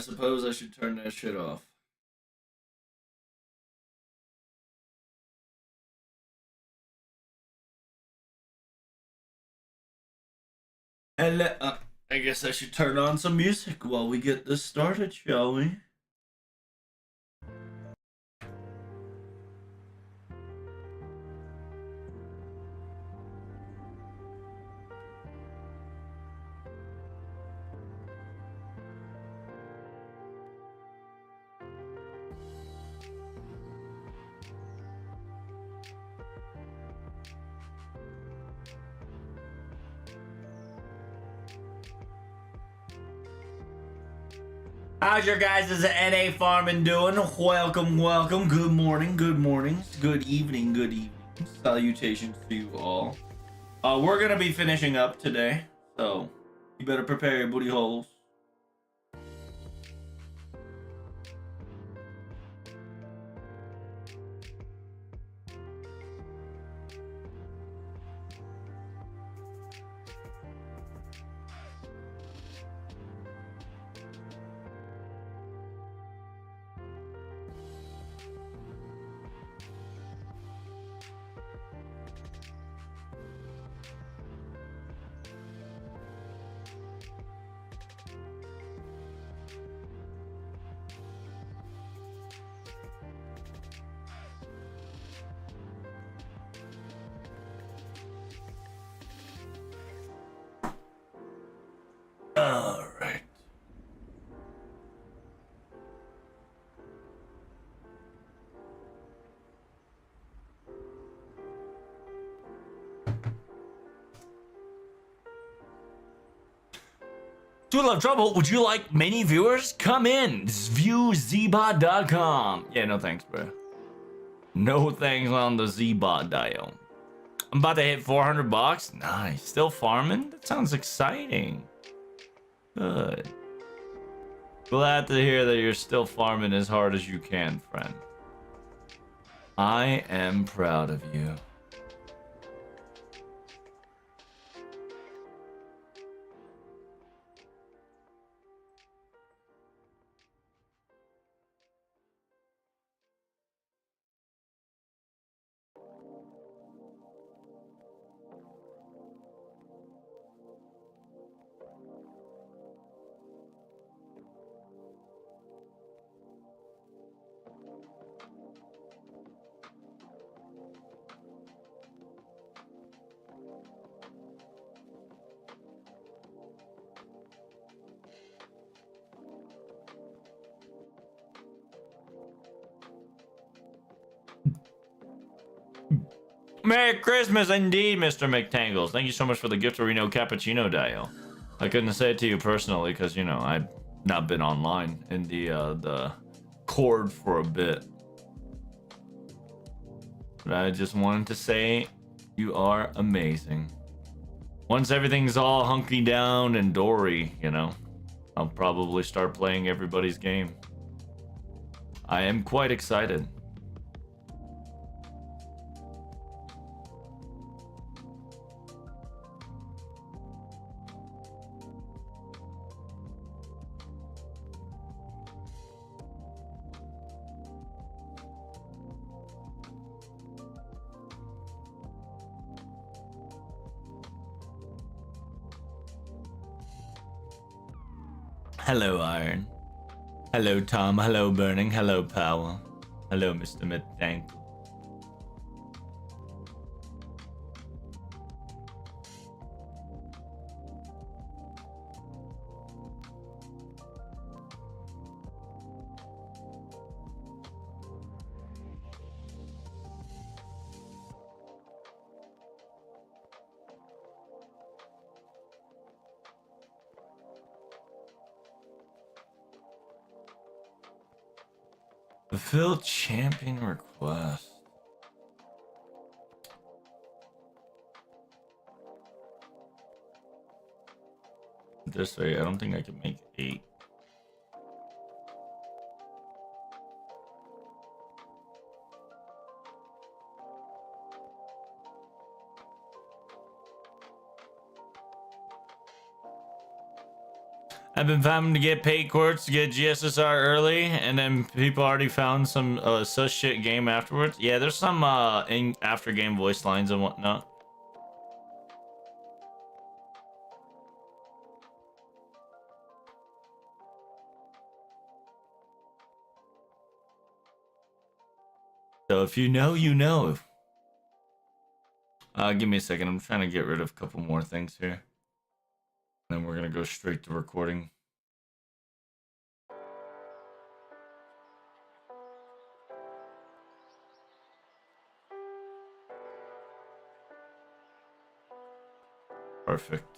suppose I should turn that shit off. And I guess I should turn on some music while we get this started, shall we? How's your guys' NA farming doing? Welcome, welcome. Good morning, good mornings, good evening, good evening. Salutations to you all. We're gonna be finishing up today, so you better prepare your booty holes. All right. Tool of Trouble, would you like many viewers? Come in. View zbot.com. Yeah, no thanks, bro. No thanks on the zbot dial. I'm about to hit 400 bucks. Nice. Still farming? That sounds exciting. Good. Glad to hear that you're still farming as hard as you can, friend. I am proud of you. Merry Christmas indeed, Mr. McTangles. Thank you so much for the gift of Reno Cappuccino Dial. I couldn't say it to you personally because, you know, I've not been online in the Cord for a bit. But I just wanted to say you are amazing. Once everything's all hunky down and dory, you know, I'll probably start playing everybody's game. I am quite excited. Hello, Iron. Hello, Tom. Hello, Burning. Hello, Powell. Hello, Mr. Midtank. Fulfill champion request. This way, I don't think I can make 8. I've been having to get paid courts to get GSSR early, and then people already found some such shit game afterwards. Yeah, there's some in after game voice lines and whatnot. So if you know, you know. Give me a second. I'm trying to get rid of a couple more things here. Then we're gonna go straight to recording. Perfect.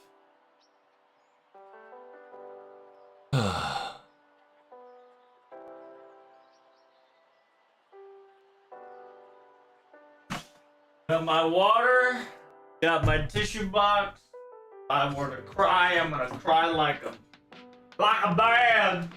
Got my water. Got my tissue box. If I were to cry, I'm gonna cry like a man.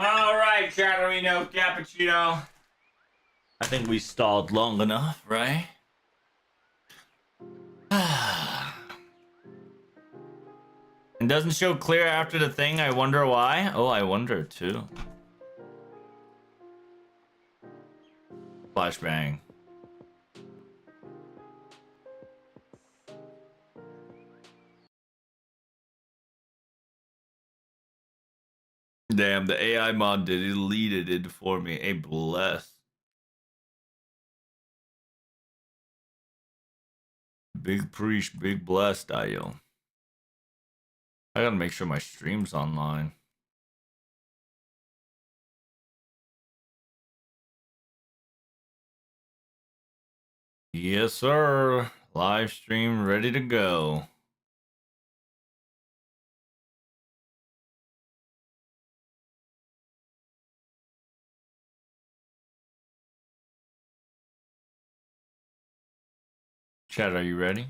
All right, Chatterino Cappuccino. I think we stalled long enough, right? It doesn't show clear after the thing. I wonder why. Oh, I wonder too. Flashbang. Damn, the AI mod deleted it for me. A bless. Big preach, big blessed, Io. I gotta make sure my stream's online. Yes, sir. Live stream ready to go. Chat, are you ready?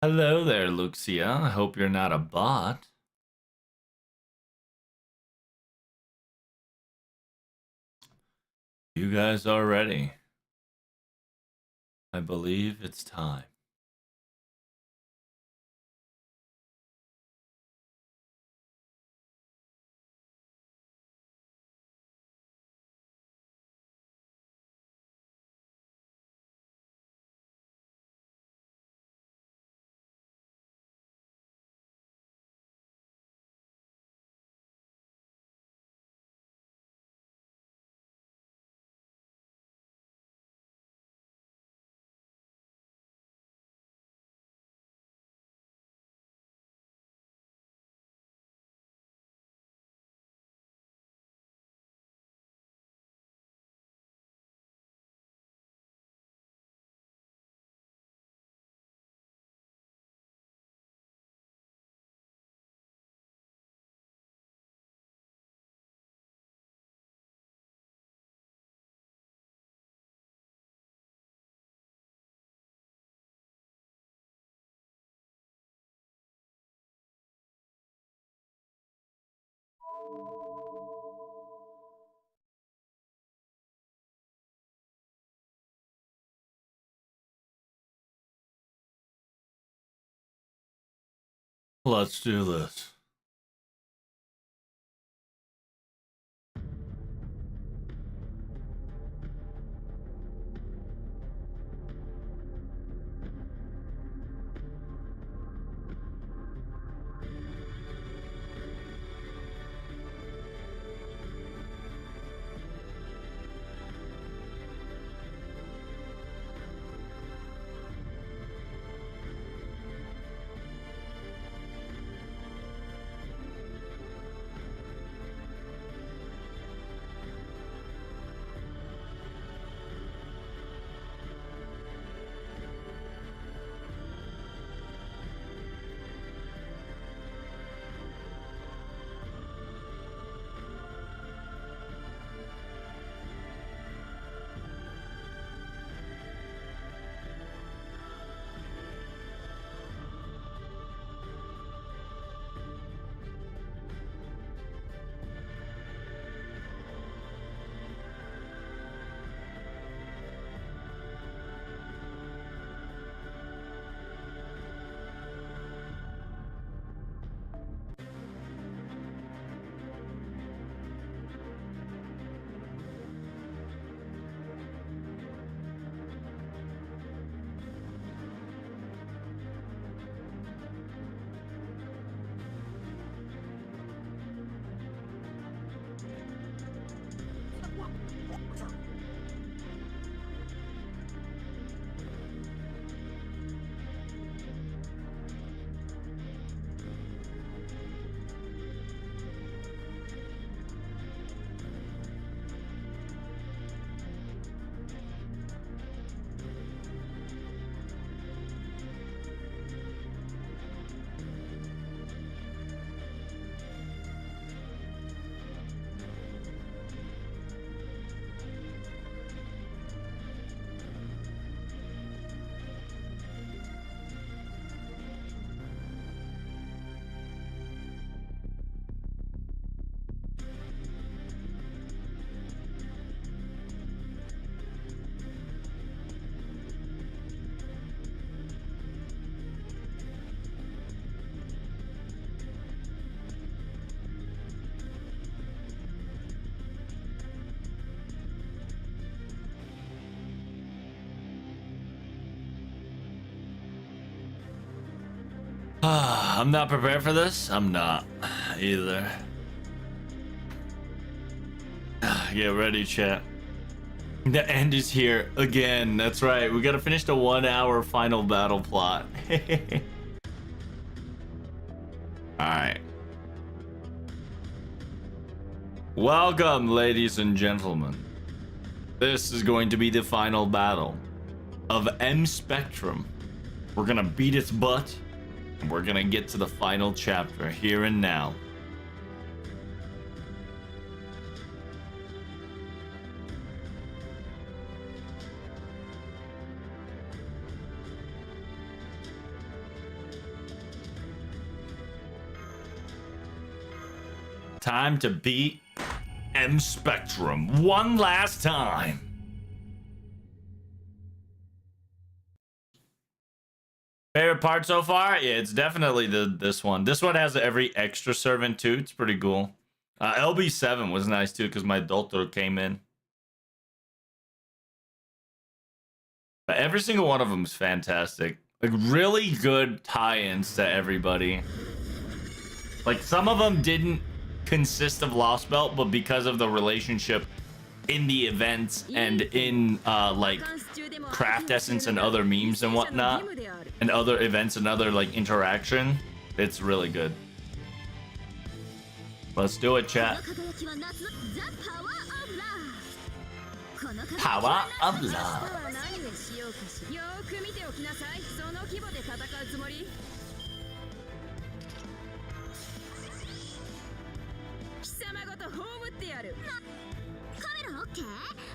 Hello there, Luxia. I hope you're not a bot. You guys are ready. I believe it's time. Let's do this. I'm not prepared for this. I'm not either. Get ready, chat. The end is here again. That's right. We gotta finish the 1 hour final battle plot. Alright. Welcome, ladies and gentlemen. This is going to be the final battle of M Spectrum. We're gonna beat its butt. We're gonna get to the final chapter here and now. Time to beat M Spectrum one last time. Favorite part so far? Yeah, it's definitely this one. This one has every extra servant too. It's pretty cool. LB7 was nice too because my Doctor came in. But every single one of them is fantastic. Like really good tie-ins to everybody. Like some of them didn't consist of Lost Belt, but because of the relationship in the events and in like Craft Essence and other memes and whatnot, and other events and other like interaction, it's really good. Let's do it, chat. Power of love.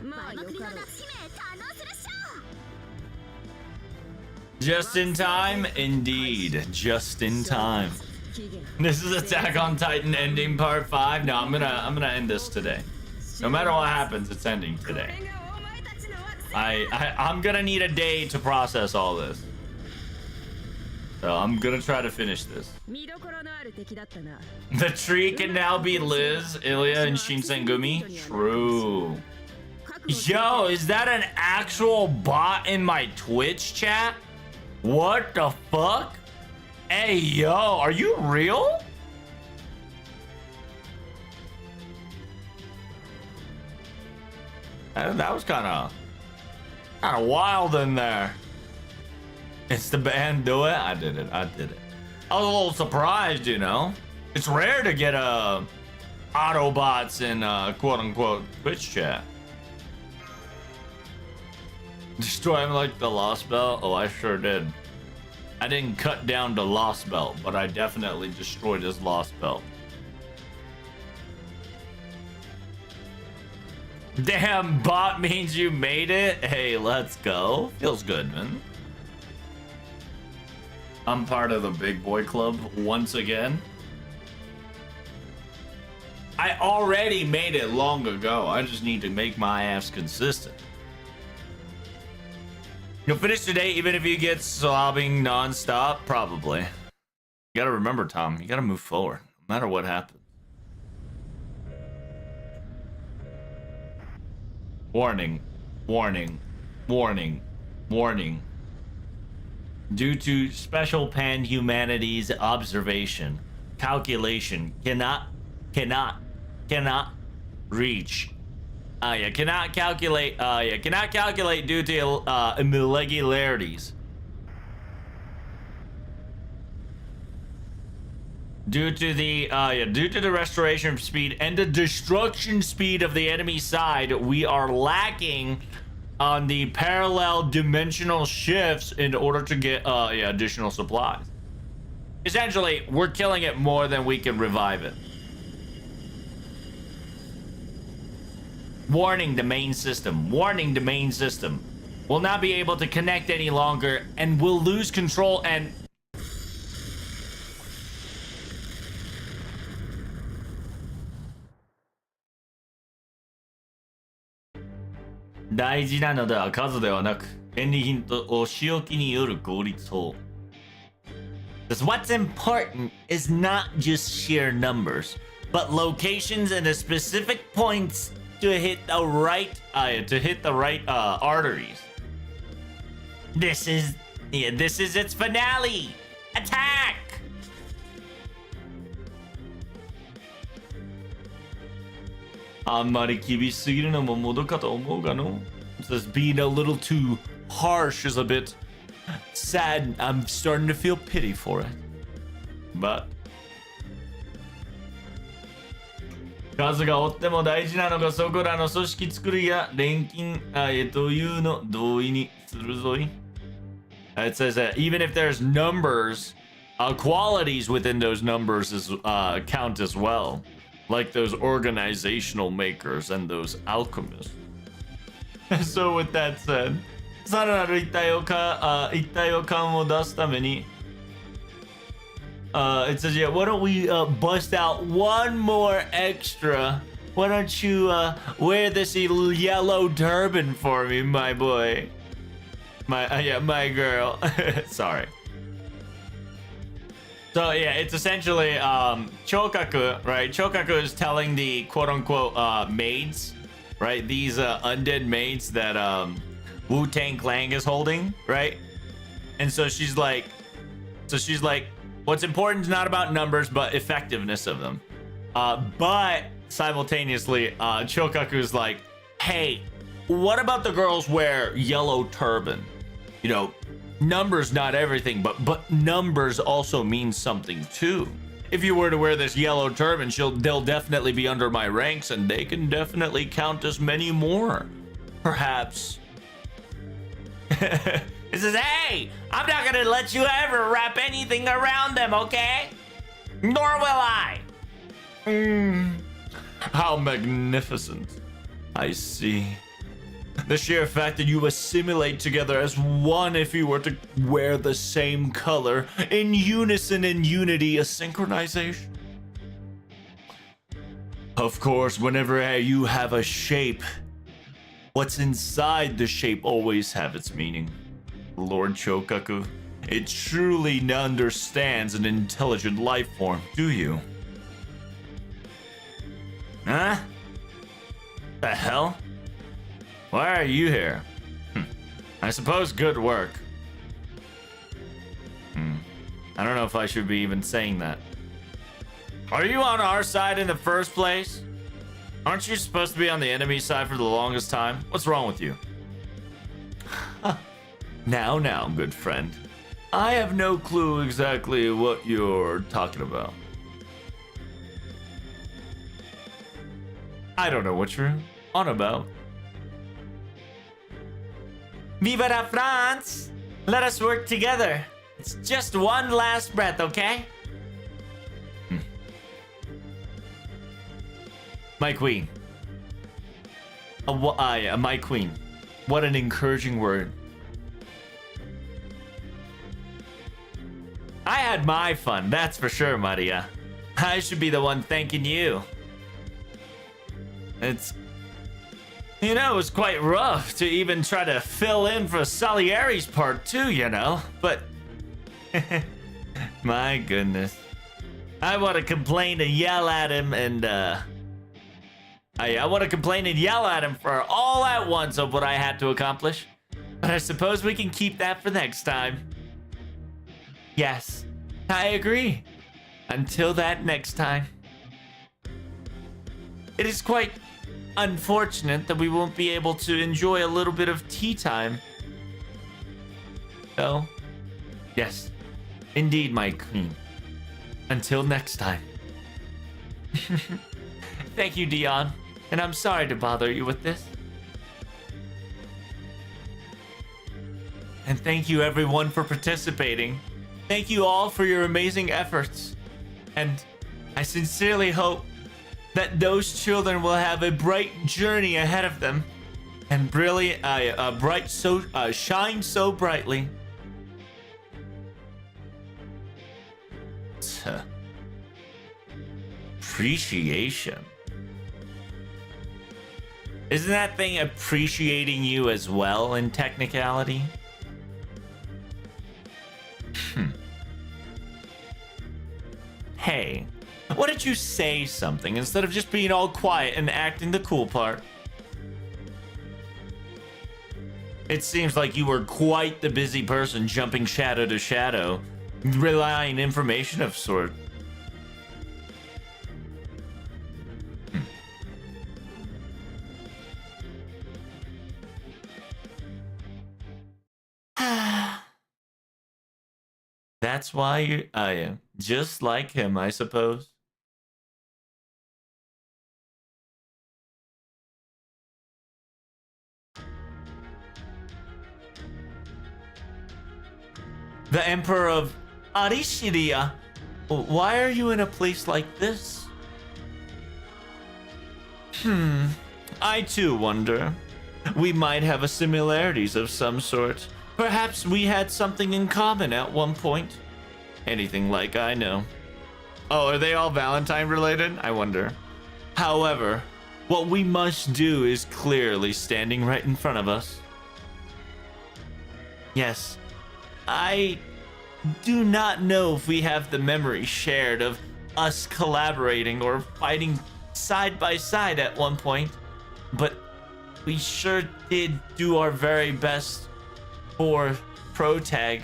まあよかろう。 Just in time, indeed. Just in time. This is Attack on Titan ending part 5. No, I'm gonna end this today. No matter what happens, it's ending today. I'm gonna need a day to process all this. So I'm gonna try to finish this. 見どころのある敵だったな。 The tree can now be Liz, Ilya, and Shinsengumi? True. Yo, is that an actual bot in my Twitch chat? What the fuck? Hey, yo, are you real? That was kind of wild in there. It's the band do it? I did it. I was a little surprised, you know. It's rare to get Autobots in quote-unquote Twitch chat. Destroy him like the Lost Belt? Oh, I sure did. I didn't cut down the Lost Belt, but I definitely destroyed his Lost Belt. Damn, bot means you made it? Hey, let's go. Feels good, man. I'm part of the big boy club once again. I already made it long ago. I just need to make my ass consistent. You'll finish today even if you get sobbing non-stop? Probably. You gotta remember, Tom, you gotta move forward, no matter what happens. Warning, warning, warning, warning. Due to special pan-humanities observation, calculation cannot reach. Cannot calculate due to irregularities. Due to the restoration speed and the destruction speed of the enemy side, we are lacking on the parallel dimensional shifts in order to get additional supplies. Essentially, we're killing it more than we can revive it. Warning the main system. Warning the main system. We'll not be able to connect any longer and we'll lose control and...大事なのでは数ではなく、権利品とお仕置きによる効率法。Because what's important is not just sheer numbers, but locations and the specific points to hit the right arteries. This is its finale. Attack! Just being a little too harsh is a bit sad. I'm starting to feel pity for it. But 数が追っても大事なのがそこらの組織作りや錬金というの同意にするぞい。It says that even if there's numbers, qualities within those numbers is count as well, like those organizational makers and those alchemists. So with that said, さらなる一体感を出すために it says, yeah, why don't we bust out one more extra? Why don't you wear this yellow turban for me, my boy? My girl. Sorry. So yeah, it's essentially Chokaku, right? Chokaku is telling the quote-unquote maids, right? These undead maids that Wu-Tang Clan is holding, right? And so she's like, what's important is not about numbers, but effectiveness of them. But simultaneously, Chokaku's like, hey, what about the girls wear yellow turban? You know, numbers not everything, but numbers also mean something too. If you were to wear this yellow turban, they'll definitely be under my ranks, and they can definitely count as many more. Perhaps. It says, hey, I'm not gonna let you ever wrap anything around them, okay? Nor will I. How magnificent. I see. The sheer fact that you assimilate together as one if you were to wear the same color, in unison and unity, a synchronization. Of course, whenever you have a shape, what's inside the shape always have its meaning. Lord Chokaku. it truly understands an intelligent life form, do you? Huh? The hell? Why are you here? I suppose good work. I don't know if I should be even saying that. Are you on our side in the first place? Aren't you supposed to be on the enemy side for the longest time? What's wrong with you? Now, good friend. I have no clue exactly what you're talking about. I don't know what you're on about. Viva la France! Let us work together. It's just one last breath, okay? My queen. My queen. What an encouraging word. I had my fun, that's for sure, Maria. I should be the one thanking you. It was quite rough to even try to fill in for Salieri's part too, but my goodness. I want to complain and yell at him and I want to complain and yell at him for all at once of what I had to accomplish. But I suppose we can keep that for next time. Yes, I agree. Until that next time. It is quite unfortunate that we won't be able to enjoy a little bit of tea time. So, yes, indeed, my queen. Until next time. Thank you, Dion. And I'm sorry to bother you with this. And thank you everyone for participating. Thank you all for your amazing efforts. And I sincerely hope that those children will have a bright journey ahead of them. And shine so brightly. Appreciation. Isn't that thing appreciating you as well in technicality? Hey, why don't you say something instead of just being all quiet and acting the cool part? It seems like you were quite the busy person jumping shadow to shadow, relying information of sort. That's why I am just like him, I suppose. The Emperor of Arishiria. Why are you in a place like this? I too wonder. We might have a similarities of some sort. Perhaps we had something in common at one point. Anything like I know. Oh, are they all Valentine related? I wonder. However, what we must do is clearly standing right in front of us. Yes, I do not know if we have the memory shared of us collaborating or fighting side by side at one point, but we sure did do our very best for Protag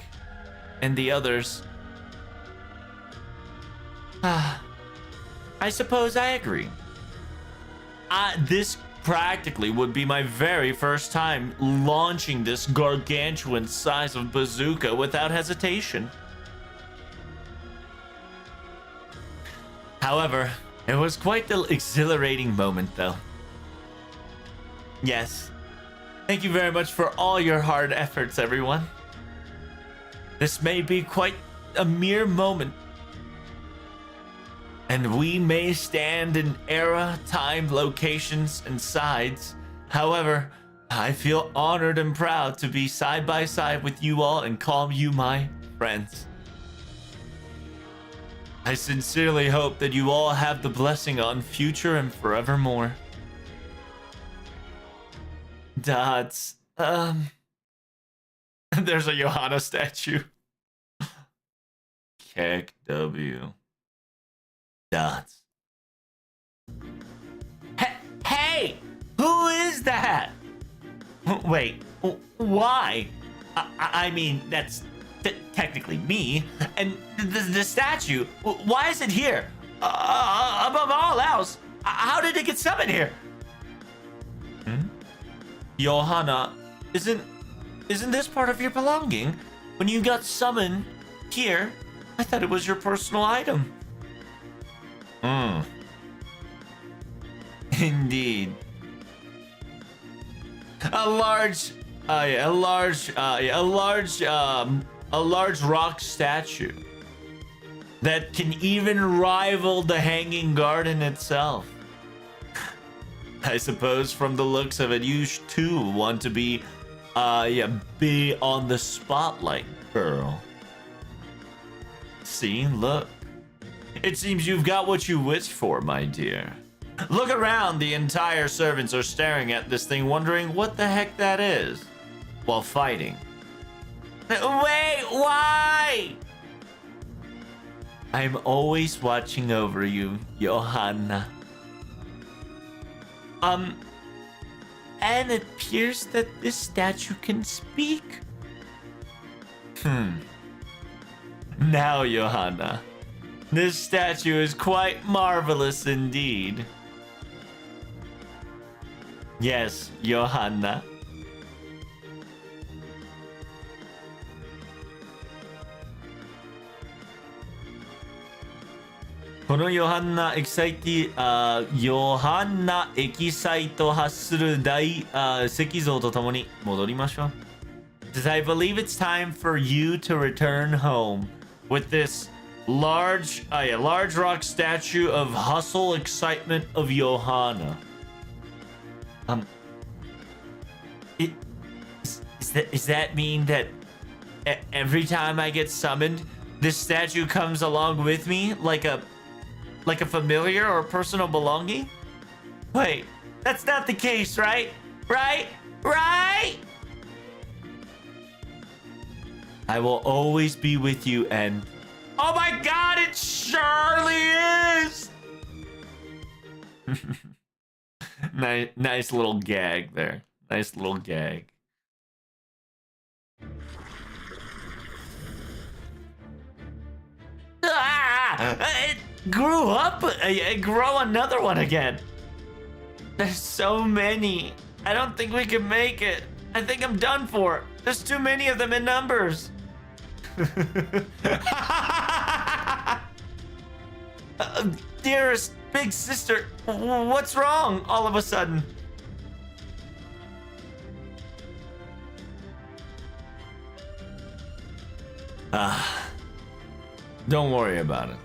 and the others. I suppose I agree. This practically would be my very first time launching this gargantuan size of bazooka without hesitation. However, it was quite the exhilarating moment though. Yes. Thank you very much for all your hard efforts, everyone. This may be quite a mere moment, and we may stand in era, time, locations, and sides. However, I feel honored and proud to be side by side with you all and call you my friends. I sincerely hope that you all have the blessing on future and forevermore. Dots. There's a Johanna statue. Keck W. Dots. Hey! Who is that? Wait, why? I mean, that's technically me. And the statue, why is it here? Above all else, how did it get summoned here? Johanna, isn't this part of your belonging? When you got summoned here, I thought it was your personal item. Indeed. A large rock statue that can even rival the Hanging Garden itself. I suppose from the looks of it, you too want to be on the spotlight, girl. See, look. It seems you've got what you wished for, my dear. Look around, the entire servants are staring at this thing, wondering what the heck that is, while fighting. Wait, why? I'm always watching over you, Johanna. And it appears that this statue can speak. Now, Johanna, this statue is quite marvelous indeed. Yes, Johanna. Johannaエキサイト発する大石像とともに戻りましょう。Says, I believe it's time for you to return home with this large rock statue of hustle excitement of Johanna. Does that mean that every time I get summoned, this statue comes along with me like a familiar or personal belonging? Wait, that's not the case, right? Right? I will always be with you and... Oh my god, it surely is! Nice little gag there. Nice little gag. It grew up. It grow another one again. There's so many. I don't think we can make it. I think I'm done for. There's too many of them in numbers. Dearest big sister, what's wrong all of a sudden? Don't worry about it.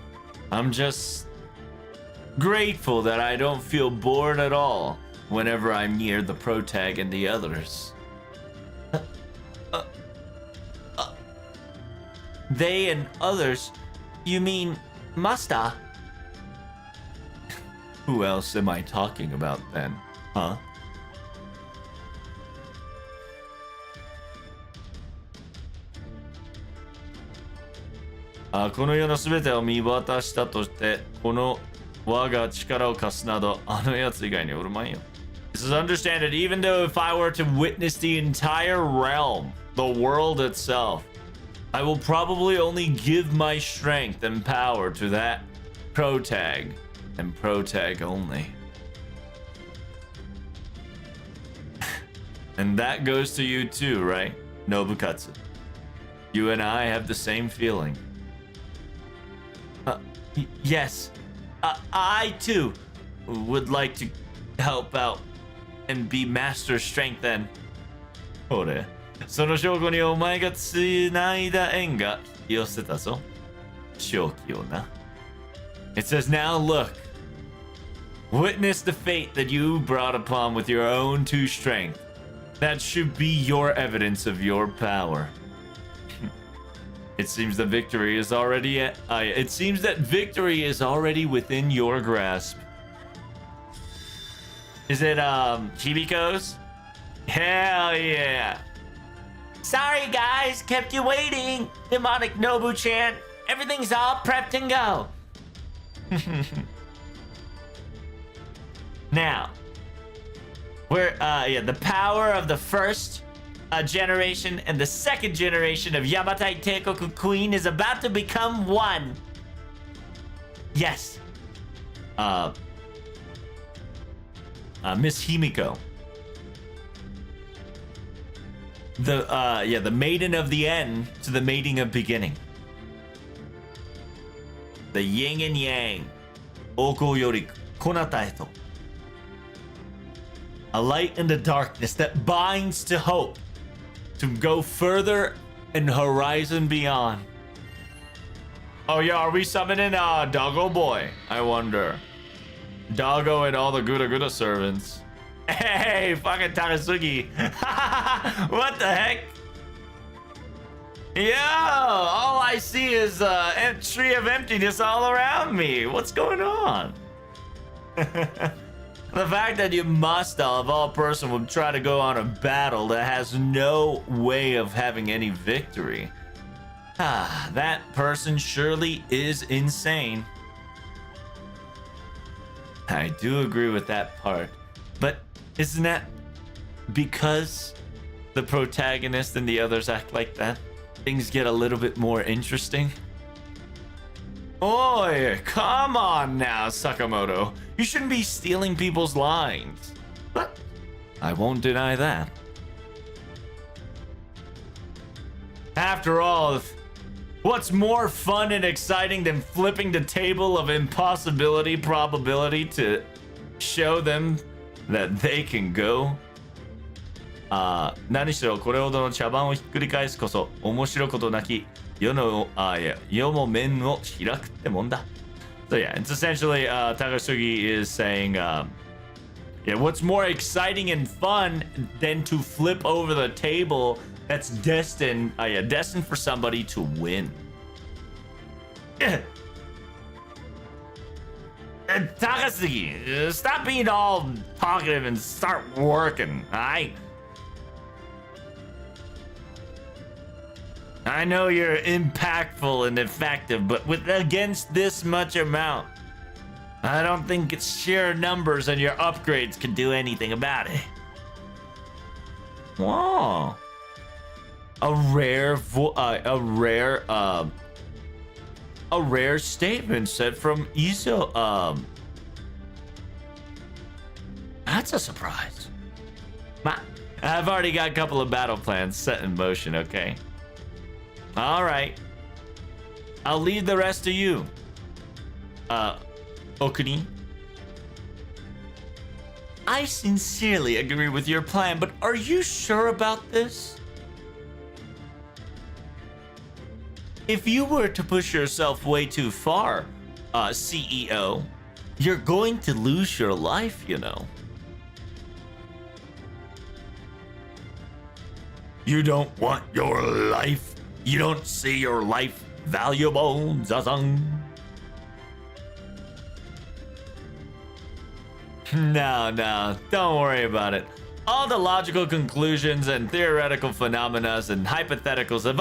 I'm just grateful that I don't feel bored at all whenever I'm near the protag and the others. They and others? You mean Masta? Who else am I talking about then, huh? It says, understand it, even though if I were to witness the entire realm, the world itself, I will probably only give my strength and power to that protag, and protag only. And that goes to you too, right, Nobukatsu? You and I have the same feeling. Yes, I too would like to help out and be master strength then. ほれ、その証拠にお前がつないだ縁が引き寄せたぞ。正気をな。It says, now look, witness the fate that you brought upon with your own two strength. That should be your evidence of your power. It seems that victory is already within your grasp. Is it Hibiko's? Hell yeah. Sorry guys, kept you waiting. Demonic Nobu-chan Everything's all prepped and go. Now, the power of the first generation and the second generation of Yamatai Teikoku Queen is about to become one. Yes. Miss Himiko. The maiden of the end to the mating of beginning. The yin and yang. Oko yori konata eto. A light in the darkness that binds to hope to go further and horizon beyond. Oh yeah, are we summoning Doggo Boy? I wonder. Doggo and all the Gura servants. Hey, fucking Takasugi. What the heck? Yo, all I see is a tree of emptiness all around me. What's going on? The fact that you must, of all person, would try to go on a battle that has no way of having any victory. That person surely is insane. I do agree with that part. But isn't that because the protagonist and the others act like that? Things get a little bit more interesting? Oi, come on now, Sakamoto. You shouldn't be stealing people's lines. But I won't deny that. After all, what's more fun and exciting than flipping the table of impossibility probability to show them that they can go? 何しろこれほどの茶番をひっくり返すこそ面白ことなき世も面を開くってもんだ. So yeah, it's essentially Takasugi is saying, what's more exciting and fun than to flip over the table that's destined for somebody to win. Takasugi, stop being all talkative and start working, alright? I know you're impactful and effective, but against this much amount, I don't think it's sheer numbers and your upgrades can do anything about it. Wow. A rare statement said from Iso. That's a surprise. I've already got a couple of battle plans set in motion, okay? All right. I'll leave the rest to you. Okuni. I sincerely agree with your plan, but are you sure about this? If you were to push yourself way too far, CEO, you're going to lose your life, you know. You don't want your life? You don't see your life valuable, Zazang? No, don't worry about it. All the logical conclusions and theoretical phenomena and hypotheticals have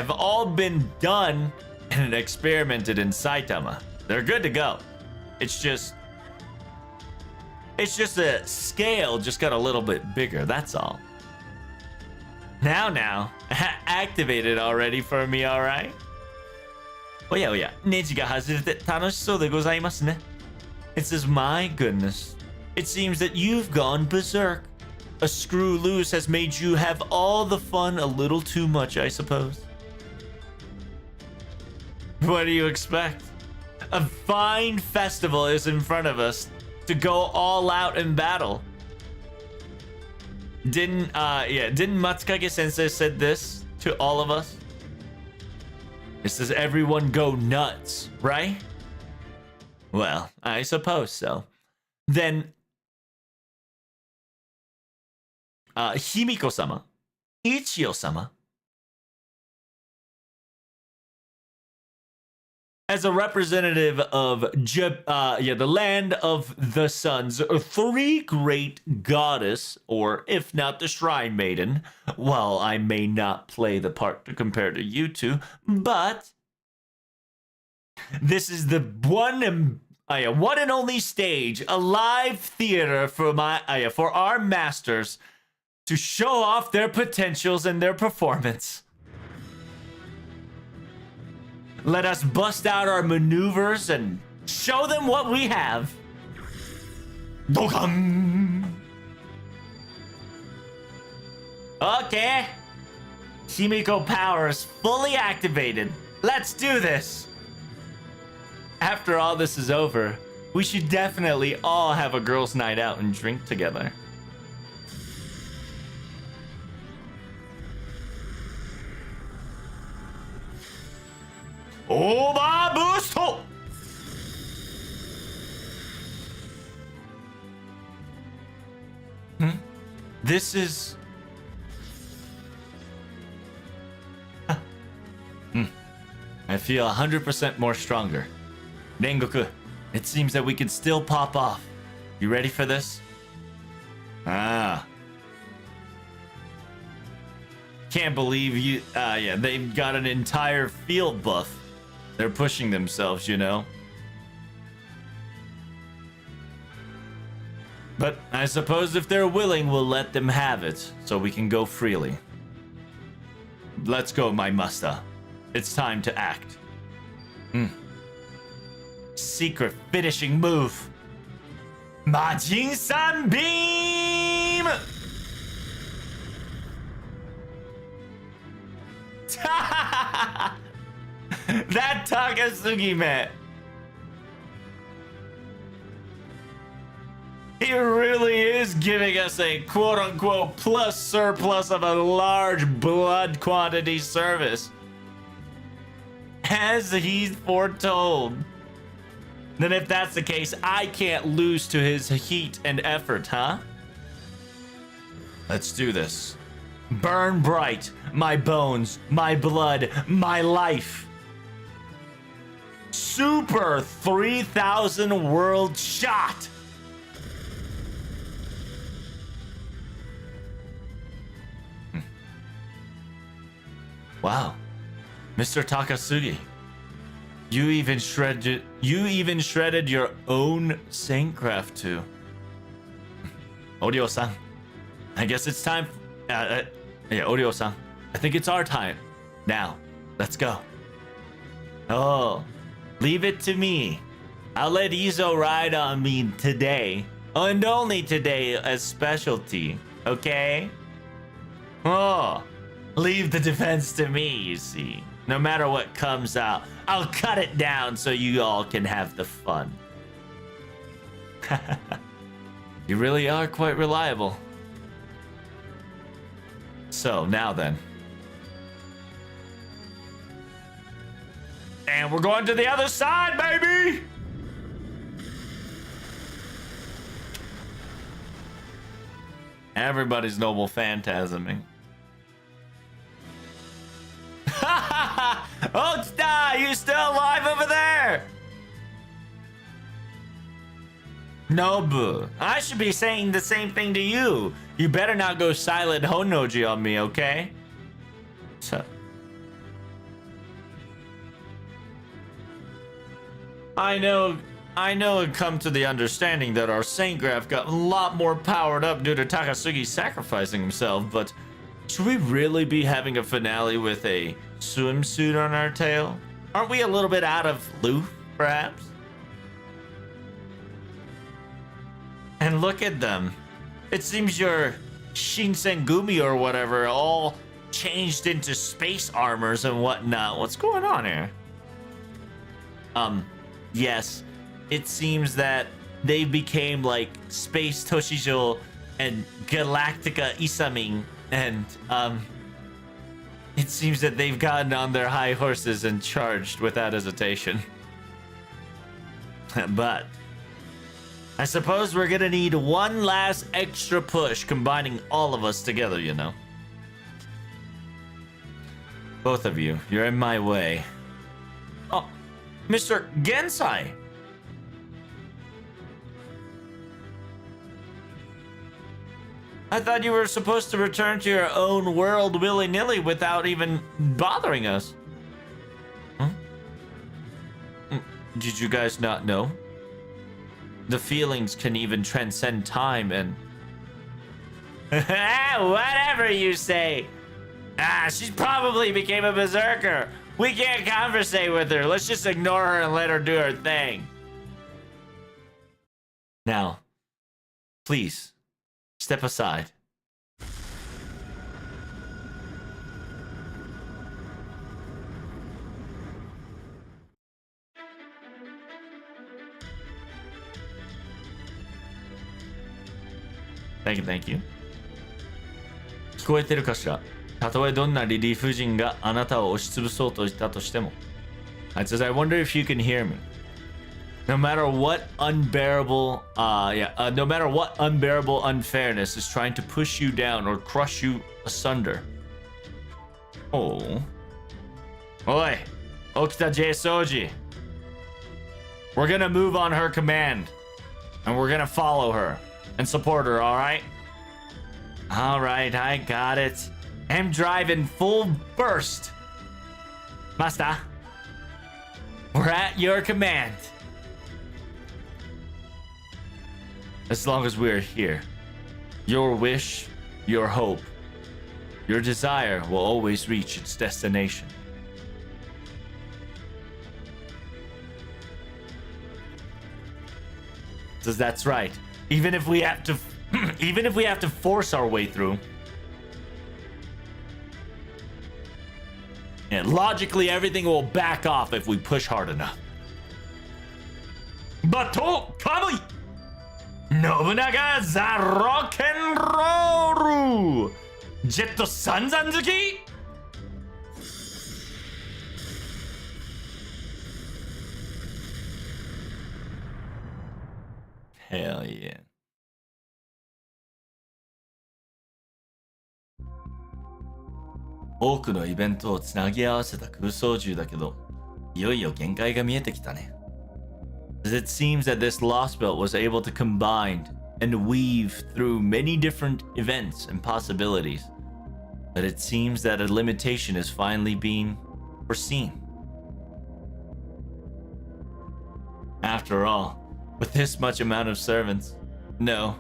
all been done and experimented in Saitama. They're good to go. It's just a scale just got a little bit bigger, that's all. Now, activated already for me, alright? おやおや、ネジが外れて楽しそうでございますね。It says, my goodness. It seems that you've gone berserk. A screw loose has made you have all the fun a little too much, I suppose. What do you expect? A fine festival is in front of us to go all out in battle. Didn't Matsukage Sensei said this to all of us? It says everyone go nuts, right? Well, I suppose so. Then, Himiko-sama, Ichio-sama, as a representative of the land of the suns, three great goddess, or if not the shrine maiden, while I may not play the part to compare to you two, but This is the one and only stage, a live theater for our masters to show off their potentials and their performance. Let us bust out our maneuvers and show them what we have. Dokkan! Okay. Himiko power is fully activated. Let's do this. After all this is over, we should definitely all have a girls' night out and drink together. Over boost! This is... I feel 100% more stronger. Rengoku, it seems that we can still pop off. You ready for this? Ah. Can't believe you... yeah, they've got an entire field buff. They're pushing themselves, you know? But I suppose if they're willing, we'll let them have it, so we can go freely. Let's go, my Musta. It's time to act. Secret finishing move. Majin San Beam! That Takasugi man. He really is giving us a quote-unquote plus surplus of a large blood quantity service. As he's foretold. Then if that's the case, I can't lose to his heat and effort, huh? Let's do this. Burn bright, my bones, my blood, my life. Super 3000 world shot. Wow, Mr. Takasugi, you even shredded your own Saintcraft too. Odio-san, I guess it's time. Yeah, Odio-san, I think it's our time. Now, let's go. Oh, leave it to me. I'll let Izo ride on me today, and only today as specialty, okay? Oh. Leave the defense to me, you see. No matter what comes out, I'll cut it down so you all can have the fun. You really are quite reliable. So, now then. And we're going to the other side, baby! Everybody's noble phantasming. Okta, you still alive over there? Nobu, I should be saying the same thing to you. You better not go silent Honoji on me, okay? So, I know and come to the understanding that our Saintcraft got a lot more powered up due to Takasugi sacrificing himself, but should we really be having a finale with a swimsuit on our tail? Aren't we a little bit out of loop, perhaps? And look at them. It seems your Shinsengumi or whatever all changed into space armors and whatnot. What's going on here? Yes. It seems that they became like Space Toshijo and Galactica Isamin, and it seems that they've gotten on their high horses and charged without hesitation. But I suppose we're gonna need one last extra push, combining all of us together, you know. Both of you, you're in my way. Oh, Mr. Gensai! I thought you were supposed to return to your own world willy-nilly without even bothering us. Huh? Did you guys not know? The feelings can even transcend time and... Whatever you say. She's probably became a berserker. We can't conversate with her. Let's just ignore her and let her do her thing. Now, please, step aside. Thank you. 聞こえてるかしら？たとえどんなリリーフ陣があなたを押しつぶそうとしたとしても。It says, I wonder if you can hear me. No matter what unbearable, no matter what unbearable unfairness is trying to push you down or crush you asunder. Oh. Oi, Okita J. Soji. We're gonna move on her command. And we're gonna follow her. And support her, alright? Alright, I got it. I'm driving full burst. Master, we're at your command. As long as we're here, your wish, your hope, your desire will always reach its destination. Says that's right. Even if we have to force our way through. And logically, everything will back off if we push hard enough. Bato Kamui! Nobunaga za rock and roll! Jet Sanzanzuki! Hell yeah. Oku no eventをつなぎ合わせた空想銃だけど、いよいよ限界が見えてきたね。As it seems that this lost belt was able to combine and weave through many different events and possibilities, but it seems that a limitation is finally being foreseen. After all, with this much amount of servants, no.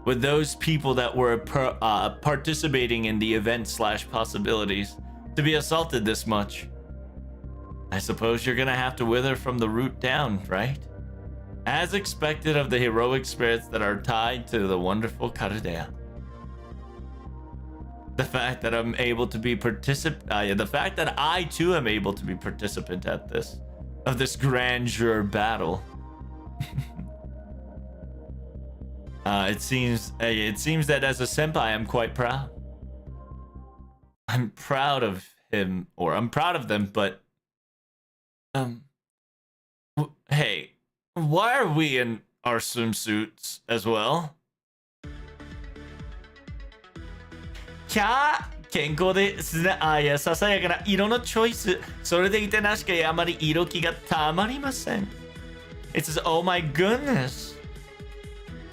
With those people that were participating in the event / possibilities, to be assaulted this much, I suppose you're gonna have to wither from the root down, right? As expected of the heroic spirits that are tied to the wonderful Karudea. The fact that I'm able to be the fact that I too am able to be participant at this grandeur battle. It seems that as a senpai, I'm quite proud. I'm proud of him, or I'm proud of them, but hey, why are we in our swimsuits as well? キャー健康ですね。いや、ささやかな色のチョイス。それでいてなしかあまり色気がたまりません。It says, oh my goodness.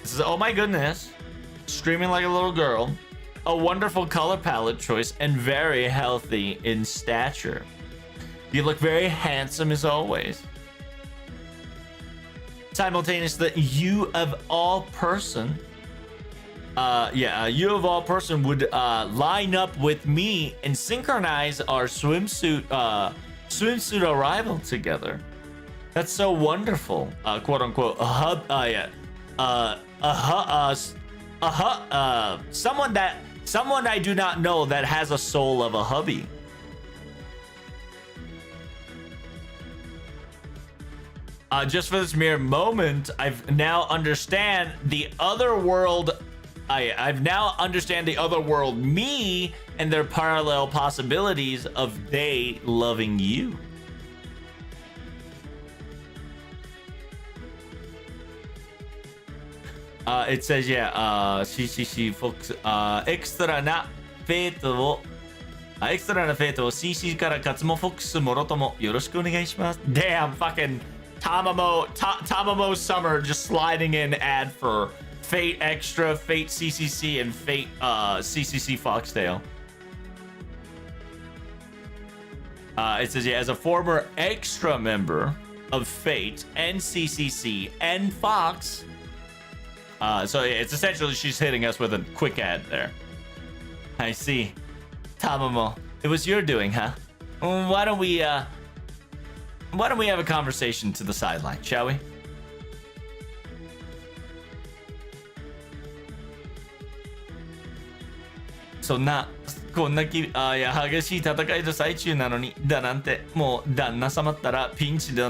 It says, oh my goodness. Screaming like a little girl. A wonderful color palette choice and very healthy in stature. You look very handsome as always. Simultaneously, you of all person you of all person would line up with me and synchronize our swimsuit arrival together. That's so wonderful. Quote unquote someone I do not know that has a soul of a hubby. Just for this mere moment, I've now understand the other world. I've now understand the other world me and their parallel possibilities of they loving you. It says, CCC Fox, エクストラなフェイトを CC から勝もフォックスもろともよろしくお願いします。Damn, fucking Tamamo Summer just sliding in ad for Fate Extra, Fate CCC, and Fate CCC Foxtail. It says, as a former extra member, of Fate and CCC and Fox. So it's essentially she's hitting us with a quick ad there. I see. Tamamo, it was your doing, huh? Why don't we have a conversation to the sideline, shall we? So こんな激しい戦いの最中なのにだなんてもう旦那様ったらピンチで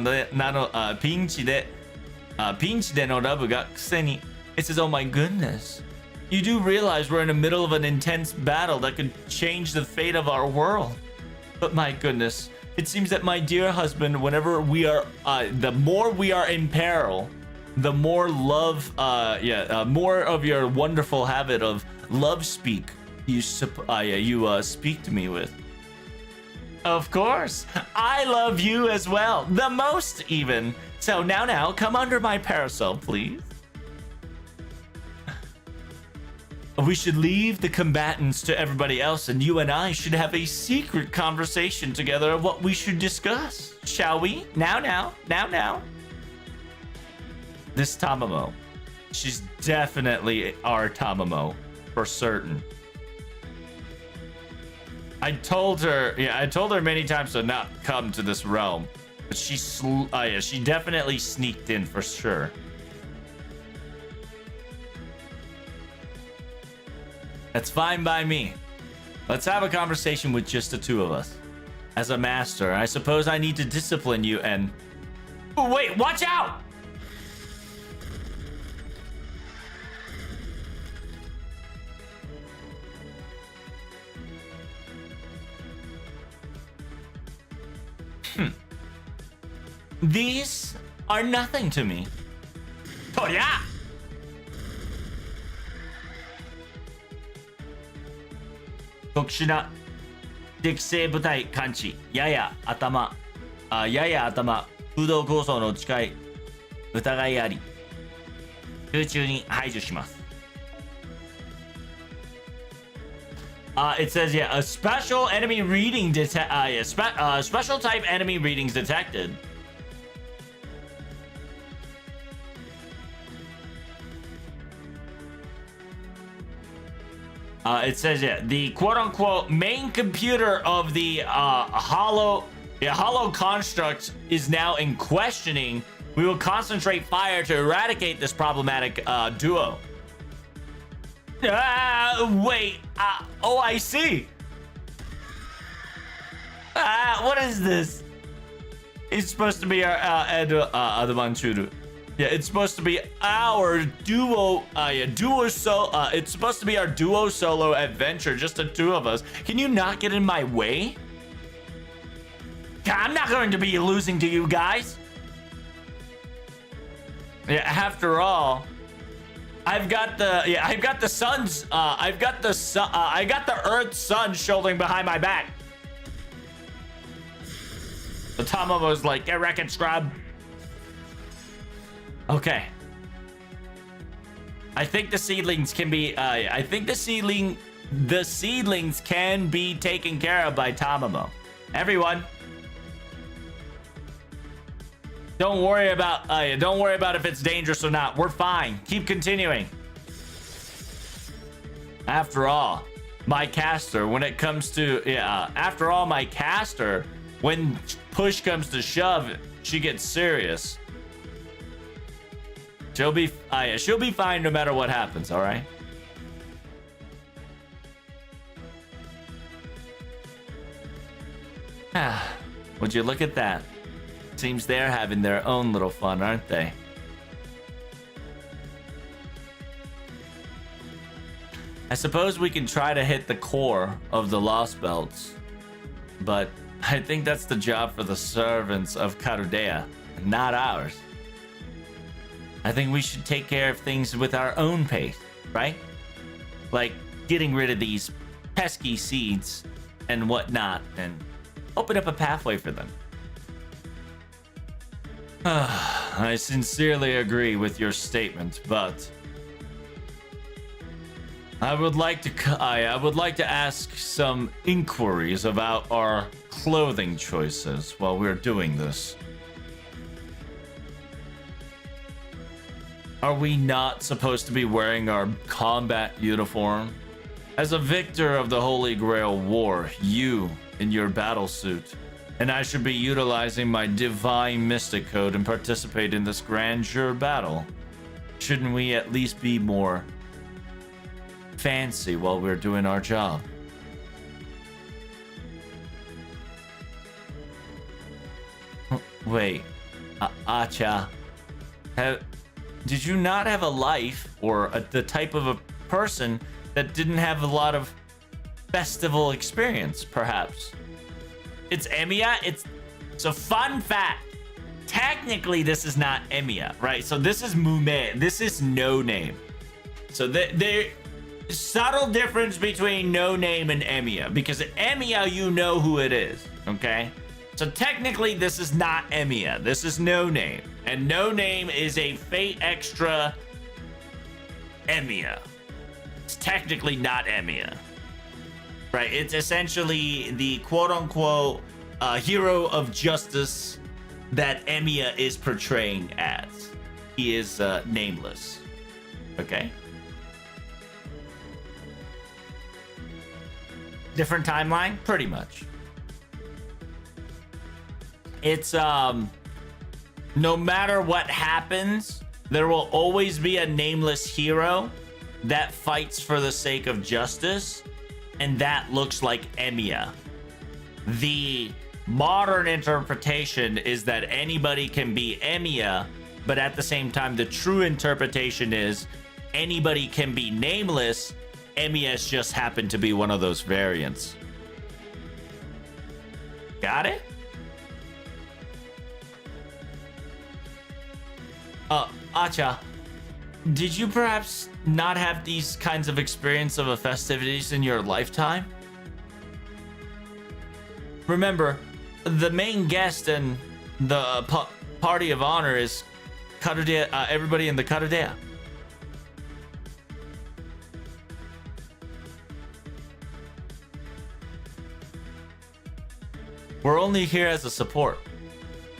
のラブがくせに It says, oh my goodness. You do realize we're in the middle of an intense battle that could change the fate of our world. But my goodness, it seems that my dear husband, whenever we are, the more we are in peril, the more love, more of your wonderful habit of love speak you speak to me with. Of course, I love you as well, the most even. So now, come under my parasol, please. We should leave the combatants to everybody else, and you and I should have a secret conversation together of what we should discuss. Shall we? Now. This Tamamo. She's definitely our Tamamo, for certain. I told her many times to not come to this realm, but she definitely sneaked in for sure. That's fine by me. Let's have a conversation with just the two of us. As a master, I suppose I need to discipline you and... Oh, wait, watch out! These are nothing to me. Oh yeah! Tokshina Deksei Butai Kanchi. Yaya Atama. Fudo Koso no Chikai. Utagai Ari. Kyuchū ni haijo shimasu. It says, a special enemy reading special type enemy readings detected. It says, the quote-unquote main computer of the hollow construct is now in questioning. We will concentrate fire to eradicate this problematic duo. Wait. Oh, I see. What is this? It's supposed to be our Adamanchuru. Yeah, it's supposed to be our duo. It's supposed to be our duo solo adventure, just the two of us. Can you not get in my way? I'm not going to be losing to you guys. Yeah, after all, I've got the Earth's sun shielding behind my back. The Tamamo's like, get wrecked, scrub. Okay. I think the seedlings can be the seedlings can be taken care of by Tamamo. Everyone, don't worry about if it's dangerous or not. We're fine. Keep continuing. After all, my caster, when it comes to when push comes to shove, she gets serious. She'll be fine no matter what happens, all right? Would you look at that? Seems they're having their own little fun, aren't they? I suppose we can try to hit the core of the Lost Belts, but I think that's the job for the servants of Karudea, not ours. I think we should take care of things with our own pace, right? Like getting rid of these pesky seeds and whatnot and open up a pathway for them. I sincerely agree with your statement, but I would like to ask some inquiries about our clothing choices while we're doing this. Are we not supposed to be wearing our combat uniform? As a victor of the Holy Grail War, you in your battle suit, and I should be utilizing my divine mystic code and participate in this grandeur battle. Shouldn't we at least be more fancy while we're doing our job? Wait, Acha, did you not have a life or the type of a person that didn't have a lot of festival experience, perhaps? It's Emiya. It's a fun fact. Technically, this is not Emiya, right? So this is Mume. This is No Name. So there subtle difference between No Name and Emiya, because Emiya, you know who it is, okay? So technically, this is not Emiya. This is No Name, and No Name is a Fate Extra Emiya. It's technically not Emiya, right? It's essentially the quote-unquote hero of justice that Emiya is portraying as. He is nameless, okay? Different timeline, pretty much. It's no matter what happens, there will always be a nameless hero that fights for the sake of justice, and that looks like Emiya. The modern interpretation is that anybody can be Emiya, but at the same time, the true interpretation is anybody can be nameless. Emiya's just happened to be one of those variants. Got it? Acha, did you perhaps not have these kinds of experience of festivities in your lifetime? Remember, the main guest and the party of honor is Karudea, everybody in the Karudea. We're only here as a support.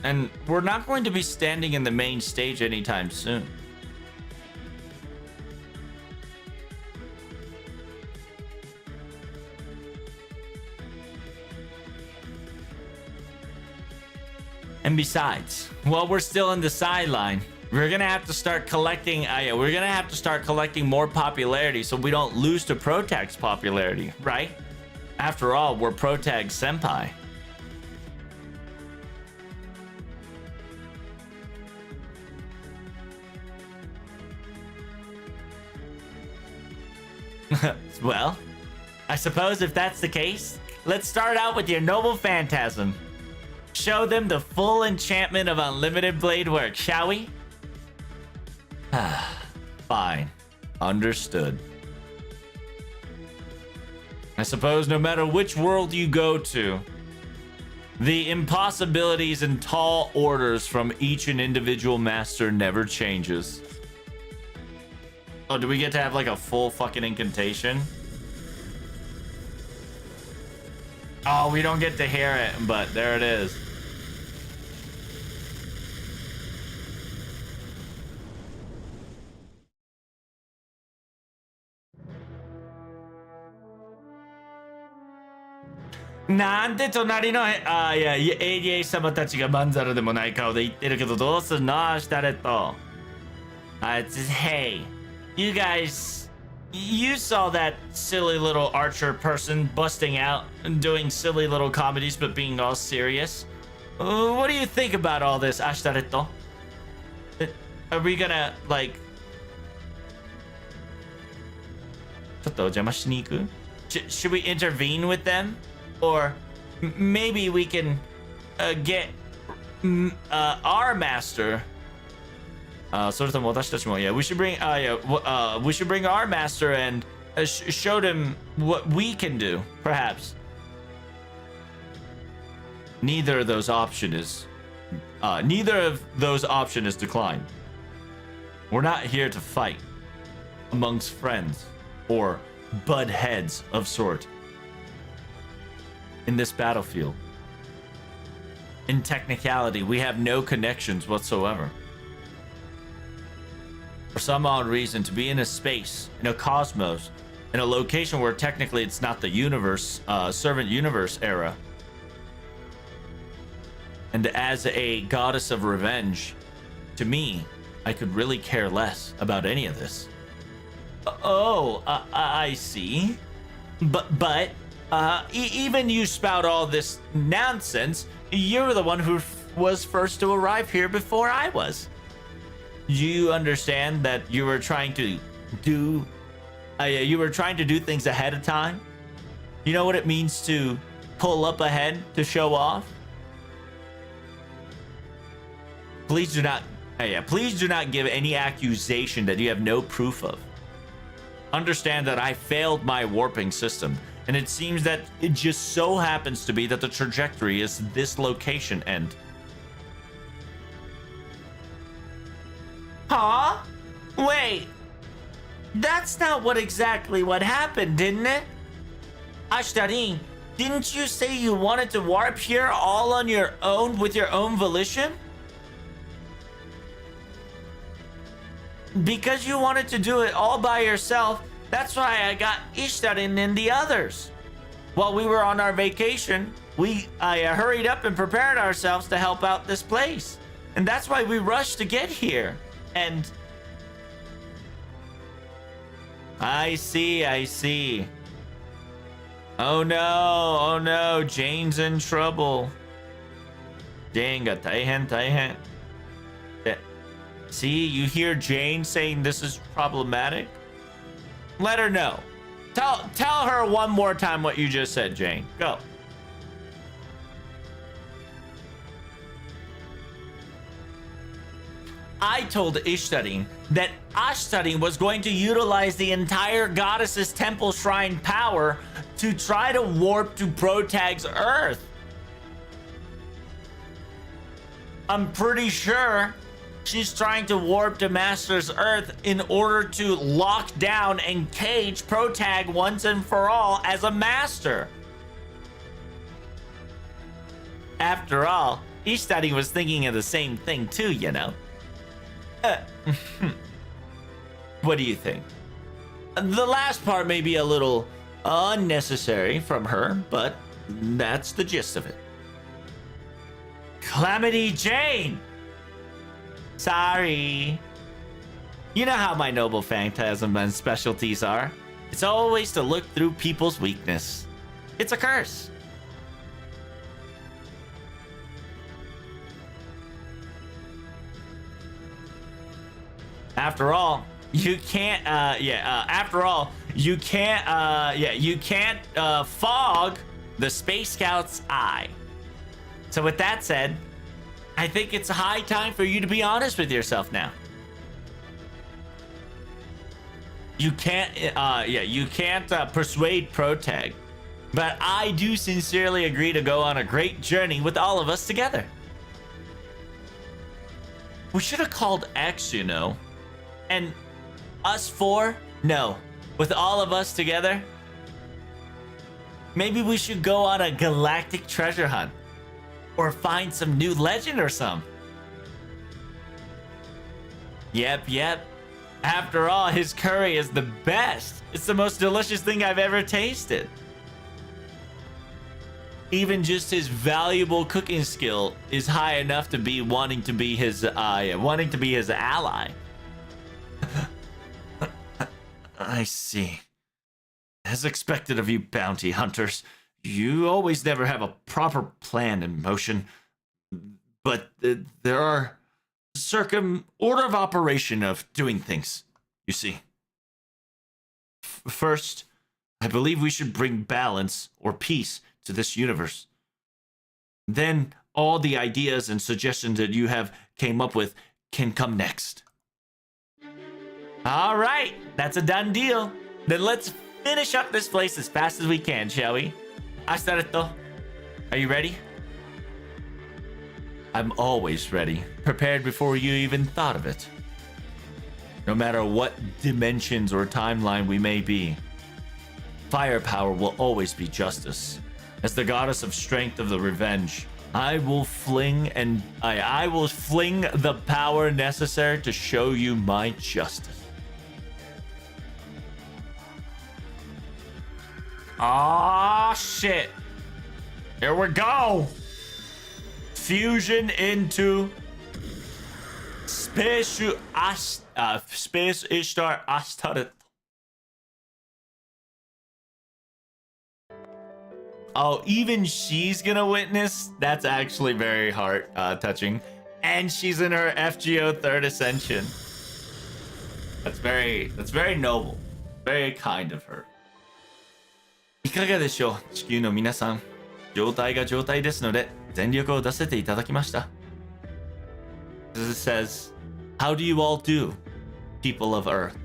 And we're not going to be standing in the main stage anytime soon. And besides, while we're still in the sideline, we're gonna have to start collecting. We're gonna have to start collecting more popularity so we don't lose to Protag's popularity, right? After all, we're Protag Senpai. Well, I suppose if that's the case, let's start out with your noble phantasm. Show them the full enchantment of unlimited blade work, shall we? Fine. Understood. I suppose no matter which world you go to, the impossibilities and tall orders from each and individual master never changes. Oh, do we get to have like a full fucking incantation? Oh, we don't get to hear it, but there it is.なんで隣のいや ADA 様たちがまんざらでもない顔で言ってるけどどうすんの明日レッド。Hey, you guys, you saw that silly little archer person busting out and doing silly little comedies but being all serious. What do you think about all this, Ashtaretto? Are we gonna, like... ちょっとお邪魔しに行く? Should we intervene with them? Or maybe we can get our master. Yeah, we should bring we should bring our master and show them what we can do, perhaps. Neither of those options is declined. We're not here to fight amongst friends or butt heads of sort. In this battlefield, in technicality, we have no connections whatsoever. for some odd reason, to be in a space, in a cosmos, in a location where technically it's not the universe, servant universe era. And as a goddess of revenge, to me, I could really care less about any of this. Oh, I see. But even you spout all this nonsense, you're the one who was first to arrive here before I was. Do you understand that you were trying to do things ahead of time? You know what it means to pull up ahead to show off? Please do not give any accusation that you have no proof of. Understand that I failed my warping system, and it seems that it just so happens to be that the trajectory is this location and... Huh? Wait. That's not exactly what happened, didn't it? Ashtarin, didn't you say you wanted to warp here all on your own with your own volition? Because you wanted to do it all by yourself, that's why I got Ishtarin and the others. While we were on our vacation, I hurried up and prepared ourselves to help out this place. And that's why we rushed to get here. And... I see. Oh no, Jane's in trouble. Jane got taihen. See, you hear Jane saying this is problematic? Let her know. Tell her one more time what you just said, Jane. Go. I told Ishtarin that Ashtarin was going to utilize the entire goddess's temple shrine power to try to warp to Protag's Earth. I'm pretty sure she's trying to warp to Master's Earth in order to lock down and cage Protag once and for all as a master. After all, Ishtarin was thinking of the same thing too, you know. What do you think? The last part may be a little unnecessary from her, but that's the gist of it. Calamity Jane! Sorry. You know how my noble phantasm and specialties are. It's always to look through people's weakness. It's a curse. After all, you can't fog the Space Scout's eye. So with that said, I think it's a high time for you to be honest with yourself now. You can't persuade Protag, but I do sincerely agree to go on a great journey with all of us together. We should have called X, you know. And us four? No. With all of us together? Maybe we should go on a galactic treasure hunt. Or find some new legend or some. Yep. After all, his curry is the best. It's the most delicious thing I've ever tasted. Even just his valuable cooking skill is high enough to be wanting to be his ally. I see. As expected of you bounty hunters, you always never have a proper plan in motion. But there are order of operation of doing things, you see. First, I believe we should bring balance or peace to this universe. Then all the ideas and suggestions that you have came up with can come next. All right, that's a done deal. Then let's finish up this place as fast as we can, shall we? Astareto, are you ready? I'm always ready, prepared before you even thought of it. No matter what dimensions or timeline we may be, firepower will always be justice. As the goddess of strength of the revenge, I will fling the power necessary to show you my justice. Ah, shit. Here we go. Fusion into Space Ishtar Astaret. Oh, even she's gonna witness? That's actually very heart touching. And she's in her FGO 3rd Ascension. That's very noble. Very kind of her. いかがでしょう、地球の皆さん。状態が状態ですので、全力を出せていただきました。It says, how do you all do, people of Earth?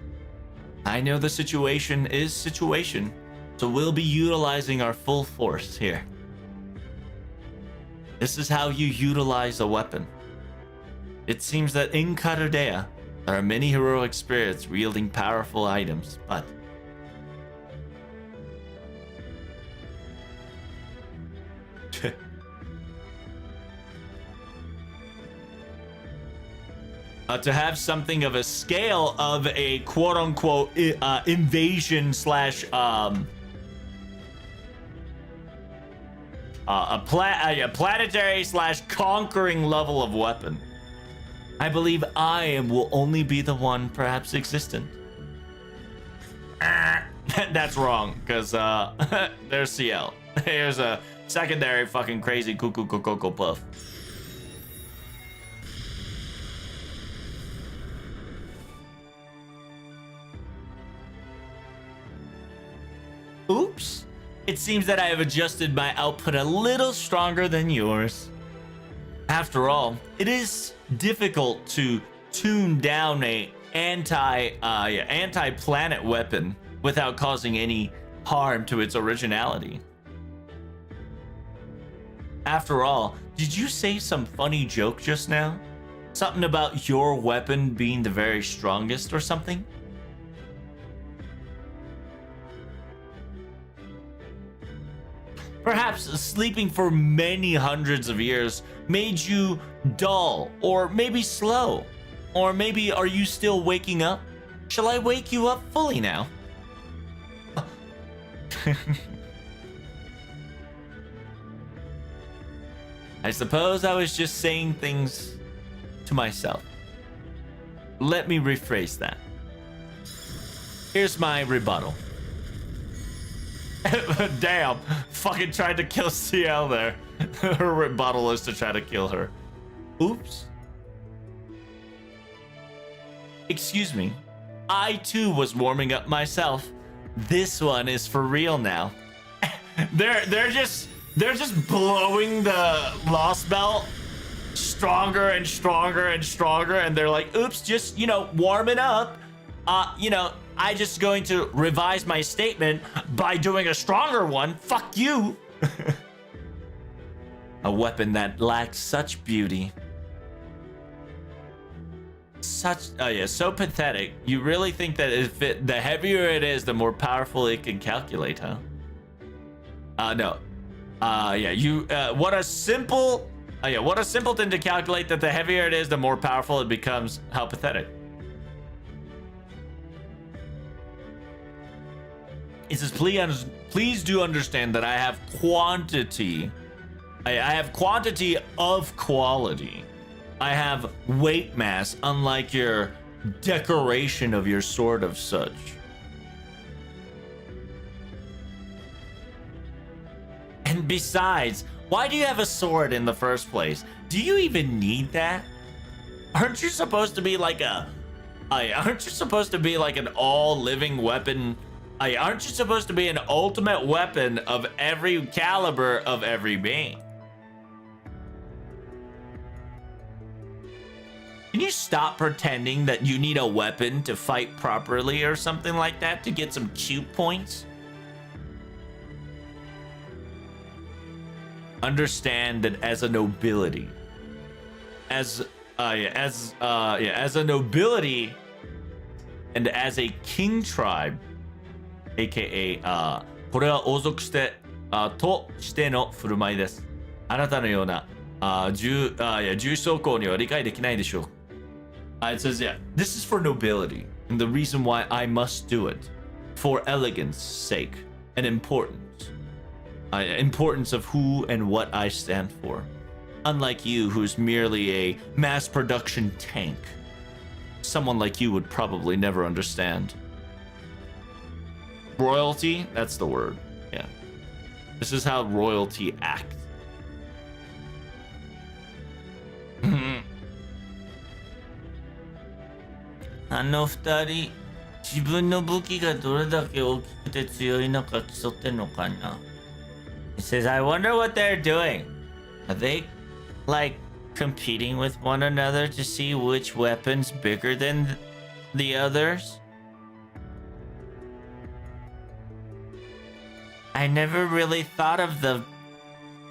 I know the situation is situation, so we'll be utilizing our full force here. This is how you utilize a weapon. It seems that in Karadea, there are many heroic spirits wielding powerful items, but to have something of a scale of a quote-unquote invasion slash a planetary slash conquering level of weapon. I believe I will only be the one perhaps existent. That's wrong, because there's CL. Here's a secondary fucking crazy cuckoo cocoa puff. Oops. It seems that I have adjusted my output a little stronger than yours. After all, it is difficult to tune down a anti-planet weapon without causing any harm to its originality. After all, did you say some funny joke just now? Something about your weapon being the very strongest or something? Perhaps sleeping for many hundreds of years made you dull, or maybe slow. Or maybe are you still waking up? Shall I wake you up fully now? I suppose I was just saying things to myself. Let me rephrase that. Here's my rebuttal. Damn, fucking tried to kill CL there. Her rebuttal is to try to kill her. Oops. Excuse me. I too was warming up myself. This one is for real now. They're just blowing the Lost Belt stronger and stronger and stronger, and they're like, oops, just, warming up. I just going to revise my statement by doing a stronger one. Fuck you. A weapon that lacks such beauty. So pathetic. You really think that the heavier it is, the more powerful it can calculate, huh? No. What a simpleton to calculate that the heavier it is, the more powerful it becomes. How pathetic. It says, please do understand that I have quantity. I have quantity of quality. I have weight mass, unlike your decoration of your sword of such. And besides, why do you have a sword in the first place? Do you even need that? Aren't you supposed to be like an all-living weapon? Aren't you supposed to be an ultimate weapon of every caliber of every being? Can you stop pretending that you need a weapon to fight properly or something like that to get some cute points? Understand that as a nobility, as a nobility and as a king tribe, aka これは王族してとしての振る舞いです。あなたのような重装甲には理解できないでしょう。It says, yeah, this is for nobility, and the reason why I must do it, for elegance sake, and importance. Importance of who and what I stand for. Unlike you, who's merely a mass production tank. Someone like you would probably never understand. Royalty? That's the word. Yeah. This is how royalty acts. あの二人、自分の武器がどれだけ大きくて強いのか競ってんのかな? He says, I wonder what they're doing. Are they, like, competing with one another to see which weapon's bigger than the others? I never really thought of the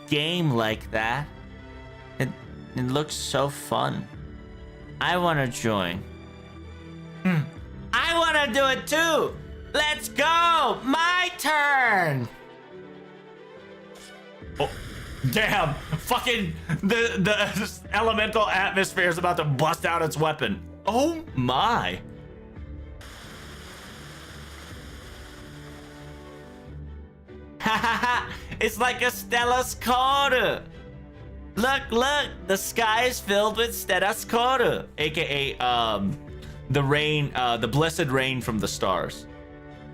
game like that. It looks so fun. I want to join. I want to do it too. Let's go. My turn. Oh, damn. Fucking the elemental atmosphere is about to bust out its weapon. Oh my. It's like a stellascoda. Look, the sky is filled with stellascoda, aka the rain, the blessed rain from the stars.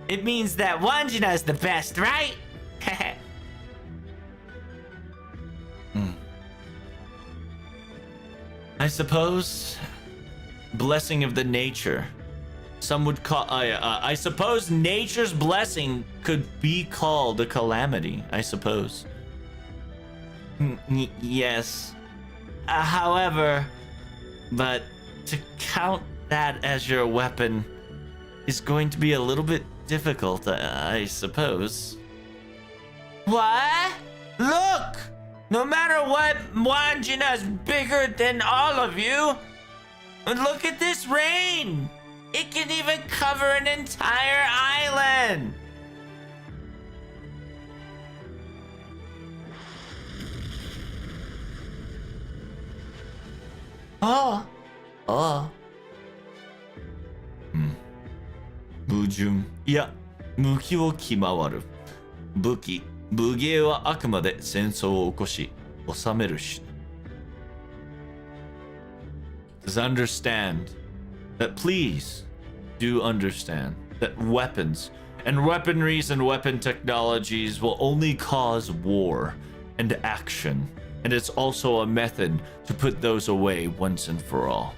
It means that Wanjina is the best, right? I suppose blessing of the nature. Some would call, I suppose nature's blessing could be called a calamity, I suppose. Yes. However, but to count that as your weapon is going to be a little bit difficult, I suppose. What? Look! No matter what, Wanjina's bigger than all of you. And look at this rain! It can even cover an entire island! Oh! 矛盾いや向きを気回る武芸はあくまで戦争を起こし収めるし Does understand that please do understand that weapons and weaponries and weapon technologies will only cause war and action, and it's also a method to put those away once and for all.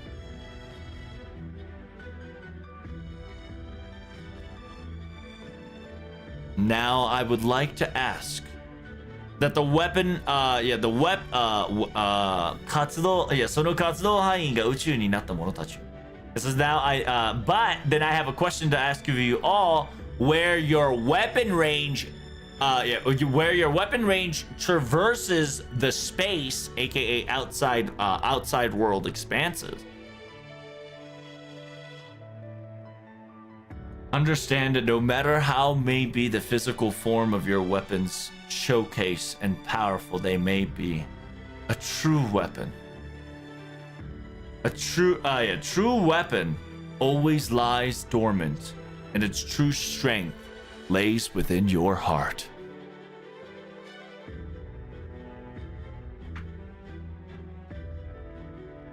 Now I would like to ask that the weapon, 活動、その活動範囲が宇宙になった者たち。This is now but then I have a question to ask of you all, where your weapon range, where your weapon range traverses the space, aka outside world expanses. Understand that no matter how may be the physical form of your weapons showcase and powerful they may be, a true weapon, a true weapon always lies dormant, and its true strength lays within your heart.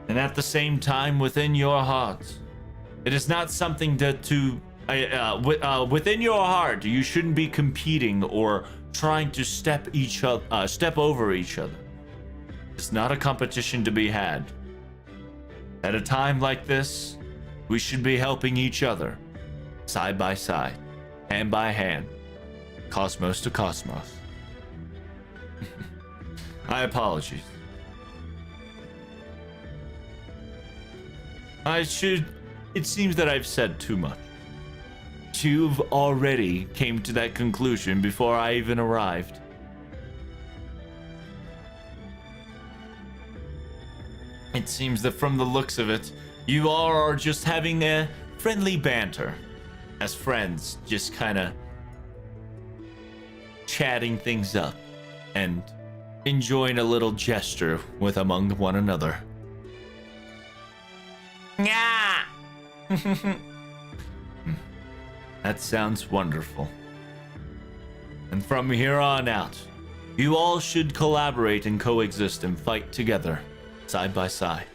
And at the same time, within your heart, it is not something within your heart, you shouldn't be competing or trying to step over each other. It's not a competition to be had. At a time like this, we should be helping each other, side by side, hand by hand, cosmos to cosmos. I apologize. It seems that I've said too much. You've already came to that conclusion before I even arrived. It seems that from the looks of it, you all are just having a friendly banter. As friends, just kind of chatting things up and enjoying a little gesture with among one another. Yeah. That sounds wonderful. And from here on out, you all should collaborate and coexist and fight together, side by side.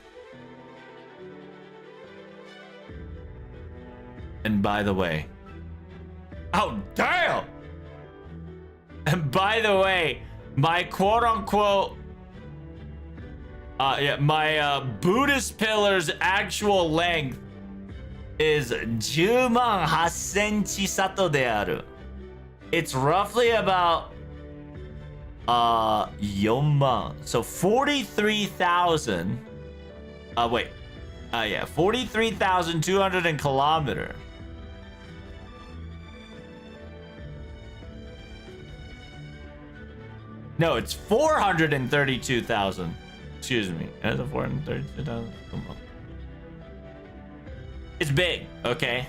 And by the way, oh damn! And by the way, my quote-unquote, my Buddhist pillar's actual length is 10,008 sato de aru. It's roughly about 4,000. So 43,000. 43,200 kilometers. No, it's 432,000. Excuse me. That's a 432,000. It's big, okay?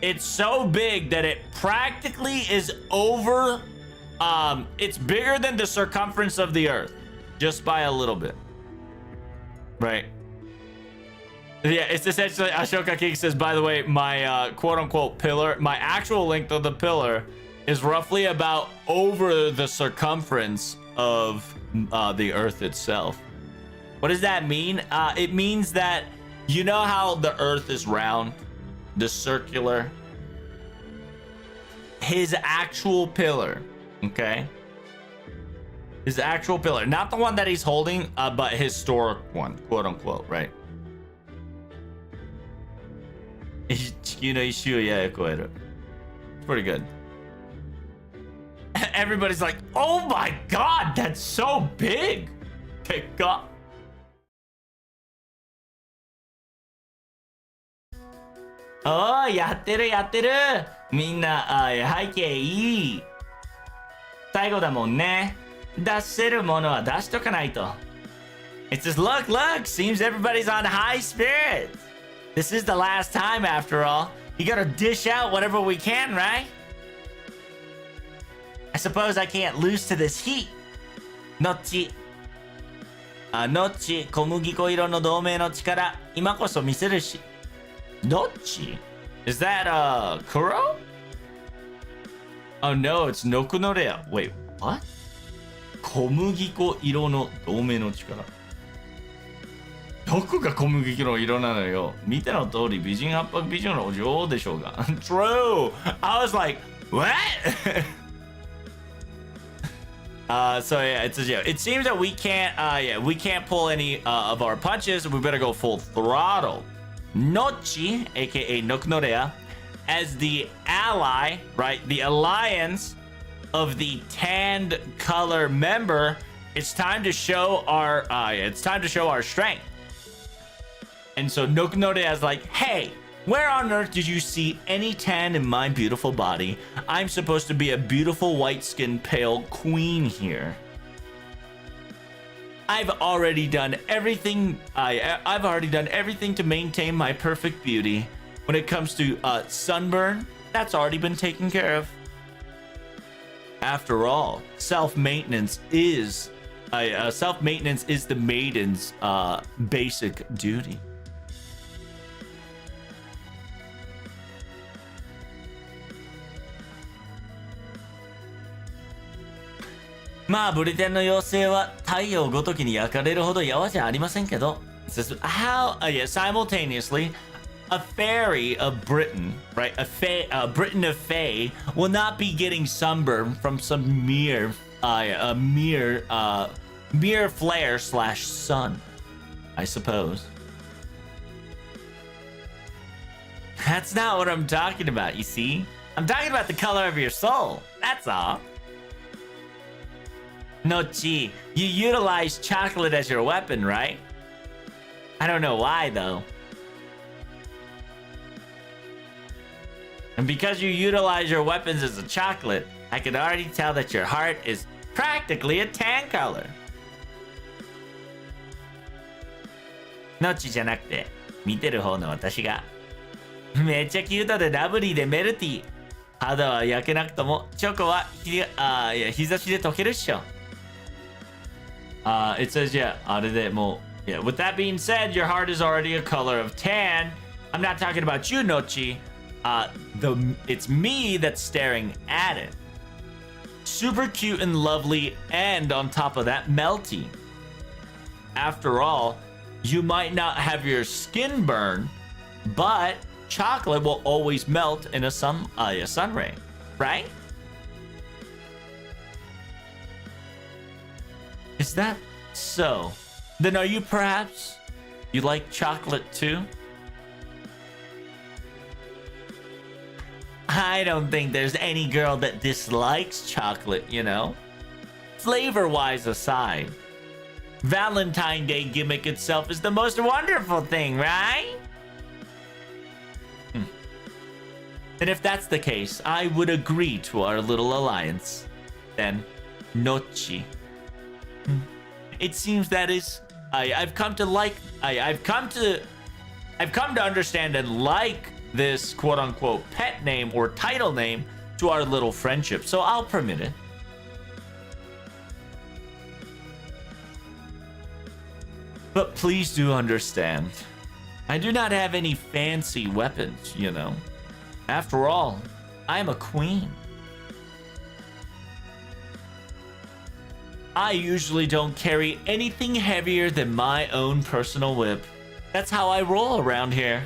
It's so big that it practically is over. It's bigger than the circumference of the Earth, just by a little bit. Right? Yeah, it's essentially, Ashoka King says, by the way, my quote-unquote pillar, my actual length of the pillar is roughly about over the circumference of the Earth itself. What does that mean? It means that, you know how the Earth is round, the circular? His actual pillar, okay? His actual pillar, not the one that he's holding, but historic one, quote unquote, right? It's pretty good. Everybody's like, oh my god, that's so big. Okay, god. Oh, やってるやってる。みんな、背景いい。最後だもんね。出せるものは出しとかないと。It says, look, seems everybody's on high spirits. This is the last time after all. You gotta dish out whatever we can, right? I suppose I can't lose to this heat. のっち、小麦粉色の同盟の力、今こそ見せるし。Nochi? Is that Kuro? Oh no, it's Nokunorea. Wait, what? 小麦粉色の同盟の力。どこが小麦粉の色なのよ。見ての通り美人圧迫美女の女王でしょうが。True. I was like, what? So yeah, it's a joke. It seems that we can't pull any of our punches. We better go full throttle. Nochi, aka Nokunorea, as the ally, right? The alliance of the tanned color member. It's time to show our strength. And so Nokunorea is like, hey, where on earth did you see any tan in my beautiful body? I'm supposed to be a beautiful white-skinned pale queen here. I've already done everything to maintain my perfect beauty. When it comes to sunburn, that's already been taken care of. After all, self-maintenance is the maiden's basic duty. Ma, ブリテンの妖精は太陽ごときに焼かれるほどやわじゃありませんけど。Says simultaneously, a fairy of Britain, right? A Britain of Fae will not be getting sunburned from some mere flare / sun, I suppose. That's not what I'm talking about, you see? I'm talking about the color of your soul. That's all. Nochi, you utilize chocolate as your weapon, right? I don't know why, though. And because you utilize your weapons as a chocolate, I can already tell that your heart is practically a tan color. Nochi じゃなくて、見てる方の私が。めっちゃキュートでラブリーでメルティー。肌は焼けなくとも、チョコは日差しで溶けるっしょ。It says, yeah, yeah. With that being said, your heart is already a color of tan. I'm not talking about you, Nochi. It's me that's staring at it. Super cute and lovely, and on top of that, melty. After all, you might not have your skin burn, but chocolate will always melt in a sun ray, right? Is that so? Then are you perhaps? You like chocolate too? I don't think there's any girl that dislikes chocolate, you know? Flavor-wise aside, Valentine Day gimmick itself is the most wonderful thing, right? And if that's the case, I would agree to our little alliance. Then, Nochi. It seems that is I've come to understand and like this quote-unquote pet name or title name to our little friendship, so I'll permit it. But please do understand, I do not have any fancy weapons, you know. After all, I am a queen. I usually don't carry anything heavier than my own personal whip. That's how I roll around here.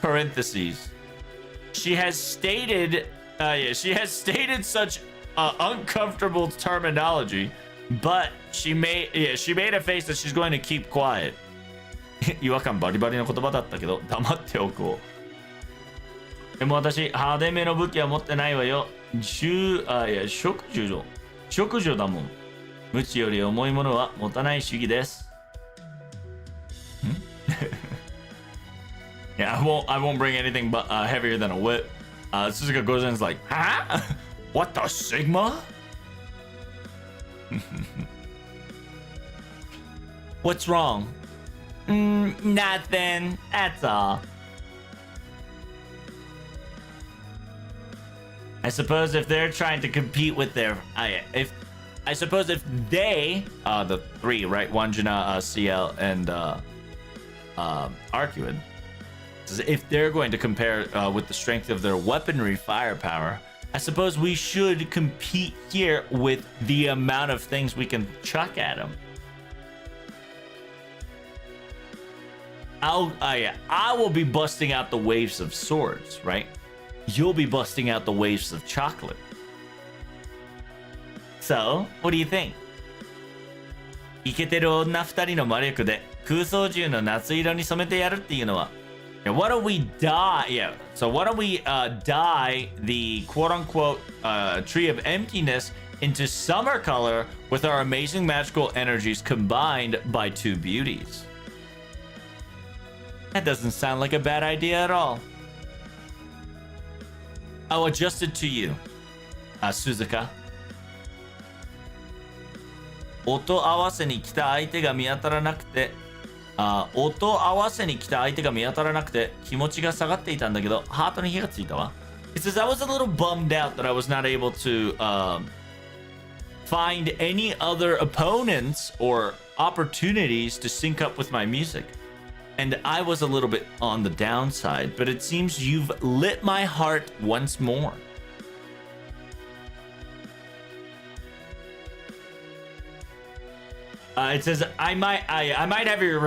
Parentheses. She has stated such uncomfortable terminology, but she made a face that she's going to keep quiet. 違和感バリバリの言葉だったけど黙っておこう。でも私派手めの武器は持ってないわよ。食女だもん。無知より重いものは持たない主義です。Yeah, I won't bring anything but heavier than a whip. Suzuka goes in and is like, huh? What the Sigma? What's wrong? Nothing. That's all. I suppose if they're trying to compete with their, I suppose if they, the three, right? Wanjina, CL, and Arcuid, if they're going to compare with the strength of their weaponry firepower, I suppose we should compete here with the amount of things we can chuck at them. I will be busting out the waves of swords, right? You'll be busting out the waves of chocolate. So, what do you think? イケてる女二人の魔力で空想銃の夏色に染めてやるっていうのは Yeah, why don't we dye? Yeah, so why don't we dye the quote-unquote tree of emptiness into summer color with our amazing magical energies combined by two beauties? That doesn't sound like a bad idea at all. I'll adjust it to you, Suzuka. 音合わせに来た相手が見当たらなくて音合わせに来た相手が見当たらなくて気持ちが下がっていたんだけどハートに火がついたわ。It says I was a little bummed out that I was not able to find any other opponents or opportunities to sync up with my music. And I was a little bit on the downside, but it seems you've lit my heart once more. It says I might have you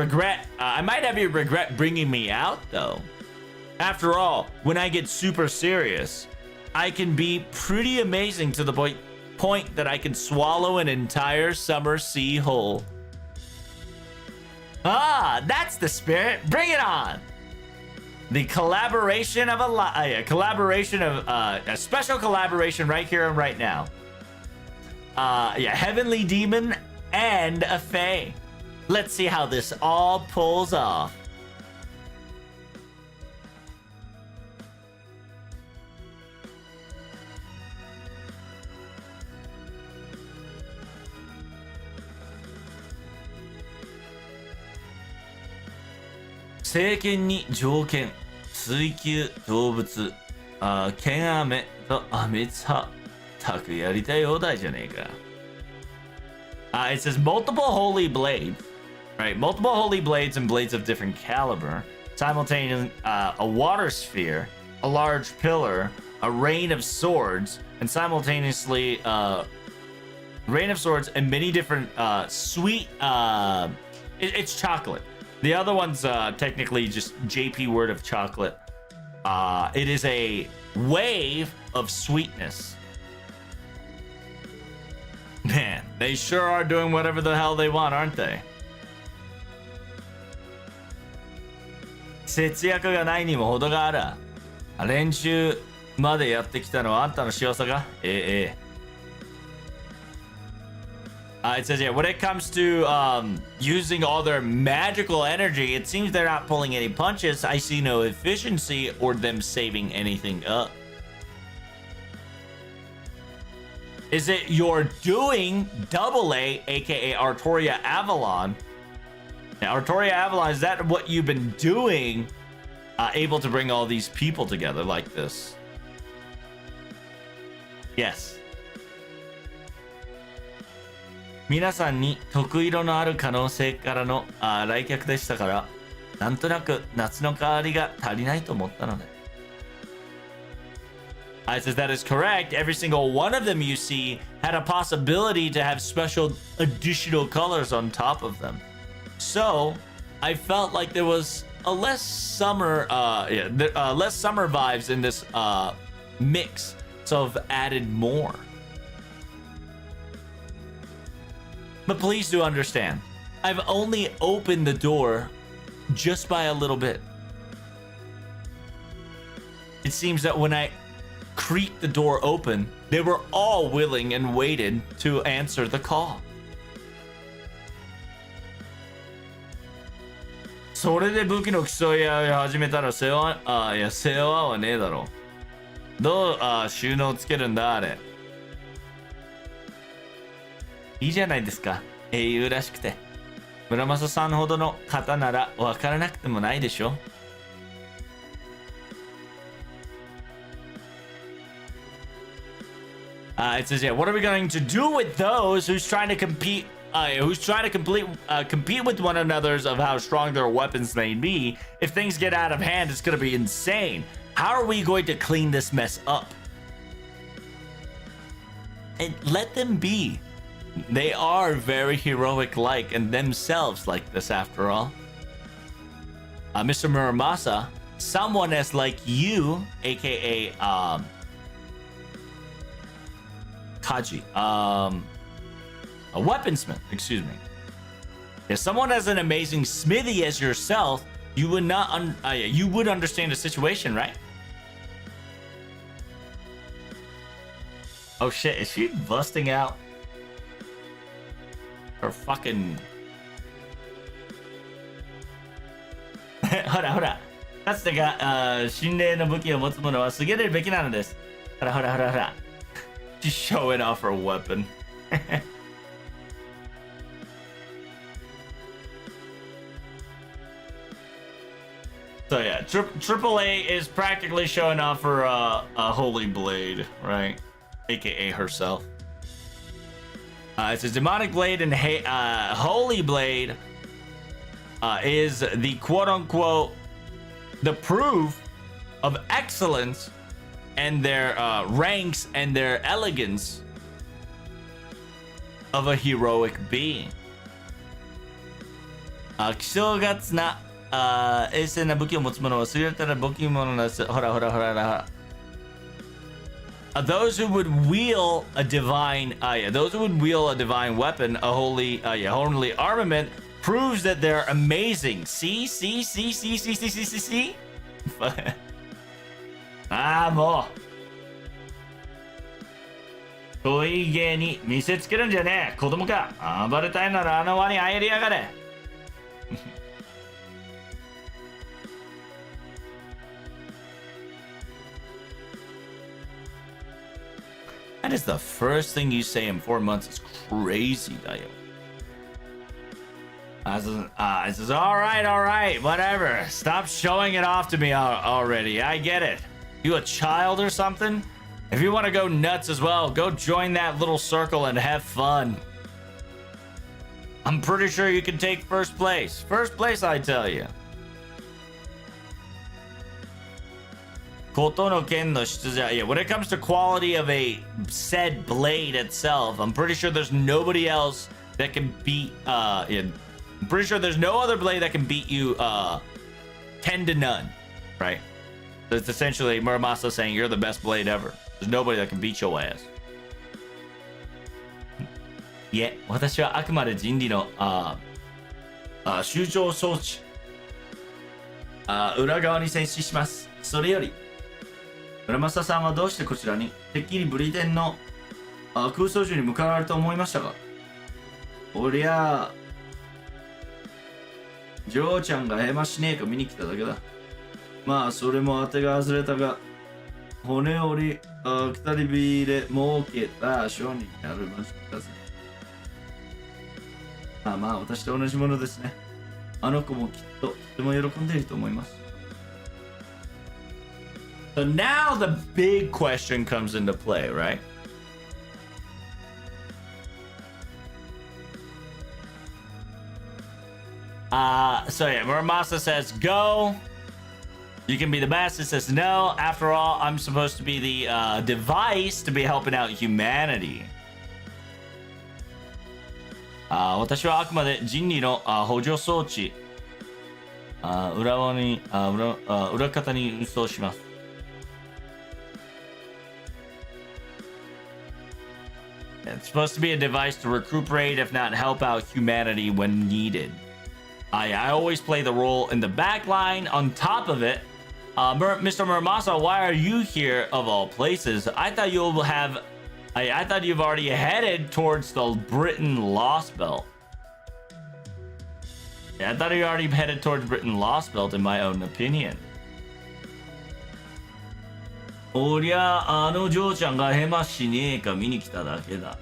regret bringing me out though. After all, when I get super serious, I can be pretty amazing to the point that I can swallow an entire summer sea whole. Ah, that's the spirit. Bring it on. The collaboration of a special collaboration right here and right now. Yeah, Heavenly Demon and a Fae. Let's see how this all pulls off. Seiken ni jouken, 追求動物、剣飴、It says multiple holy blades, right? Multiple holy blades and blades of different caliber, simultaneously a water sphere, a large pillar, a rain of swords, and simultaneously rain of swords and many different sweet. It's chocolate. The other one's technically just JP word of chocolate. It is a wave of sweetness. Man, they sure are doing whatever the hell they want, aren't they? 節約がないにも程がある。練習までやってきたのはあんたの仕業か？ええ。It says, yeah, when it comes to using all their magical energy, it seems they're not pulling any punches. I see no efficiency or them saving anything up. Is it you're doing double A, aka Artoria Avalon? Now, Artoria Avalon, is that what you've been doing, able to bring all these people together like this? Yes. 皆さんに得意色のある可能性からの来客でしたから、なんとなく夏の香りが足りないと思ったので。It says that is correct. Every single one of them you see had a possibility to have special additional colors on top of them. So I felt like there was a less summer, less summer vibes in this mix. So I've added more. But please do understand, I've only opened the door just by a little bit. It seems that when I creaked the door open, they were all willing and waited to answer the call. それで武器の競い合いを始めたら世話はねえだろう。どう収納つけるんだあれ。いいじゃないですか、英雄らしくて。村正さんほどの方なら分からなくてもないでしょ。It says, yeah, what are we going to do with those who's trying to compete, compete with one another's of how strong their weapons may be? If things get out of hand, it's going to be insane. How are we going to clean this mess up? And let them be. They are very heroic-like and themselves like this, after all. Mr. Muramasa, someone as like you, aka Kaji, a weaponsmith, excuse me. If someone as an amazing smithy as yourself, you would not, you would understand the situation, right? Oh shit, is she busting out her fucking... ほらほら、かつてが心霊の武器を持つ者は優れるべきなのです。ほらほらほらほら。She's showing off her weapon. So yeah, AAA is practically showing off her holy blade, right? AKA herself. It says demonic blade and holy blade is the quote-unquote the proof of excellence and their ranks and their elegance of a heroic being. 希少がつな衛星な武器を持つ者は優れたら武器者なす。ほらほらほらほら。Those who would wield a divine, those who would wield a divine weapon, a holy, holy armament, proves that they're amazing. See. ああ、もう。遠い芸に見せつけるんじゃねえ。子供か。暴れたいならあの輪に入りやがれ。That is the first thing you say in 4 months. It's crazy, Dayo. I says, all right, whatever. Stop showing it off to me already. I get it. You a child or something? If you want to go nuts as well, go join that little circle and have fun. I'm pretty sure you can take first place. First place, I tell you. Yeah, when it comes to quality of a said blade itself, I'm pretty sure there's nobody else that can beat I'm pretty sure there's no other blade that can beat you 10 to none, right? So it's essentially Muramasa saying you're the best blade ever. There's nobody that can beat your ass. いえ、私はあくまで人理の集長装置裏側に戦死します。それより村正さんはどうしてこちらにてっきりブリテンの空想中に向かわれると思いましたが、おりゃあジョーちゃんがヘマしねえか見に来ただけだ。まあそれも当てが外れたが、骨折りくたり火で儲けた商人になるましたぜ。まあまあ私と同じものですね。あの子もきっととても喜んでいると思います。So now the big question comes into play, right? So yeah, Muramasa says go. You can be the best. It says no. After all, I'm supposed to be the device to be helping out humanity. 私はあくまで人類の補助装置裏方に運送します。It's supposed to be a device to recuperate, if not help out humanity when needed. I always play the role in the back line. On top of it, Mr. Muramasa, why are you here of all places? I thought you'll have... I thought you've already headed towards the Britain Lost Belt. Yeah, I thought you already headed towards Britain Lost Belt, in my own opinion. おりゃあの嬢ちゃんがヘマしねえか見に来ただけだ。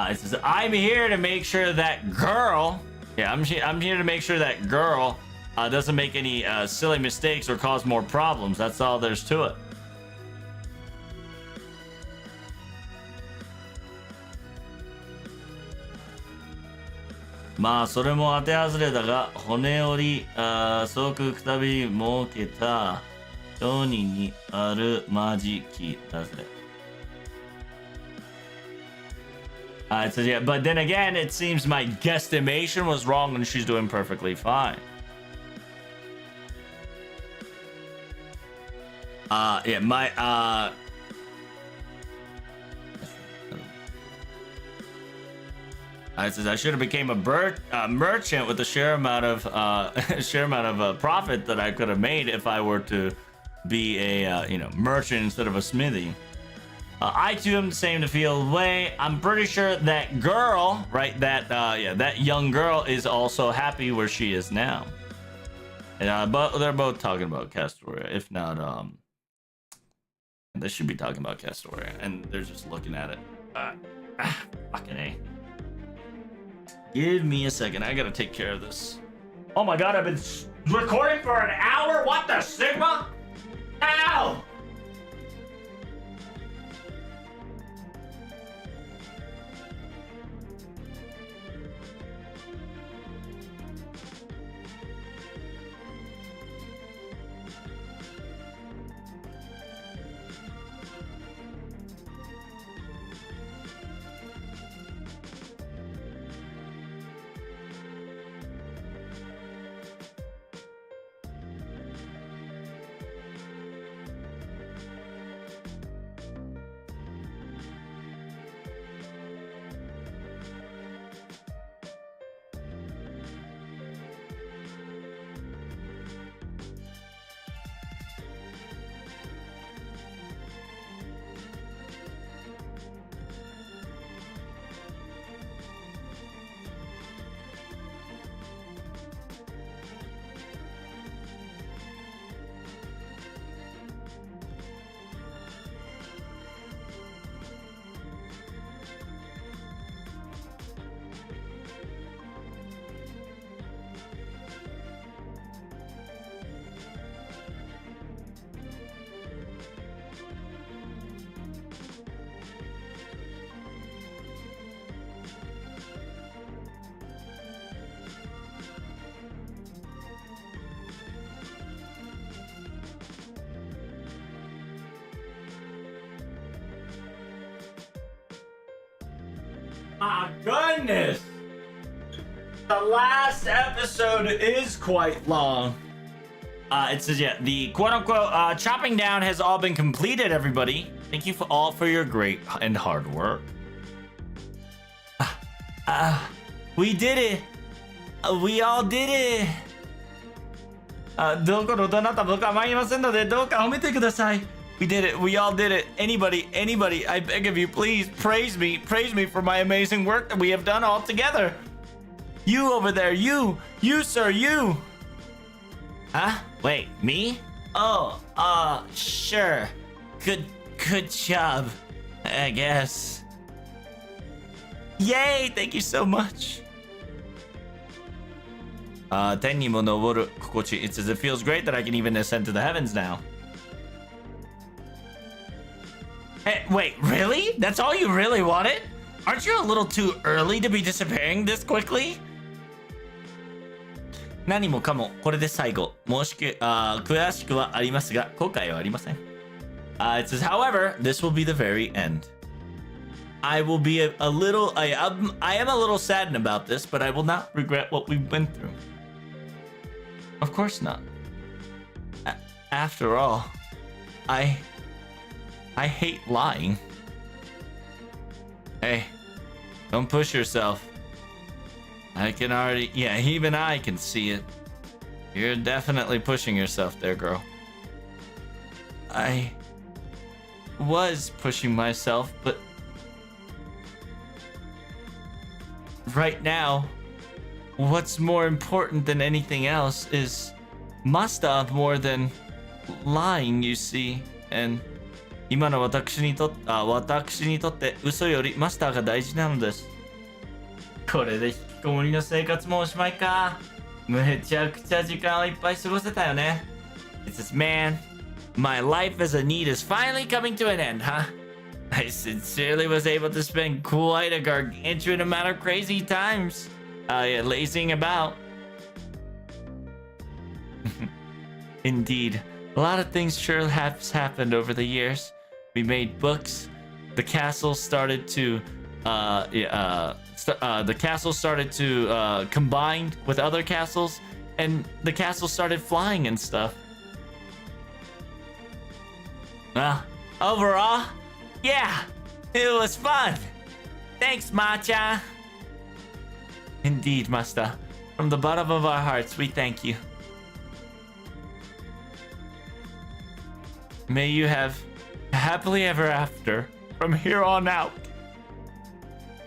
It says, I'm here to make sure that girl... Yeah, I'm here to make sure that girl doesn't make any silly mistakes or cause more problems. That's all there's to it. Ma, それも当て外れだが、骨折り、総空くたび儲けた商人にあるまじきだぜ。It says, yeah, but then again, it seems my guesstimation was wrong and she's doing perfectly fine. Yeah, my, it says I should have became a merchant with a share amount of profit that I could have made if I were to be a merchant instead of a smithy. I too am the same to feel the way. I'm pretty sure that girl, right? That young girl is also happy where she is now. And but they're both talking about Castoria. If not, they should be talking about Castoria, and they're just looking at it. Fucking A. Give me a second. I gotta take care of this. Oh my god, I've been recording for an hour? What the Sigma? Ow! My goodness! The last episode is quite long. It says, yeah, the quote-unquote chopping down has all been completed, everybody. Thank you all for your great and hard work. We did it. We all did it. どこのどなたも構いませんので、どうか褒めてください。We did it. We all did it. Anybody, I beg of you, please praise me for my amazing work that we have done all together. You over there, you, sir, you. Huh? Wait, me? Oh, sure. Good job, I guess. Yay, thank you so much. 天にも昇る心地. It says it feels great that I can even ascend to the heavens now. Hey, wait, really? That's all you really wanted? Aren't you a little too early to be disappearing this quickly? 何もかもこれで最後。悔しくはありますが、後悔はありません。It says, however, this will be the very end. I will be a little, I am a little saddened about this, but I will not regret what we've been through. Of course not. After all, I hate lying. Hey, don't push yourself. I can already, yeah, even I can see it. You're definitely pushing yourself there, girl. I was pushing myself, but right now, what's more important than anything else is Masta more than lying, you see. And 今の私にとって嘘よりマスターが大事なのです。これで引きこもりの生活もおしまいか。めちゃくちゃ時間をいっぱい過ごせたよね。It says, man, my life as a need is finally coming to an end, huh? I sincerely was able to spend quite a gargantuan amount of crazy times lazing about. Indeed, a lot of things sure have happened over the years. We made books. The castle started to combine with other castles, and the castle started flying and stuff. Overall, yeah, it was fun. Thanks, Matcha. Indeed, Master. From the bottom of our hearts, we thank you. May you have happily ever after from here on out.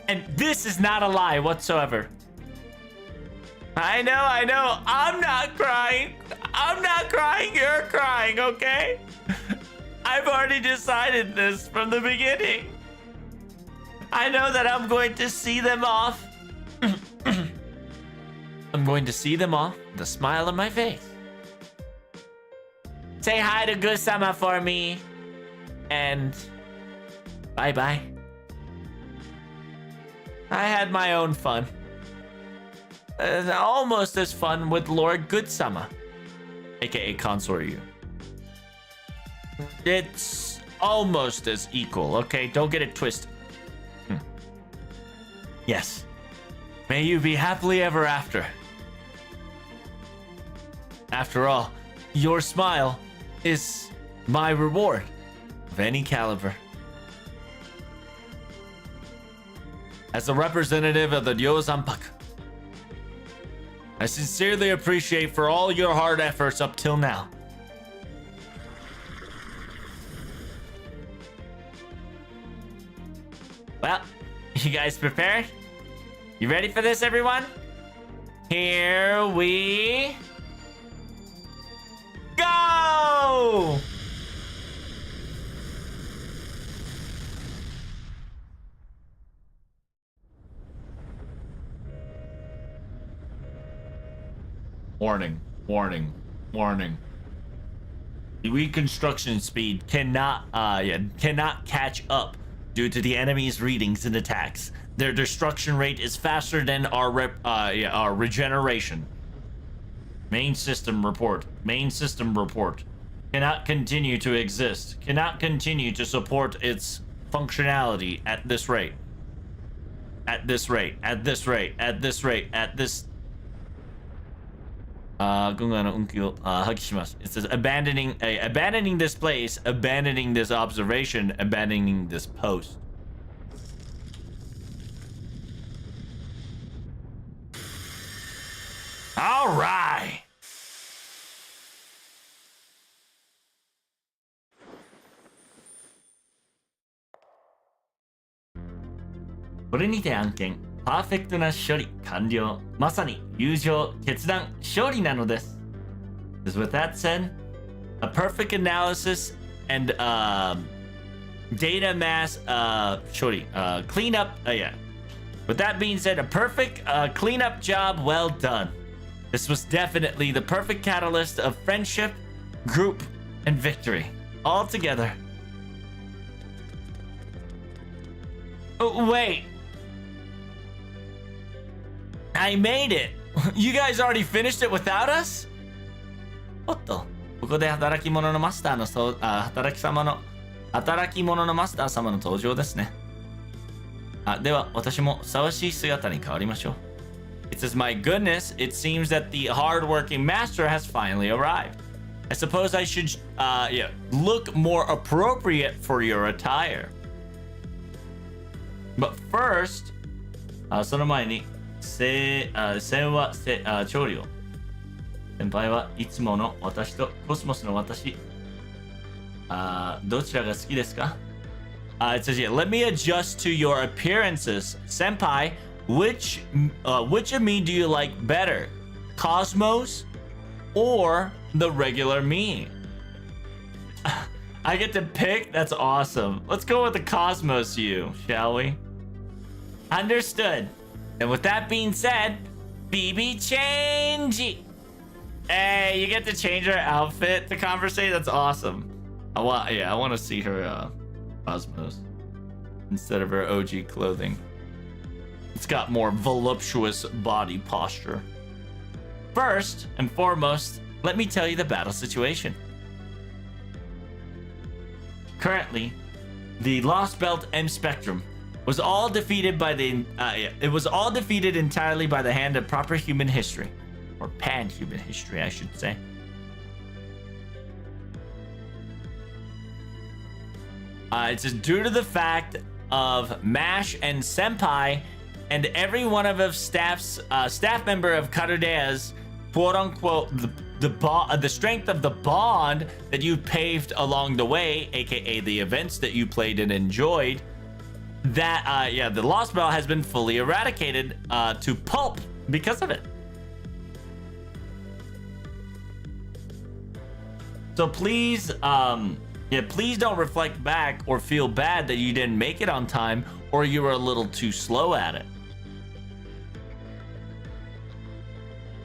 And this is not a lie whatsoever. I know. I'm not crying. You're crying, okay? I've already decided this from the beginning. I know that I'm going to see them off. I'm going to see them off with a smile on my face. Say hi to Gusama for me. And bye-bye. I had my own fun. Almost as fun with Lord Goodsama, aka Consort Yu. It's almost as equal, okay? Don't get it twisted. Yes. May you be happily ever after. After all, your smile is my reward of any caliber. As a representative of the Ryozanpaku, I sincerely appreciate for all your hard efforts up till now. Well, you guys prepared? You ready for this, everyone? Here we go! Warning, warning, warning. The reconstruction speed cannot catch up due to the enemy's readings and attacks. Their destruction rate is faster than our regeneration. Main system report. Main system report. Cannot continue to exist. Cannot continue to support its functionality at this rate. at this rate, at this rate, at this rate, at this. It says abandoning this place, abandoning this observation, abandoning this post. All right.これにて案件パーフェクトな処理完了。まさに友情決断勝利なのです。Because with that said, a perfect analysis and data mass cleanup. Yeah. With that being said, a perfect cleanup job well done. This was definitely the perfect catalyst of friendship, group, and victory all together. Oh, wait. I made it. You guys already finished it without us? おっと、ここで働き者のマスターの働き者のマスター様の登場ですね。では私もふさわしい姿に変わりましょう。It says, my goodness, it seems that the hard-working master has finally arrived. I suppose I should look more appropriate for your attire. But first, その前に戦話調理を。先輩はいつもの私とコスモスの私。どちらが好きですか？It says, let me adjust to your appearances. Senpai, which of me do you like better? Cosmos or the regular me? I get to pick? That's awesome. Let's go with the Cosmos you, shall we? Understood. And with that being said, BB change. Hey, you get to change her outfit to conversate? That's awesome. I want to see her Cosmos instead of her OG clothing. It's got more voluptuous body posture. First and foremost, let me tell you the battle situation. Currently, the Lost Belt M Spectrum was all defeated by defeated entirely by the hand of proper human history, or pan-human history, I should say. It's just due to the fact of Mash and Senpai and every one of the staff member of Karudea's quote unquote the strength of the bond that you paved along the way, aka the events that you played and enjoyed. That the Lost Belt has been fully eradicated to pulp because of it. So please, please don't reflect back or feel bad that you didn't make it on time or you were a little too slow at it.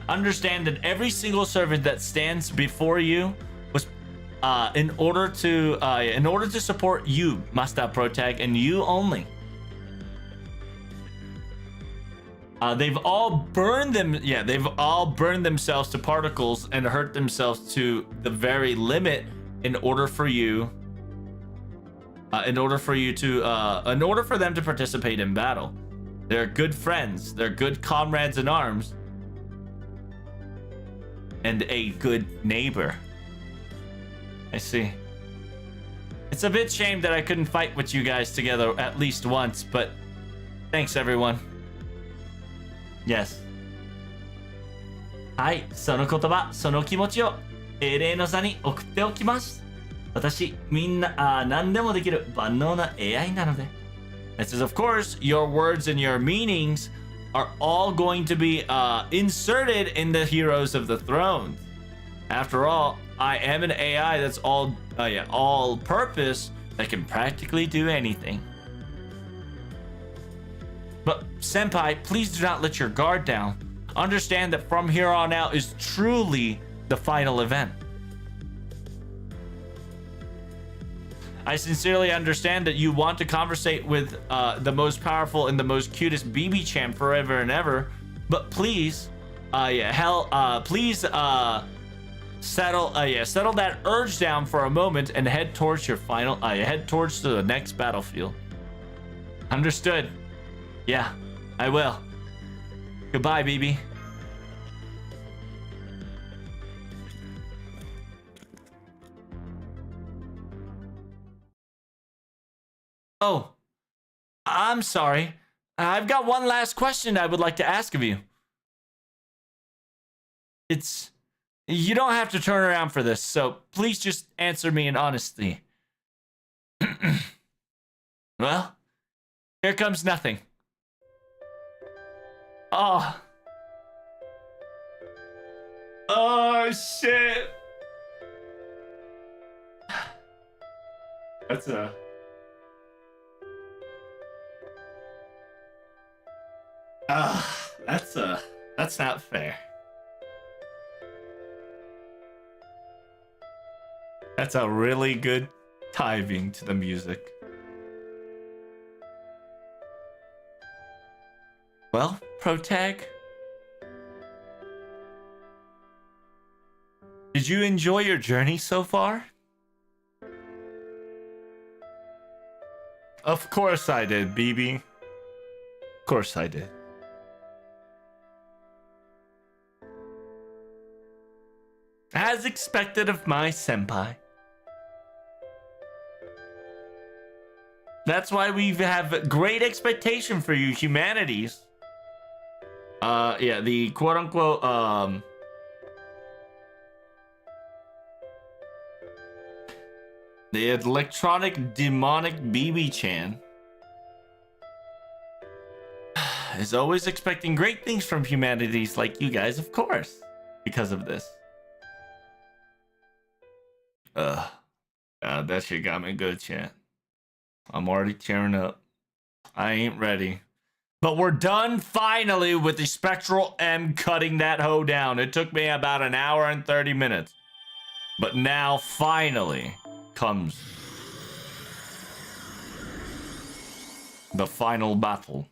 Understand that every single servant that stands before you was in order to support you, Master Protag, and you only. They've all burned themselves to particles and hurt themselves to the very limit in order for them to participate in battle. They're good friends, they're good comrades in arms, and a good neighbor. I see. It's a bit shame that I couldn't fight with you guys together at least once, but thanks everyone. Yes. はい、その言葉、その気持ちを英霊の座に送っておきます。私、みんな、何でもできる万能な AI なので。This is, of course, your words and your meanings are all going to be inserted in the Heroes of the Throne. After all, I am an AI that's all-purpose that can practically do anything. But Senpai, please do not let your guard down. Understand that from here on out is truly the final event. I sincerely understand that you want to conversate with the most powerful and the most cutest BB champ forever and ever, but please, please settle that urge down for a moment and head towards the next battlefield. Understood? Yeah, I will. Goodbye, BB. Oh, I'm sorry. I've got one last question I would like to ask of you. You don't have to turn around for this, so please just answer me in honesty. Well, here comes nothing. Oh. Oh, shit. That's that's not fair. That's a really good timing to the music. Well, Protag, did you enjoy your journey so far? Of course I did, BB. Of course I did. As expected of my senpai. That's why we have great expectation for you humanities. Yeah, the quote-unquote, the electronic demonic BB-chan is always expecting great things from humanities like you guys, of course, because of this. God, that shit got me good, chat. I'm already tearing up. I ain't ready. But we're done finally with the Spectral M cutting that hoe down. It took me about an hour and 30 minutes. But now finally comes the final battle.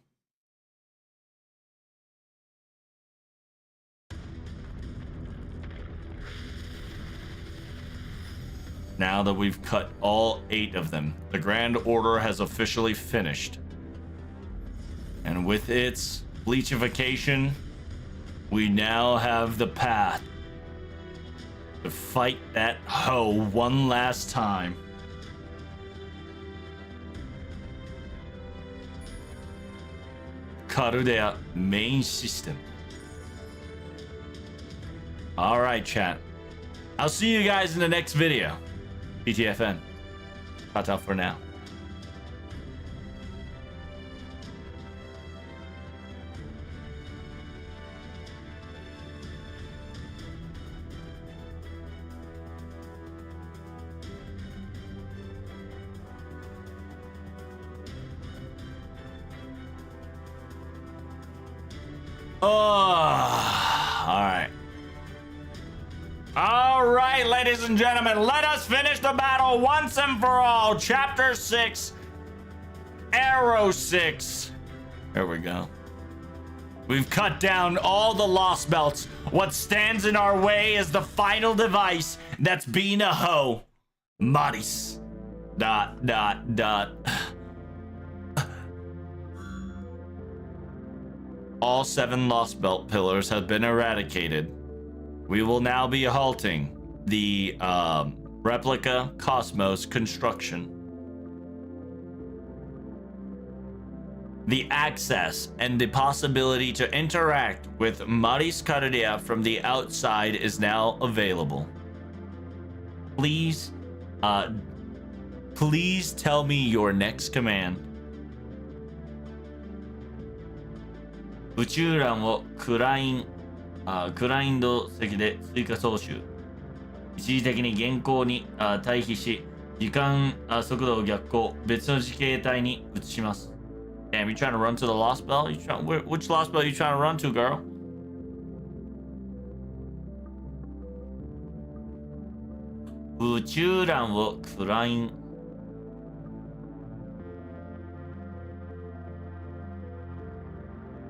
Now that we've cut all 8 of them, the Grand Order has officially finished. And with its bleachification, we now have the path to fight that hoe one last time. Karudea main system. Alright, chat. I'll see you guys in the next video. PTFN. Ta-ta for now. Oh, all right. All right, ladies and gentlemen, let us finish the battle once and for all. Chapter 6, Arrow 6. There we go. We've cut down all the lost belts. What stands in our way is the final device that's being a hoe. Maris. ... All 7 lost belt pillars have been eradicated. We will now be halting the replica Cosmos construction. The access and the possibility to interact with Maris Cardia from the outside is now available. Please tell me your next command. 宇宙欄をクラインド席で追加送集。一時的に現行に退避し、時間速度を逆行、別の時系体に移します。Damn, you trying to run to the Lost Bell? Which Lost Bell are you trying to run to, girl?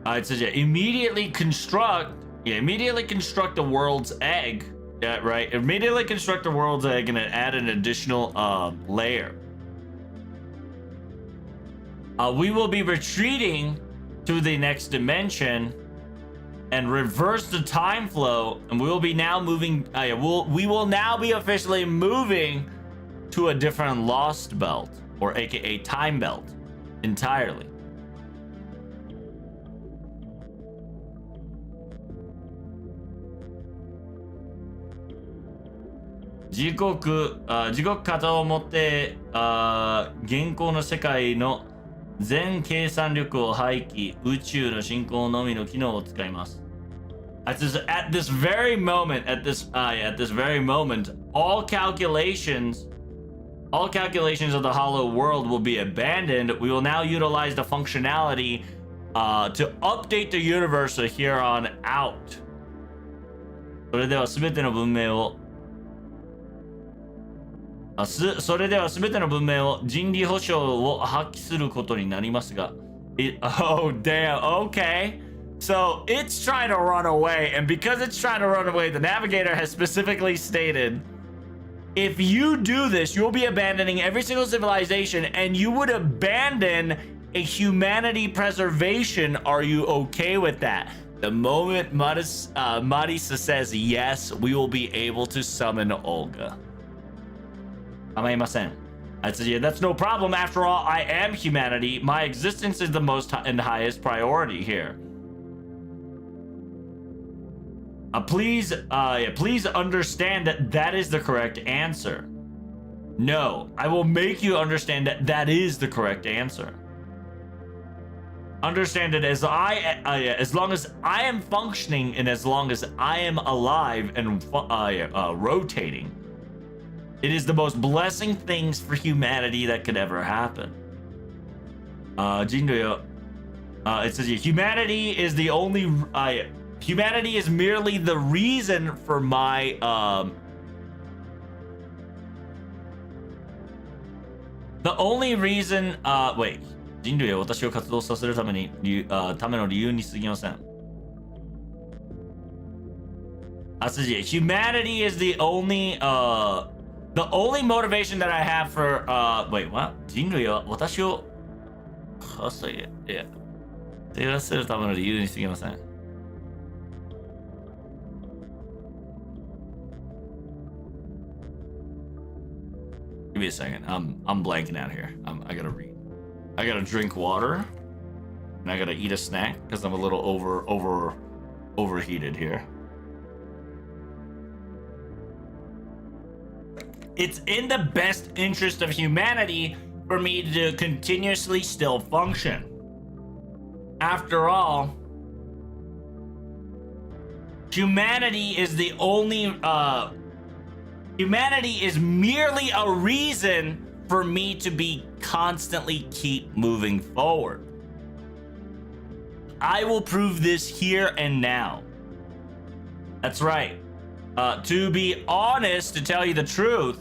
It says immediately construct the world's egg. Yeah, right. Immediately construct the world's egg and add an additional layer. We will be retreating to the next dimension and reverse the time flow, and we will be now moving. We will now be officially moving to a different lost belt, or aka time belt, entirely.時刻かと思って現行の世界の全計算力を廃棄、宇宙の進行のみの機能を使います。At this very moment, all calculations of the hollow world will be abandoned. We will now utilize the functionality to update the universe here on out. それでは全ての文明を人理保障を発揮することになりますが、oh damn, okay. So it's trying to run away, and because it's trying to run away, the navigator has specifically stated, if you do this, you'll be abandoning every single civilization, and you would abandon a humanity preservation. Are you okay with that? The moment Marisa says yes, we will be able to summon Olga. 構いません。That's no problem. After all, I am humanity. My existence is the most and highest priority here. Please understand that that is the correct answer. No, I will make you understand that that is the correct answer. Understand that as long as I am functioning and as long as I am alive and rotating, it is the most blessing things for humanity that could ever happen. It says humanity is the only humanity is merely the reason for my the only reason wait 人類は私を活動させるための理由に過ぎません。Humanity is the only motivation that I have for wait, what? 人類は私を手らせるための理由に過ぎません。Give me a second. I'm blanking out here. I gotta read. I gotta drink water, and I gotta eat a snack because I'm a little overheated here. It's in the best interest of humanity for me to continuously still function. After all, humanity is the only humanity is merely a reason for me to be constantly keep moving forward. I will prove this here and now. That's right. To be honest, to tell you the truth,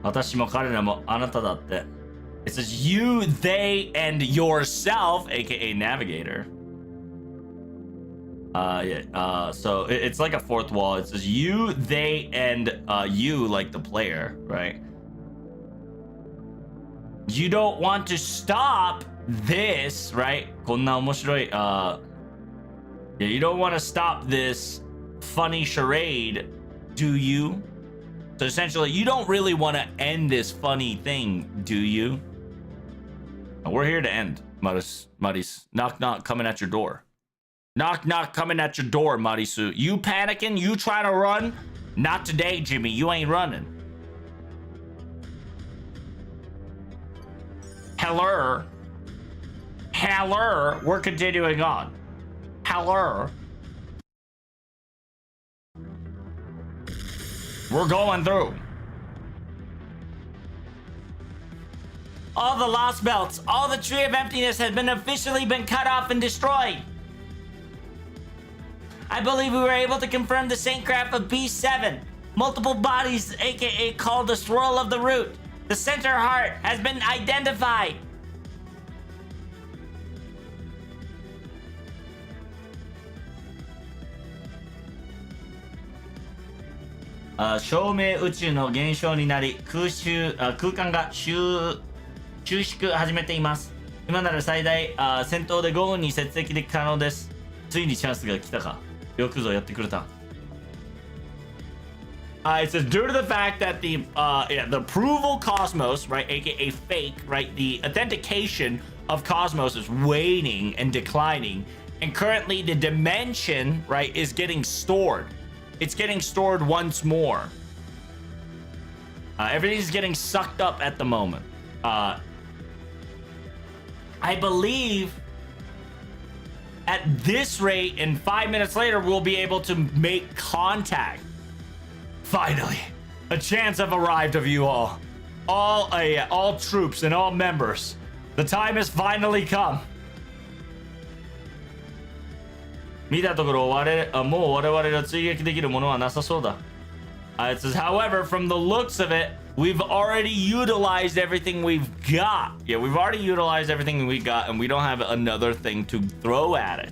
私も彼らもあなただって。It says you, they, and yourself, aka navigator. So it's like a fourth wall. It says you, they, and you, like the player, right? You don't want to stop this, right? こんな面白い you don't want to stop this funny charade, do you? So essentially, you don't really want to end this funny thing, do you? We're here to end, Maris. Knock, knock, coming at your door. Knock, knock, coming at your door, Marisu. You panicking? You trying to run? Not today, Jimmy. You ain't running. Hello. Hello. We're continuing on. Hello. We're going through. All the lost belts, all the tree of emptiness has been officially been cut off and destroyed. I believe we were able to confirm the saintcraft of B7. Multiple bodies, aka called the swirl of the root. The center heart has been identified. Uh, 照明宇宙の現象になり空間が収縮始めています。今なら最大戦闘で5分に接続で可能です。ついにチャンスが来たか。よくぞやってくれた。It says due to the fact that the approval Cosmos, right, aka fake, right, the authentication of Cosmos is waning and declining, and currently the dimension, right, is getting stored. It's getting stored once more. Everything's getting sucked up at the moment. I believe at this rate, and 5 minutes later, we'll be able to make contact. Finally, a chance have arrived of you all. All troops and all members. The time has finally come. 見たところもう我々が追撃できるものはなさそうだ。It says, however, from the looks of it, we've already utilized everything we've got. Yeah, we've already utilized everything we got, and we don't have another thing to throw at it.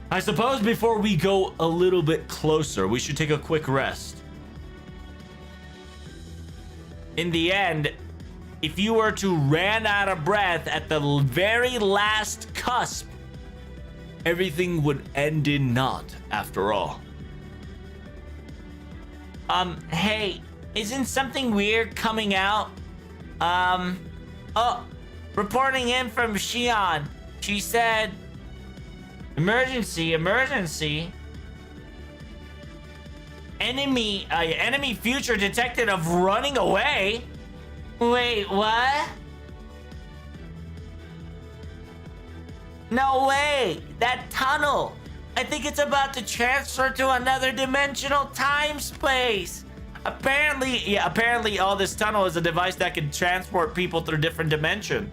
I suppose before we go a little bit closer, we should take a quick rest. In the end, if you were to run out of breath at the very last cusp, everything would end in naught after all. Hey, isn't something weird coming out? Oh, reporting in from Xi'an. She said, emergency. Enemy future detected of running away. Wait, what? No way, that tunnel. I think it's about to transfer to another dimensional time space. Apparently all this tunnel is a device that can transport people through different dimensions.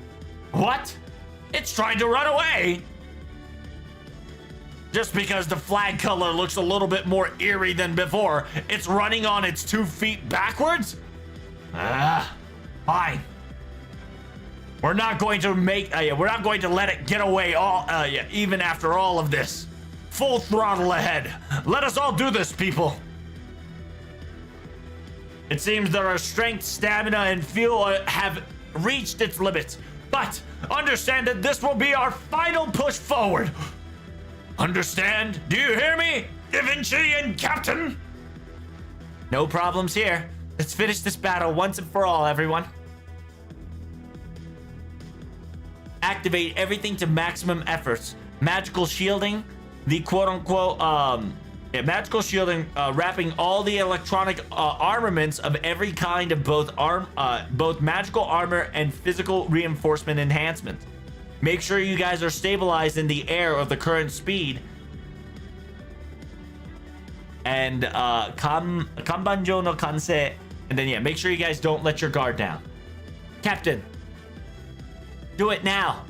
What? It's trying to run away? Just because the flag color looks a little bit more eerie than before, it's running on its 2 feet backwards? Fine. We're not going to let it get away even after all of this. Full throttle ahead. Let us all do this, people. It seems that our strength, stamina, and fuel have reached its limits. But understand that this will be our final push forward. Understand? Do you hear me? Da Vinci and Captain? No problems here. Let's finish this battle once and for all, everyone. Activate everything to maximum efforts. Magical shielding, the quote-unquote magical shielding, wrapping all the electronic armaments of every kind of both magical armor and physical reinforcement enhancement. Make sure you guys are stabilized in the air of the current speed. And kanbanjo no kansei. And then make sure you guys don't let your guard down. Captain, do it now.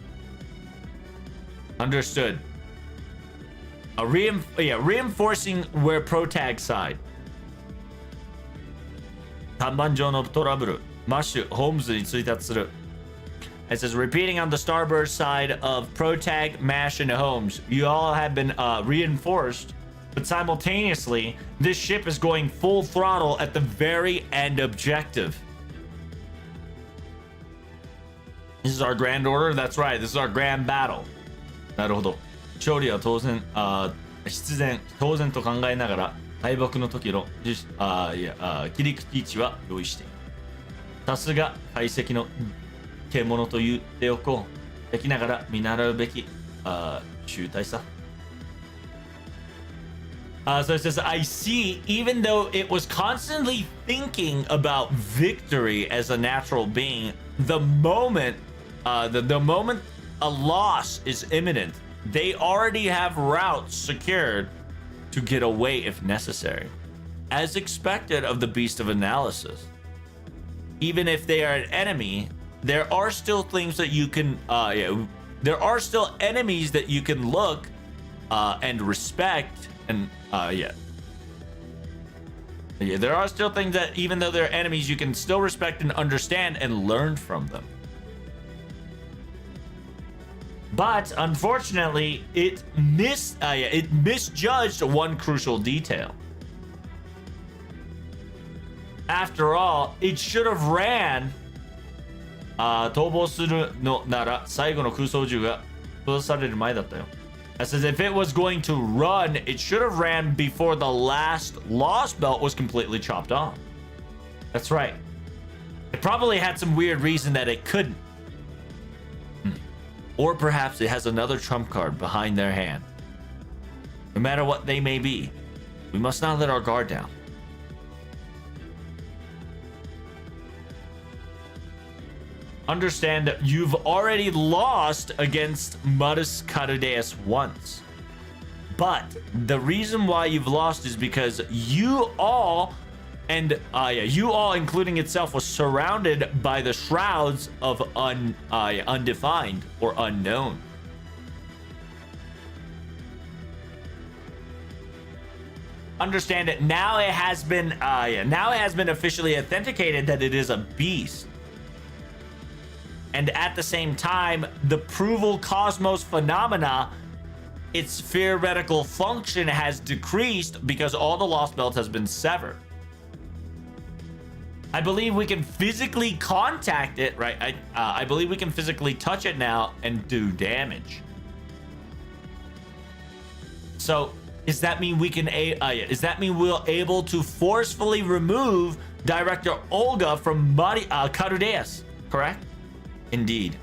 Understood. Reinforcing where protag side. Kanbanjo no trouble. Mashu Holmes ni tsuitatsu suru. It says repeating on the starboard side of protag, mash, and Holmes. You all have been reinforced, but simultaneously, this ship is going full throttle at the very end objective. This is our grand order? That's right, this is our grand battle. なるほど。勝利は当然、必然、当然と考えながら、敗北の時の切り口位置は用意している。さすが解析の獣と言っておこう。できながら見習うべき集大さ。So it says, I see, even though it was constantly thinking about victory as a natural being, the moment a loss is imminent, they already have routes secured to get away if necessary. As expected of the Beast of Analysis. Even if they are an enemy, there are still things that you can, there are still enemies that you can look and respect. And there are still things that even though they're enemies, you can still respect and understand and learn from them. But unfortunately, it misjudged one crucial detail. After all, it should have ran 逃亡するのなら最後の空想銃が閉ざされる前だったよ。It says if it was going to run, it should have ran before the last lost belt was completely chopped off. That's right. It probably had some weird reason that it couldn't. Or perhaps it has another trump card behind their hand. No matter what they may be, we must not let our guard down. Understand that you've already lost against Modus Catadeus once. But the reason why you've lost is because you all, including itself, was surrounded by the shrouds of undefined or unknown. Understand that now it has been officially authenticated that it is a beast. And at the same time, the Pruval Cosmos phenomena, its theoretical function has decreased because all the lost belt has been severed. I believe we can physically contact it, right? I believe we can physically touch it now and do damage. So does that mean we can? Does that mean we're able to forcefully remove Director Olga from Carudeus? Correct. Indeed.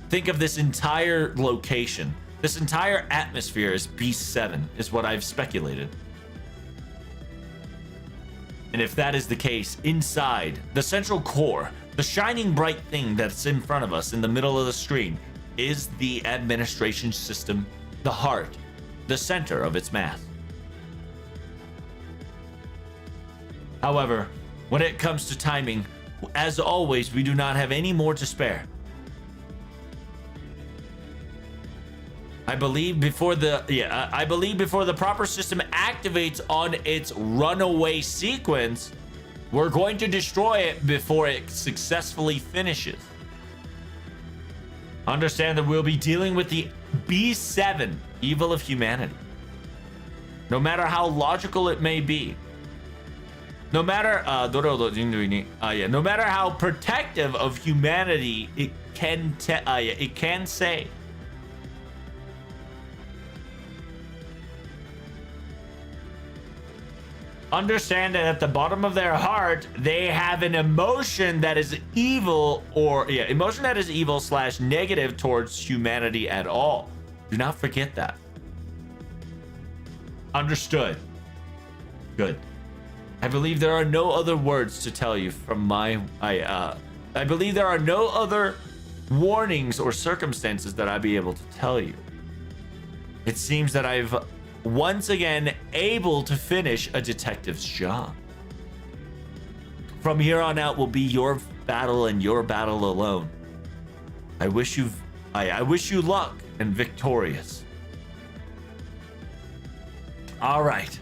Think of this entire location. This entire atmosphere is Beast 7, is what I've speculated. And if that is the case, inside the central core, the shining bright thing that's in front of us in the middle of the screen is the administration system, the heart, the center of its mass. However, when it comes to timing, as always, we do not have any more to spare. I believe before the proper system activates on its runaway sequence, we're going to destroy it before it successfully finishes. Understand that we'll be dealing with the B7, evil of humanity. No matter how logical it may be. No matter no matter how protective of humanity it can say. Understand that at the bottom of their heart, they have an emotion that is evil, emotion that is evil / negative towards humanity at all. Do not forget that. Understood. Good. I believe there are no other words to tell you from my. I believe there are no other warnings or circumstances that I'd be able to tell you. It seems that I've once again able to finish a detective's job. From here on out will be your battle and your battle alone. I wish you luck and victorious. All right.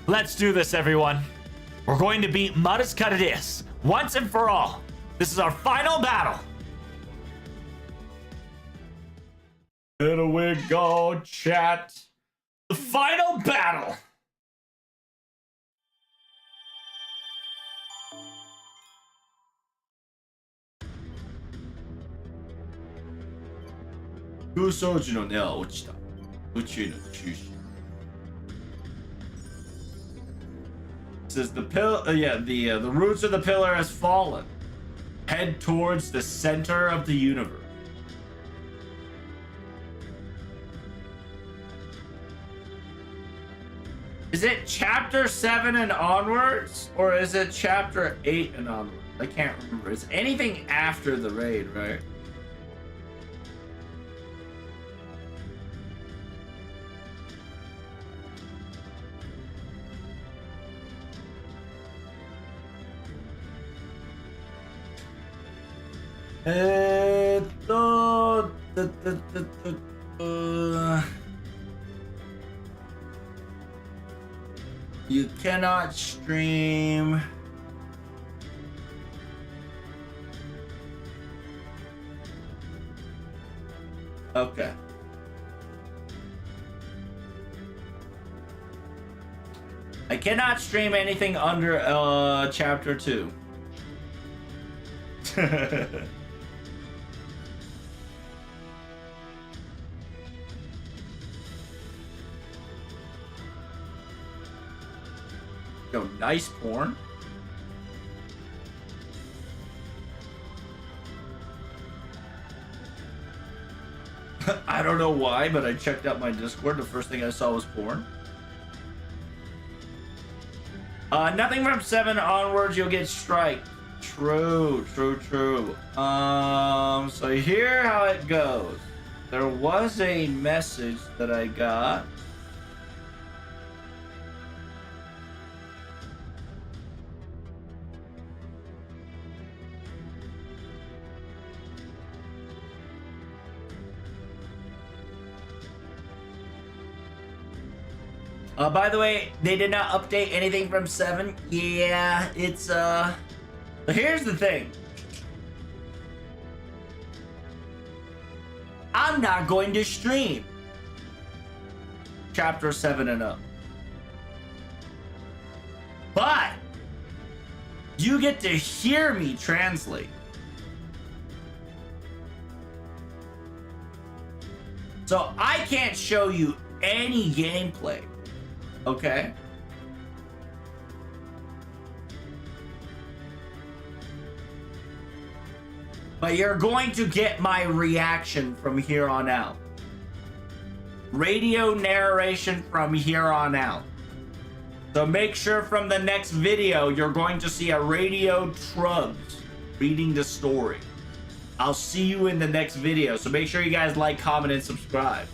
Let's do this, everyone. We're going to beat Modus Catadeus once and for all. This is our final battle. Here we go, chat. The final battle. Kusoji no ne wa ochita. Uchu no chushi. Says the the roots of the pillar has fallen. Head towards the center of the universe. Is it chapter 7 and onwards, or is it chapter 8 and onwards? I can't remember. It's anything after the raid, right? You cannot stream. Okay. I cannot stream anything under chapter 2. Yo, nice porn. I don't know why, but I checked out my Discord. The first thing I saw was porn. Nothing from 7 onwards, you'll get striked. True. So here how it goes. There was a message that I got. By the way, they did not update anything from 7. Yeah, it's, but here's the thing. I'm not going to stream chapter 7 and up. But you get to hear me translate. So I can't show you any gameplay. Okay. But you're going to get my reaction from here on out. Radio narration from here on out. So make sure from the next video, you're going to see a Radio Trugs reading the story. I'll see you in the next video. So make sure you guys like, comment, and subscribe.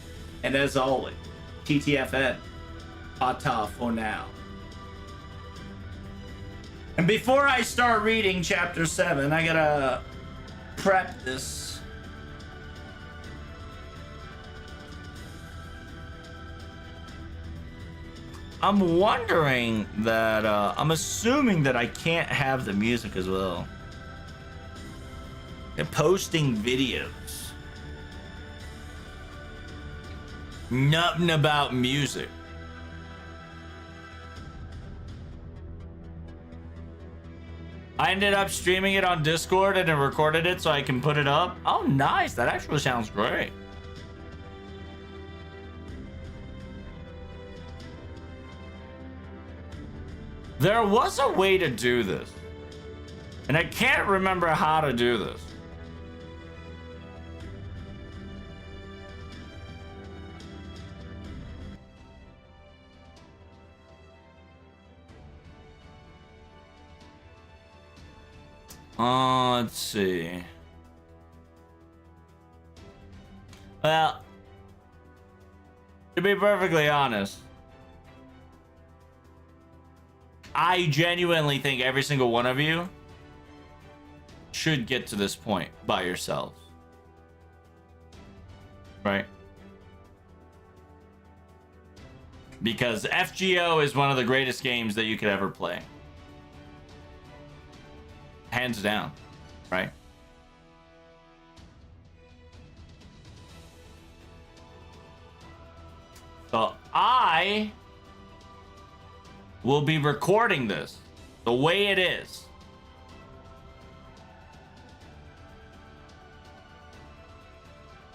And as always, TTFN. Ta-ta for now. And before I start reading chapter 7, I gotta prep this. I'm wondering that, I'm assuming that I can't have the music as well. They're posting videos. Nothing about music. I ended up streaming it on Discord and then recorded it so I can put it up. Oh, nice. That actually sounds great. There was a way to do this. And I can't remember how to do this. Let's see. Well, to be perfectly honest, I genuinely think every single one of you should get to this point by yourselves. Right? Because FGO is one of the greatest games that you could ever play. Hands down, right? So I will be recording this the way it is.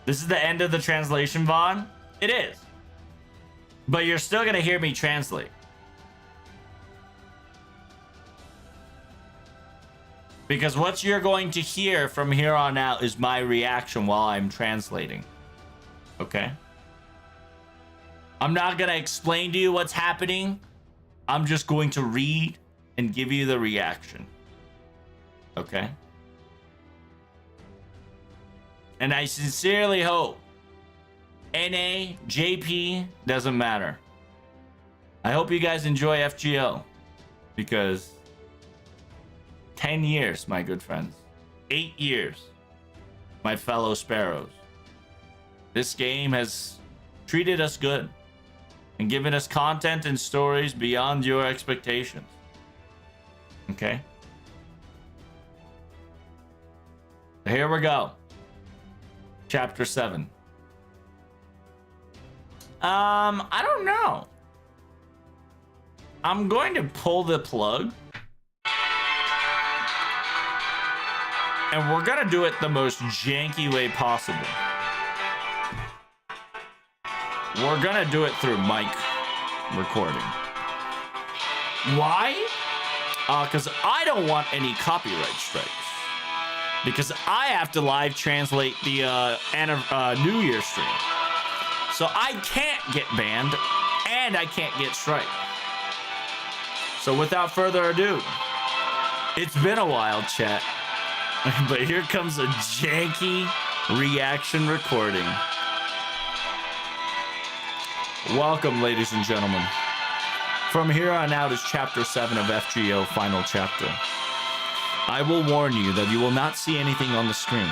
This is the end of the translation, Vaughn. It is. But you're still gonna hear me translate. Because what you're going to hear from here on out is my reaction while I'm translating. Okay? I'm not going to explain to you what's happening. I'm just going to read and give you the reaction. Okay? And I sincerely hope NA, JP, doesn't matter. I hope you guys enjoy FGO. Because 10 years, my good friends. 8 years, my fellow sparrows. This game has treated us good and given us content and stories beyond your expectations. Okay? Here we go. Chapter 7. I don't know. I'm going to pull the plug. And we're gonna do it the most janky way possible. We're gonna do it through mic recording. Why? Because I don't want any copyright strikes. Because I have to live translate the New Year stream. So I can't get banned, and I can't get strike. So without further ado, it's been a while, chat. But here comes a janky reaction recording. Welcome, ladies and gentlemen. From here on out is Chapter 7 of FGO, Final Chapter. I will warn you that you will not see anything on the screen.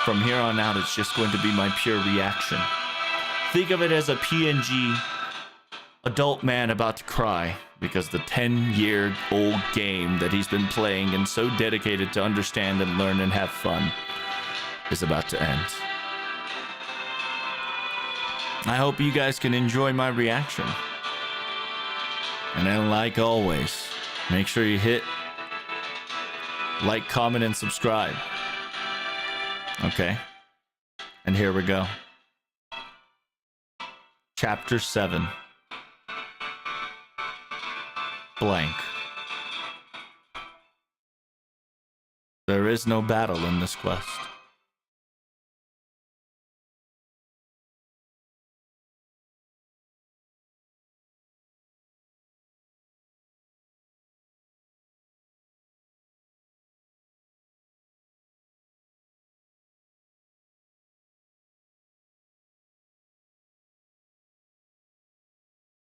From here on out, it's just going to be my pure reaction. Think of it as a PNG adult man about to cry because the 10-year-old game that he's been playing and so dedicated to understand and learn and have fun is about to end. I hope you guys can enjoy my reaction. And then, like always, make sure you hit like, comment, and subscribe. Okay? And here we go. Chapter 7. Blank. There is no battle in this quest.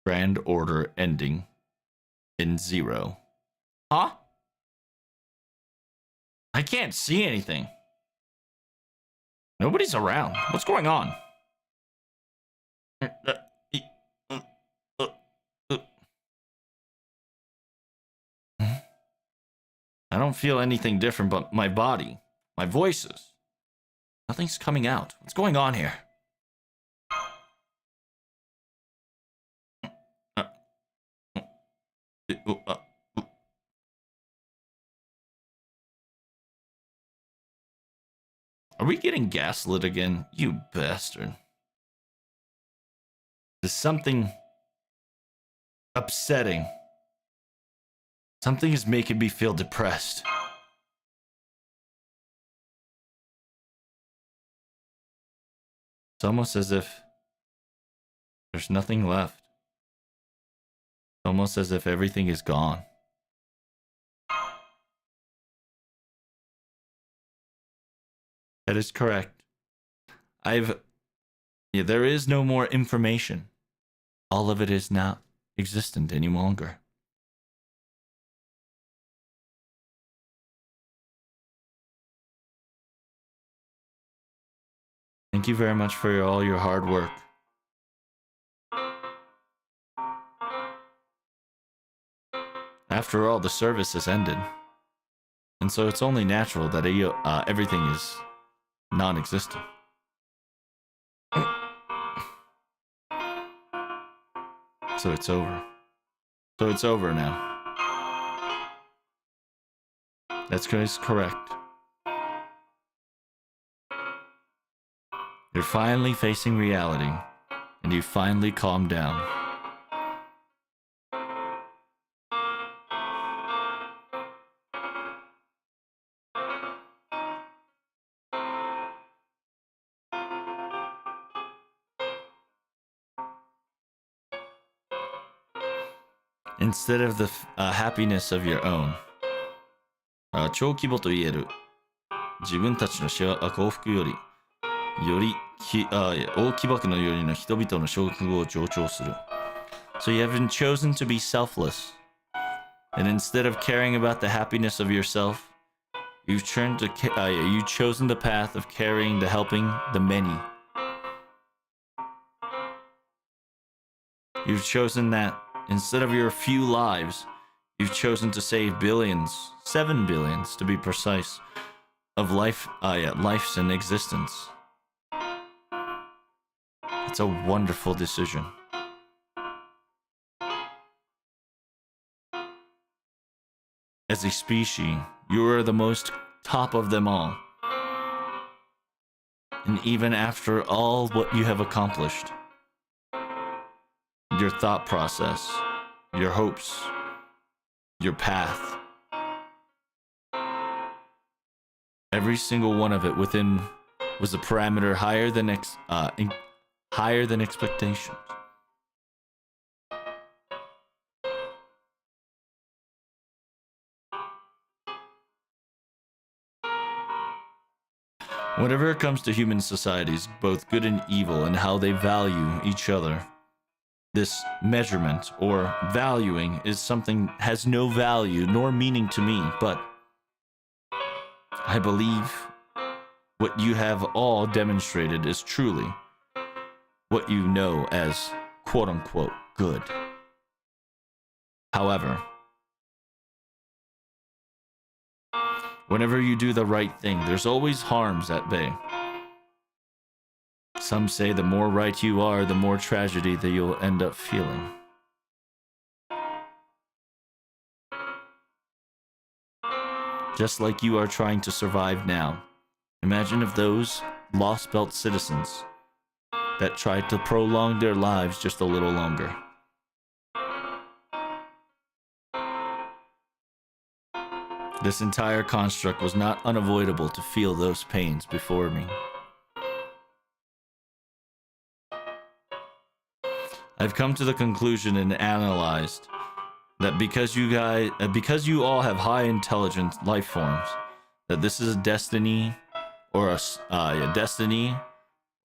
Grand order ending in 0. Huh? I can't see anything. Nobody's around. What's going on? I don't feel anything different but my body, my voices. Nothing's coming out. What's going on here? Are we getting gaslit again? You bastard. There's something upsetting. Something is making me feel depressed. It's almost as if there's nothing left. It's almost as if everything is gone. That is correct. There is no more information. All of it is not existent any longer. Thank you very much for all your hard work. After all, the service has ended. And so it's only natural that everything is non-existent. So it's over. So it's over now. That's correct. You're finally facing reality, and you finally calm down. Instead of the happiness of your own. 超規模と言える自分たちの幸福より大規模のよりの人々の幸福を助長する。So you have been chosen to be selfless. And instead of caring about the happiness of yourself, you've chosen the path of caring, the helping the many. You've chosen that. Instead of your few lives, you've chosen to save billions, 7 billions to be precise, of lives in existence. It's a wonderful decision. As a species, you are the most top of them all. And even after all what you have accomplished, your thought process, your hopes, your path, every single one of it within was a parameter higher than expectations. Whenever it comes to human societies, both good and evil, and how they value each other, this measurement or valuing is something has no value nor meaning to me, but I believe what you have all demonstrated is truly what you know as quote unquote good. However, whenever you do the right thing, there's always harms at bay. Some say the more right you are, the more tragedy that you'll end up feeling. Just like you are trying to survive now. Imagine if those Lost Belt citizens that tried to prolong their lives just a little longer. This entire construct was not unavoidable to feel those pains before me. I've come to the conclusion and analyzed that because you all have high intelligent life forms, that this is a destiny or a destiny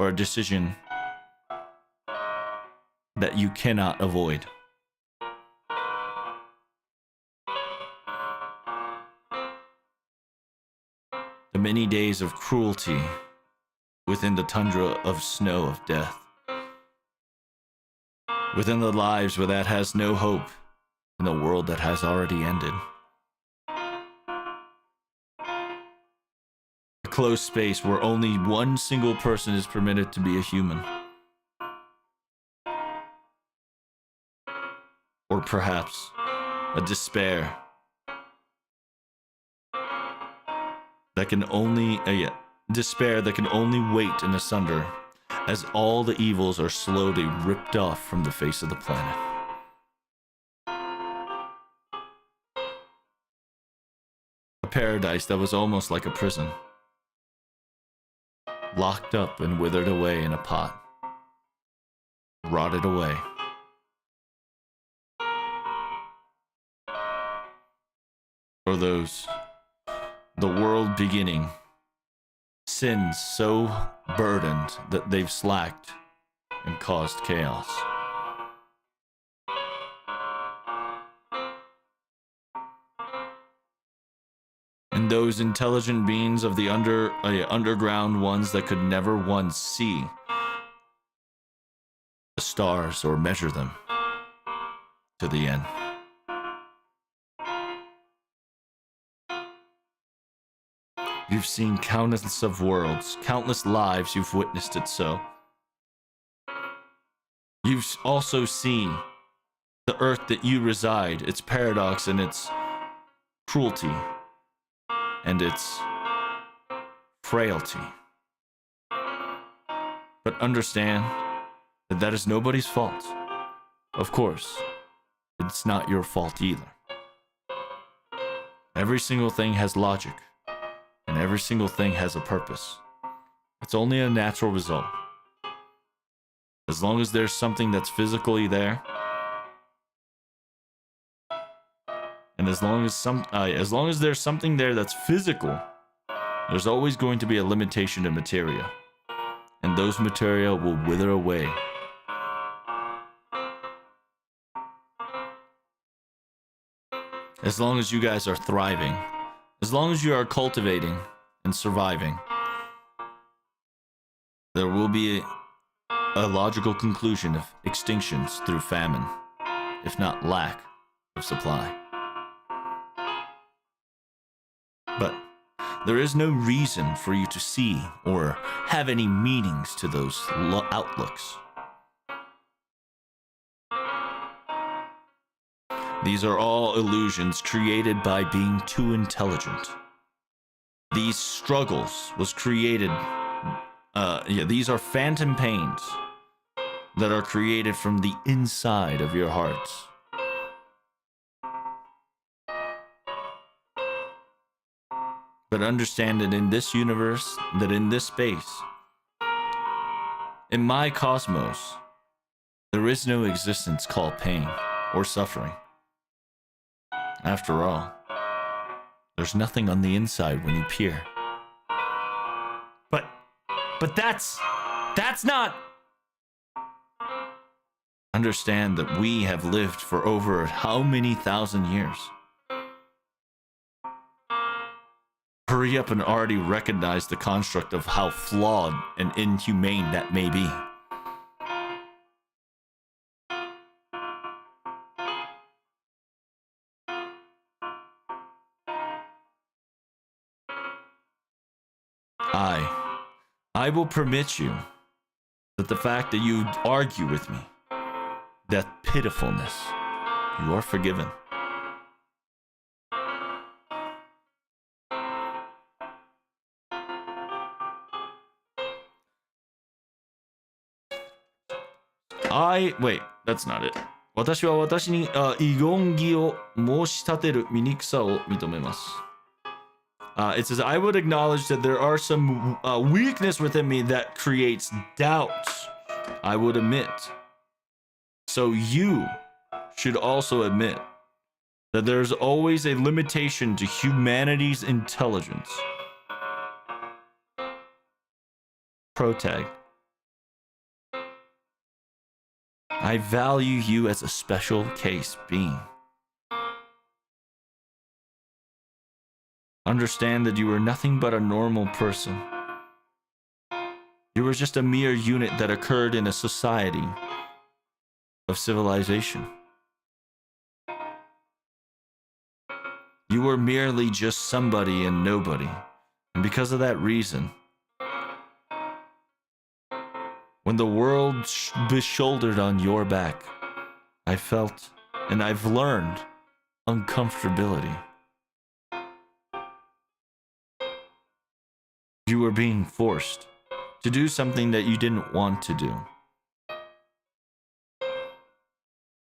or a decision that you cannot avoid. The many days of cruelty within the tundra of snow of death, within the lives where that has no hope, in the world that has already ended. A closed space where only one single person is permitted to be a human. Or perhaps a despair that can only wait in asunder as all the evils are slowly ripped off from the face of the planet. A paradise that was almost like a prison, locked up and withered away in a pot, rotted away. For those, the world beginning, sins so burdened that they've slacked and caused chaos. And those intelligent beings of the underground ones that could never once see the stars or measure them to the end. You've seen countless of worlds, countless lives, you've witnessed it so. You've also seen the earth that you reside, its paradox and its cruelty and its frailty. But understand that that is nobody's fault. Of course, it's not your fault either. Every single thing has logic. And every single thing has a purpose. It's only a natural result. As long as there's something that's physically there, and as long as there's something there that's physical, there's always going to be a limitation to materia, and those materia will wither away. As long as you guys are thriving. As long as you are cultivating and surviving, there will be a logical conclusion of extinctions through famine, if not lack of supply. But there is no reason for you to see or have any meanings to those outlooks. These are all illusions created by being too intelligent. These struggles was created, these are phantom pains that are created from the inside of your hearts. But understand that in this universe, that in this space, in my cosmos, there is no existence called pain or suffering. After all, there's nothing on the inside when you peer. But that's not... Understand that we have lived for over how many thousand years? Hurry up and already recognize the construct of how flawed and inhumane that may be. I will permit you that the fact that you argue with me, that pitifulness, you are forgiven. Wait, that's not it. 私は私に遺言儀を申し立てる醜さを認めます。It says, I would acknowledge that there are some weakness within me that creates doubts. I would admit. So you should also admit that there's always a limitation to humanity's intelligence. Protag. I value you as a special case being. Understand that you are nothing but a normal person. You were just a mere unit that occurred in a society of civilization. You were merely just somebody and nobody. And because of that reason, when the world shouldered on your back, I felt, and I've learned, uncomfortability. You were being forced to do something that you didn't want to do.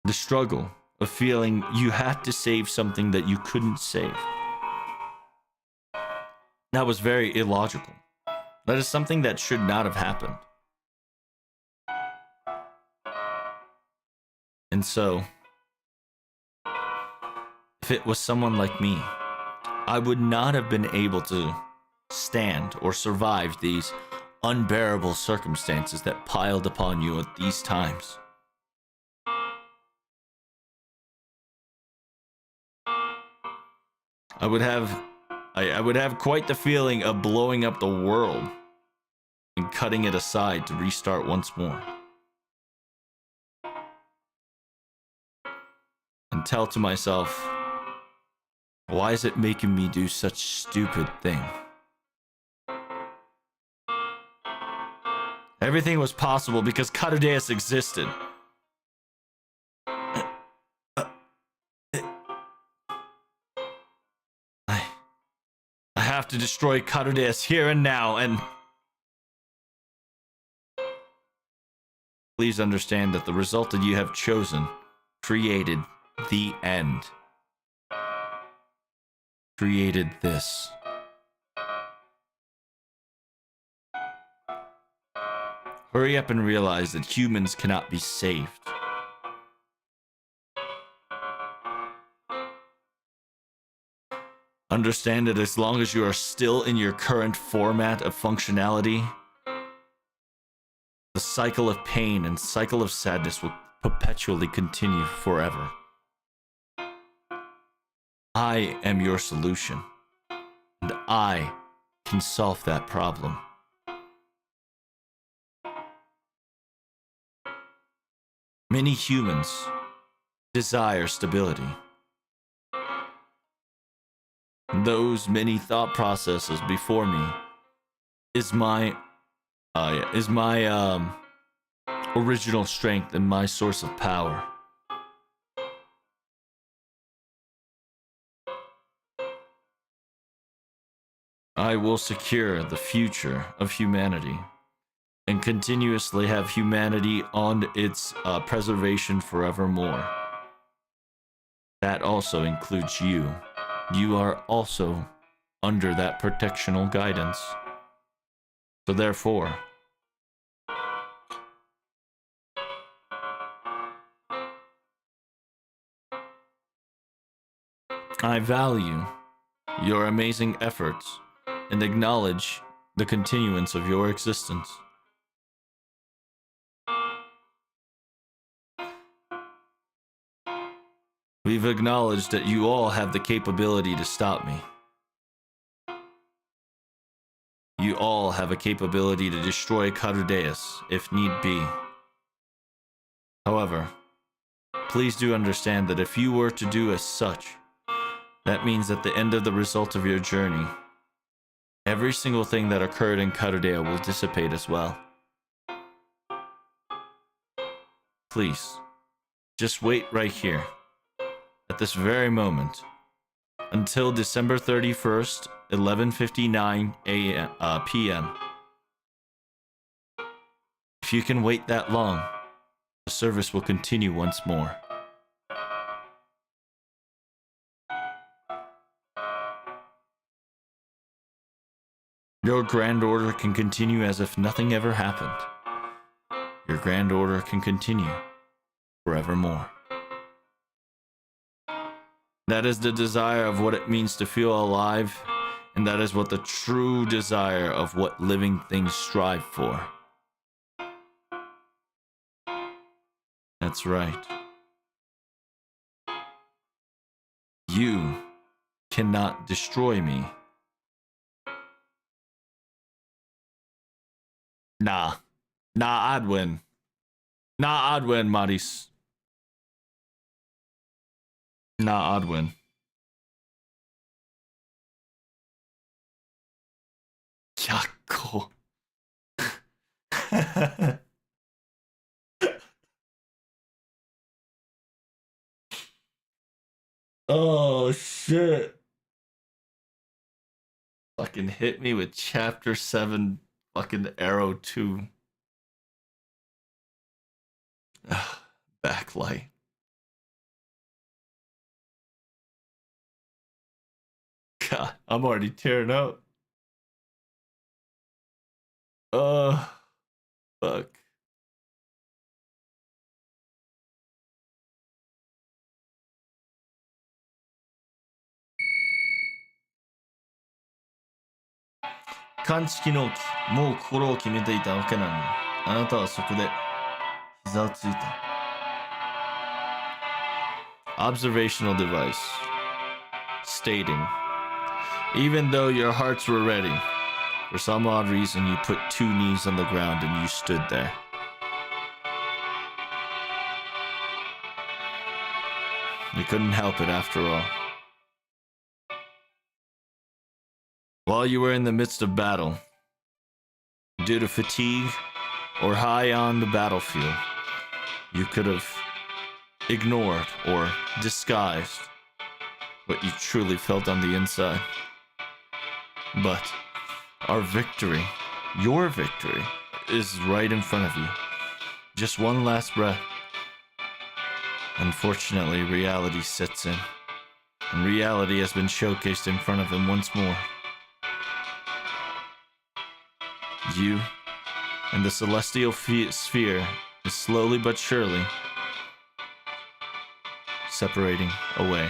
The struggle of feeling you had to save something that you couldn't save. That was very illogical. That is something that should not have happened. And so, if it was someone like me, I would not have been able to stand or survive these unbearable circumstances that piled upon you at these times. I would have quite the feeling of blowing up the world and cutting it aside to restart once more. And tell to myself, why is it making me do such stupid thing? Everything was possible because Catadeus existed. I have to destroy Catadeus here and now, and please understand that the result that you have chosen created the end. Created this. Hurry up and realize that humans cannot be saved. Understand that as long as you are still in your current format of functionality, the cycle of pain and cycle of sadness will perpetually continue forever. I am your solution, and I can solve that problem. Many humans desire stability. Those many thought processes before me is my original strength and my source of power. I will secure the future of humanity and continuously have humanity on its preservation forevermore. That also includes you. You are also under that protectional guidance. So therefore, I value your amazing efforts and acknowledge the continuance of your existence. We've acknowledged that you all have the capability to stop me. You all have a capability to destroy Carudeus if need be. However, please do understand that if you were to do as such, that means at the end of the result of your journey, every single thing that occurred in Carudea will dissipate as well. Please, just wait right here, at this very moment, until December 31st, 11:59 p.m. If you can wait that long, the service will continue once more. Your Grand Order can continue as if nothing ever happened. Your Grand Order can continue forevermore. That is the desire of what it means to feel alive, and that is what the true desire of what living things strive for. That's right. You cannot destroy me. Nah, I'd win. I'd win, Maris. I'd win. Yakko. Oh, shit. Fucking hit me with Chapter 7 fucking Arrow 2. Backlight. God, I'm already tearing up. Fuck.感知機能機、もう心を決めていたわけなのに、あなたはそこで膝をついた。Observational device stating, even though your hearts were ready, for some odd reason you put 2 knees on the ground and you stood there. You couldn't help it after all. While you were in the midst of battle, due to fatigue or high on the battlefield, you could have ignored or disguised what you truly felt on the inside. But our victory, your victory, is right in front of you. Just one last breath. Unfortunately, reality sets in, and reality has been showcased in front of him once more. You and the celestial sphere is slowly but surely separating away.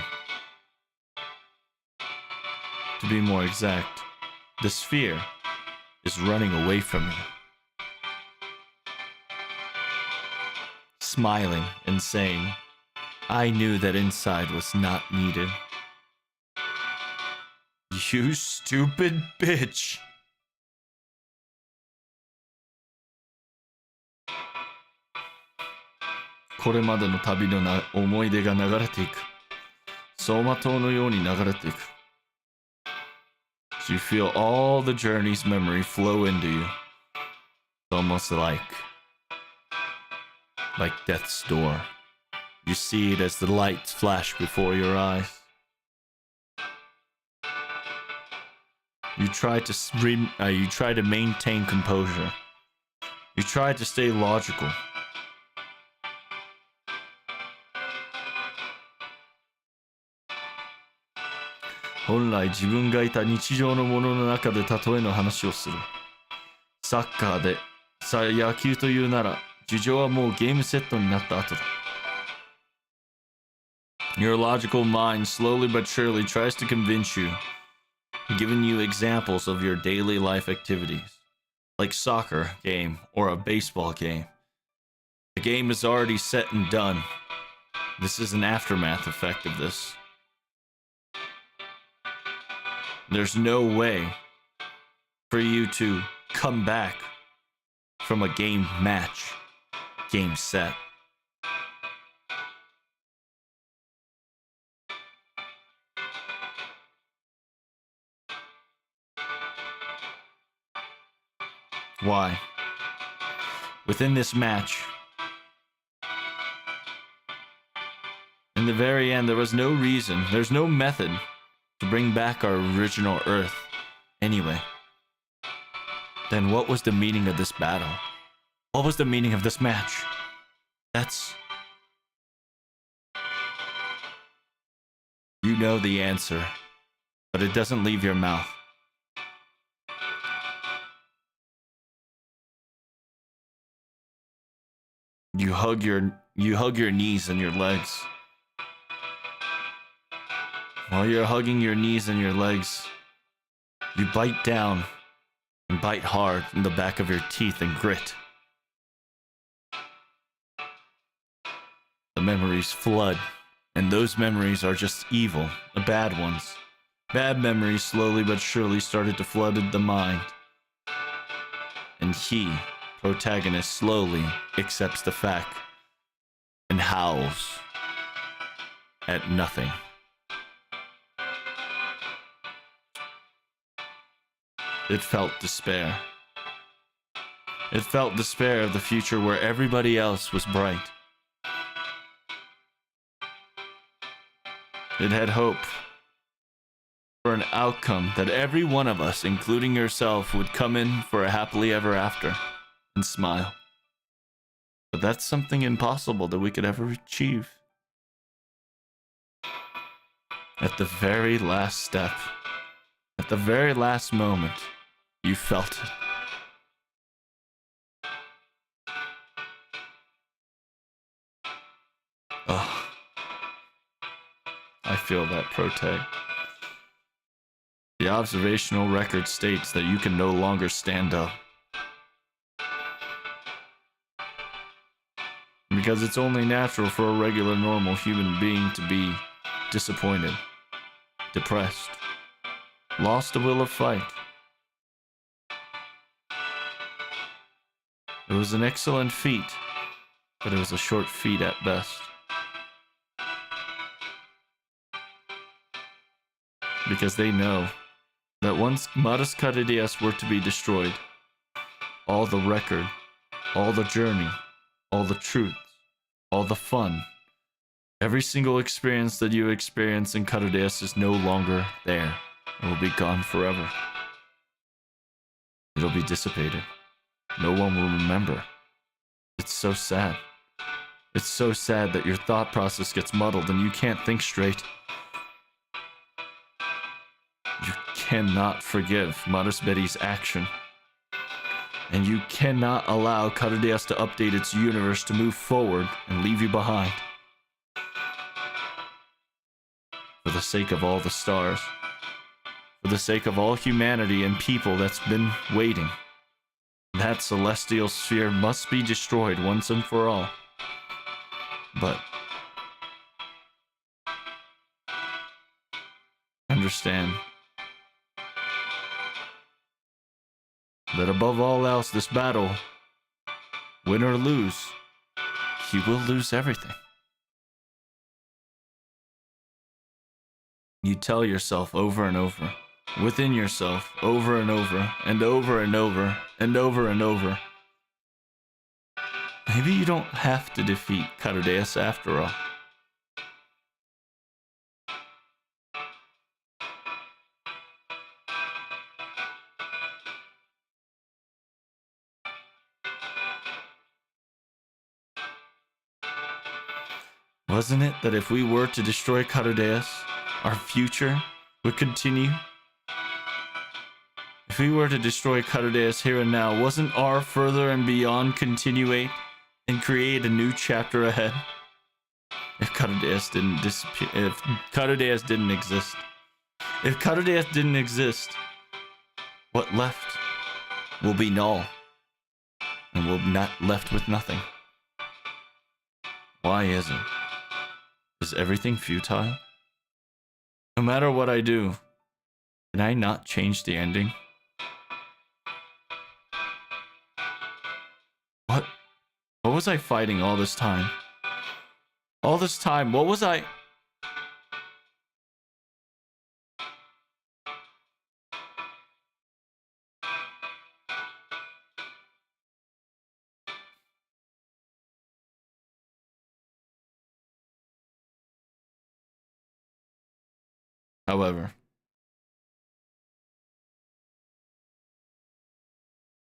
To be more exact, the sphere is running away from you, smiling and saying, I knew that inside was not needed. You stupid bitch. So you feel all the journey's memory flow into you. It's almost like death's door. You see it as the lights flash before your eyes. You try to maintain composure. You try to stay logical. Honrai, 自分がいた日常のものの中で例えの話をする。サッカーで、野球というなら、事情はもうゲームセットになった後だ。Your logical mind slowly but surely tries to convince you, giving you examples of your daily life activities, like soccer game or a baseball game. The game is already set and done. This is an aftermath effect of this. There's no way for you to come back from a game match, game set. Why? Within this match, in the very end, there was no reason, there's no method to bring back our original Earth anyway. Then what was the meaning of this battle? What was the meaning of this match? That's... You know the answer, but it doesn't leave your mouth. You hug your knees and your legs. While you're hugging your knees and your legs, you bite down and bite hard in the back of your teeth and grit. The memories flood, and those memories are just evil, the bad ones. Bad memories slowly but surely started to flood the mind. And he, protagonist, slowly accepts the fact and howls at nothing. It felt despair. It felt despair of the future where everybody else was bright. It had hope for an outcome that every one of us, including yourself, would come in for a happily ever after and smile. But that's something impossible that we could ever achieve. At the very last step, at the very last moment, you felt it. Oh, I feel that, Protag. The observational record states that you can no longer stand up. Because it's only natural for a regular, normal human being to be disappointed, depressed, lost the will of fight. It was an excellent feat, but it was a short feat at best. Because they know that once Maras Caredias were to be destroyed, all the record, all the journey, all the truths, all the fun, every single experience that you experience in Caredias is no longer there. It will be gone forever. It'll be dissipated. No one will remember. It's so sad. It's so sad that your thought process gets muddled and you can't think straight. You cannot forgive Maras Betty's action. And you cannot allow Caredias to update its universe to move forward and leave you behind. For the sake of all the stars. For the sake of all humanity and people that's been waiting. That celestial sphere must be destroyed once and for all. But understand that above all else, this battle, win or lose, you will lose everything. You tell yourself over and over, within yourself, over and over, and over and over, and over and over. Maybe you don't have to defeat Caredias after all. Wasn't it that if we were to destroy Catadeus, our future would continue? If we were to destroy Catadeus here and now, wasn't our further and beyond continuate and create a new chapter ahead? If Catadeus didn't disappear, if Catadeus didn't exist, if Catadeus didn't exist, what left will be null, and we'll not left with nothing. Why is it? Is everything futile? No matter what I do, can I not change the ending? What was I fighting all this time? All this time, what was I? However,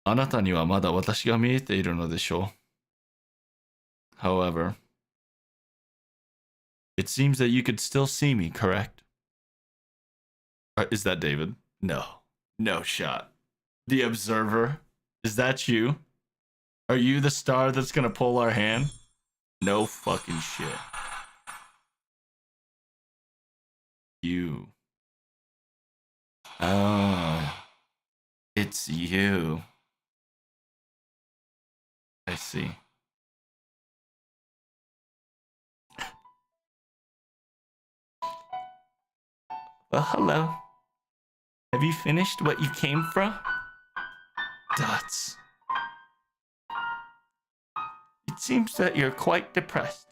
あなたにはまだ私が見えているのでしょう。However, it seems that you could still see me, correct? Is that David? No. No shot. The Observer? Is that you? Are you the star that's gonna pull our hand? No fucking shit. You. Oh. It's you. I see. Well, hello. Have you finished what you came from? Dots. It seems that you're quite depressed.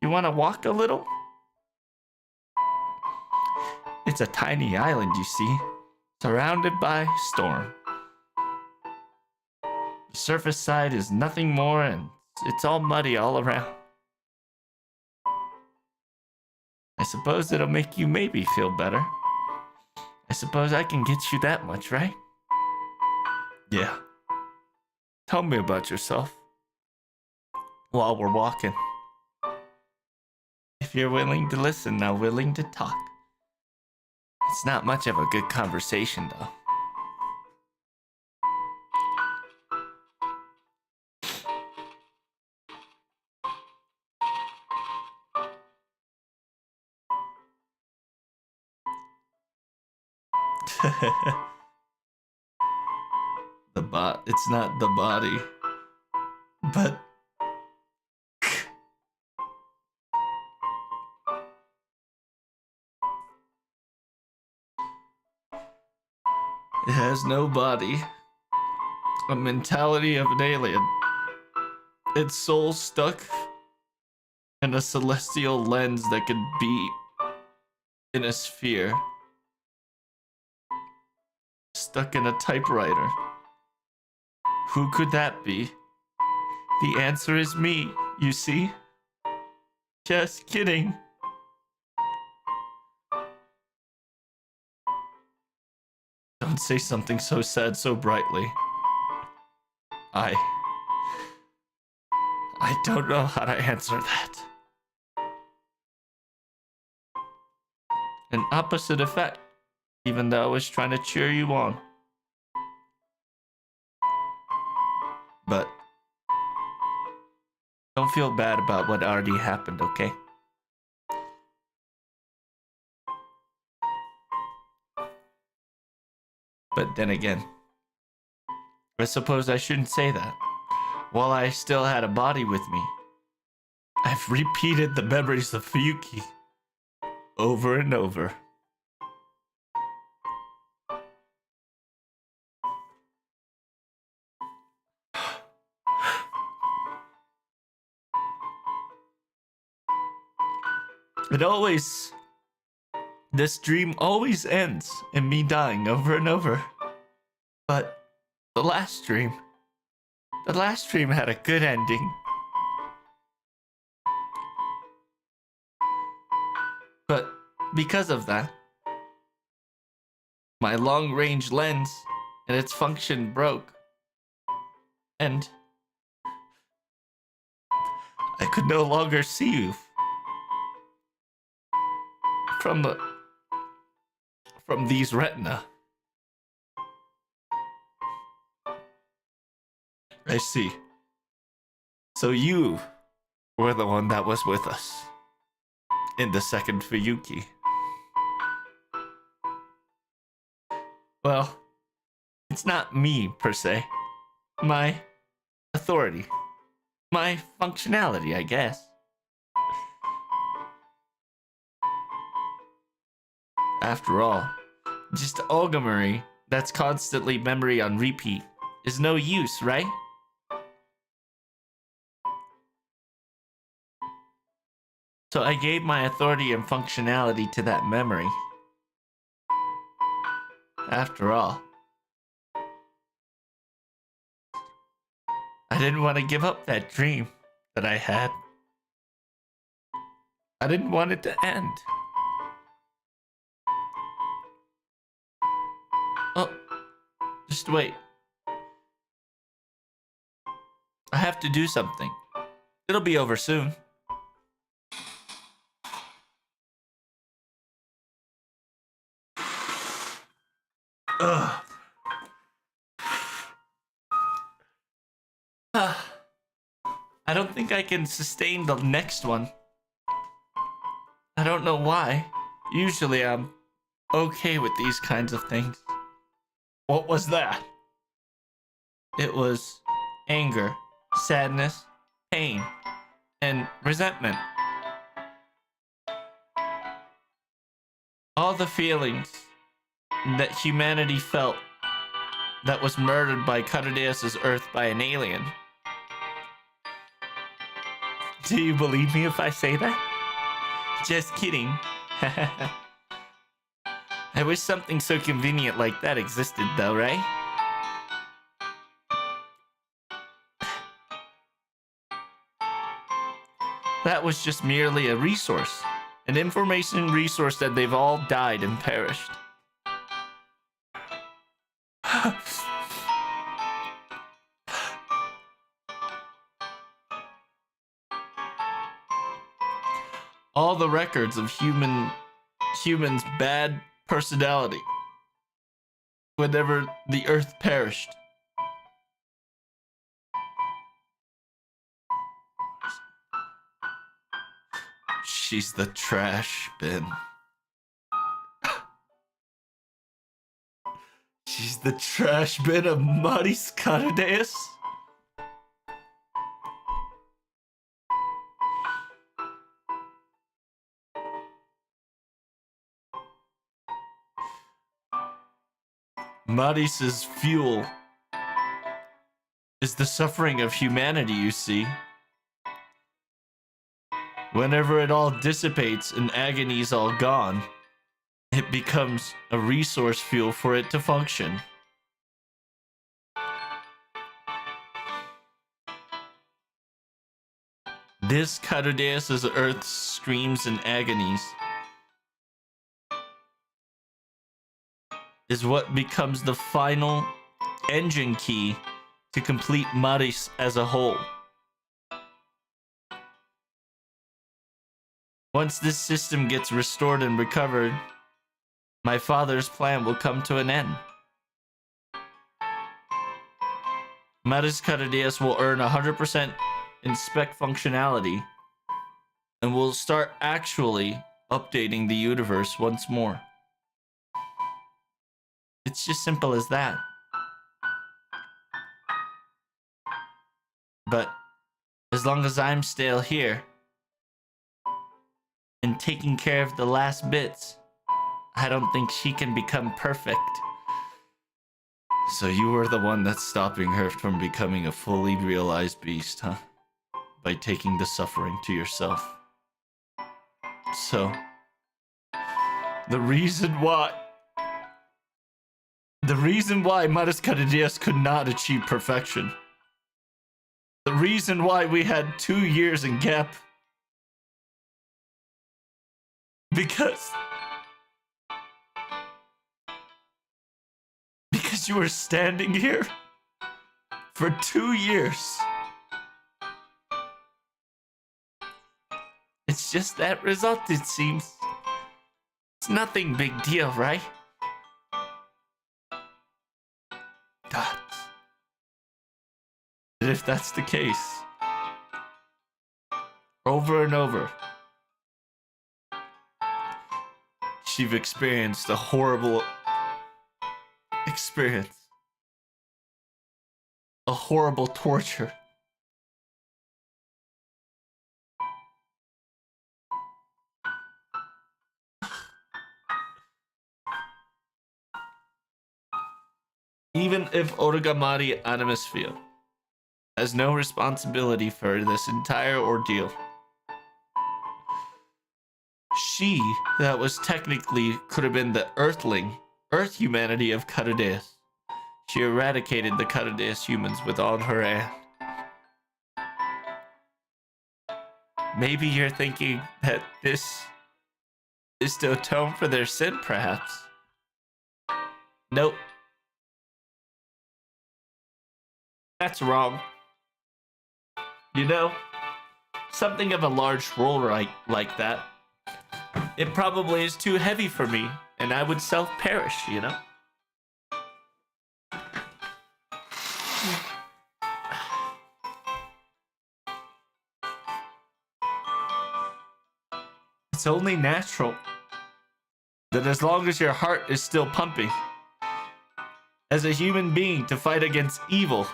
You want to walk a little? It's a tiny island, you see, surrounded by storm. The surface side is nothing more, and it's all muddy all around. I suppose it'll make you maybe feel better. I suppose I can get you that much, right? Yeah. Tell me about yourself while we're walking. If you're willing to listen, not willing to talk. It's not much of a good conversation, though. It's not the body, but it has no body, a mentality of an alien, its soul stuck in a celestial lens that could be in a sphere, stuck in a typewriter. Who could that be? The answer is me, you see? Just kidding. Don't say something so sad so brightly. I don't know how to answer that. An opposite effect, even though I was trying to cheer you on. But don't feel bad about what already happened, okay? But then again, I suppose I shouldn't say that. While I still had a body with me, I've repeated the memories of Fuyuki over and over. This dream always ends in me dying over and over. But the last dream had a good ending. But because of that, my long-range lens and its function broke. And I could no longer see you from these retina. I see. So you were the one that was with us in the second Fuyuki. Well, it's not me per se. My authority. My functionality, I guess. After all, just Ogamarie that's constantly memory on repeat is no use, right? So I gave my authority and functionality to that memory. After all, I didn't want to give up that dream that I had. I didn't want it to end. Oh, just wait. I have to do something. It'll be over soon. Ugh. I don't think I can sustain the next one. I don't know why. Usually I'm okay with these kinds of things. What was that? It was anger, sadness, pain, and resentment. All the feelings that humanity felt that was murdered by Catadeus' Earth by an alien. Do you believe me if I say that? Just kidding. I wish something so convenient like that existed though, right? That was just merely a resource. An information resource that they've all died and perished. All the records of humans' bad personality whenever the Earth perished. She's the trash bin. She's the trash bin of Maris Catadeus. Maris's fuel is the suffering of humanity, you see. Whenever it all dissipates and agony's all gone, it becomes a resource fuel for it to function. This Catadeus' Earth's screams and agonies is what becomes the final engine key to complete Maris as a whole. Once this system gets restored and recovered, my father's plan will come to an end. Maris Catadeus will earn 100% in spec functionality and will start actually updating the universe once more. It's just simple as that. But as long as I'm still here and taking care of the last bits, I don't think she can become perfect. So you were the one that's stopping her from becoming a fully realized beast, huh? By taking the suffering to yourself. So, the reason why Maris Catadeus could not achieve perfection, the reason why we had 2 years in gap, because you were standing here for 2 years. It's just that result, it seems. It's nothing big deal, right? And if that's the case, over and over, she've experienced a horrible experience. A horrible torture. Even if Orogamari Animus Field has no responsibility for this entire ordeal, she, that was technically could have been the Earth humanity of Catadeus. She eradicated the Catadeus humans with all her hand. Maybe you're thinking that this is to atone for their sin, perhaps. Nope. That's wrong. You know, something of a large role like that, it probably is too heavy for me, and I would self-perish, you know? It's only natural that as long as your heart is still pumping, as a human being to fight against evil,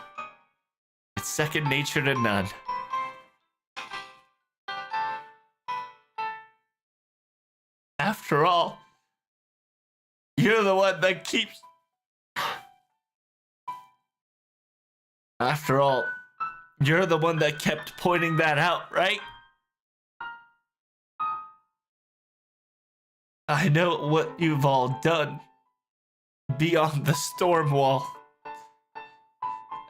it's second nature to none. After all, you're the one that keeps... After all, you're the one that kept pointing that out, right? I know what you've all done beyond the storm wall.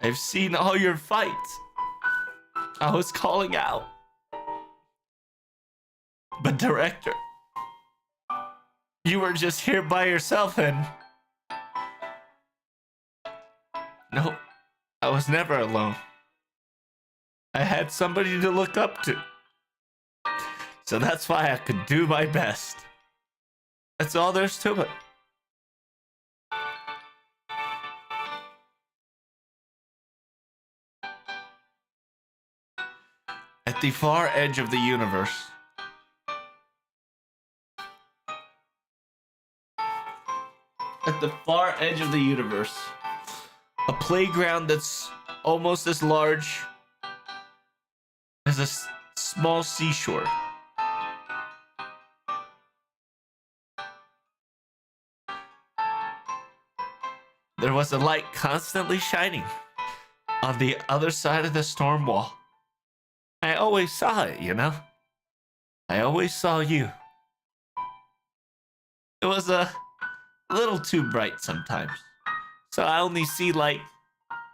I've seen all your fights. I was calling out. But director, you were just here by yourself and... Nope, I was never alone. I had somebody to look up to. So that's why I could do my best. That's all there's to it. At the far edge of the universe, a playground that's almost as large as a small seashore. There was a light constantly shining on the other side of the storm wall. I always saw it, you know? I always saw you. It was a little too bright sometimes, so I only see like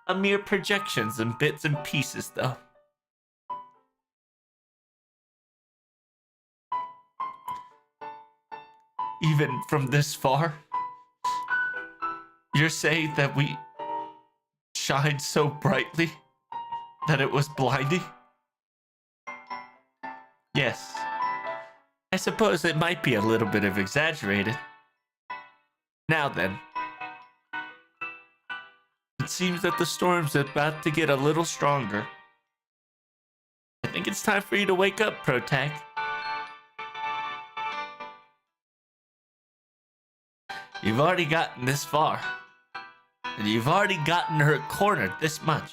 a mere projections and bits and pieces though. Even from this far, you're saying that we shined so brightly that it was blinding? Yes. I suppose it might be a little bit of exaggerated. Now then, it seems that the storm's about to get a little stronger. I think it's time for you to wake up, Protag. You've already gotten this far, and you've already gotten her cornered this much.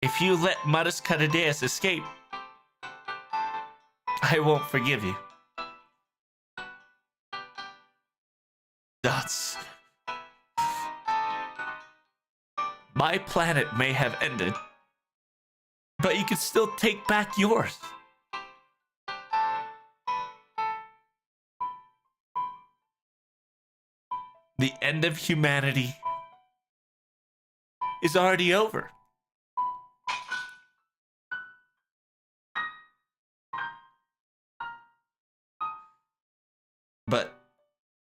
If you let Marus Catadeus escape, I won't forgive you. That's... My planet may have ended, but you can still take back yours. The end of humanity is already over. But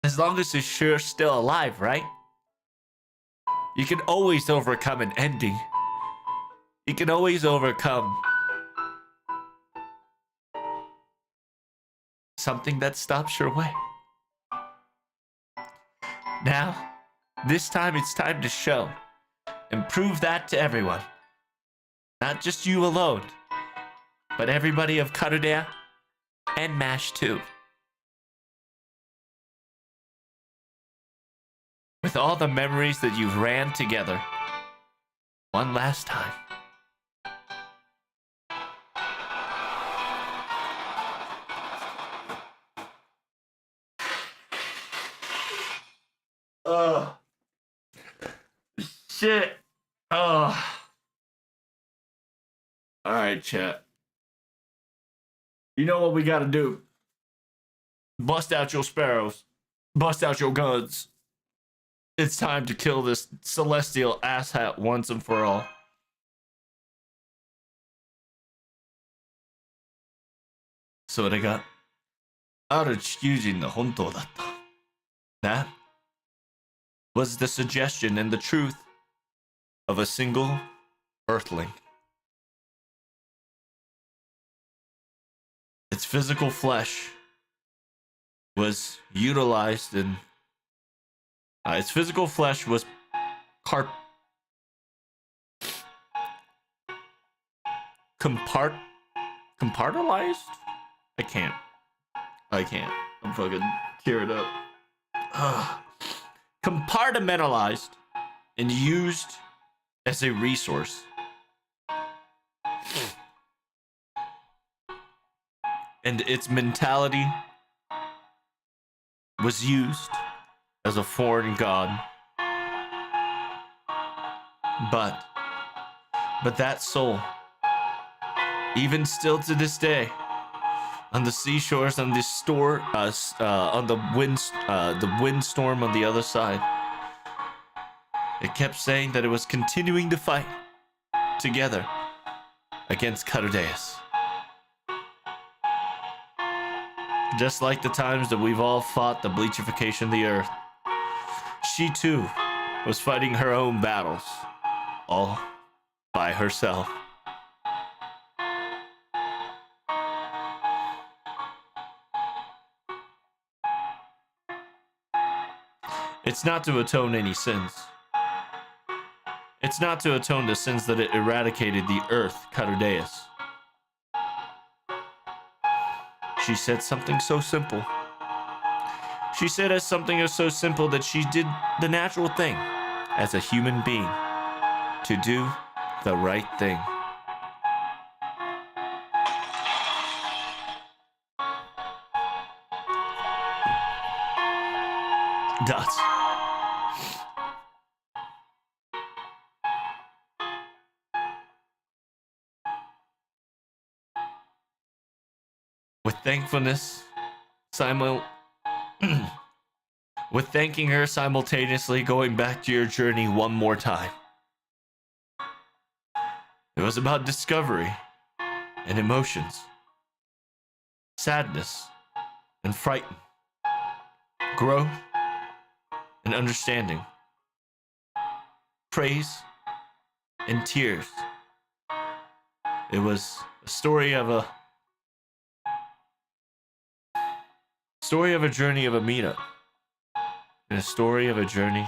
as long as you're still alive, right? You can always overcome an ending. You can always overcome something that stops your way. Now, this time it's time to show and prove that to everyone. Not just you alone, but everybody of Karudea and MASH too. With all the memories that you've ran together, one last time. Shit. All right, chat. You know what we gotta do? Bust out your sparrows. Bust out your guns. It's time to kill this celestial asshat once and for all. So they got ある地球人の本当だった. That was the suggestion and the truth of a single earthling. Its physical flesh was utilized in its physical flesh was compartmentalized? I can't. I'm fucking cured up. Compartmentalized and used as a resource. And its mentality was used as a foreign god. But that soul, even still to this day, on the seashores, on the on the windstorm on the other side, it kept saying that it was continuing to fight together against Carudeus. Just like the times that we've all fought the bleachification of the earth, she too was fighting her own battles, all by herself. It's not to atone any sins. It's not to atone the sins that it eradicated the earth, Carudeus. She said something so simple. She said as something so simple that she did the natural thing as a human being, to do the right thing. Dots. With thankfulness, with thanking her simultaneously, going back to your journey one more time. It was about discovery and emotions, sadness and frighten, growth and understanding, praise and tears. It was a story of a journey of a meetup, and a story of a journey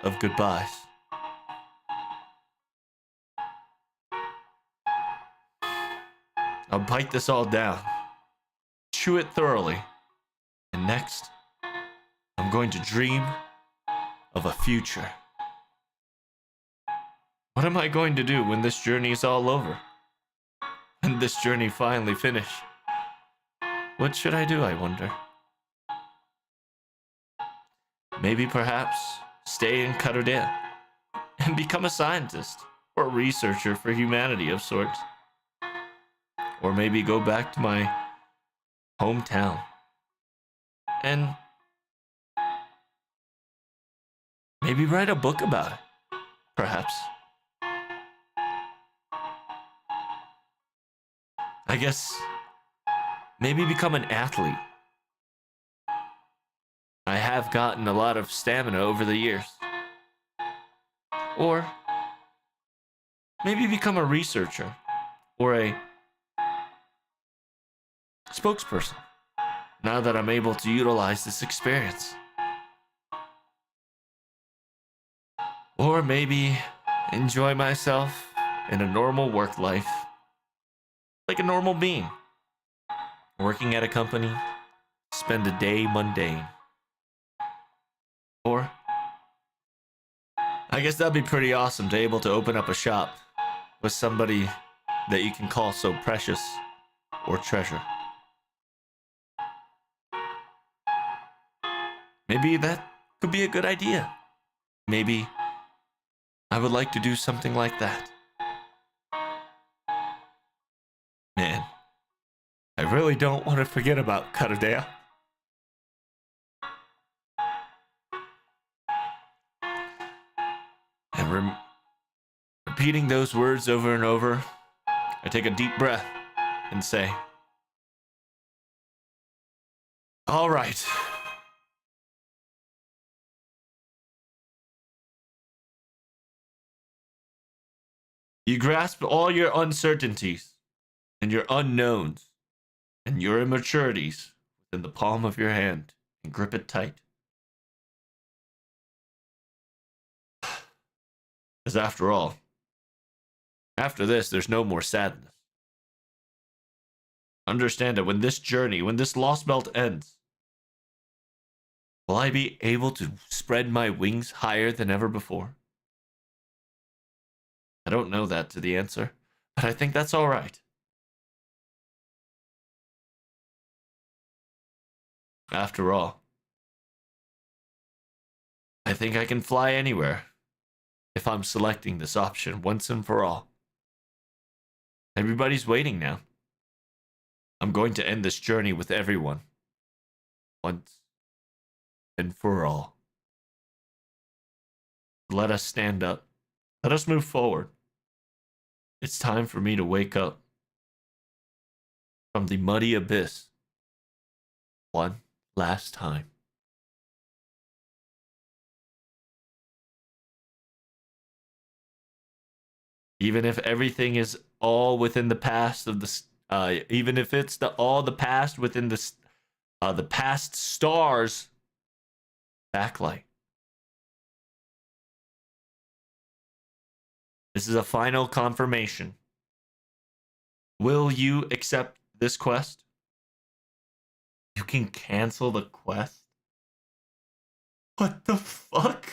of goodbyes. I'll bite this all down, chew it thoroughly, and next, I'm going to dream of a future. What am I going to do when this journey is all over? And this journey finally finished? What should I do, I wonder? Maybe perhaps stay in Karudea and become a scientist or a researcher for humanity of sorts. Or maybe go back to my hometown and maybe write a book about it, perhaps. I guess maybe become an athlete. I have gotten a lot of stamina over the years. Or maybe become a researcher or a spokesperson now that I'm able to utilize this experience. Or maybe enjoy myself in a normal work life, like a normal being. Working at a company, spend a day mundane. Or, I guess that'd be pretty awesome to able to open up a shop with somebody that you can call so precious or treasure. Maybe that could be a good idea. Maybe I would like to do something like that. Man, I really don't want to forget about Karadea. And repeating those words over and over, I take a deep breath and say, all right. You grasp all your uncertainties and your unknowns and your immaturities within the palm of your hand and grip it tight. Because after all, after this, there's no more sadness. Understand that when this journey, when this lost belt ends, will I be able to spread my wings higher than ever before? I don't know that to the answer, but I think that's all right. After all, I think I can fly anywhere if I'm selecting this option once and for all. Everybody's waiting now. I'm going to end this journey with everyone. Once and for all. Let us stand up. Let us move forward. It's time for me to wake up from the muddy abyss one last time. Even if everything is all within the past of the, even if it's all the past within the past stars backlight. This is a final confirmation. Will you accept this quest? You can cancel the quest? What the fuck?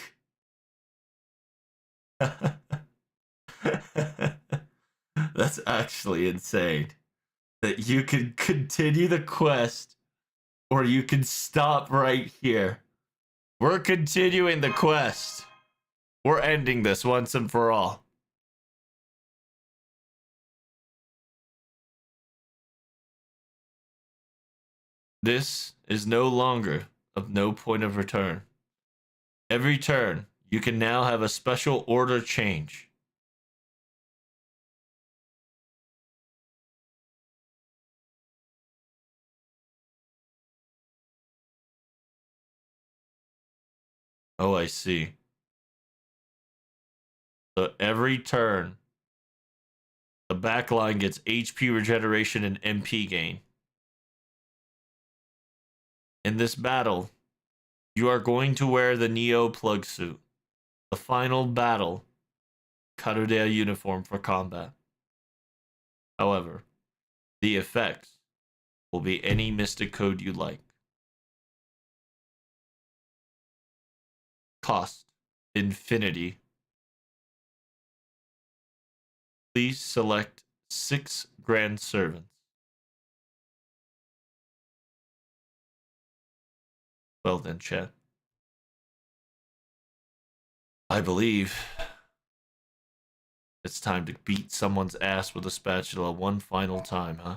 That's actually insane. That you can continue the quest or you can stop right here. We're continuing the quest. We're ending this once and for all. This is no longer of no point of return. Every turn, you can now have a special order change. Oh, I see. So every turn, the backline gets HP regeneration and MP gain. In this battle, you are going to wear the Neo plug suit. The final battle, Karudea uniform for combat. However, the effects will be any mystic code you like. Cost, infinity. Please select 6 grand servants. Well then, chat. I believe it's time to beat someone's ass with a spatula one final time, huh?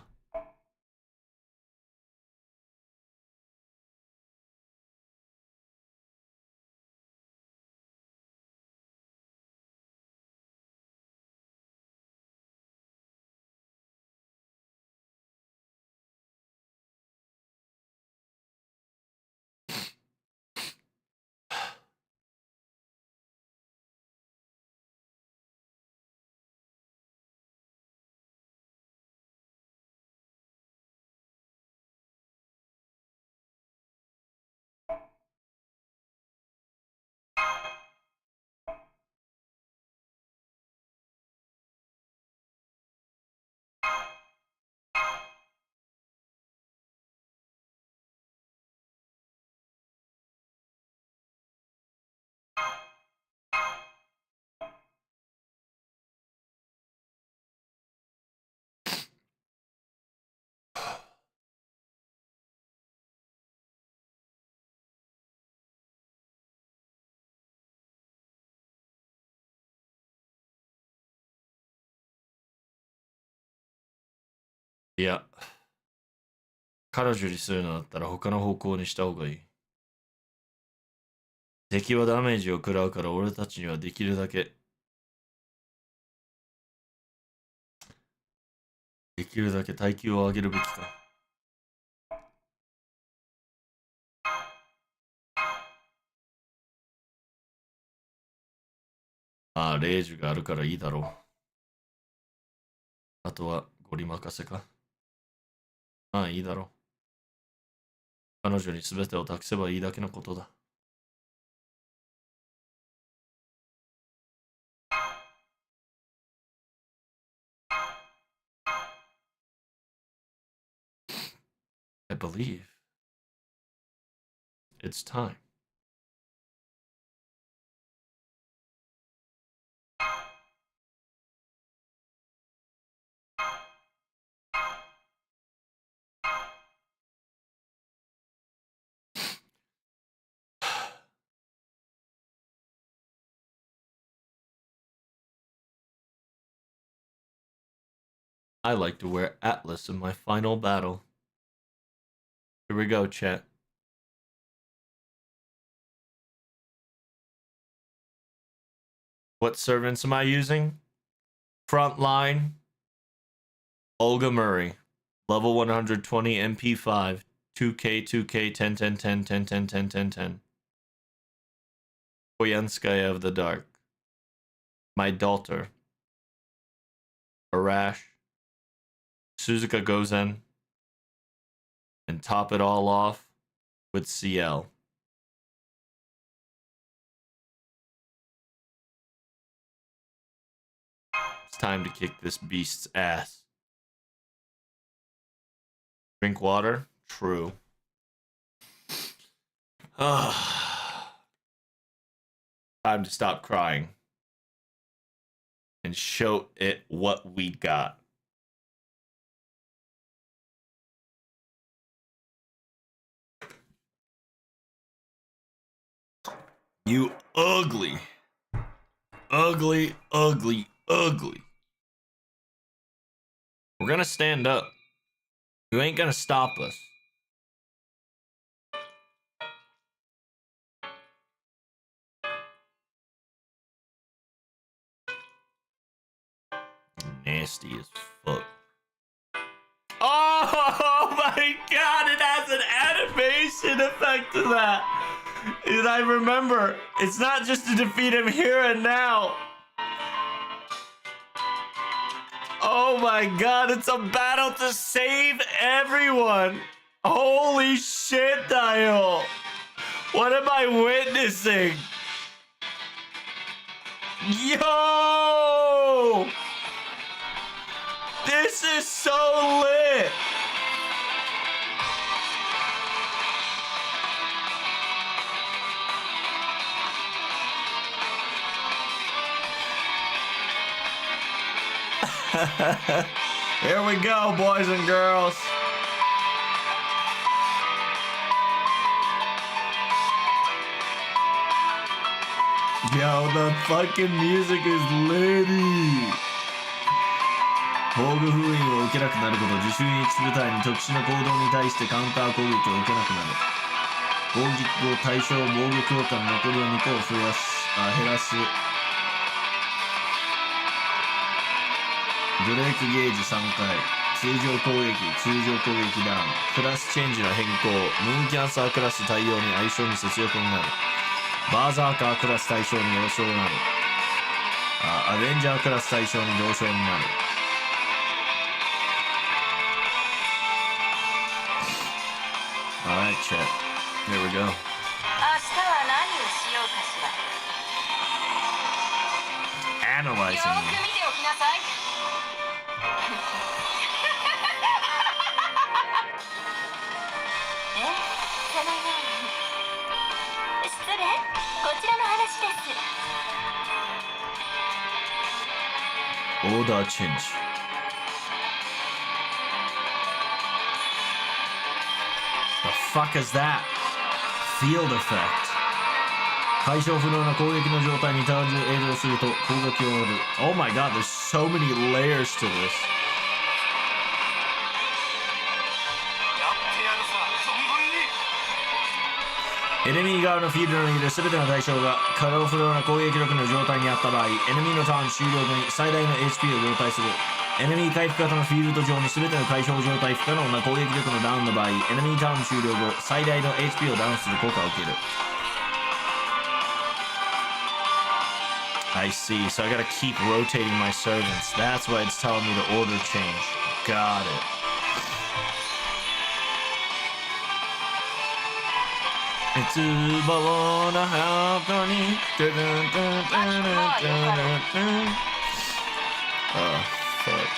いや、彼女にするのだったら他の方向にした方がいい。敵はダメージを食らうから俺たちにはできるだけ耐久を上げるべきか。ああ、レージがあるからいいだろう。あとはゴリ任せか。まあいいだろう。彼女に全てを託せばいいだけのことだ。I believe it's time. I like to wear Atlas in my final battle. Here we go, chat. What servants am I using? Frontline. Olga Murray. Level 120 MP5. 2K, 2K, 10, 10, 10, 10, 10, 10, 10, 10. Koyanskaya of the Dark. My daughter. Arash. Suzuka Gozen. And top it all off with CL. It's time to kick this beast's ass. Drink water? True. Time to stop crying and show it what we got. You ugly, ugly, ugly, ugly. We're gonna stand up. You ain't gonna stop us. Nasty as fuck. Oh my god, it has an animation effect to that. And I remember, it's not just to defeat him here and now. Oh my god, it's a battle to save everyone. Holy shit, Dio. What am I witnessing? Yo! This is so lit. Here we go, boys and girls. Yo, the fucking music is litty. 防御封印を受けなくなること、自主演出部隊に特殊な行動に対してカウンター攻撃を受けなくなる。攻撃後、対象防御効果の残りを2個を減らす。ブレークゲージ3回。通常攻撃ダウン。クラスチェンジの変更。ムーンキャンサークラス対応に相性に接続になる。バーザーカークラス対象に要衝になる。アベンジャークラス対象に同将になる。Alright, chat. Here we go. Analyzing me. Order change. The fuck is that? Field effect. 解消不能な攻撃の状態に単純映像すると攻撃を終わる。Oh my god, there's so many layers to this. エネミー側のフィールドにいる全ての対象がカラフルな攻撃力の状態にあった場合、エネミーのターン終了後に最大の HP を状態する。エネミー回復型のフィールド上に全ての解消状態不可能な攻撃力のダウンの場合、エネミーターン終了後、最大の HP をダウンする効果を受ける。I see, so I gotta keep rotating my servants. That's why it's telling me to order change. Got it. It's about a happening. Oh, fuck.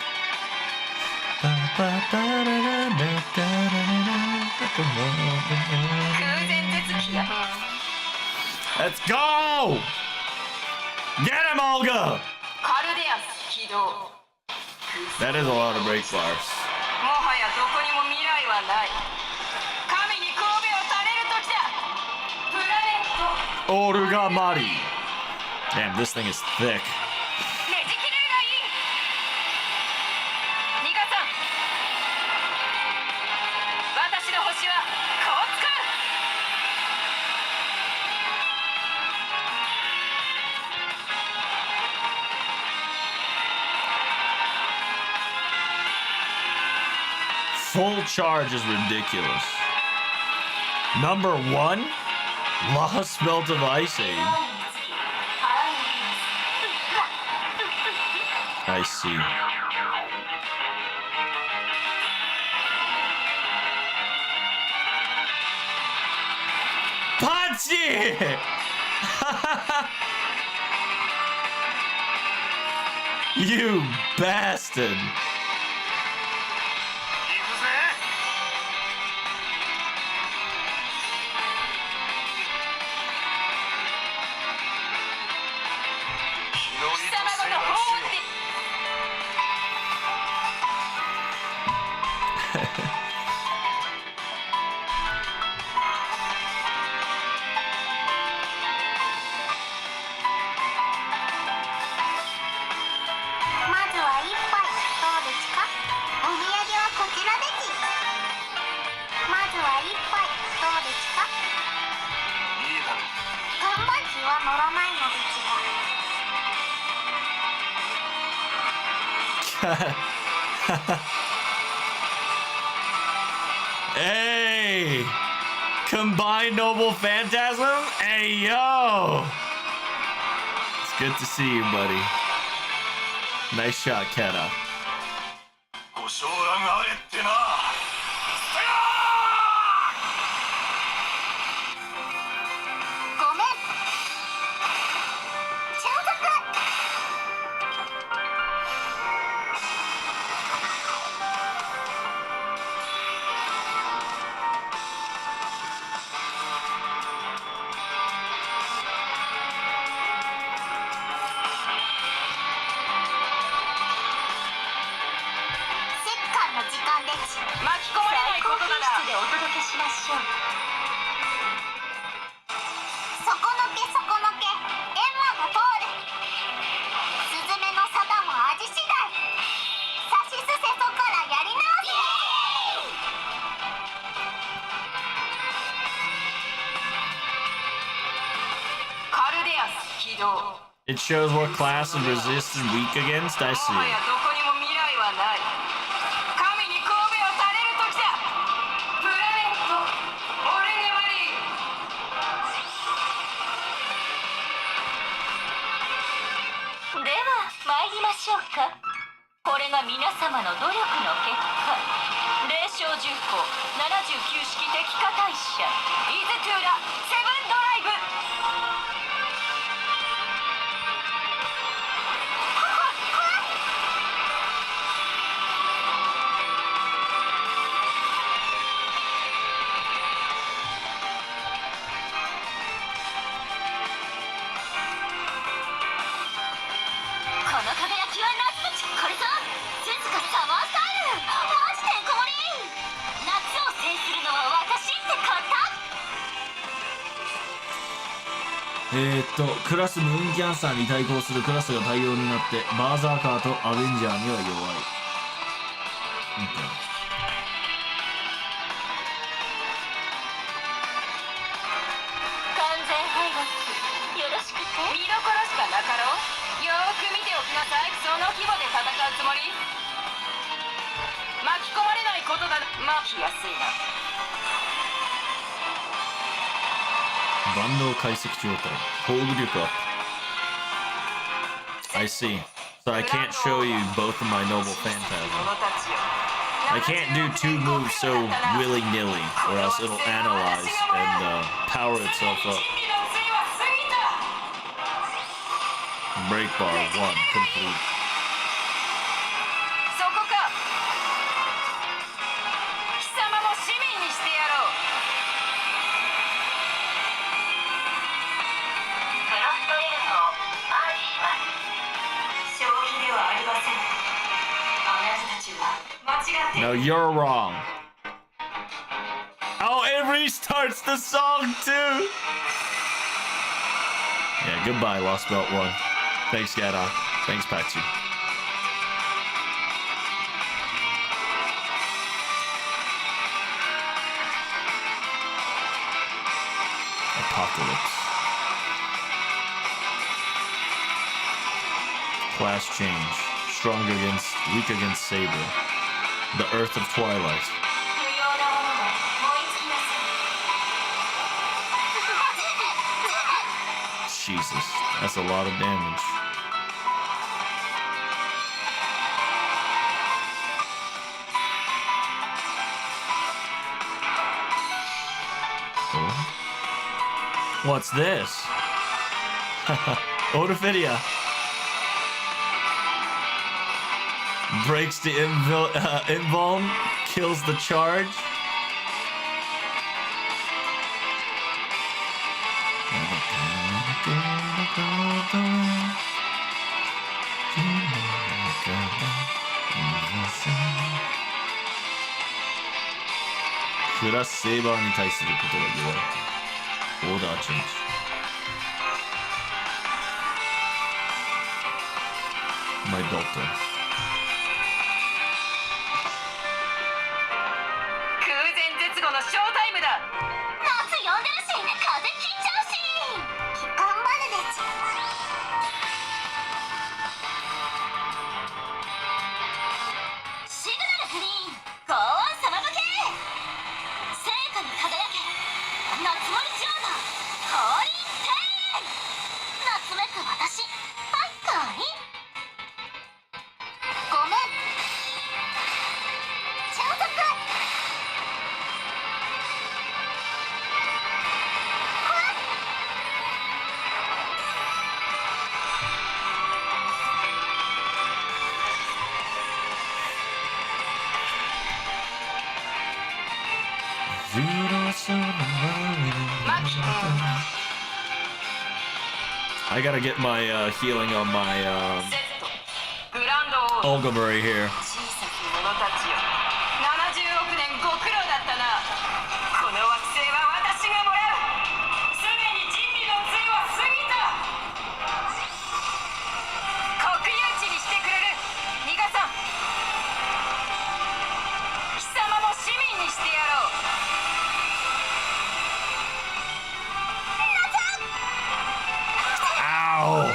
Let's go! Get him, Olga! That is a lot of break bars. Olga Mari. Damn, this thing is thick. Full charge is ridiculous. Number 1? Lost Belt of Ice Age. I see. Pachi! You bastard! Hey! Combined Noble Phantasm? Hey, yo! It's good to see you, buddy. Nice shot, Keta. It shows what class of resist and weak against. I see. .クラスムーンキャンサーに対抗するクラスが対応になってバーザーカーとアベンジャーには弱い。なさい。その規模で戦うつもり？巻き込まれないことだ。まあ来やすいな。万能解析状態。攻撃力アップ。I see. So I can't show you both of my noble phantasms. I can't do two moves so willy-nilly, or else it'll analyze and power itself up. Break bar 1 complete. そこか。貴様も市民にしてやろう。クロストレールをアーチします。正気ではありません。あなたたちは間違って。 No, you're wrong. Oh, it restarts the song too. Yeah, goodbye, Lost Belt 1. Thanks, Gadok. Thanks, Pt2. Apocalypse. Class change. Strong against, weak against Saber. The Earth of Twilight. Jesus, that's a lot of damage. Oh. What's this? Otofidia. Breaks the invuln, kills the charge. Class Saber に対することが言われた。オーダーチェンジ。My daughter. 空前絶後のショータイムだ。夏呼んでるし、風切っちゃうし。頑張るでち。シグナルグリーン、ゴーオン様向け。成果に輝け。夏森ジョーダ、降臨せい。夏めく私、バイカーに。ごめん。超速。I gotta get my healing on my グランドオー Olga Murray here. 小さき者たちよ。70億年ご苦労だったな。この惑星は私がもらう。すでに人類の杖は過ぎた。国有地にしてくれる。ニガさん。貴様も市民にしてやろう。Ow!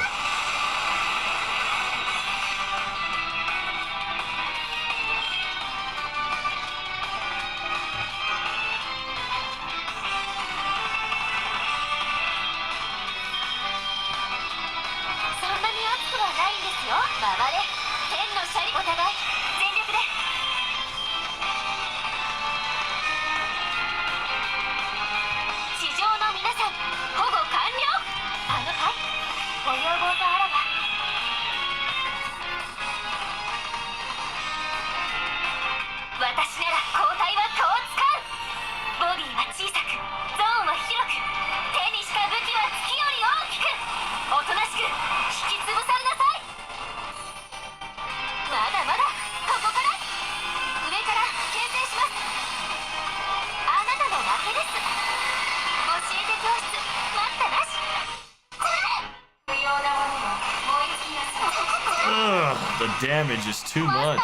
The damage is too much.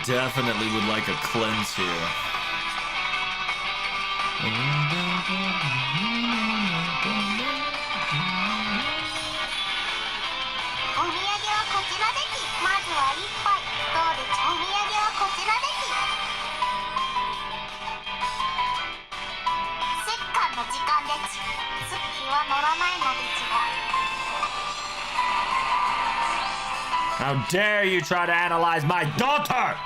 definitely would like a cleanse here. How dare you try to analyze my daughter!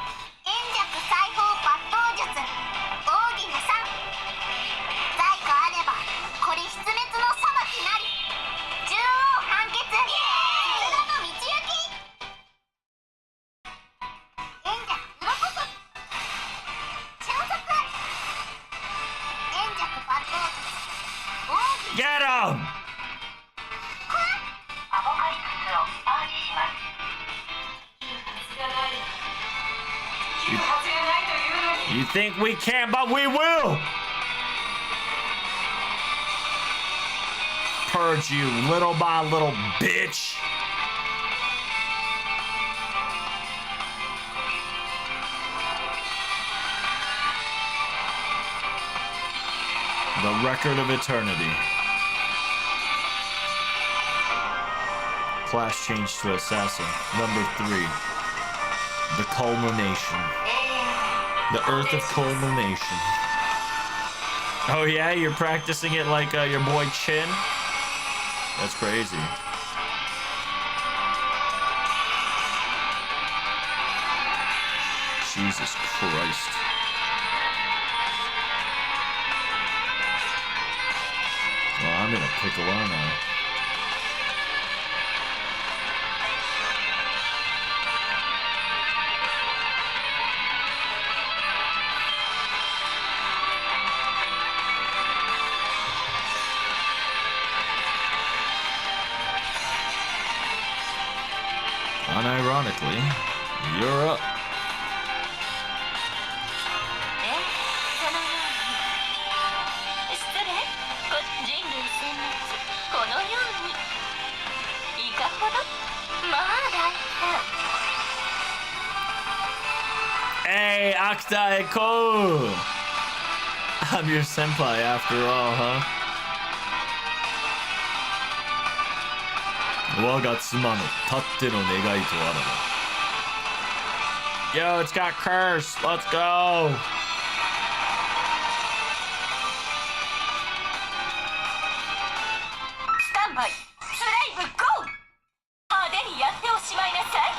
Get him! You think we can, but we will! Purge you little by little, bitch! The record of eternity. Class change to assassin. Number 3. The culmination. The earth of culmination. Oh yeah, you're practicing it like your boy Chin? That's crazy. Jesus Christ. Well, I'm in a pickle, aren't I? Unironically, you're up. Hey, Akta Eko! I'm your senpai after all, huh? Yo, it's got curse. Let's go. Standby. Slave go. 派手にやっておしまいなさい。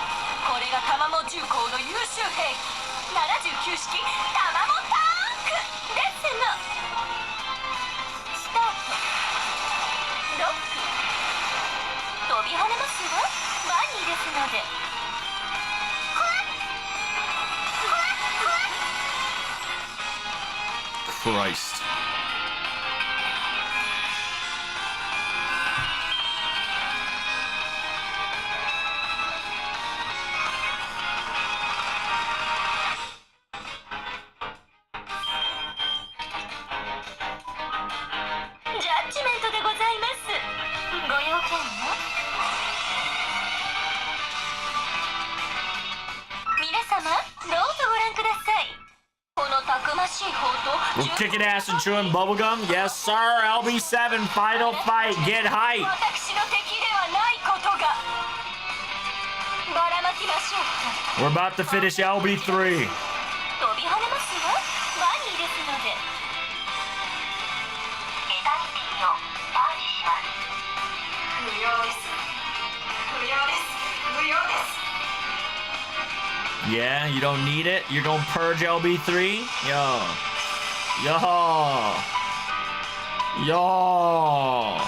これがタマモ重工の優秀兵器79式タマモタンクですの。スタート。ロック。飛び跳ねますわ。ワニですので。Christ. Judgment でございます。ご用件は？皆様、どうぞご覧ください。このたくましい方と We're kicking ass and chewing bubblegum? Yes, sir. LB7, final fight. Get hype. 私の敵ではないことが。ばらまきましょうか。 We're about to finish LB3. 飛び跳ねますわ。ワニですので。エタニティをパージします。不要です。不要です。不要です。 Yeah, you don't need it? You're gonna purge LB3? Yo. Yo. Yo.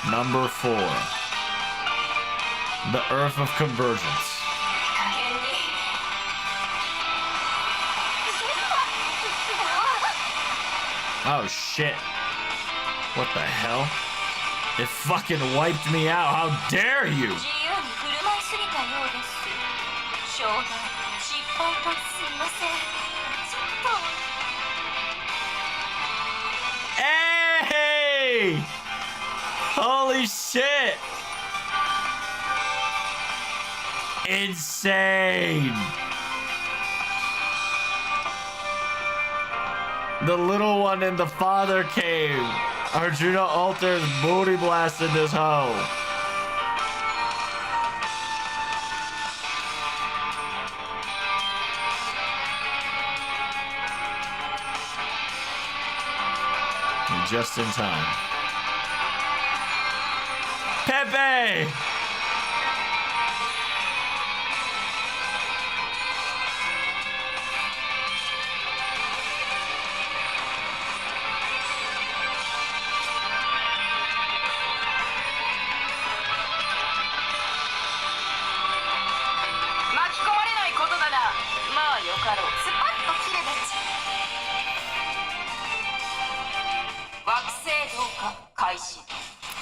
Number 4. The Earth of Convergence. Oh shit. What the hell? It fucking wiped me out. How dare you? 自由に振る舞いすぎたようです。商談失敗とすみません。ちょっと me! Holy shit! Insane! The little one in the father cave. Arjuna alters booty blasted this hoe. Just in time. Pepe!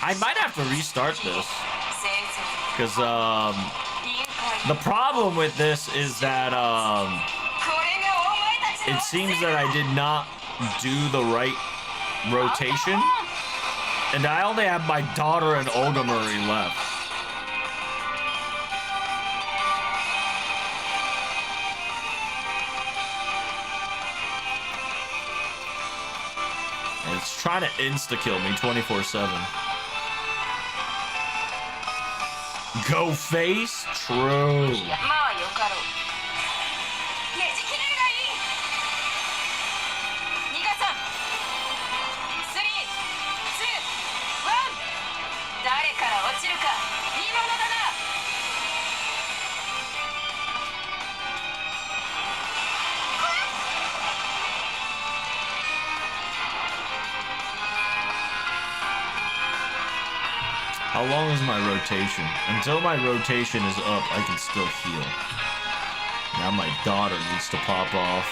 I might have to restart this because the problem with this is that it seems that I did not do the right rotation, and I only have my daughter and Olga Marie left. And it's trying to insta-kill me 24/7. Go face? True. How long is my rotation? Until my rotation is up, I can still heal. Now my daughter needs to pop off.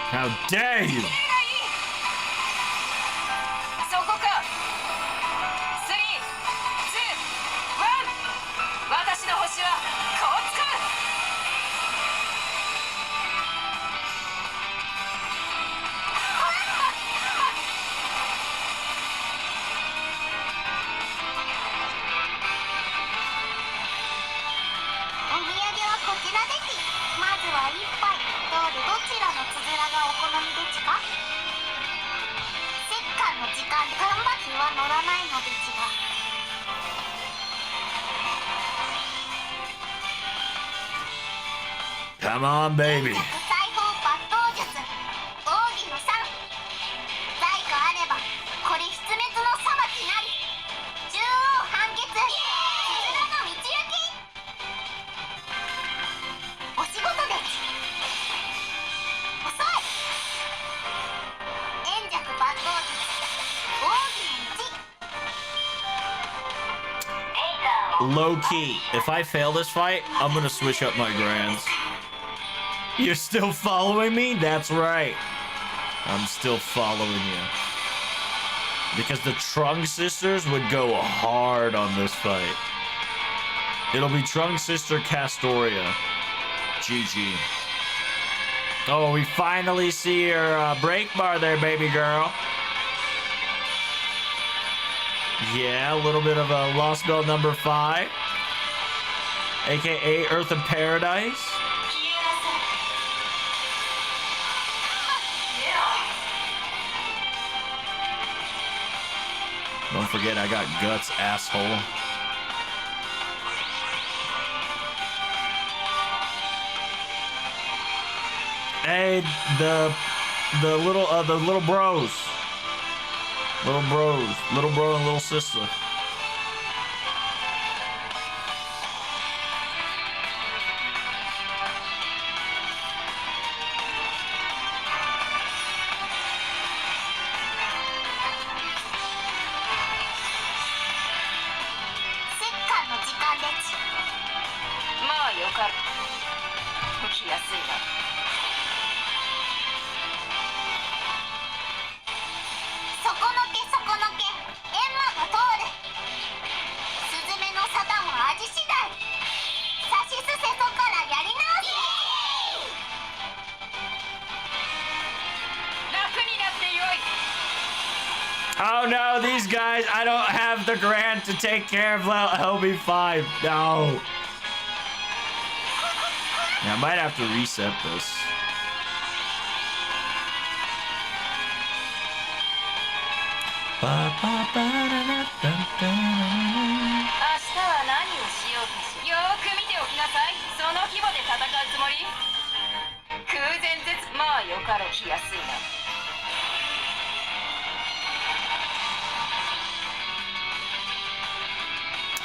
How dare you! Come on, baby. Low key, if I fail this fight, I'm gonna switch up my grands. You're still following me? That's right. I'm still following you. Because the Trunk sisters would go hard on this fight. It'll be Trunk sister Castoria. GG. Oh, we finally see her break bar there, baby girl. Yeah, a little bit of a lost belt number 5. aka Earth of Paradise. Don't forget, I got guts, asshole. Hey, the little bros, little bro and little sister. Oh no, these guys, I don't have the grant to take care of LB5. No. Yeah, I might have to reset this.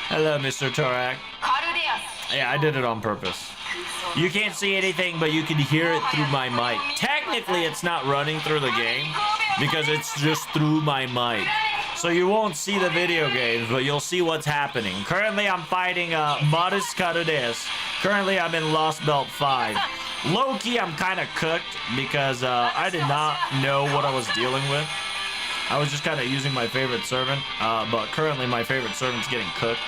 Hello, Mr. Torak. Yeah, I did it on purpose. You can't see anything, but you can hear it through my mic. Technically, it's not running through the game because it's just through my mic. So you won't see the video games, but you'll see what's happening. Currently, I'm fighting Modest Karudes. Currently, I'm in Lost Belt 5. Low-key, I'm kind of cooked because I did not know what I was dealing with. I was just kind of using my favorite servant, but currently my favorite servant's getting cooked.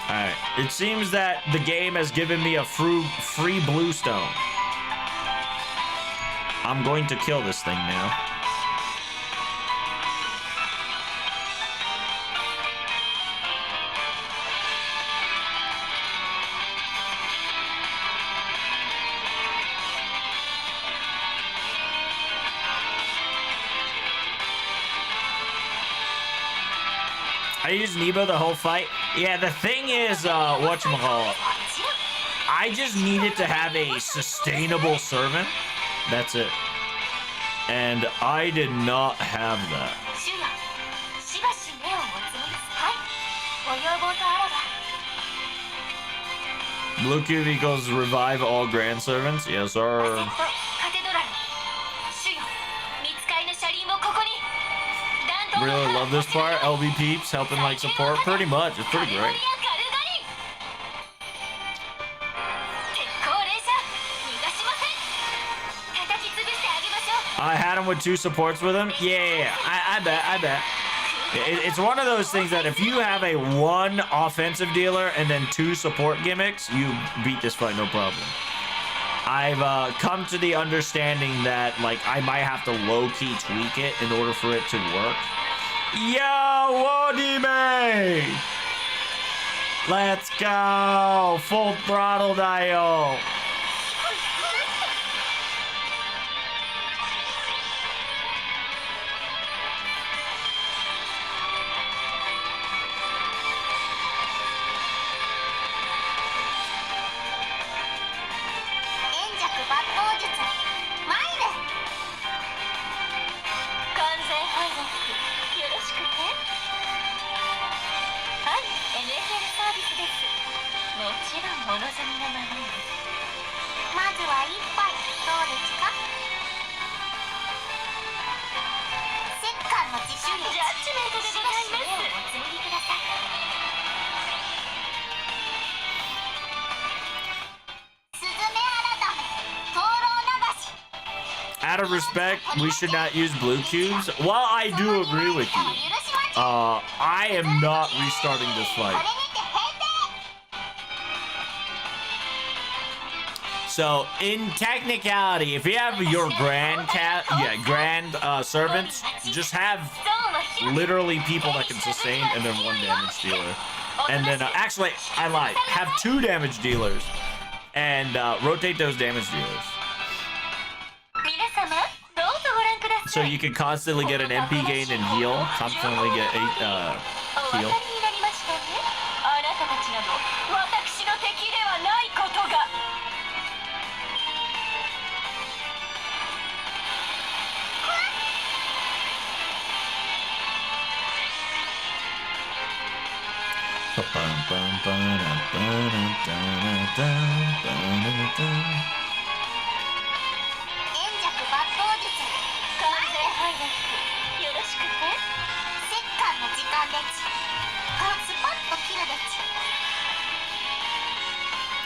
Alright, it seems that the game has given me a free blue stone. I'm going to kill this thing now. I used Nebo the whole fight. Yeah, the thing is, whatchamacallit, I just needed to have a sustainable servant. That's it. And I did not have that. Blue cube equals revive all grand servants. Yes, sir. Really love this part. LB peeps helping like support. Pretty much. It's pretty great. I had him with 2 supports with him. Yeah, I bet. It's one of those things that if you have a 1 offensive dealer and then 2 support gimmicks, you beat this fight no problem. I've come to the understanding that like I might have to low-key tweak it in order for it to work. Yo, Wodime! Let's go! Full throttle, Dio! Out of respect, we should not use blue cubes. While I do agree with you, I am not restarting this fight. So in technicality, if you have your grand servants, just have literally people that can sustain and then 1 damage dealer. And then actually, I lied. Have 2 damage dealers and rotate those damage dealers. So you can constantly get an MP gain and heal. Constantly get a heal.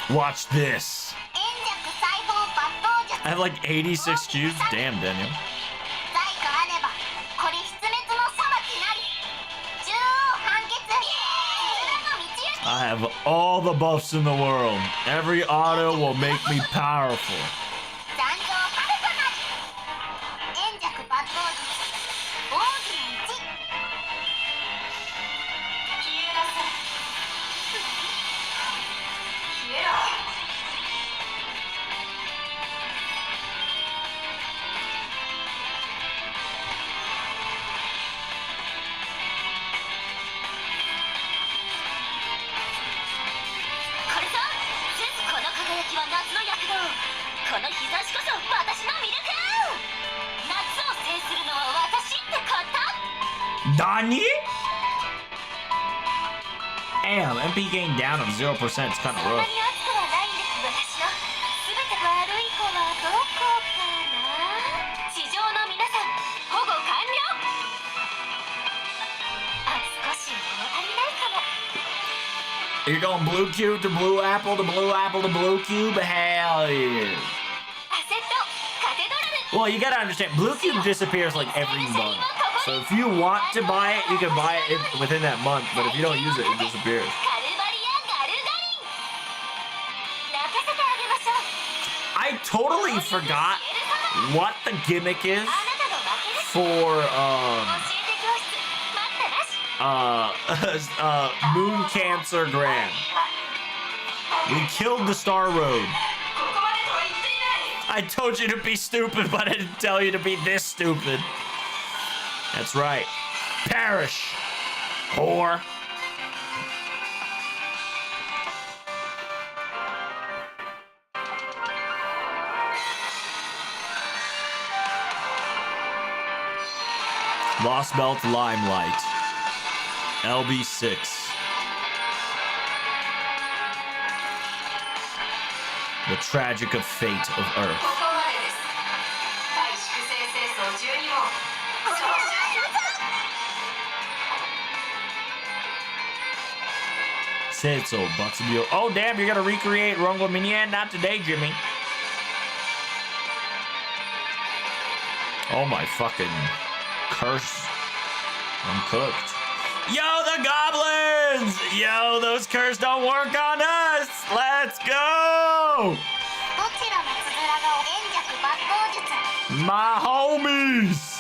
Watch this. I have like 86 Qs. Damn, Daniel. I have all the buffs in the world. Every auto will make me powerful. Dani? Damn, MP gain down of 0%. It's kind of rough. You're going blue cube to blue apple to blue apple to blue cube? Hell yeah. Well, you gotta understand, blue cube disappears like every month. So if you want to buy it, you can buy it within that month. But if you don't use it, it disappears. I totally forgot what the gimmick is for Moon Cancer Grand. We killed the Star Road. I told you to be stupid, but I didn't tell you to be this stupid. That's right. Perish, whore. Lost Belt Limelight. LB6. The tragic of fate of Earth. Said so, Buxabio. Oh, damn, you're gonna recreate Rungo Minyan? Not today, Jimmy. Oh, my fucking curse. I'm cooked. Yo, the goblins! Yo, those curses don't work on us! Let's go! My homies!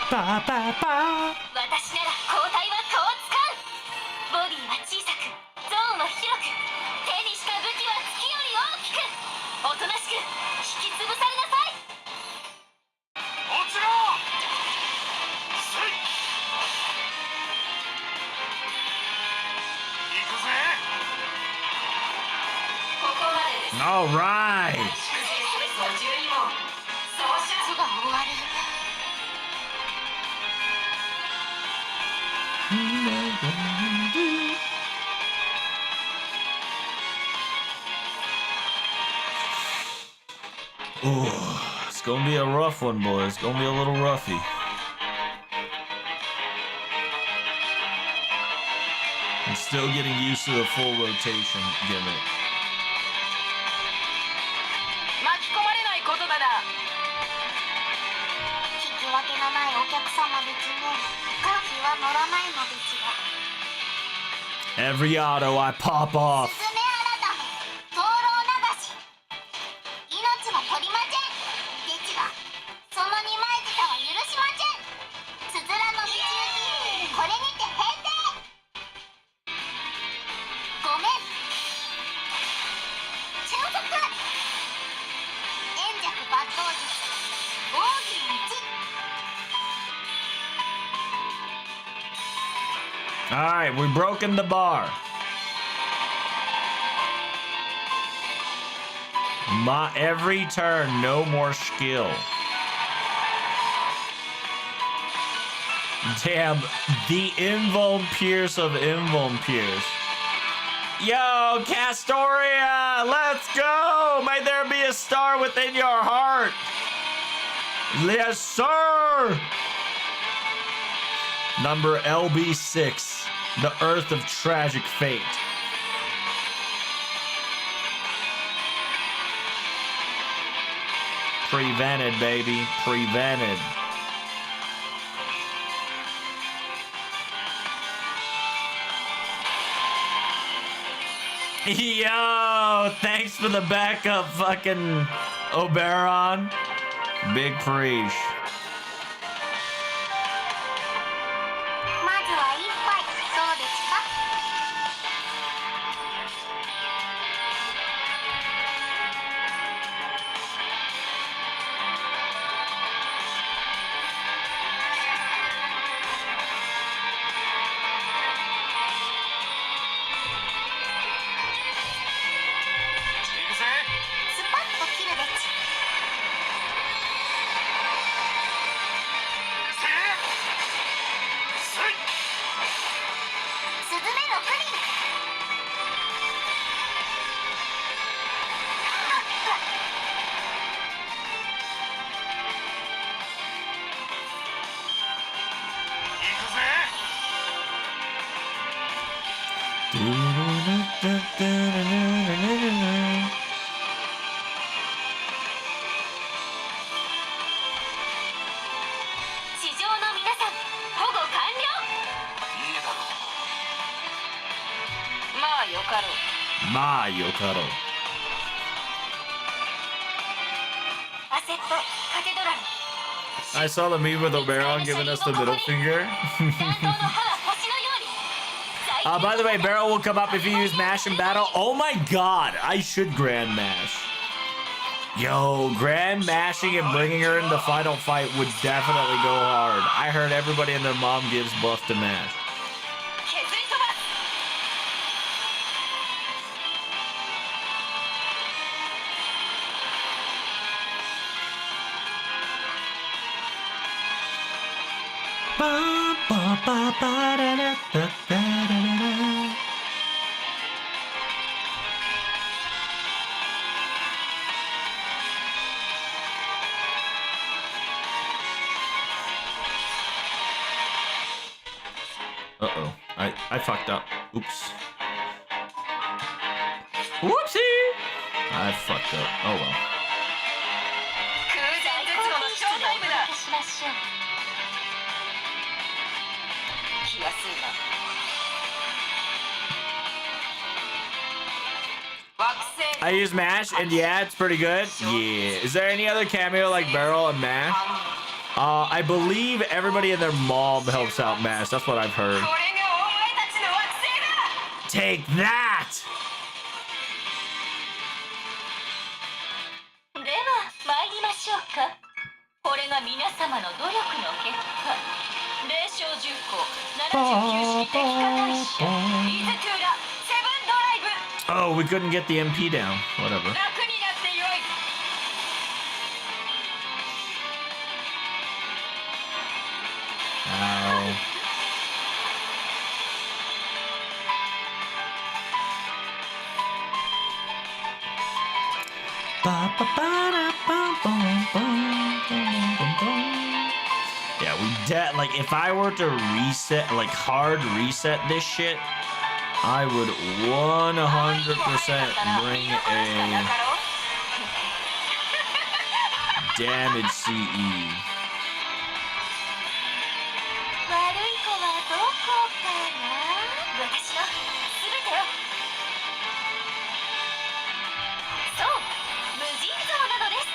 Ba, ba, ba. 私なら交代はこう使う。ボディは小さく、ゾーンは広く、手にした武器は月より大きく、おとなしく引き潰されなさい。落ちろ。せい。行くぜ。ここまでです。All right. 12問。総出が終わる。Oh, it's gonna be a rough one, boys. It's gonna be a little roughy. I'm still getting used to the full rotation gimmick. 巻き込まれないことだな。引き分けのないお客様ですね。カーキは乗らないのですが。 Every auto I pop off. スズメ改め、灯籠流し。命は取りません。ですが、その二枚舌は許しません。つづらの道行き、これにて閉廷。ごめん。沈黙。円弱抜刀術。奥義の一。 Alright, we've broken the bar. Every turn, no more skill. Damn, the Invuln Pierce of Invuln Pierce. Yo, Castoria, let's go! May there be a star within your heart. Yes, sir! Number LB6, the Earth of Tragic Fate. Prevented, baby. Prevented. Yo, thanks for the backup, fucking Oberon. Big preach. まずは一杯、どうですか？ スパッと切るべき。スズメのプリン。地上の皆さん、保護完了。まあよかろう。 My Yokaro. アセット、カテドラル。 I saw the meme with Oberon giving us the middle finger. 弾頭の刃は星のように。 By the way, Barrel will come up if you use Mash in battle. Oh my god, I should Grand Mash. Yo, Grand Mashing and bringing her in the final fight would definitely go hard. I heard everybody and their mom gives buff to Mash. 削り飛ばす。 Uh-oh. I fucked up. Oops. Whoopsie! I fucked up. Oh well. 空前絶後のショータイムだ。しましょう。気安いな。惑星。 I use Mash, and yeah, it's pretty good. Yeah. Is there any other cameo like Barrel and Mash? I believe everybody and their mom helps out Mash. That's what I've heard. これがお前たちの惑星だ。 Take that! では参りましょうか。これが皆様の努力の結果。霊障重工79式敵化大使イズトゥーラセブンドライブ。 Oh, we couldn't get the MP down. Whatever. 楽になってよい。 Ow. Ba ba ba da Yeah, like if I were to reset, like hard reset this shit, I would 100% bring a damage CE. 悪い子はどこかな。私の全てを。そう、無尽蔵なのです。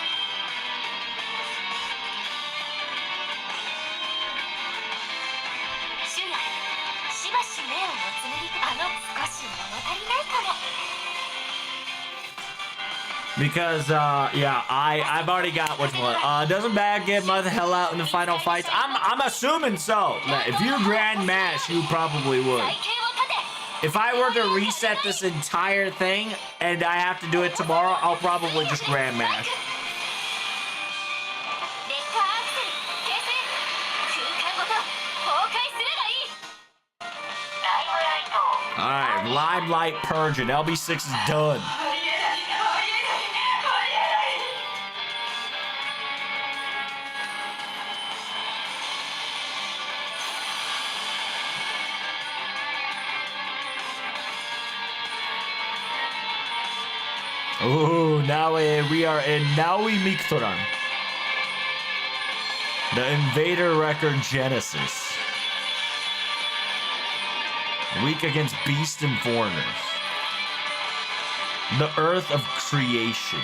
主や、しばし目をおつむり。少し物足りないかも。Because, yeah, I've already got which one. Doesn't Bad get mother hell out in the final fights? I'm assuming so. If you Grand Mash, you probably would. If I were to reset this entire thing and I have to do it tomorrow, I'll probably just Grand Mash. Alright, Limelight Purge and LB6 is done. Oh, now we are in Naui Miktoran. The Invader Record Genesis. Weak against Beast and Foreigners. The Earth of Creation.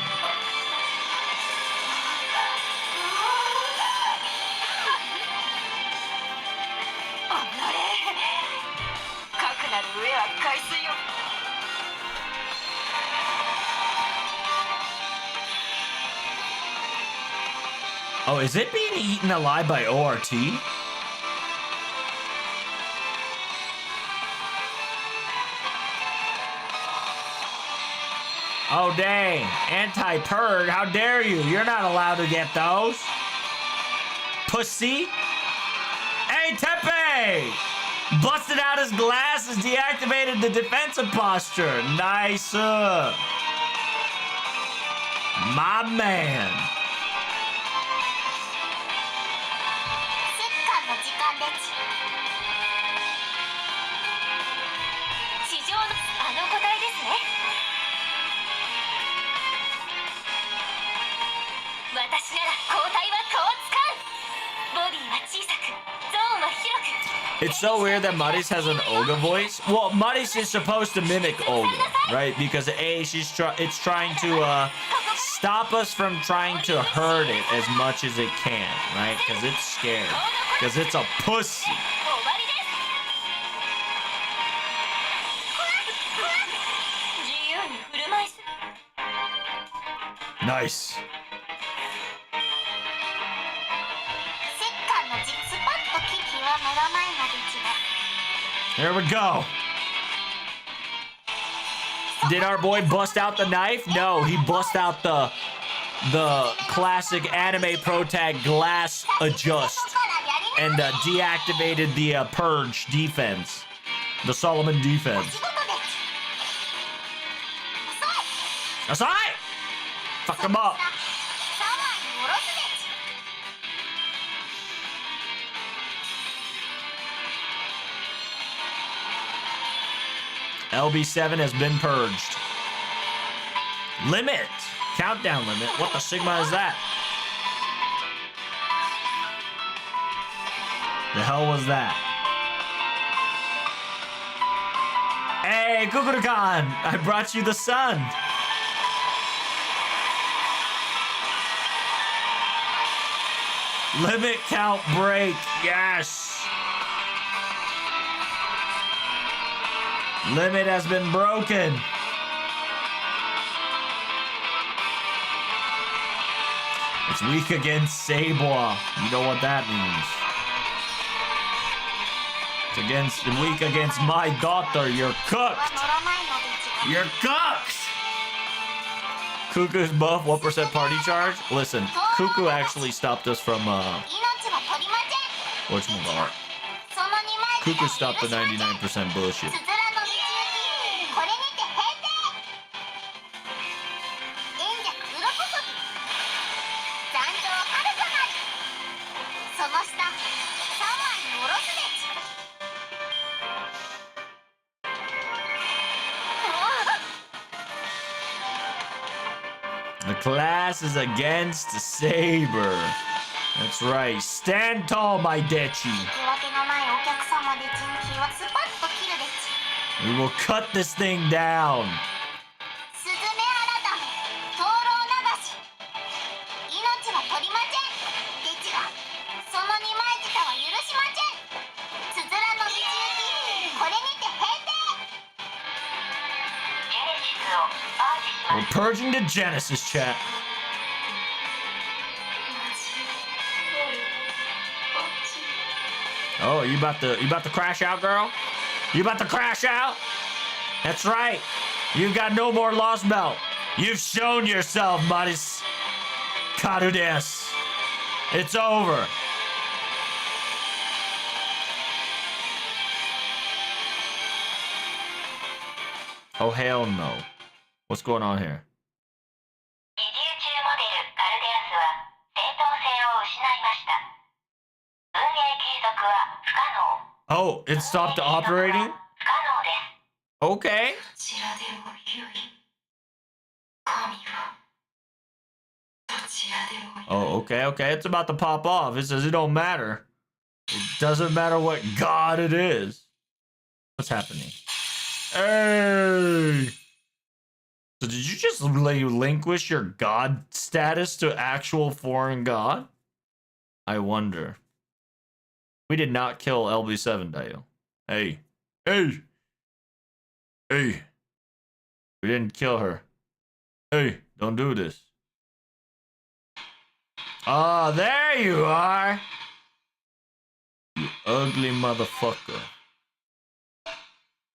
Oh, is it being eaten alive by ORT? Oh, dang. Anti-Purg, how dare you? You're not allowed to get those. Pussy. Hey, Tepe! Busted out his glasses, deactivated the defensive posture. Nice. My man. It's so weird that Maris has an Olga voice. Well, Maris is supposed to mimic Olga, right? Because it's trying to stop us from trying to hurt it as much as it can, right? Because it's scared. Because it's a pussy. Nice. There we go. Did our boy bust out the knife? No, he bust out the classic anime pro tag glass adjust and deactivated the purge defense, the Solomon defense. Aside! Fuck him up. LB7 has been purged. Limit! Countdown limit. What the Sigma is that? The hell was that? Hey, Kukurukan! I brought you the sun! Limit count break. Yes! Limit has been broken. It's weak against Seibois. You know what that means. It's weak against my daughter. You're cooked. You're cooked. Cuckoo's buff, 1% party charge. Listen, Cuckoo actually stopped us from whatchamacallit. Cuckoo stopped the 99% bullshit. class is against Saber. That's right. Stand tall, my Dechi. わけのないお客様で人気はスパッと切るでち We will cut this thing down. スズメ改め灯籠流し命は取りまちぇんでちがその二枚舌は許しまちぇんつづらの美中記これにて閉廷 ジェネシスをバージし We're purging the Genesis chat. Oh, you about to crash out, girl? You about to crash out? That's right. You got no more lost belt. You've shown yourself, Maris Karudes. It's over. Oh, hell no. What's going on here? 移住中モデルカルデアスは正当性を失いました。運営継続は不可能。 Oh, it stopped operating? 不可能です。 Okay. どちらでもよい。神はどちらでもよい。 Oh, okay, okay. It's about to pop off. It says it don't matter. It doesn't matter what god it is. What's happening? Hey! So did you just relinquish your god status to actual foreign god? I wonder. We did not kill LB7, Dio. Hey. Hey! Hey! We didn't kill her. Hey, don't do this. Ah, there you are! You ugly motherfucker.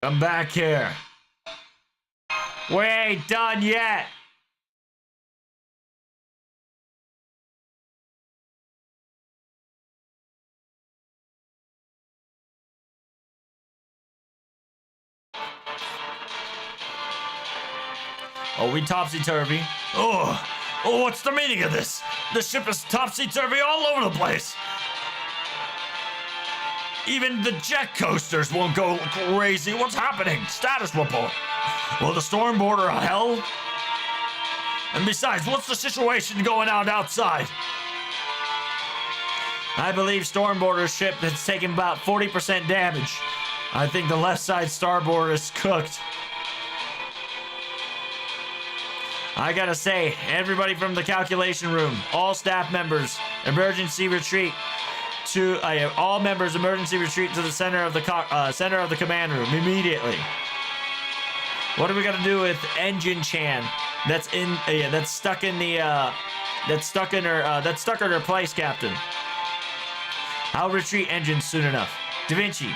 Come back here. We ain't done yet. Oh, we topsy-turvy. Oh, what's the meaning of this? The ship is topsy-turvy all over the place. Even the jet coasters won't go crazy. What's happening? Status report. Will the storm border hell? And besides, what's the situation going on outside? I believe storm border's ship has taken about 40% damage. I think the left side starboard is cooked. I gotta say, everybody from the calculation room, all staff members, emergency retreat to all members, emergency retreat to the center of the command room immediately. What are we gonna do with Engine Chan? That's in, that's stuck in her place, Captain. I'll retreat Engine soon enough. Da Vinci.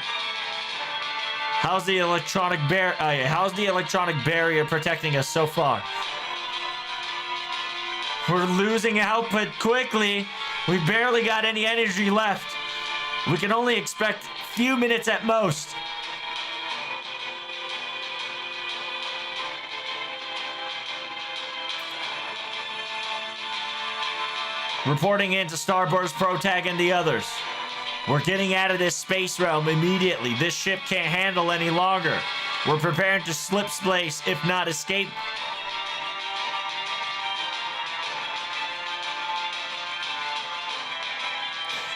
How's the electronic barrier protecting us so far? We're losing output quickly. We barely got any energy left. We can only expect a few minutes at most. Reporting in to Starboard's Protag and the others. We're getting out of this space realm immediately. This ship can't handle any longer. We're preparing to slip space, if not escape.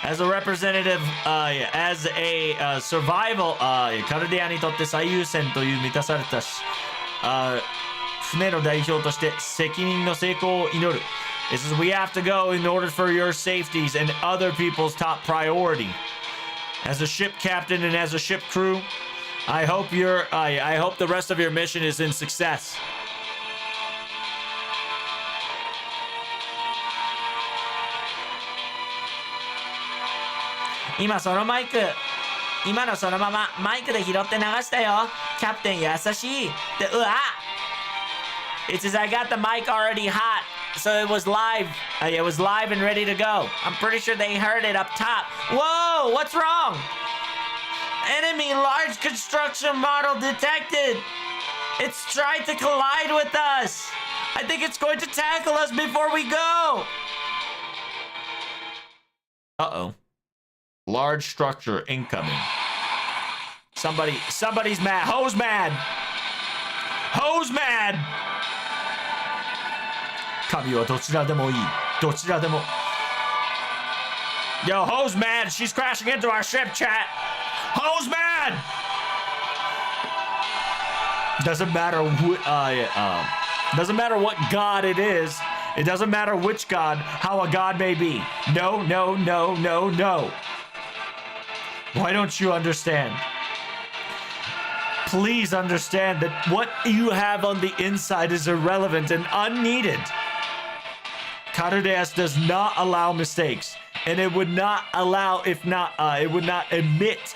As a representative, as a survival, カルデアにとって最優先という満たされた船の代表として責任の成功を祈る。It says we have to go in order for your safeties and other people's top priority. As a ship captain and as a ship crew, I hope the rest of your mission is in success.今のそのままマイクで拾って流したよ。キャプテン優しい。で、うわ！ It says I got the mic already hot, so it was live. It was live and ready to go. I'm pretty sure they heard it up top. Whoa! What's wrong? Enemy large construction model detected. It's trying to collide with us. I think it's going to tackle us before we go. Uh-oh. Large structure incoming. Somebody's mad. Ho's mad. Ho's mad. 神はどちらでもいい。どちらでも。Yo, Ho's mad. She's crashing into our ship, chat. Ho's mad. Doesn't matter doesn't matter what god it is. It doesn't matter which god, how a god may be. No, no, no, no, no. Why don't you understand? Please understand that what you have on the inside is irrelevant and unneeded. Karudeas does not allow mistakes, and it would not allow, it would not admit.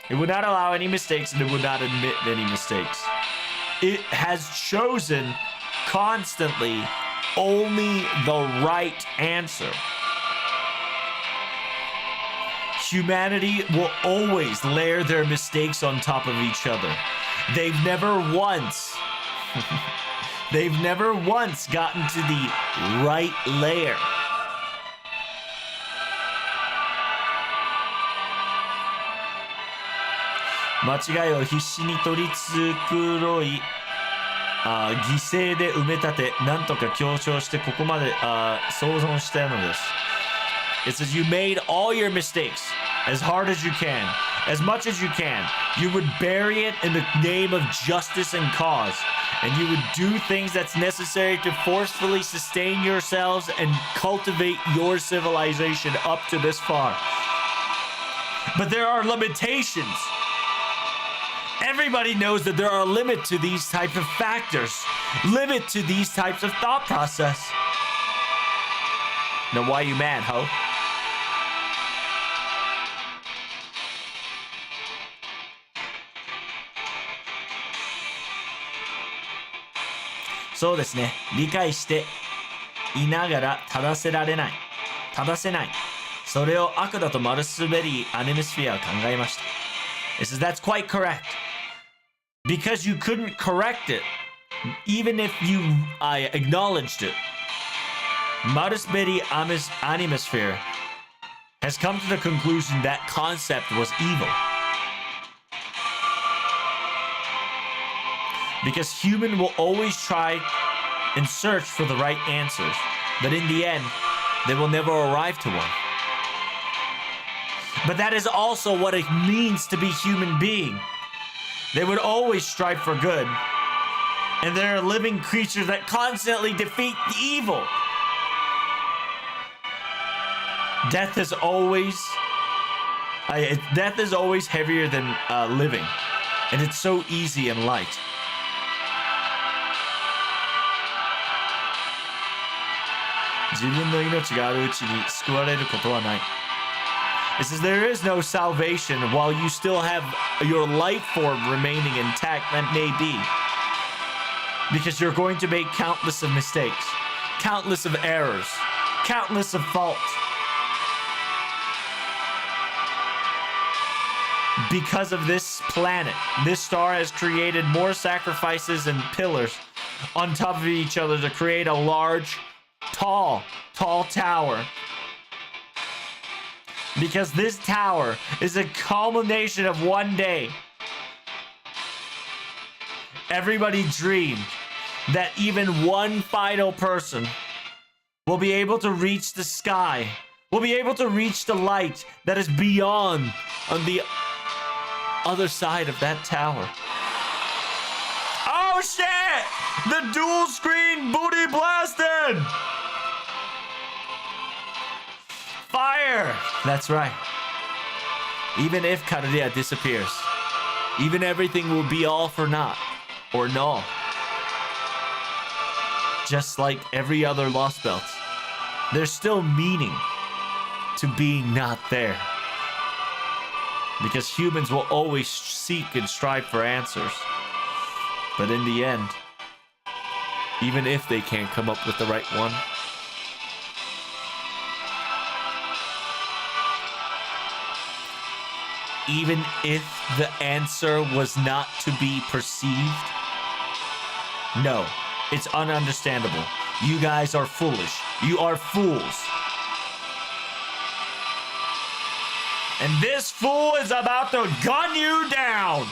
It would not allow any mistakes, and it would not admit any mistakes. It has chosen constantly only the right answer. Humanity will always layer their mistakes on top of each other. They've never once gotten to the right layer. Machigaiを必死に取り繕い、犠牲で埋め立て、なんとか強調してここまで創造したのです。It says you made all your mistakes as hard as you can, as much as you can. You would bury it in the name of justice and cause, and you would do things that's necessary to forcefully sustain yourselves and cultivate your civilization up to this far. But there are limitations. Everybody knows that there are a limit to these type of factors, limit to these types of thought process. Now why are you mad, ho? So ですね、理解していながら正せない。それを悪だとマルスベリーアニメスフィアは考えました。It says that's quite correct. Because you couldn't correct it, even if you acknowledged it. Marusberi Animesphere has come to the conclusion that concept was evil. Because human will always try and search for the right answers, but in the end, they will never arrive to one. But that is also what it means to be human being. They would always strive for good, and they're living creatures that constantly defeat the evil. Death is always heavier than living, and it's so easy and light. It says there is no salvation while you still have your life form remaining intact. That may be because you're going to make countless of mistakes, countless of errors, countless of faults. Because of this planet, this star has created more sacrifices and pillars on top of each other to create a large, tall tower. Because this tower is a culmination of one day. Everybody dreamed that even one final person will be able to reach the sky, will be able to reach the light that is beyond on the other side of that tower. Oh shit! The dual screen booty blasted! Fire! That's right. Even if Karuria disappears, even everything will be all for naught, or null. Just like every other Lost Belt, there's still meaning to being not there. Because humans will always seek and strive for answers. But in the end, even if they can't come up with the right one, even if the answer was not to be perceived, no, it's ununderstandable. You guys are foolish. You are fools. And this fool is about to gun you down.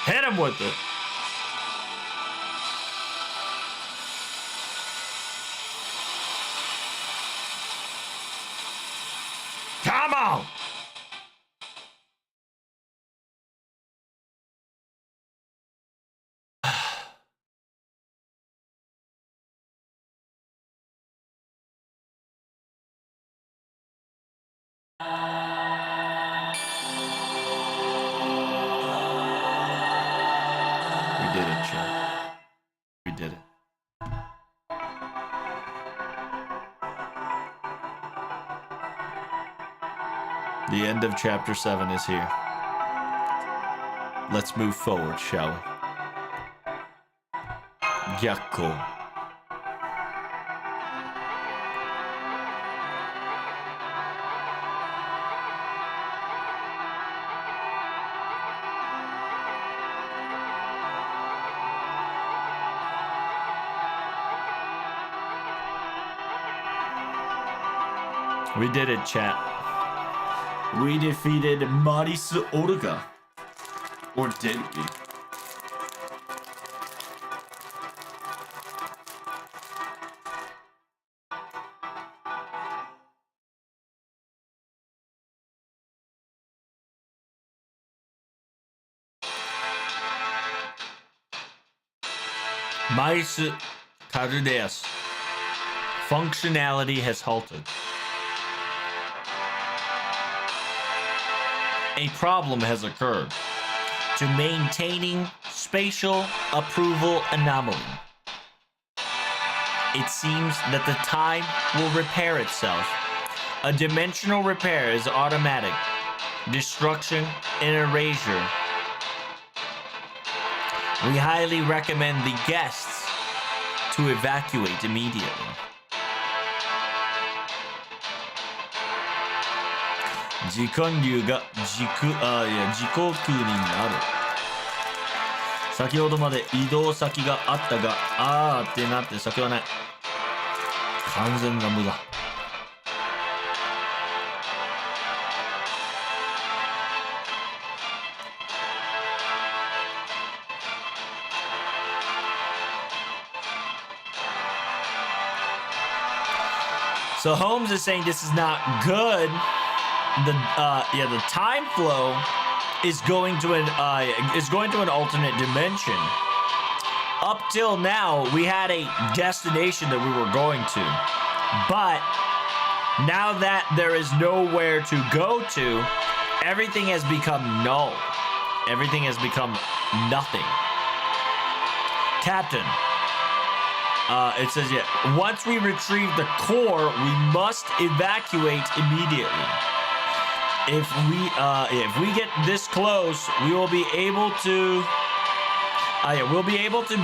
Hit him with it. Come on. We did it, chat. We did it. The end of chapter 7 is here. Let's move forward, shall we? Gyakko. We did it, chat. We defeated Maris Olga. Or did we? Maris Cardeas. Functionality has halted. A problem has occurred to maintaining spatial approval anomaly. It seems that the time will repair itself. A dimensional repair is automatic. Destruction and erasure. We highly recommend the guests to evacuate immediately. 時間流が時刻になる。先ほどまで移動先があったが、あーってなって先はない。完全な無駄。So Holmes is saying this is not good. The time flow is going to an alternate dimension. Up till now, we had a destination that we were going to, but now that there is nowhere to go to, everything has become null. Everything has become nothing. Captain, it says once we retrieve the core, we must evacuate immediately. If we get this close, we will be able to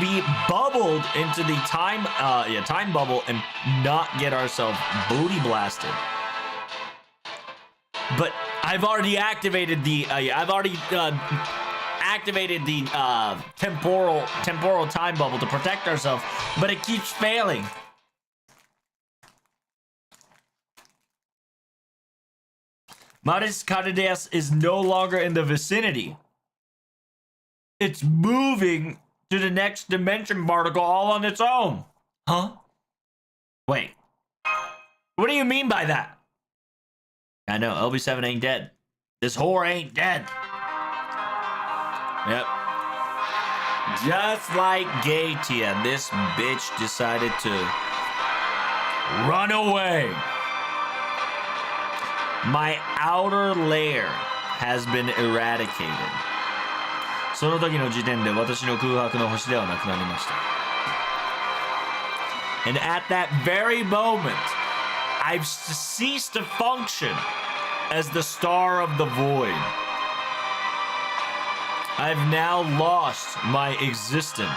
be bubbled into the time bubble and not get ourselves booty blasted. But I've already activated the temporal time bubble to protect ourselves, but it keeps failing. Maris Cardeas is no longer in the vicinity. It's moving to the next dimension particle all on its own. Huh? Wait. What do you mean by that? I know, LB7 ain't dead. This whore ain't dead. Yep. Just like Gatia, this bitch decided to run away. My outer layer has been eradicated. その時の時点で私の空白の星ではなくなりました。And at that very moment, I've ceased to function as the star of the void. I've now lost my existence.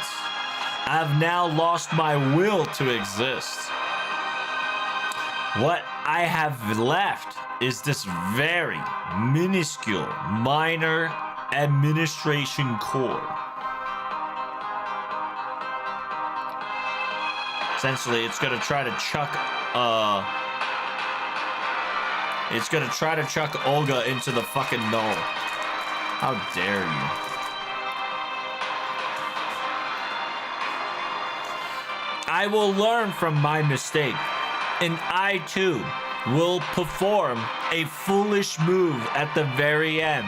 I've now lost my will to exist. What I have left is this very minuscule, minor administration core. Essentially, it's gonna try to chuck Olga into the fucking null. How dare you? I will learn from my mistake, and I too will perform a foolish move at the very end.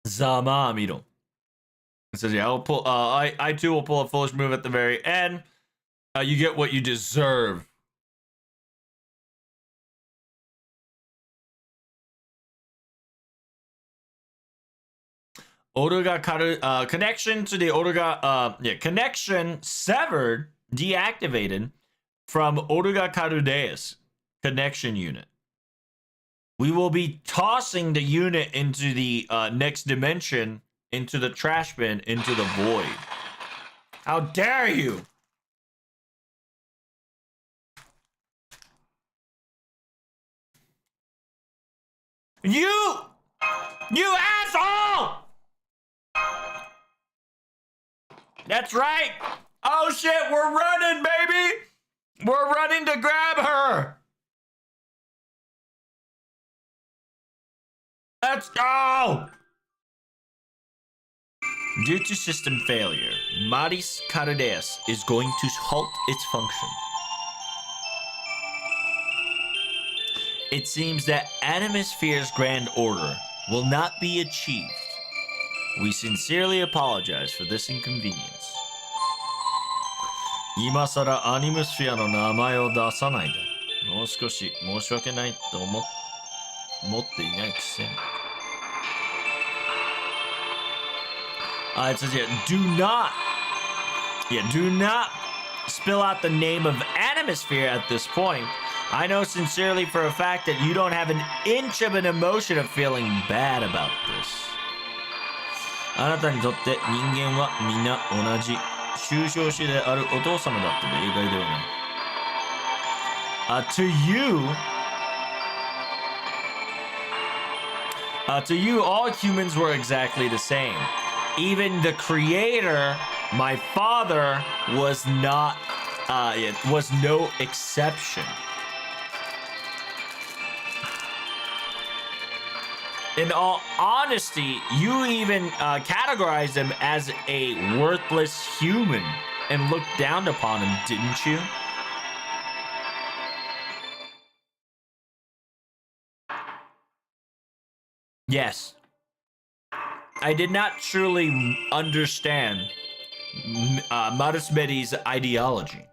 Zama Miro. It says, yeah, I too will pull a foolish move at the very end. You get what you deserve. Oruga Karu, connection to the Oruga, connection severed, deactivated from Oruga Karudeus connection unit. We will be tossing the unit into the next dimension, into the trash bin, into the void. How dare you! You asshole! That's right. Oh shit, we're running, baby. We're running to grab her. Let's go. Due to system failure, Maris Carades is going to halt its function. It seems that Animosphere's grand order will not be achieved. We sincerely apologize for this inconvenience. 今さらアニムスフィアの名前を出さないで。もう少し申し訳ないと思っていないくせに。It says here, do not spill out the name of Animosphere at this point. I know sincerely for a fact that you don't have an inch of an emotion of feeling bad about this. あなたにとって人間は皆同じ終唱子であるお父様だって例外ではない。To you, all humans were exactly the same. Even the creator, my father, was not, was no exception. In all honesty, you even categorized him as a worthless human and looked down upon him, didn't you? Yes. I did not truly understand Marusmedi's ideology.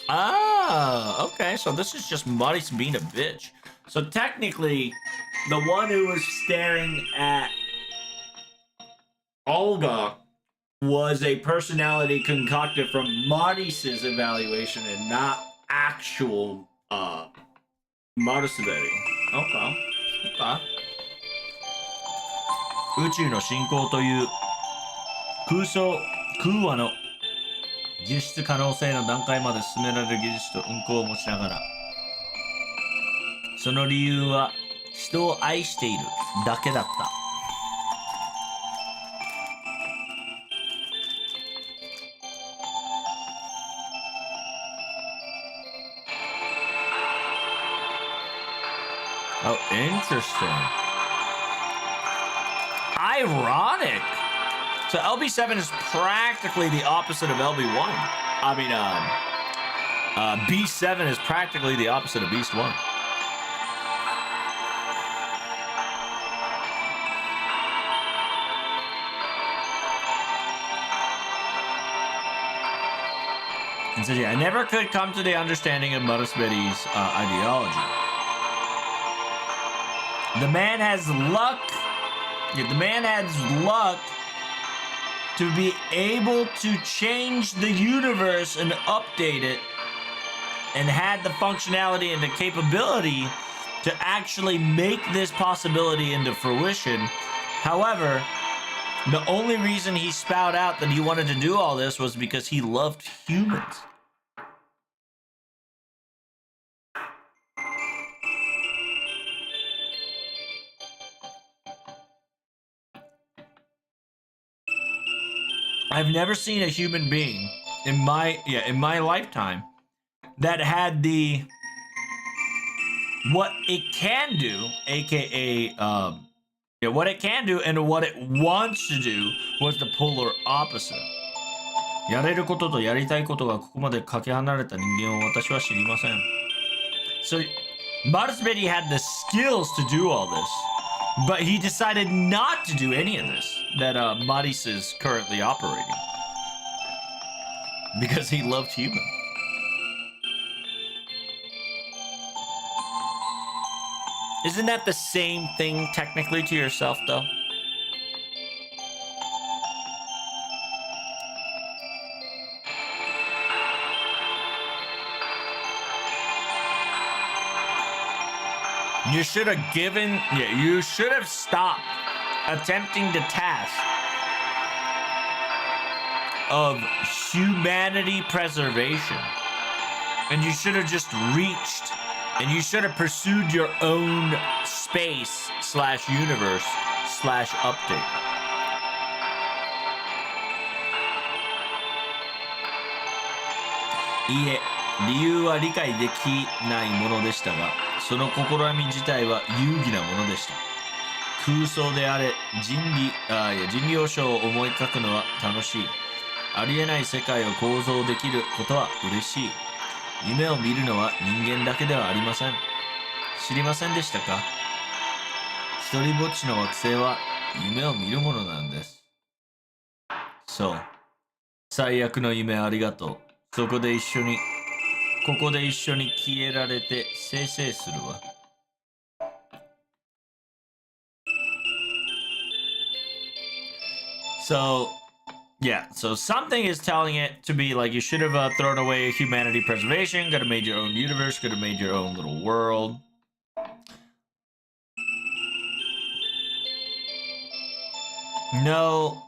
Ah, okay, so this is just Maris being a bitch. So technically, the one who was staring at Olga was a personality concocted from Maris's evaluation and not actual Marusmedi. Okay. 宇宙の進行という空話の実質可能性の段階まで進められる技術と運行を持ちながら、その理由は人を愛しているだけだった。Oh, interesting. Ironic. So LB7 is practically the opposite of LB1. I mean, B7 is practically the opposite of Beast 1. And so, yeah, I never could come to the understanding of Marusmedi's ideology. The man has luck. Yeah, the man has luck to be able to change the universe and update it, and had the functionality and the capability to actually make this possibility into fruition. However, the only reason he spout out that he wanted to do all this was because he loved humans. I've never seen a human being in my lifetime that had what it can do, aka Yeah, what it can do and what it wants to do was the polar opposite. やれることとやりたいことがここまでかけ離れた人間を私は知りません。So, Marsbedi had the skills to do all this, but he decided not to do any of this that Maris is currently operating. Because he loved human. Isn't that the same thing technically to yourself, though? You should have you should have stopped attempting the task of humanity preservation. And you should have just reached, and you should have pursued your own space / universe / update. Ie, 理由は理解できないものでしたが、その試み自体は有意義なものでした。空想であれ、人理応書を思い描くのは楽しい。ありえない世界を構造できることは嬉しい。夢を見るのは人間だけではありません。知りませんでしたか？一人ぼっちの惑星は夢を見るものなんです。そう。最悪の夢ありがとう。ここで一緒に消えられてせいせいするわ。So, yeah, so something is telling it to be like you should have thrown away humanity preservation, could have made your own universe, could have made your own little world. No,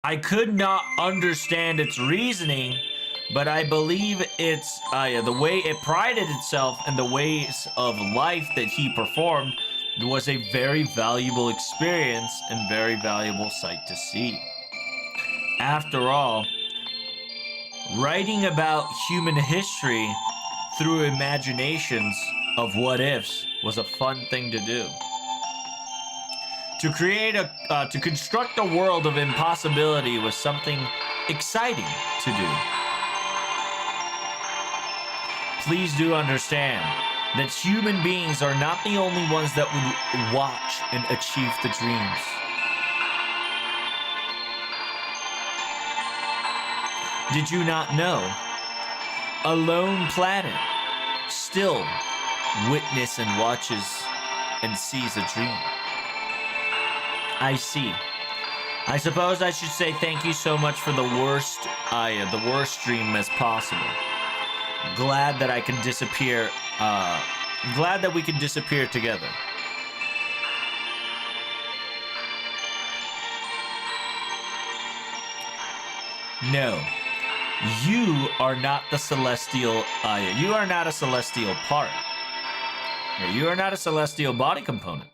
I could not understand its reasoning, but I believe it's the way it prided itself in the ways of life that he performed was a very valuable experience and very valuable sight to see. After all, writing about human history through imaginations of what ifs was a fun thing to do. To create to construct a world of impossibility was something exciting to do. Please do understand that human beings are not the only ones that would watch and achieve the dreams. Did you not know? A lone planet still witnesses and watches and sees a dream. I see. I suppose I should say thank you so much for the worst dream as possible. Glad that I can disappear. Glad that we can disappear together. No, you are not the celestial. You are not a celestial part. You are not a celestial body component.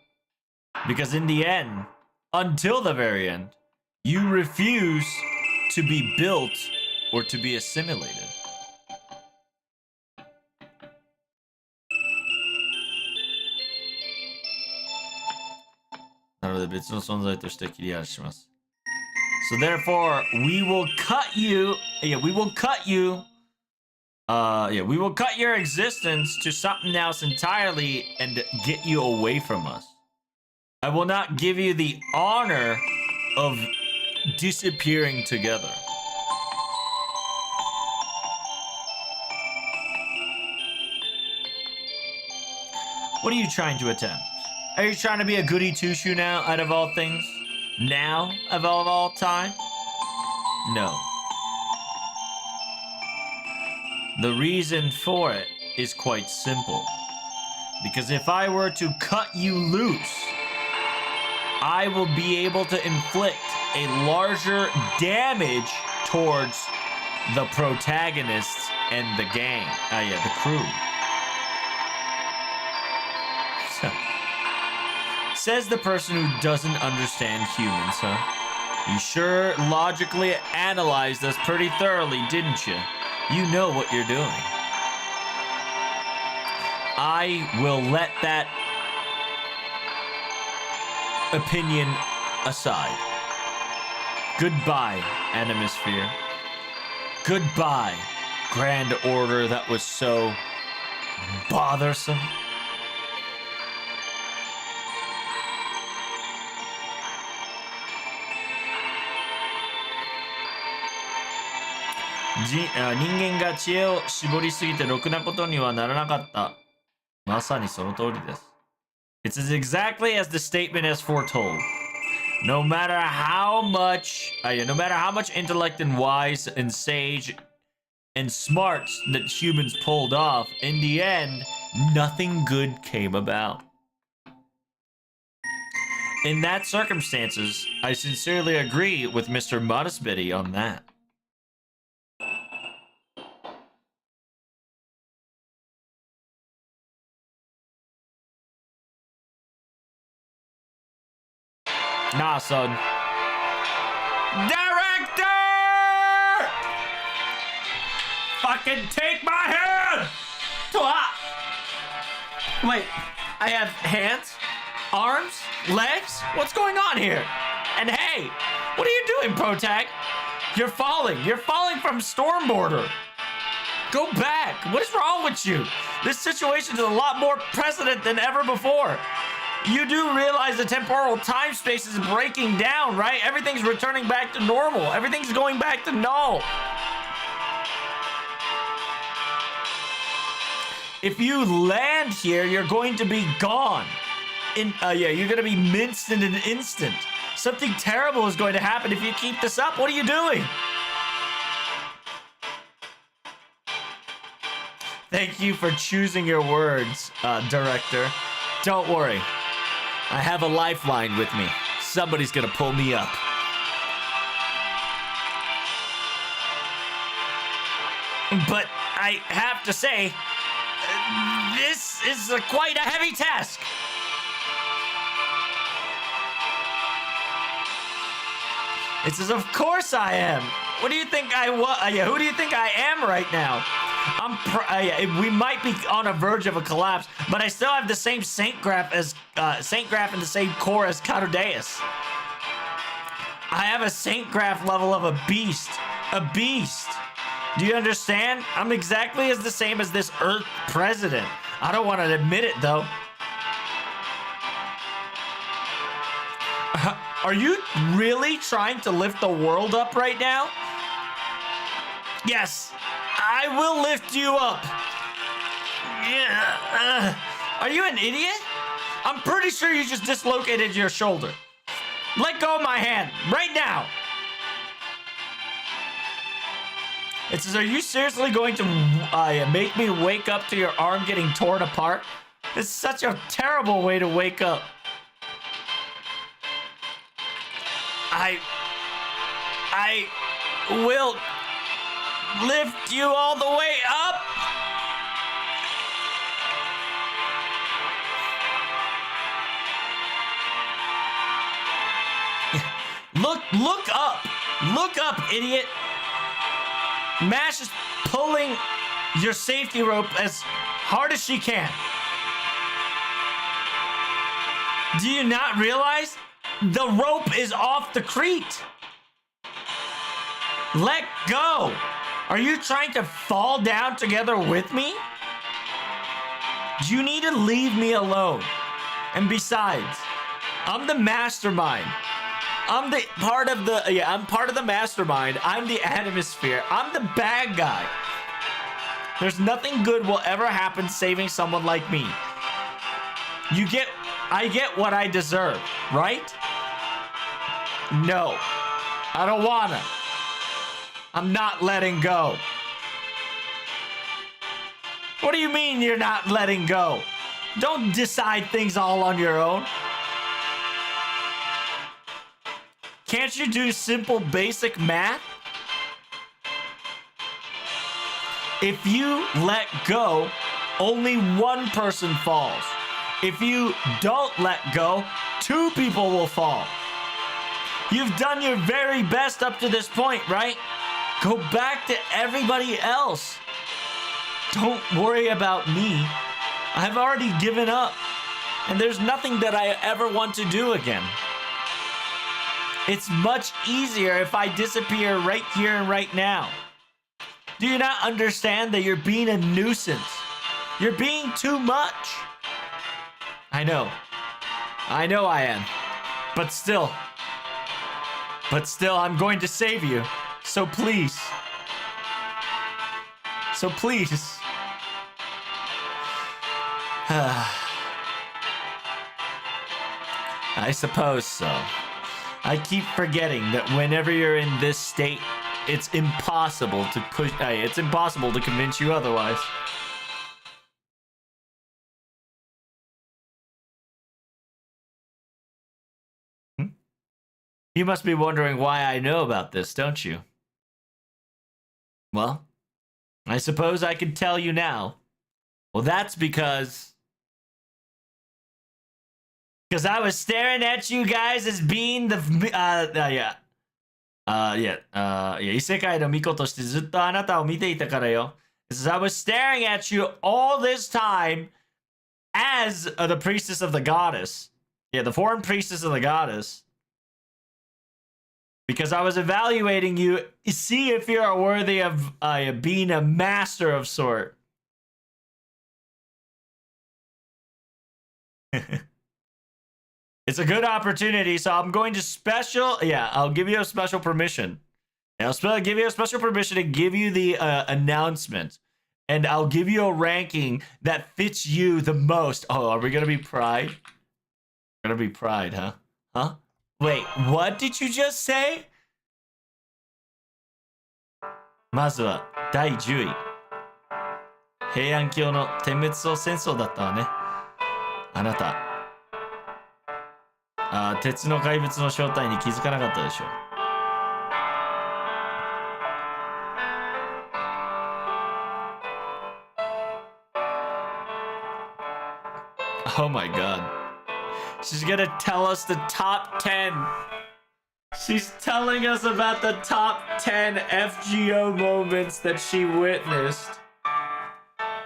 Because in the end, until the very end, you refuse to be built or to be assimilated. So therefore, we will cut you. We will cut your existence to something else entirely and get you away from us. I will not give you the honor of disappearing together. What are you trying to attempt? Are you trying to be a goody two-shoe now, out of all things? Now, of all time? No. The reason for it is quite simple. Because if I were to cut you loose, I will be able to inflict a larger damage towards the protagonists and the gang. The crew. Says the person who doesn't understand humans, huh? You sure logically analyzed us pretty thoroughly, didn't you? You know what you're doing. I will let that opinion aside. Goodbye, Animisphere. Goodbye, Grand Order that was so bothersome.人間が知恵を絞りすぎてろくなことにはならなかった。まさにその通りです。It's as exactly as the statement has foretold. No matter how much intellect and wise and sage and smarts that humans pulled off, in the end, nothing good came about. In that circumstances, I sincerely agree with Mr. Modestbitty on that. Nah, son. Director! Fucking take my hand! Wait, I have hands? Arms? Legs? What's going on here? And hey, what are you doing, Protag? You're falling from Stormborder. Go back. What is wrong with you? This situation is a lot more precedent than ever before. You do realize the temporal time space is breaking down, right? Everything's returning back to normal. Everything's going back to null. If you land here, you're going to be gone. You're going to be minced in an instant. Something terrible is going to happen if you keep this up. What are you doing? Thank you for choosing your words, Director. Don't worry. I have a lifeline with me. Somebody's gonna pull me up. But I have to say, this is quite a heavy task. It says, of course I am. What do you think who do you think I am right now? We might be on a verge of a collapse, but I still have the same Saint Graph and the same core as Carudeus. I have a Saint Graph level of a beast. A beast. Do you understand? I'm exactly as the same as this Earth president. I don't want to admit it, though. Are you really trying to lift the world up right now? Yes. I will lift you up. Yeah. Are you an idiot? I'm pretty sure you just dislocated your shoulder. Let go of my hand right now. It says, are you seriously going to make me wake up to your arm getting torn apart? It's such a terrible way to wake up. I will lift you all the way up. Look up. Look up, idiot. Mash is pulling your safety rope as hard as she can. Do you not realize the rope is off the crete? Let go. Are you trying to fall down together with me? You need to leave me alone. And besides, I'm the mastermind. I'm part of the mastermind. I'm the Animisphere. I'm the bad guy. There's nothing good will ever happen saving someone like me. I get what I deserve, right? No, I don't wanna. I'm not letting go. What do you mean you're not letting go? Don't decide things all on your own. Can't you do simple basic math? If you let go, only one person falls. If you don't let go, two people will fall. You've done your very best up to this point, right? Go back to everybody else. Don't worry about me. I've already given up. And there's nothing that I ever want to do again. It's much easier if I disappear right here and right now. Do you not understand that you're being a nuisance? You're being too much. I know. I know I am. But still, I'm going to save you. So please. So please. I suppose so. I keep forgetting that whenever you're in this state, it's impossible to push. It's impossible to convince you otherwise. You must be wondering why I know about this, don't you? Well, I suppose I can tell you now. Well, that's because I was staring at you guys as being the異世界の巫女としてずっとあなたを見ていたからよ。Because I was staring at you all this time as the priestess of the goddess. Yeah, the foreign priestess of the goddess. Because I was evaluating you, see if you're worthy of being a master of sort. It's a good opportunity, so I'm going to I'll give you a special permission. I'll give you a special permission to give you the announcement. And I'll give you a ranking that fits you the most. Oh, are we going to be Pride? We're going to be Pride, huh? Huh? Wait, what did you just say? まずは第10位。平安京の点滅層戦争だったわね。あなた。鉄の怪物の正体に気づかなかったでしょう。Oh my god. She's gonna tell us the top 10. She's telling us about the top 10 FGO moments that she witnessed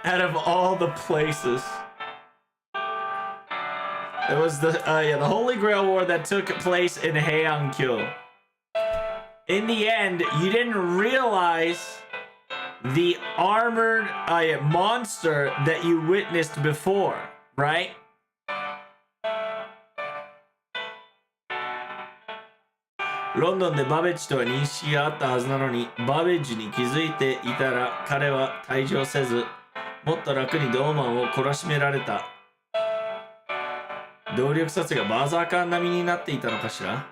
out of all the places. It was the Holy Grail War that took place in Heian-kyo. In the end, you didn't realize the armored monster that you witnessed before, right? London でバベッジとは認識があったはずなのに、バベッジに気づいていたら彼は退場せず、もっと楽にドーマンを懲らしめられた。動力殺がバーザーカー並みになっていたのかしら?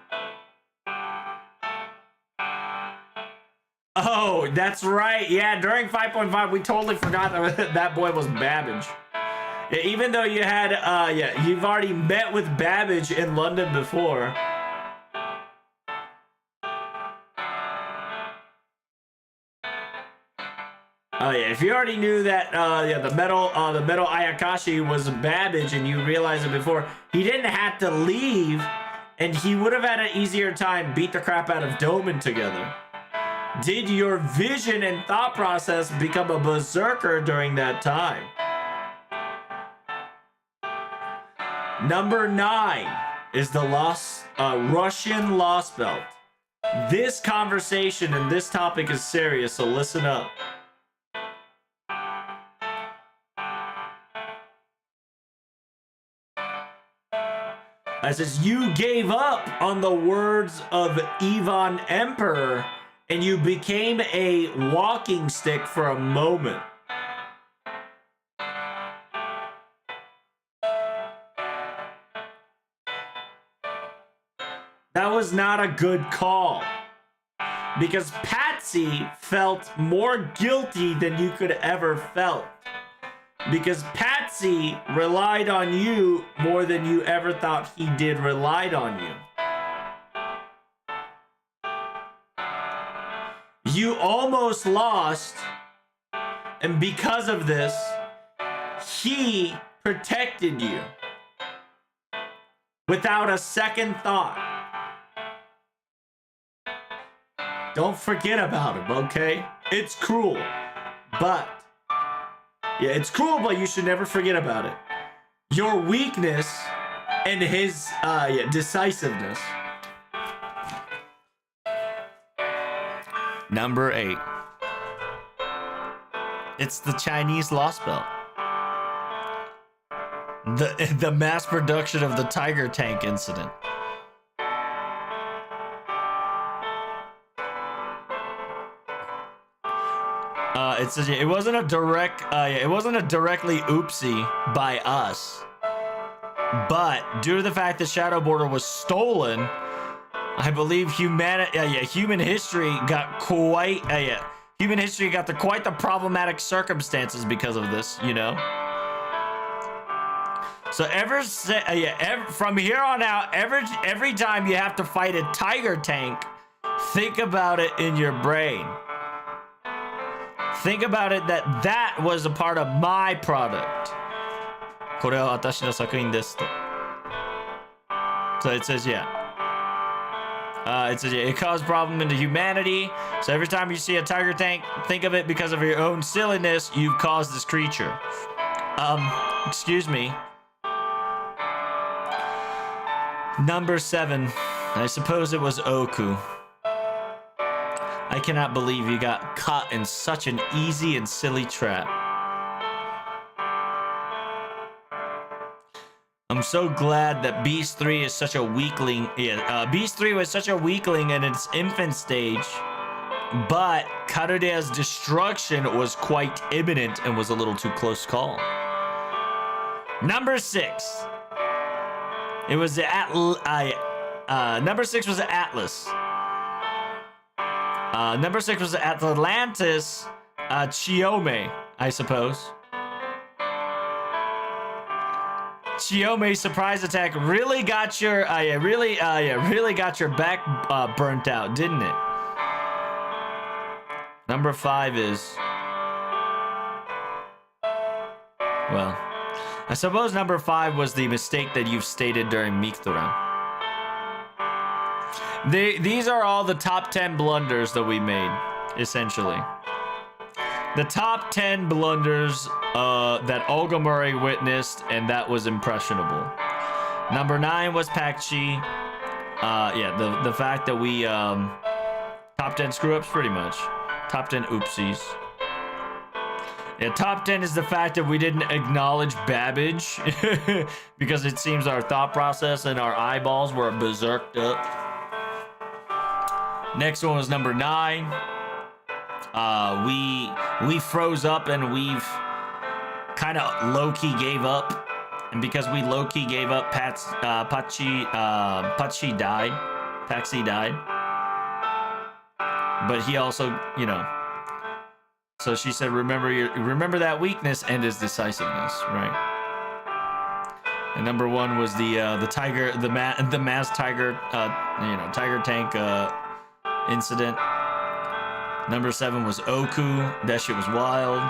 Oh, that's right. Yeah, during 5.5, we totally forgot that that boy was Babbage. Yeah, even though you had, you've already met with Babbage in London before. Oh yeah, if you already knew that, the metal Ayakashi was Babbage and you realized it before, he didn't have to leave, and he would have had an easier time beat the crap out of Doman together. Did your vision and thought process become a berserker during that time? Number 9 is the Russian Lost Belt. This conversation and this topic is serious, so listen up. It says, you gave up on the words of Ivan Emperor and you became a walking stick for a moment. That was not a good call. Because Patsy felt more guilty than you could ever felt. Because Patsy relied on you more than you ever thought he did relied on you. You almost lost, and because of this, he protected you without a second thought. Don't forget about him, okay? It's cruel, but... Yeah, it's cruel, but you should never forget about it. your weakness and his decisiveness. Number 8. It's the Chinese Lost Belt. The mass production of the Tiger Tank incident. It says it wasn't a directly oopsie by us, but due to the fact that Shadow Border was stolen, I believe human history got quite quite the problematic circumstances because of this, you know. So from here on out, every time you have to fight a Tiger Tank, think about it in your brain. Think about it that was a part of my product. これは私の作品ですと. So it says, yeah. It says, yeah, it caused problem into humanity. So every time you see a Tiger Tank, think of it because of your own silliness, you've caused this creature. Excuse me. Number 7. I suppose it was Oku. I cannot believe you got caught in such an easy and silly trap. I'm so glad that Beast 3 is such a weakling. Beast 3 was such a weakling in its infant stage, but Karudea's destruction was quite imminent and was a little too close call. Number 6. It was the number 6 was the Atlas. Number 6 was Atlantis, Chiome, I suppose. Chiome's surprise attack really got your, really got your back burnt out, didn't it? Number 5 is, well, I suppose number 5 was the mistake that you've stated during Micthoran. These are all the top 10 blunders that we made, essentially. The top 10 blunders that Olga Murray witnessed, and that was impressionable. Number 9 was Pakchi. The fact that we top 10 screw-ups, pretty much. Top 10 oopsies. Yeah, top 10 is the fact that we didn't acknowledge Babbage because it seems our thought process and our eyeballs were berserked up. Next one was number 9. We froze up and we've kind of low-key gave up. And because we low-key gave up, Patsy died. Patsy died. But he also, you know. So she said, remember that weakness and his decisiveness, right? And number 1 was the mass tiger, Tiger Tank incident. Number 7 was Oku. That shit was wild.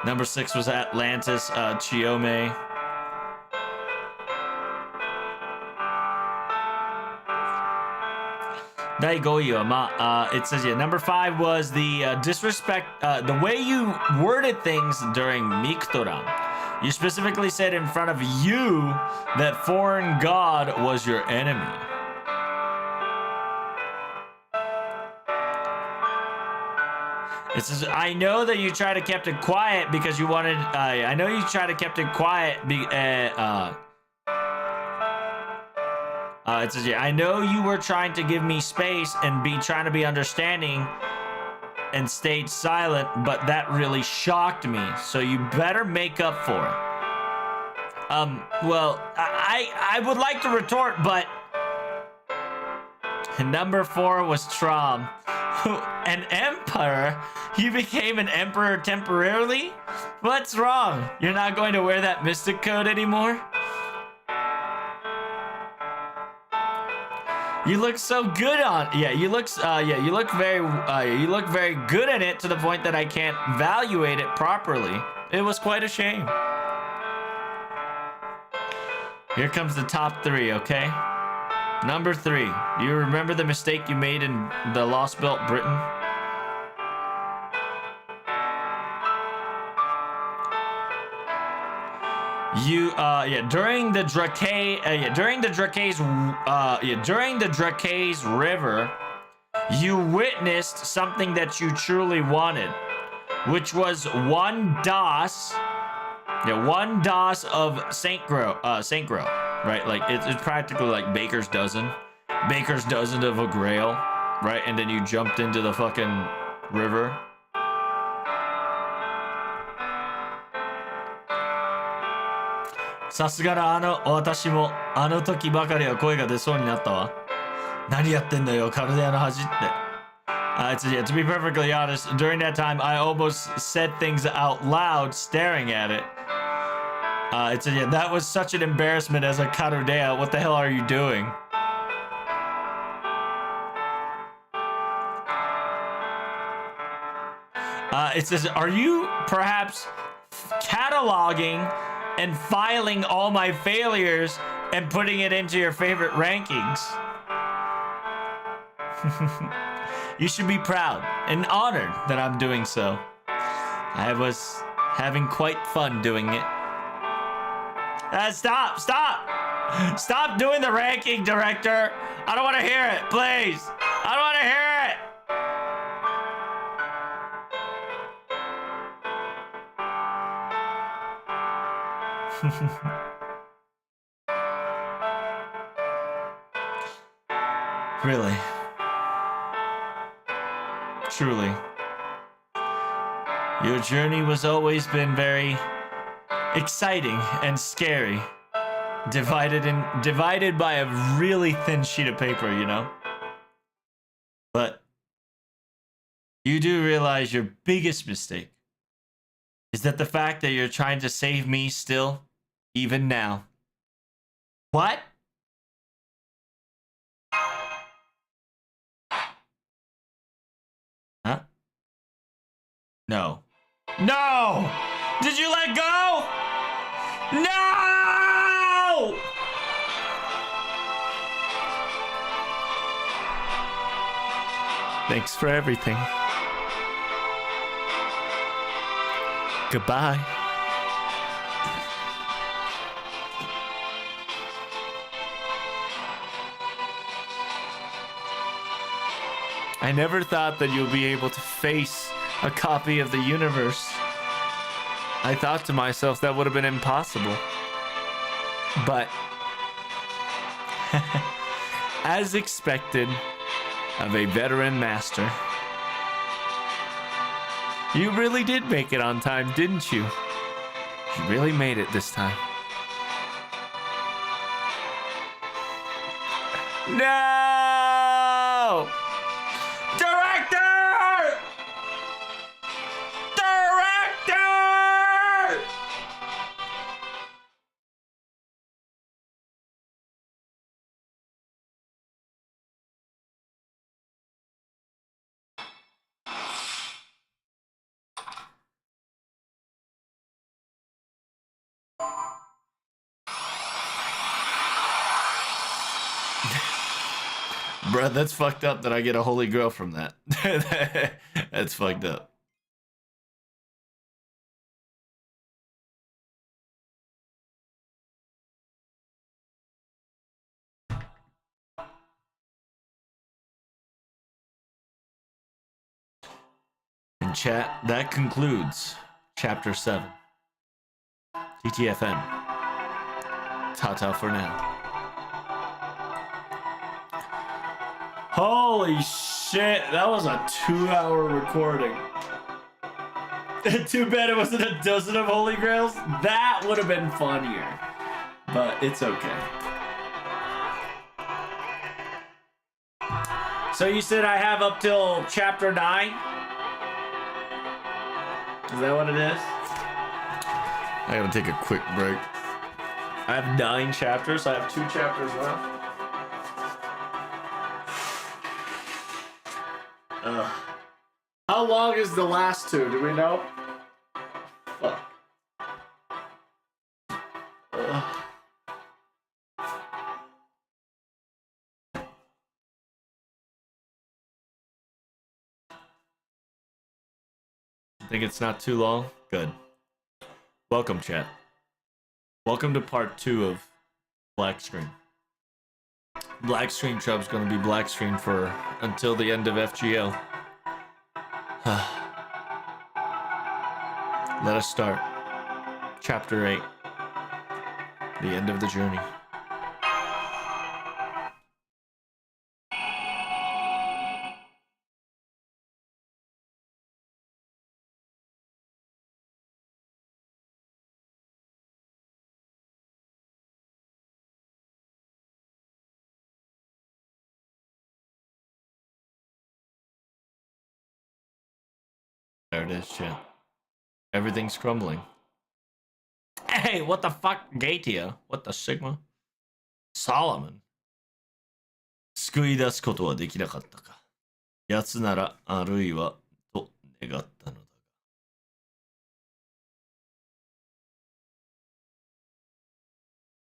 Number 6 was Atlantis, Chiome. It says, yeah, number 5 was the disrespect, the way you worded things during Micthoran. You specifically said in front of you that foreign god was your enemy. It says, I know that you tried to keep it quiet because you wanted, I know you tried to keep it quiet, it says, yeah, I know you were trying to give me space and trying to be understanding and stayed silent, but that really shocked me, so you better make up for it. Well, I would like to retort, but number 4 was Trom. An emperor? You became an emperor temporarily? What's wrong? You're not going to wear that mystic coat anymore? You look so good on. You look very good in it to the point that I can't evaluate it properly. It was quite a shame. Here comes the top 3, okay? Number 3. Do you remember the mistake you made in the Lost Belt, Britain? during the Drake's River, you witnessed something that you truly wanted, which was one DOS of Saint Grow, right? Like it's practically like Baker's dozen of a Grail, right? And then you jumped into the fucking river. Saすがだ私もあの時ばかりは声が出そうになったわ。何やってんのよ、カルデアの恥って。To be perfectly honest, during that time, I almost said things out loud, staring at it. That was such an embarrassment as a Karudea. What the hell are you doing? It says, are you perhaps cataloging and filing all my failures and putting it into your favorite rankings? You should be proud and honored that I'm doing so. I was having quite fun doing it. Stop doing the ranking, director. I don't want to hear it, please. I don't want to hear it. Really. Truly. Your journey was always been very exciting and scary. Divided by a really thin sheet of paper, you know? But you do realize your biggest mistake is that the fact that you're trying to save me still, even now. What? Huh? No. No! Did you let go? No! Thanks for everything. Goodbye. I never thought that you'll be able to face a copy of the universe. I thought to myself that would have been impossible. But as expected of a veteran master, you really did make it on time, didn't you? You really made it this time. No! Director! Director! Bruh, that's fucked up that I get a holy grail from that. That's fucked up. And chat, that concludes Chapter 7. TTFN. Ta-ta for now. Holy shit, that was a 2-hour recording. Too bad it wasn't a dozen of Holy Grails. That would have been funnier. But it's okay. So you said I have up till chapter 9? Is that what it is? I gotta take a quick break. I have 9 chapters. I have 2 chapters left. How long is the last 2? Do we know? Fuck. Think it's not too long? Good. Welcome, chat. Welcome. Welcome to part 2 of Black Screen. Black Screen Chub's gonna be Black Screen for until the end of FGO. Let us start. Chapter 8. The end of the journey. There it is, chat. Everything's crumbling. Hey, what the fuck? Gatia? What the Sigma? Solomon? 救い出すことはできなかったか。奴なら、あるいは、と願ったのだ。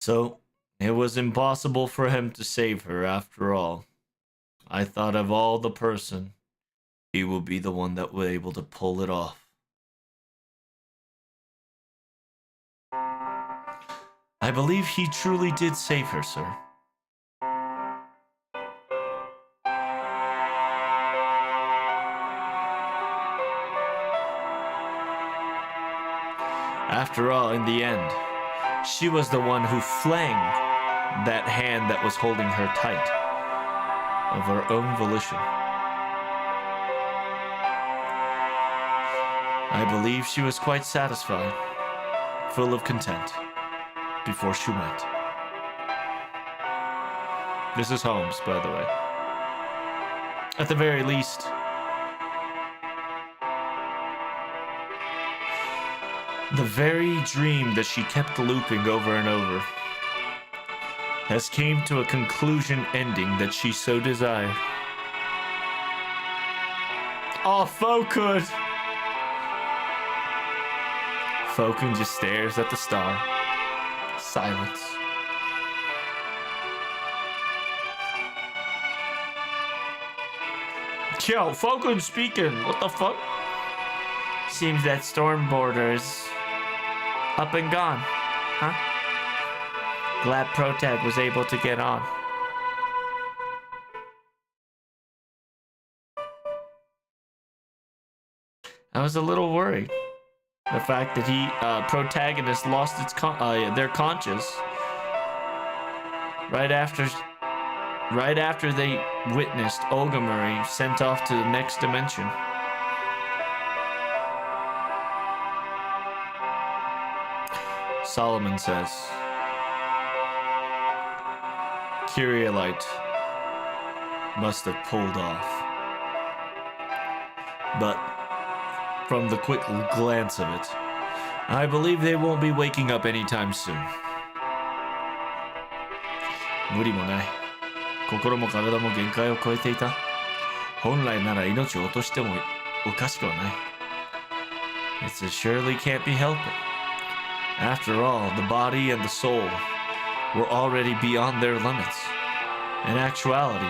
So, it was impossible for him to save her after all. I thought of all the person, he will be the one that was able to pull it off. I believe he truly did save her, sir. After all, in the end, she was the one who flanged that hand that was holding her tight, of her own volition. I believe she was quite satisfied, full of content, before she went. This is Holmes, by the way. At the very least, the very dream that she kept looping over and over has came to a conclusion ending that she so desired. Oh, Fokun! Fokun just stares at the star. Silence. Yo, Fokun speaking. What the fuck? Seems that storm border is up and gone, huh? Glad Protag was able to get on. I was a little worried. The fact that protagonist lost their conscience right after they witnessed Olga Murray sent off to the next dimension. Solomon says, Kyrielite must have pulled off. But from the quick glance of it, I believe they won't be waking up anytime soon. 無理もない。心も体も限界を超えていた。本来なら命を落としてもおかしくはない。It surely can't be helped. After all, the body and the soul were already beyond their limits. In actuality,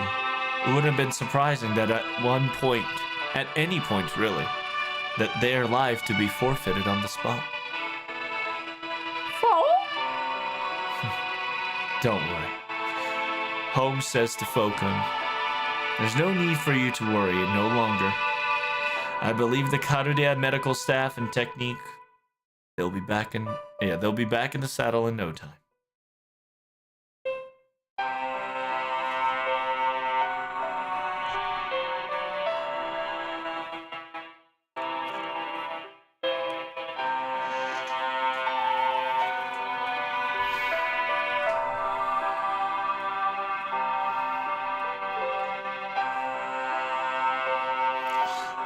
it wouldn't have been surprising that at one point, at any point really, that their life to be forfeited on the spot. Don't worry. Holmes says to Fokun, there's no need for you to worry no longer. I believe the Karudia medical staff and technique, they'll be back in the saddle in no time.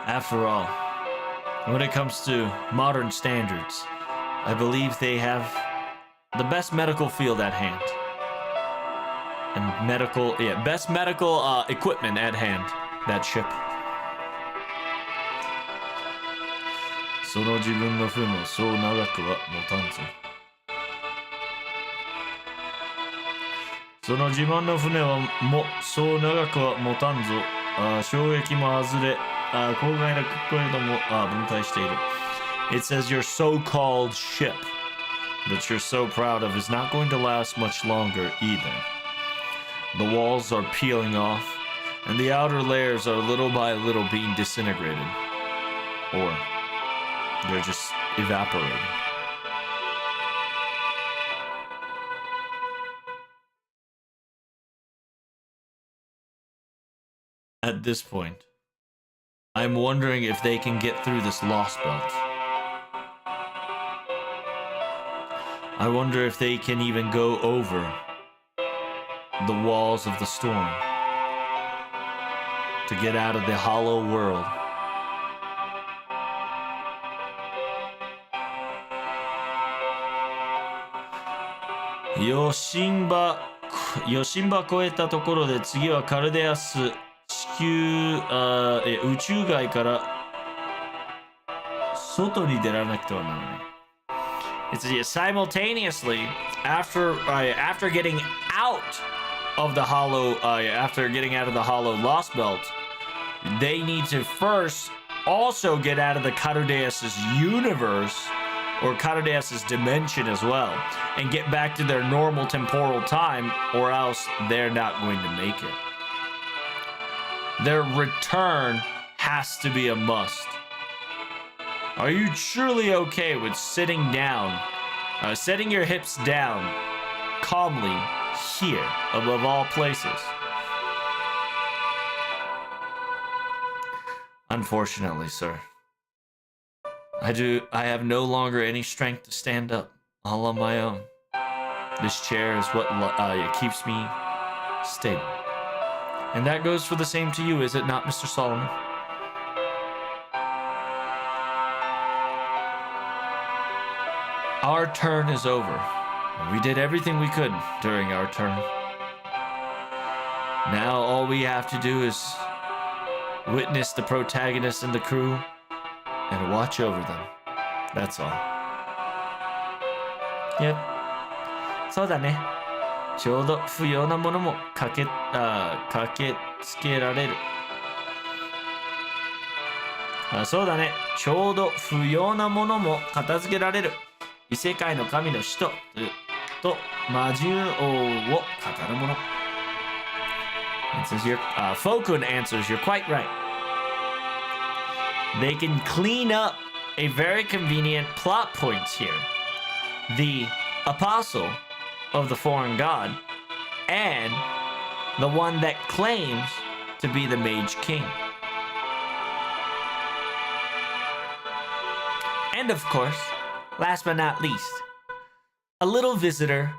After all, when it comes to modern standards, I believe they have the best medical field at hand. And best medical equipment at hand, that ship. その自分の船もそう長くは持たんぞ。その自慢の船はもそう長くは持たんぞ。衝撃も外れ、郊外の国境とも分解している。It says your so-called ship that you're so proud of is not going to last much longer either. The walls are peeling off, and the outer layers are little by little being disintegrated. Or they're just evaporating. At this point, I'm wondering if they can get through this lost belt. I wonder if they can even go over the walls of the storm to get out of the hollow world. Yoshimba 越えたところで次はカルデアス地球宇宙外から外に出られなくてはならない。It's simultaneously after getting out of the hollow after getting out of the hollow lost belt, they need to first also get out of the Carudeus' universe or Carudeus' dimension as well and get back to their normal temporal time, or else they're not going to make it. Their return has to be a must. Are you truly okay with sitting down, setting your hips down calmly here above all places? Unfortunately, sir, I have no longer any strength to stand up all on my own. This chair is what keeps me stable. And that goes for the same to you, is it not, Mr. Solomon? Our turn is over. We did everything we could during our turn. Now all we have to do is witness the protagonist and the crew and watch over them. That's all. Yep. そうだね。ちょうど不要なものも駆けつけられる。そうだね。ちょうど不要なものも片付けられる。異世界の神の使徒と魔獣王を語るもの。It says here, Fokun answers, you're quite right. They can clean up a very convenient plot point here. The apostle of the foreign god and the one that claims to be the Mage King. And of course, last but not least, a little visitor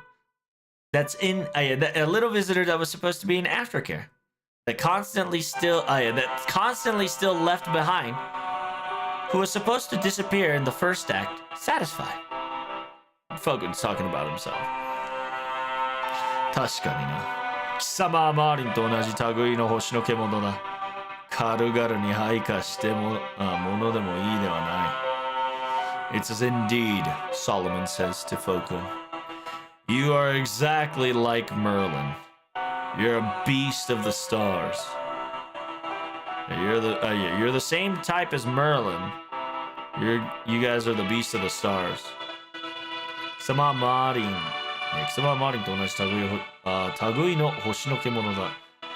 that's in a little visitor that was supposed to be in aftercare, that's constantly still left behind, who was supposed to disappear in the first act, satisfied. Fogun's talking about himself. 確かにな。貴様はマーリンと同じ類の星の獣だ。軽々に配下してものでもいいではない。It says indeed, Solomon says to Fokun. You are exactly like Merlin. You're a beast of the stars. You're the same type as Merlin. You guys are the beast of the stars. 貴様はマーリンと同じ類の星の獣だ。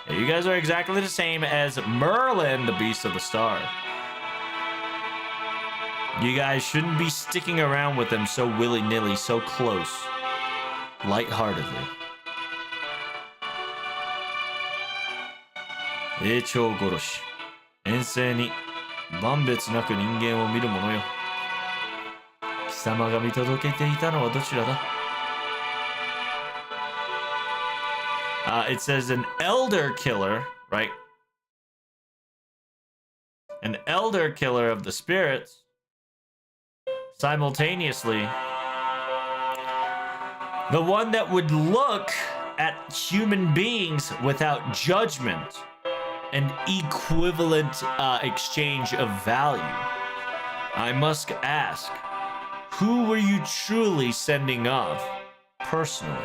You guys are exactly the same as Merlin, the beast of the star. You guys shouldn't be sticking around with them so willy-nilly, so close, lightheartedly. 霊長殺し、遠征に万別なく人間を見る者よ。貴様が見届けていたのはどちらだ？ It says an elder killer, right? An elder killer of the spirits. Simultaneously, the one that would look at human beings without judgment and equivalent exchange of value. I must ask, who were you truly sending off personally?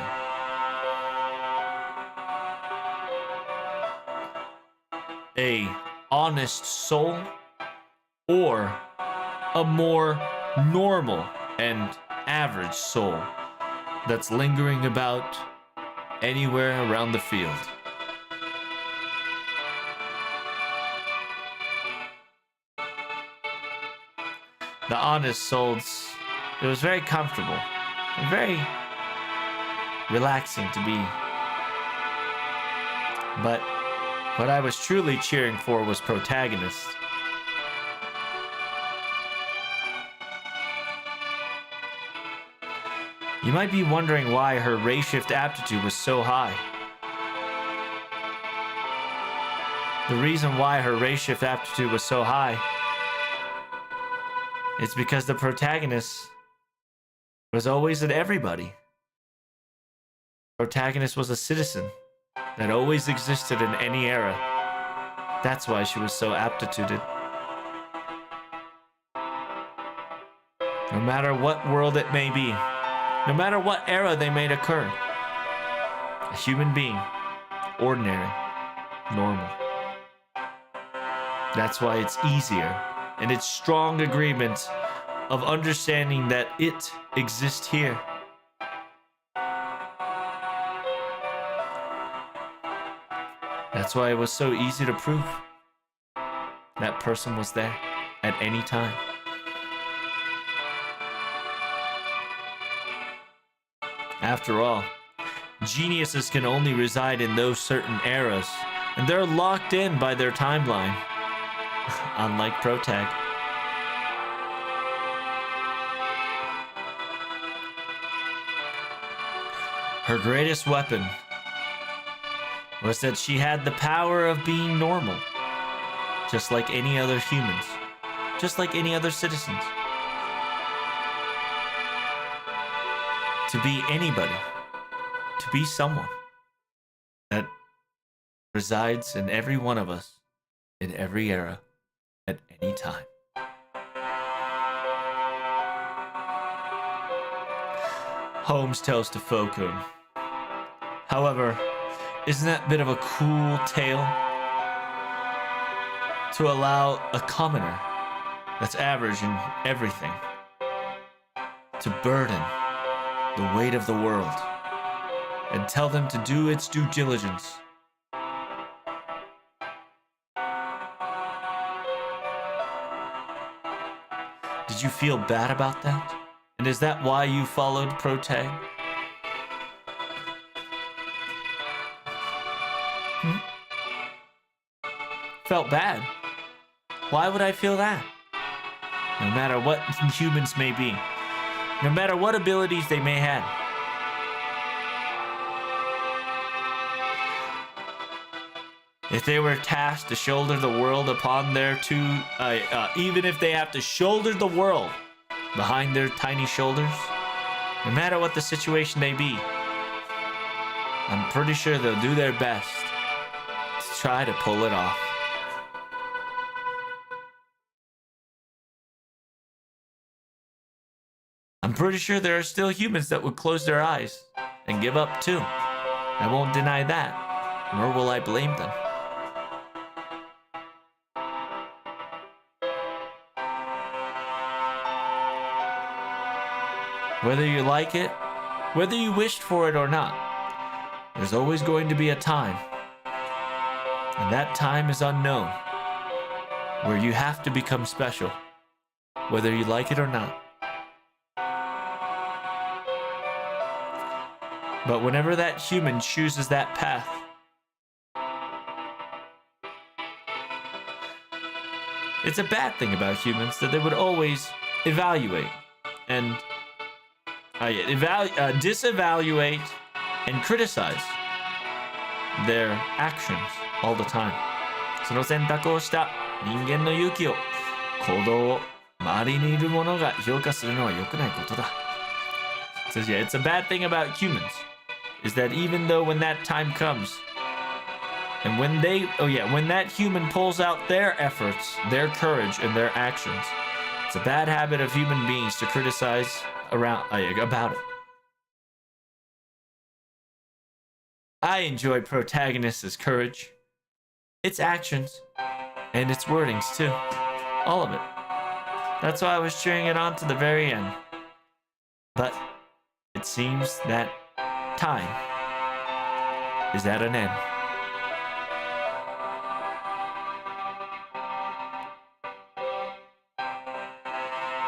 A honest soul or a more normal and average soul that's lingering about anywhere around the field. The honest souls, it was very comfortable and very relaxing to be. But what I was truly cheering for was protagonist. You might be wondering why her ray shift aptitude was so high. The reason why her ray shift aptitude was so high is because the protagonist was always an everybody. Protagonist was a citizen that always existed in any era. That's why she was so aptituded. No matter what world it may be, no matter what era they may occur, a human being, ordinary, normal. That's why it's easier, and it's strong agreement of understanding that it exists here. That's why it was so easy to prove that person was there at any time. After all, geniuses can only reside in those certain eras, and they're locked in by their timeline, unlike Protag. Her greatest weapon was that she had the power of being normal, just like any other humans, just like any other citizens. To be anybody, to be someone that resides in every one of us, in every era, at any time. Holmes tells to Falcon. However, isn't that a bit of a cool tale to allow a commoner that's average in everything to burden the weight of the world and tell them to do its due diligence? Did you feel bad about that? And is that why you followed Protag? Felt bad? Why would I feel that? No matter what humans may be, no matter what abilities they may have, if they were tasked to shoulder the world upon their even if they have to shoulder the world behind their tiny shoulders, no matter what the situation may be, I'm pretty sure they'll do their best to try to pull it off. I'm pretty sure there are still humans that would close their eyes and give up too. I won't deny that, nor will I blame them. Whether you like it, whether you wished for it or not, there's always going to be a time, and that time is unknown, where you have to become special, whether you like it or not. But whenever that human chooses that path, it's a bad thing about humans that they would always evaluate and disevaluate and criticize their actions all the time. その選択をした人間の勇気を、行動を周りにいる者が評価するのは良くないことだ。It says, yeah, it's a bad thing about humans, is that even though when that time comes, and when that human pulls out their efforts, their courage, and their actions, it's a bad habit of human beings to criticize about it. I enjoy Protagonist's courage, its actions, and its wordings too. All of it. That's why I was cheering it on to the very end. But it seems that time is at an end.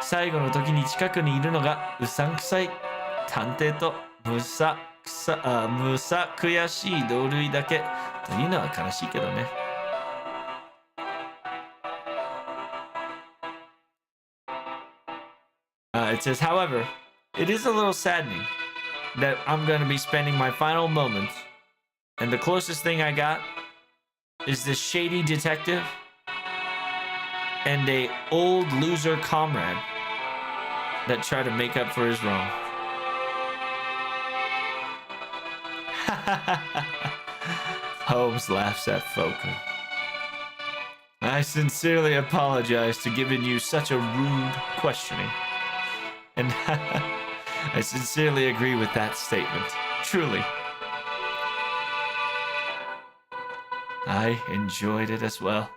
最後の時に近くにいるのがうさんくさい探偵とむさ悔しい同類だけというのは悲しいけどね。It says, however, it is a little saddening that I'm going to be spending my final moments, and the closest thing I got is this shady detective and a old loser comrade that try to make up for his wrong. Holmes laughs at Foka. I sincerely apologize to giving you such a rude questioning. And I sincerely agree with that statement. Truly. I enjoyed it as well.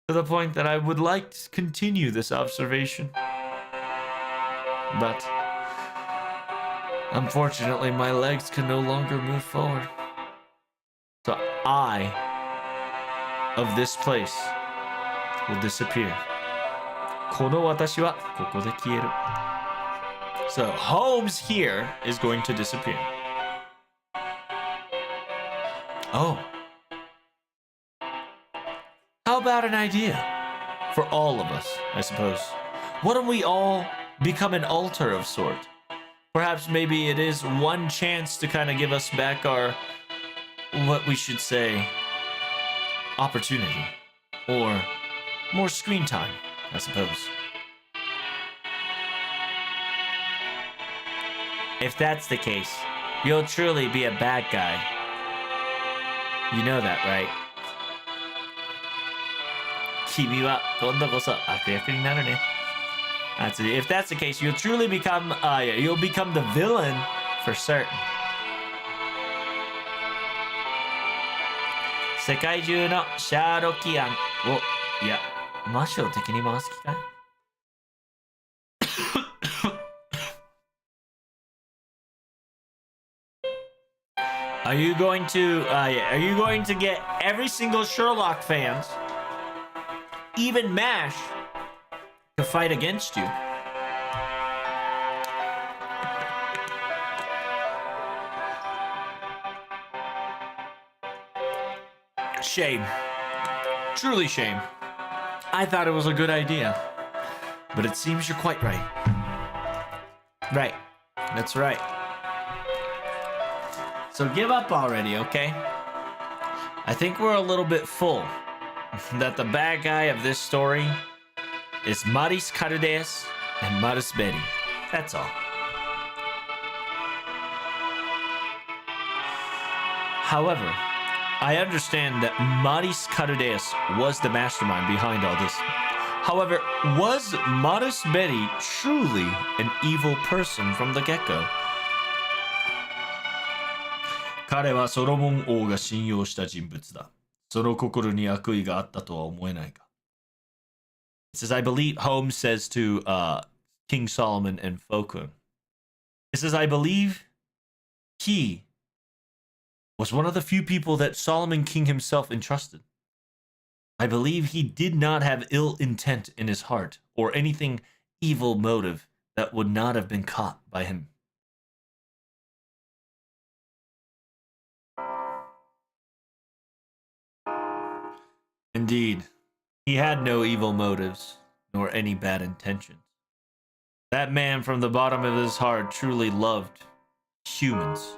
To the point that I would like to continue this observation. But unfortunately, my legs can no longer move forward. So I, of this place, will disappear. この私はここで消える. So Holmes here is going to disappear. Oh. How about an idea for all of us, I suppose? Why don't we all become an altar of sort? Perhaps maybe it is one chance to kind of give us back our, what we should say, opportunity. Or more screen time, I suppose. If that's the case, you'll truly be a bad guy. You know that, right? 君は今度こそ悪役になるね. If that's the case, you'll truly become, you'll become the villain for certain. 世界中のシャーロキアンを、いや、魔性的に回す気かい? Are you going to get every single Sherlock fans, even MASH, to fight against you? Shame. Truly shame. I thought it was a good idea, but it seems you're quite right. Right. That's right. So give up already, okay? I think we're a little bit full that the bad guy of this story is Maris Cardeas and Maris Betty. That's all. However, I understand that Maris Cardeas was the mastermind behind all this. However, was Maris Betty truly an evil person from the get-go? 彼はソロモン王が信用した人物だ。その心に悪意があったとは思えないか? It says, I believe, Holmes says to King Solomon and Falcon. It says, I believe he was one of the few people that Solomon King himself entrusted. I believe he did not have ill intent in his heart or anything evil motive that would not have been caught by him. Indeed, he had no evil motives, nor any bad intentions. That man from the bottom of his heart truly loved humans.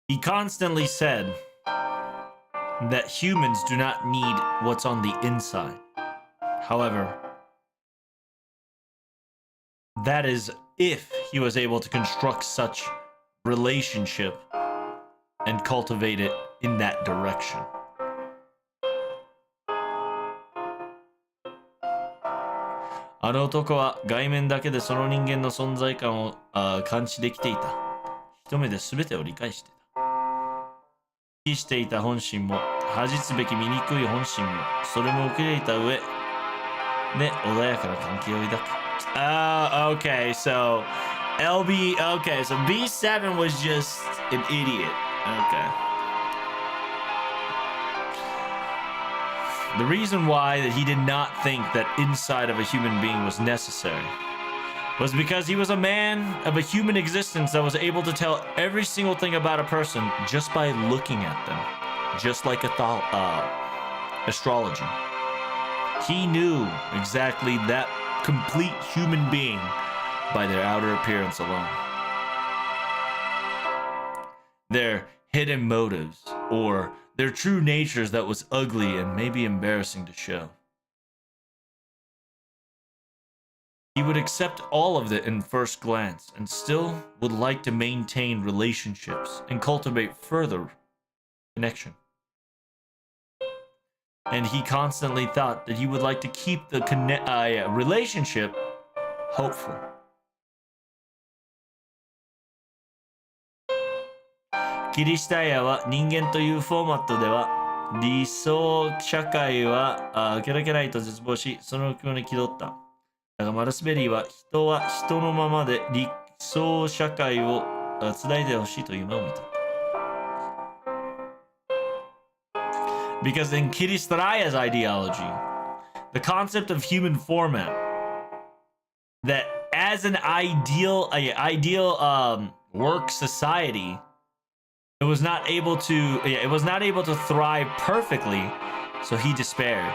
He constantly said that humans do not need what's on the inside. However, that is if he was able to construct such relationship and cultivate it in that direction. あの男は外面だけでその人間の存在感を感知できていた。一目で全てを理解していた。意識していた本心も、恥じつべき醜い本心も、それも受け入れた上、で、穏やかな関係を抱く。Okay, so okay, so B7 was just an idiot. Okay. The reason why that he did not think that inside of a human being was necessary was because he was a man of a human existence that was able to tell every single thing about a person just by looking at them, just like astrology. He knew exactly that complete human being by their outer appearance alone. Their hidden motives, or their true natures that was ugly and maybe embarrassing to show. He would accept all of it in first glance and still would like to maintain relationships and cultivate further connection. And he constantly thought that he would like to keep the relationship hopeful. Kirishitaya は人間というフォーマットでは理想社会は開けないと絶望し、その気に気取った。だがマルスベリーは人は人のままで理想社会を伝えてほしいという夢を見た。Because in Kirishitaya's ideology, the concept of human format, that as an ideal work society, it was not able to thrive perfectly, so he despaired.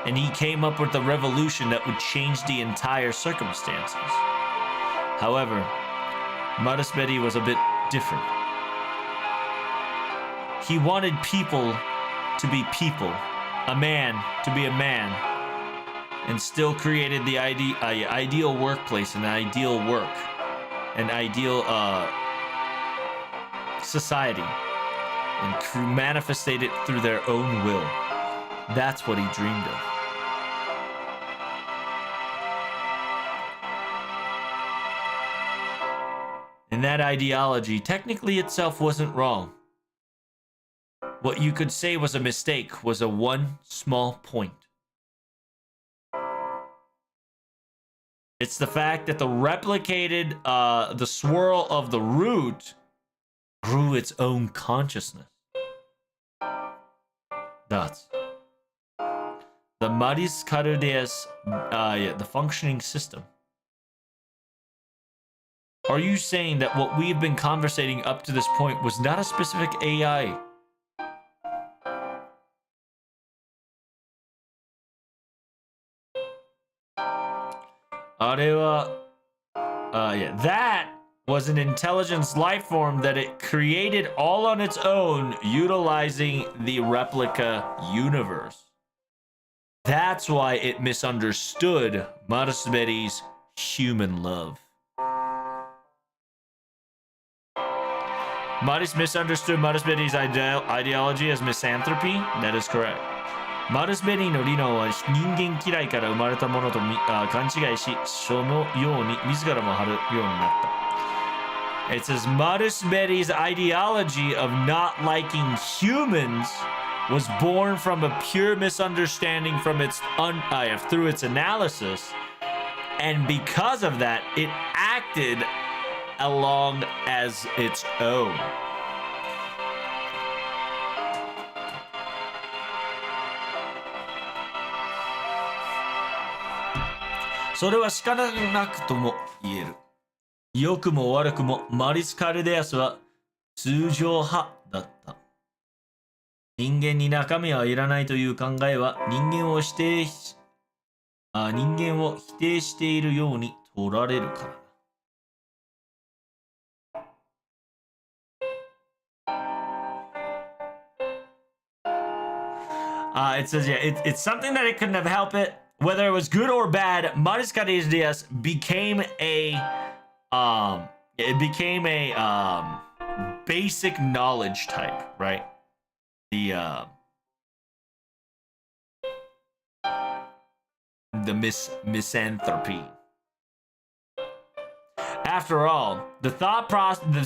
And he came up with a revolution that would change the entire circumstances. However, Marasberi was a bit different. He wanted people to be people, a man to be a man, and still created the ideal workplace, an ideal work, an ideal society, and manifested it through their own will. That's what he dreamed of. And that ideology technically itself wasn't wrong. What you could say was a mistake was a one small point. It's the fact that the replicated, the swirl of the root grew its own consciousness. That's the Maris Cardeas, the functioning system. Are you saying that what we've been conversating up to this point was not a specific AI? That was an intelligence life form that it created all on its own, utilizing the replica universe. That's why it misunderstood Marasberi's human love. Maris misunderstood Marasberi's ideology as misanthropy. That is correct. マルスベリーの理論は人間嫌いから生まれたものと勘違いし、そのように自らも張るようになった。It says Marasberi's ideology of not liking humans was born from a pure misunderstanding from its through its analysis, and because of that, it acted along as its own. So れは仕方なくとも言える。良くも悪くもマリス・カルデアスは通常派だった。人間に中身はいらないという考えは人間を否定しているように取られるからだ。It says, it's something that it couldn't have helped it. Whether it was good or bad, Maris Cardeas became a basic knowledge type, right? the misanthropy. After all, the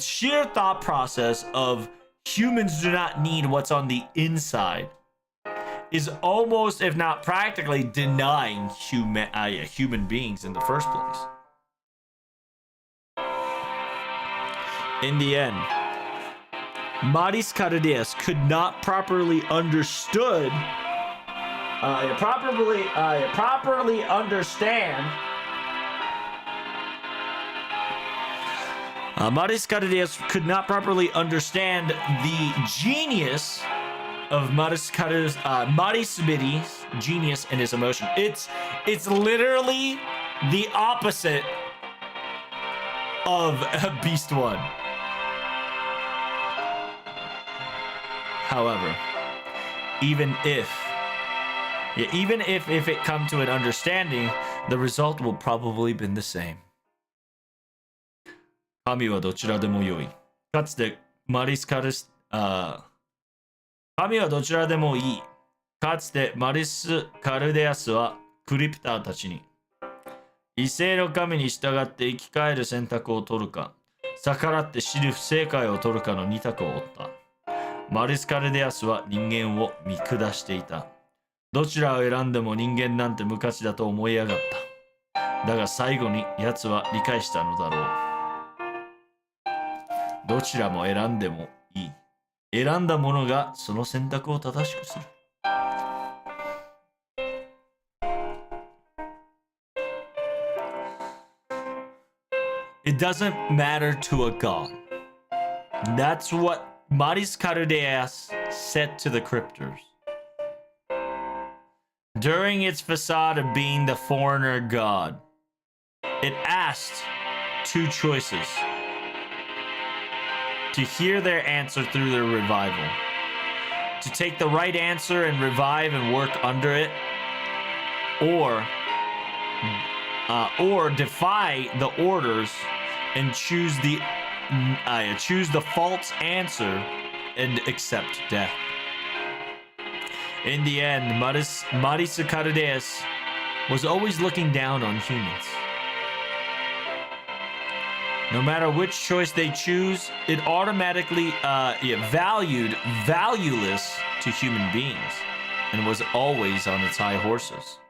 sheer thought process of humans do not need what's on the inside is almost, if not practically, denying human beings in the first place. In the end, Maris Cardenas could not properly understand Maris Cardenas could not properly understand the genius of Maris Biddy's genius and his emotion. It's literally the opposite of Beast One. However, even if it come to an understanding, the result will probably been the same. 神はどちらでもよい。かつてマリスカルス、神はどちらでもいい。かつてマリス・カルデアスはクリプターたちに、異性の神に従って生き返る選択を取るか、逆らって知る不正解を取るかの二択を負った。マリス・カルデアスは人間を見下していた。どちらを選んでも人間なんて無価値だと思いやがった。だが最後に奴は理解したのだろう。どちらも選んでもいい。選んだ者がその選択を正しくする。It doesn't matter to a god. That's what Maris Cardenas said to the cryptors. During its facade of being the foreigner god, it asked two choices. To hear their answer through their revival. To take the right answer and revive and work under it. Or defy the orders and choose the false answer and accept death. In the end, Maris Cardenas was always looking down on humans. No matter which choice they choose, it automatically valued valueless to human beings and was always on its high horses.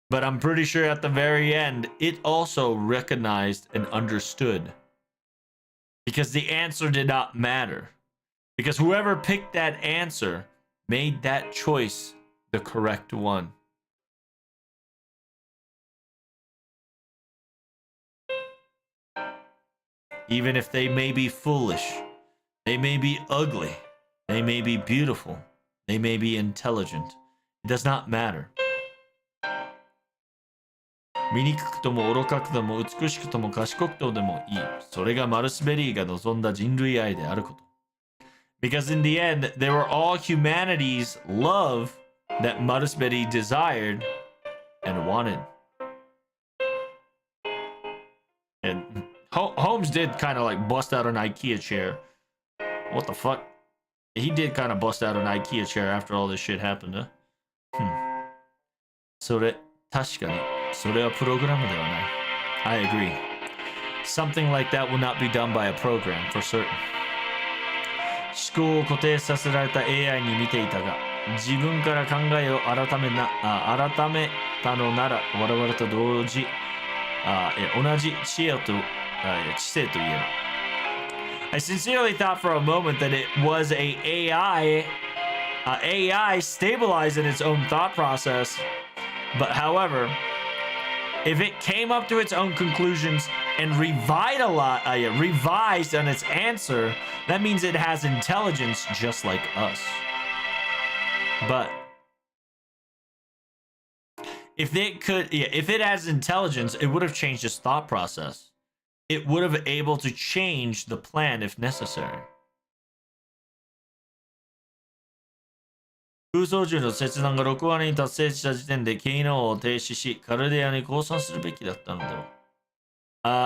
But I'm pretty sure at the very end, it also recognized and understood. Because the answer did not matter. Because whoever picked that answer made that choice the correct one. Even if they may be foolish, they may be ugly, they may be beautiful, they may be intelligent. It does not matter. 醜くとも愚かくとも美しくとも賢くとでもいい。それがマルスベリーが望んだ人類愛であること。Because in the end, they were all humanity's love that Marusberi desired and wanted. And Holmes did kind of like bust out an IKEA chair. What the fuck? He did kind of bust out an IKEA chair after all this shit happened, huh? それ、確かに、それはプログラムではない。I agree. Something like that will not be done by a program, for certain. 思考を固定させられた AI に見ていたが、自分から考えを改めたのなら、我々と同じ知性と言える。I sincerely thought for a moment that it was AI stabilized in its own thought process. But however, if it came up to its own conclusions and revised on its answer, that means it has intelligence just like us. But if it has intelligence, it would have changed its thought process. It would have been able to change the plan if necessary. 空想中の切断が6割に達成した時点で機能を停止し、カルデアに降参するべきだったのだろう。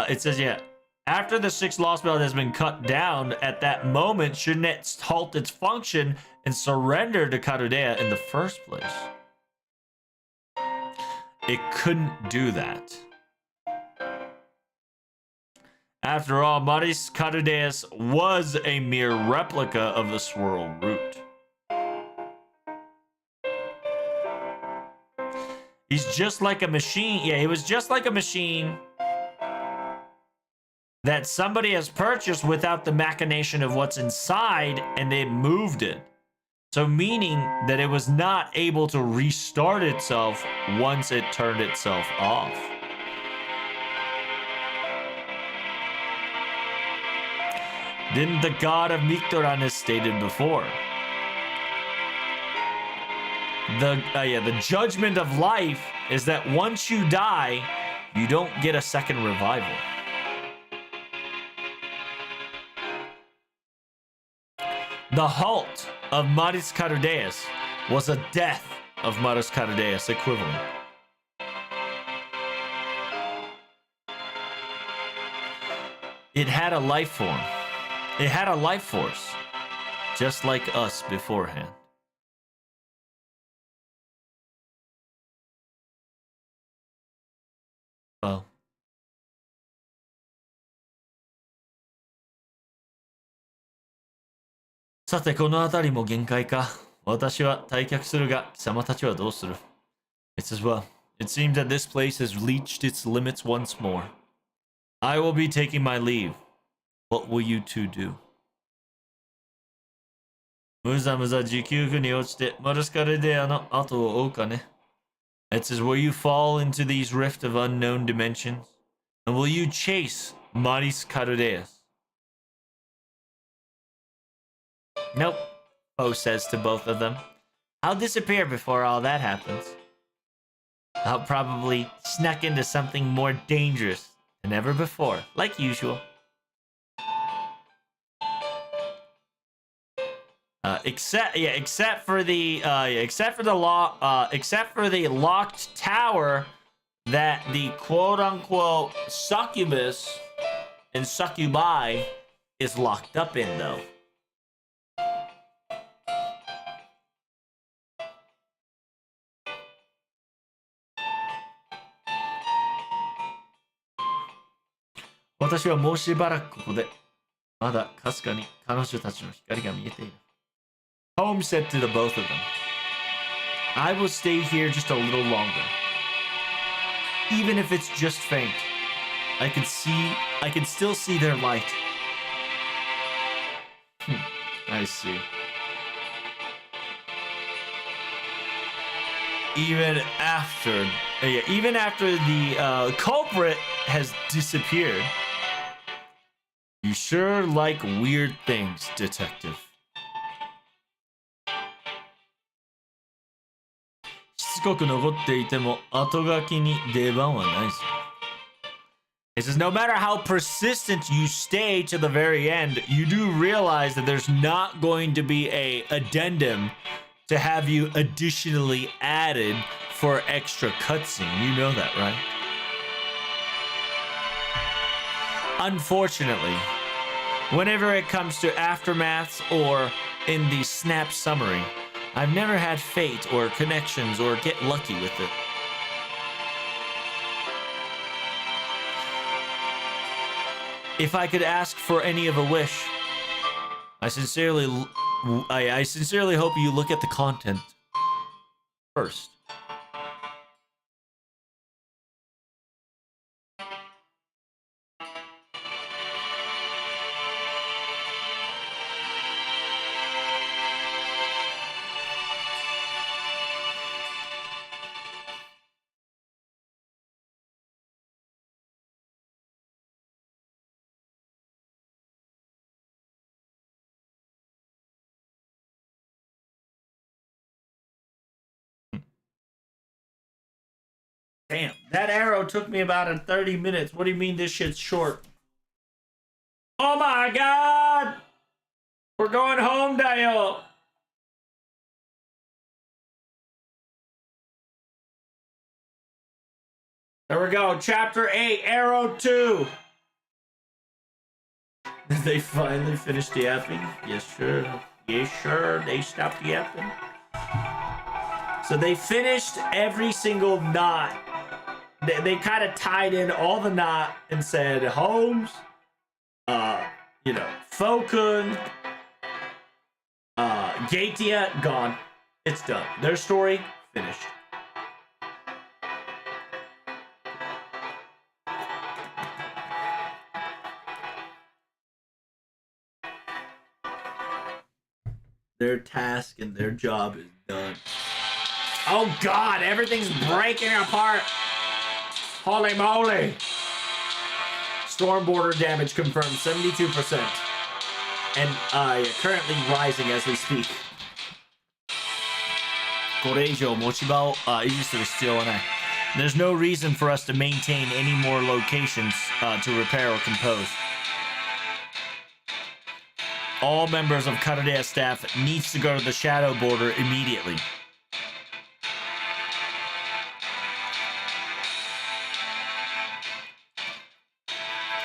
It says, yeah, after the 6th lost belt has been cut down, at that moment, shouldn't it halt its function and surrender to Carudea in the first place? it couldn't do that. After all, Maris Cardeas was a mere replica of the swirl root. He's just like a machine. Yeah, he was just like a machine that somebody has purchased without the machination of what's inside, and they moved it. So meaning that it was not able to restart itself once it turned itself off. Didn't the god of Mictlan stated before? The judgment of life is that once you die, you don't get a second revival. The halt of Maris Cardeas was a death of Maris Cardeas equivalent. It had a life form. It had a life force, just like us beforehand. Oh. It says, well, it seems that this place has reached its limits once more. I will be taking my leave. What will you two do? It says, will you fall into these rifts of unknown dimensions? And will you chase Maris Cardeas? Nope, Poe says to both of them. I'll disappear before all that happens. I'll probably snuck into something more dangerous than ever before, like usual. Except for the locked tower that the quote-unquote succubus and succubi is locked up in, though. Holmes said to the both of them, I will stay here just a little longer. Even if it's just faint. I can still see their light. I see. Even after the culprit has disappeared. You sure like weird things, detective. It says, no matter how persistent you stay to the very end, you do realize that there's not going to be a addendum to have you additionally added for extra cutscene. You know that, right? Unfortunately, whenever it comes to aftermaths or in the snap summary, I've never had fate or connections or get lucky with it. If I could ask for any of a wish, I sincerely hope you look at the content first. Damn, that arrow took me about 30 minutes. What do you mean this shit's short? Oh my god! We're going home, Dio! There we go, Chapter 8, Arrow 2! Did they finally finish the yapping? Yes, sure. Yes, sure, they stopped yapping. So they finished every single knot they kind of tied in all the knot and said Holmes, you know, Fokun, Gatia, gone. It's done. Their story, finished. Their task and their job is done. Oh God, everything's breaking apart. Holy moly. Storm border damage confirmed 72%. And currently rising as we speak. これ以上持ち場を維持する必要はない. There's no reason for us to maintain any more locations to repair or compose. All members of Karadea staff needs to go to the shadow border immediately.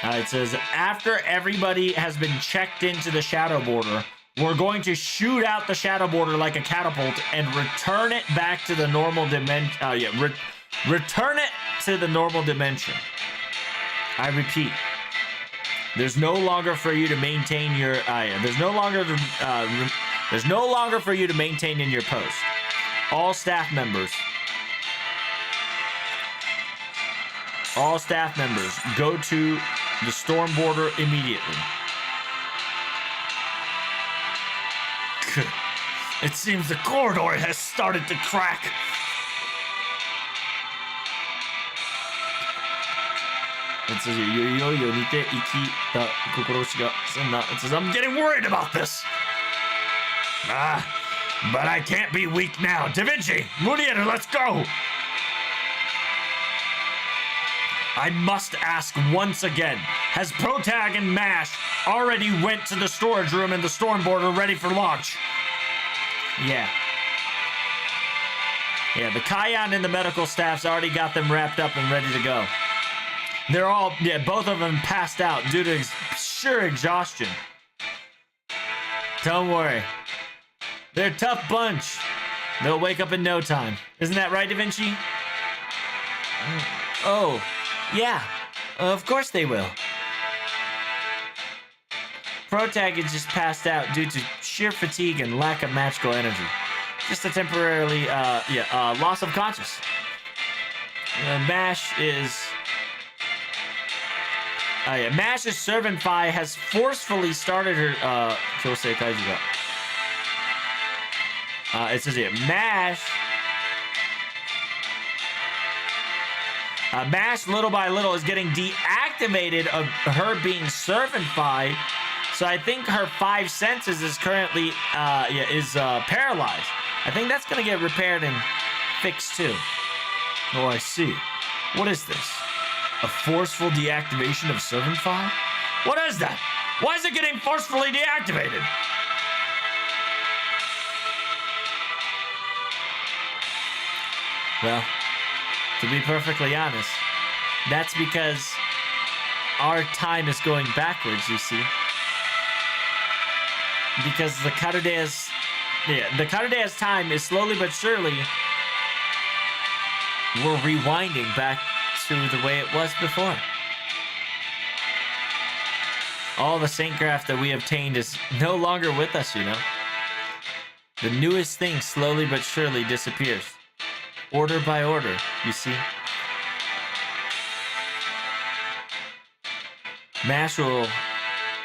It says, after everybody has been checked into the shadow border, we're going to shoot out the shadow border like a catapult and return it back to the normal dimension. Return it to the normal dimension. I repeat. There's no longer for you to maintain your there's no longer for you to maintain in your post. All staff members go to the storm border immediately. It seems the corridor has started to crack. It says, it says, I'm getting worried about this. But I can't be weak now. Da Vinci, Munier, let's go. I must ask once again, has Protag and MASH already went to the storage room in the storm border ready for launch? Yeah. Yeah, the Kayan and the medical staff's already got them wrapped up and ready to go. They're all, both of them passed out due to sheer exhaustion. Don't worry. They're a tough bunch. They'll wake up in no time. Isn't that right, Da Vinci? Oh, yeah. Of course they will. Protag is just passed out due to sheer fatigue and lack of magical energy. Just a temporarily, loss of conscious. MASH is... MASH's servant Phi has forcefully started her, Kyosei Kaiju ga. It says here, MASH little by little is getting deactivated of her being servant Phi. So I think her 5 senses is currently, paralyzed. I think that's gonna get repaired and fixed too. Oh, I see. What is this? A forceful deactivation of servant Phi? What is that? Why is it getting forcefully deactivated? Well, to be perfectly honest, that's because our time is going backwards, you see. Because the Karadea's time is slowly but surely, we're rewinding back to the way it was before. All the Saint Graph that we obtained is no longer with us, you know. The newest thing slowly but surely disappears. Order by order, you see. MASH will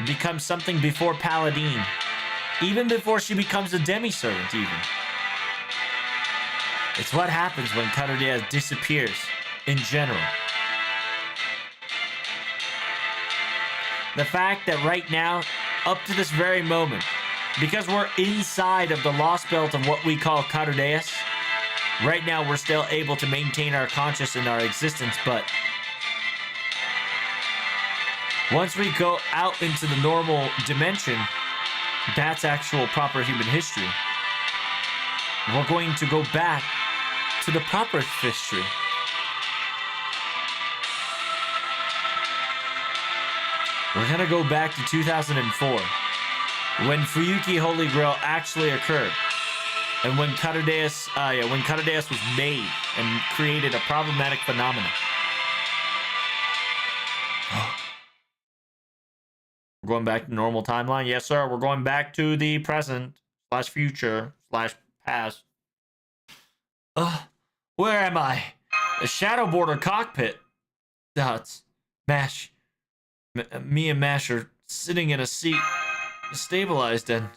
become something before Paladine. Even before she becomes a demi-servant, even. It's what happens when Karadea disappears, in general. The fact that right now, up to this very moment, because we're inside of the lost belt of what we call Karadeas, right now we're still able to maintain our conscious and our existence, but once we go out into the normal dimension, that's actual proper human history. We're going to go back to the proper history. We're gonna go back to 2004, when Fuyuki Holy Grail actually occurred, and when Karadeas was made and created a problematic phenomenon. We're going back to normal timeline. Yes, sir. We're going back to the present / future / past. Where am I? The Shadow Border cockpit. Dots. Mash. Me and Mash are sitting in a seat stabilized and...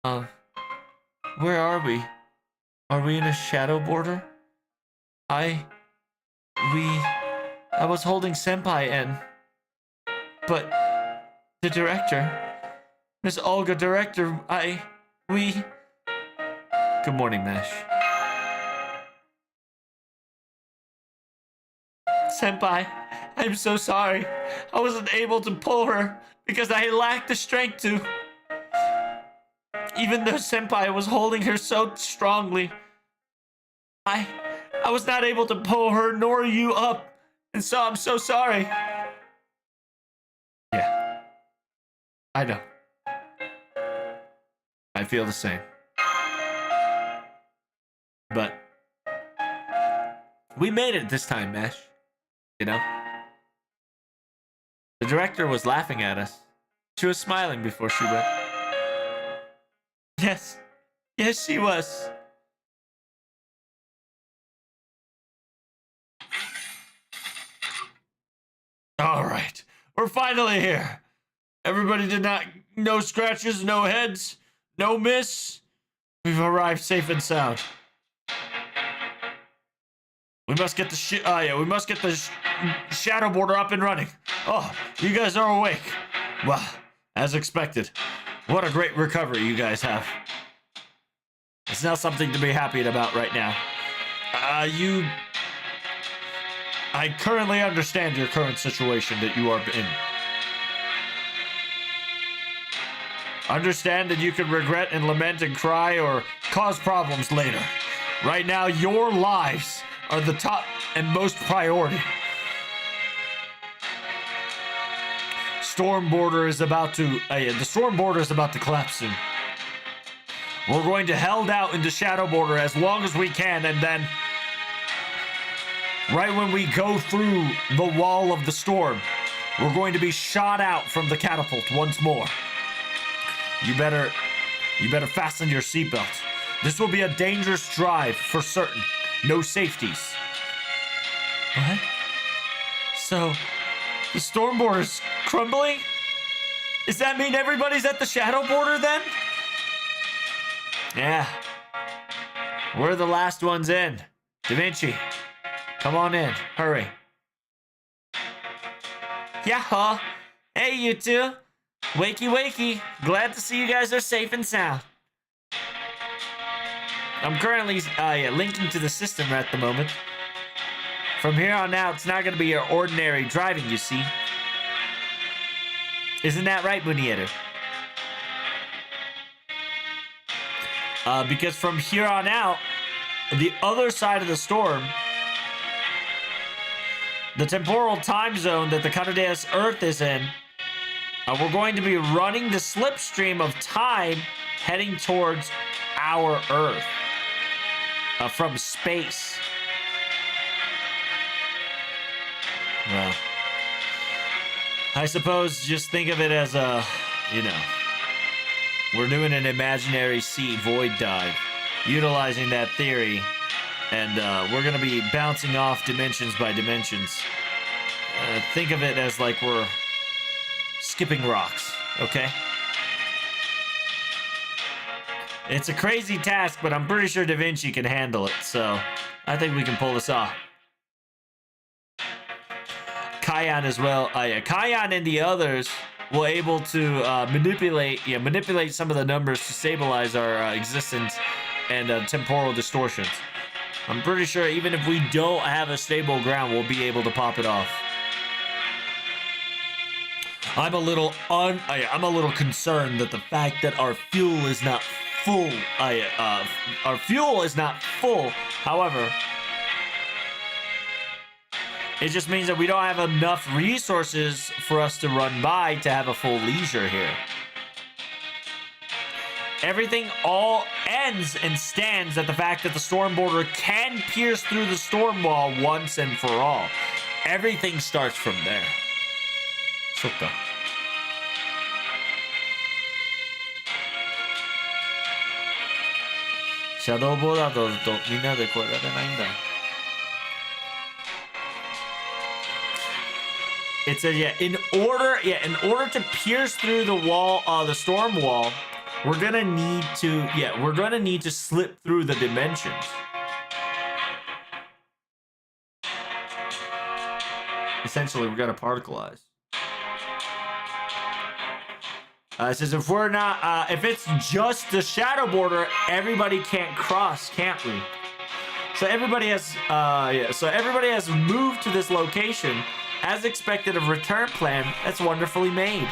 where are we? Are we in a Shadow Border? I was holding Senpai and... But... The director... Miss Olga, director, we... Good morning, Mash. Senpai, I'm so sorry. I wasn't able to pull her because I lacked the strength to. Even though Senpai was holding her so strongly, I was not able to pull her nor you up, and so I'm so sorry. Yeah, I know. I feel the same. But we made it this time, Mesh. You know? The director was laughing at us. She was smiling before she went. Yes. Yes, she was. All right. We're finally here. Everybody did not... No scratches, no heads, no miss. We've arrived safe and sound. We must get the we must get the Shadow Border up and running. Oh, you guys are awake. Well, as expected. What a great recovery you guys have. It's not something to be happy about right now. I currently understand your current situation that you are in. Understand that you can regret and lament and cry or cause problems later. Right now, your lives are the top and most priority. The storm border is about to collapse soon. We're going to held out into Shadow Border as long as we can, and then right when we go through the wall of the storm, we're going to be shot out from the catapult once more. You better fasten your seatbelt. This will be a dangerous drive for certain. No safeties. What? So, the storm border is crumbling? Does that mean everybody's at the Shadow Border then? Yeah. We're the last ones in. Da Vinci, come on in. Hurry. Yah-haw. Hey, you two. Wakey, wakey. Glad to see you guys are safe and sound. I'm currently linking to the system at the moment. From here on out, it's not going to be your ordinary driving, you see. Isn't that right, Munieru? Because from here on out, the other side of the storm, the temporal time zone that the Kanadeus Earth is in, we're going to be running the slipstream of time heading towards our Earth. From space. Well, I suppose just think of it as a, we're doing an imaginary sea void dive, utilizing that theory, and we're going to be bouncing off dimensions by dimensions. Think of it as like we're skipping rocks, okay? It's a crazy task, but I'm pretty sure Da Vinci can handle it, so I think we can pull this off. Kion as well. Kion and the others will able to manipulate some of the numbers to stabilize our existence and temporal distortions. I'm pretty sure even if we don't have a stable ground, we'll be able to pop it off. I'm a little concerned that the fact that our fuel is not full. Our fuel is not full. However, it just means that we don't have enough resources for us to run by to have a full leisure here. Everything all ends and stands at the fact that the storm border can pierce through the storm wall once and for all. Everything starts from there. Suka. シャドーボーダーとみんなで越えられないんだ。It says, in order to pierce through the wall, the storm wall, we're gonna need to slip through the dimensions. Essentially, we're gonna particleize. It says if we're not, if it's just the shadow border, everybody can't cross, can't we? So everybody has, so everybody has moved to this location. As expected of return plan, that's wonderfully made.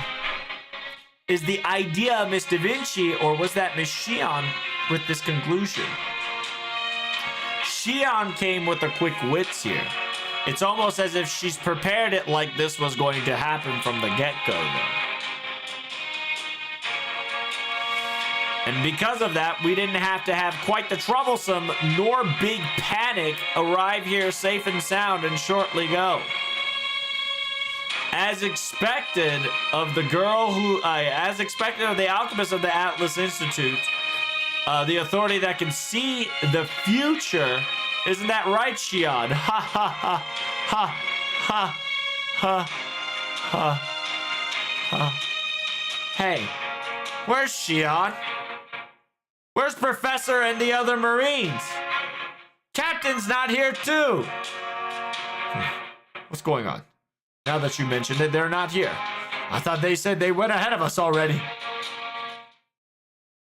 Is the idea Miss Da Vinci, or was that Miss Shion with this conclusion? Shion came with the quick wits here. It's almost as if she's prepared it like this was going to happen from the get-go, though. And because of that, we didn't have to have quite the troublesome nor big panic arrive here safe and sound and shortly go. As expected of the girl who, as expected of the alchemist of the Atlas Institute, the authority that can see the future. Isn't that right, Shion? Ha ha ha ha ha ha ha ha. Hey, where's Shion? Where's Professor and the other Marines? Captain's not here too. What's going on? Now that you mentioned it, they're not here. I thought they said they went ahead of us already.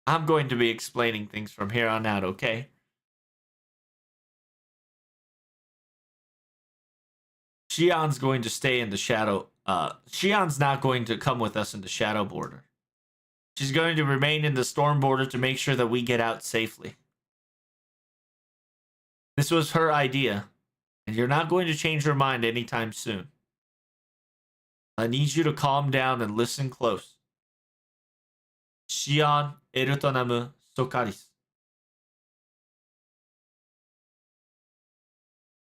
I'm going to be explaining things from here on out, okay? Shion's going to stay in the shadow. Shion's not going to come with us in the shadow border. She's going to remain in the storm border to make sure that we get out safely. This was her idea, and you're not going to change her mind anytime soon. I need you to calm down and listen close. Shion Erutonamu Sokaris.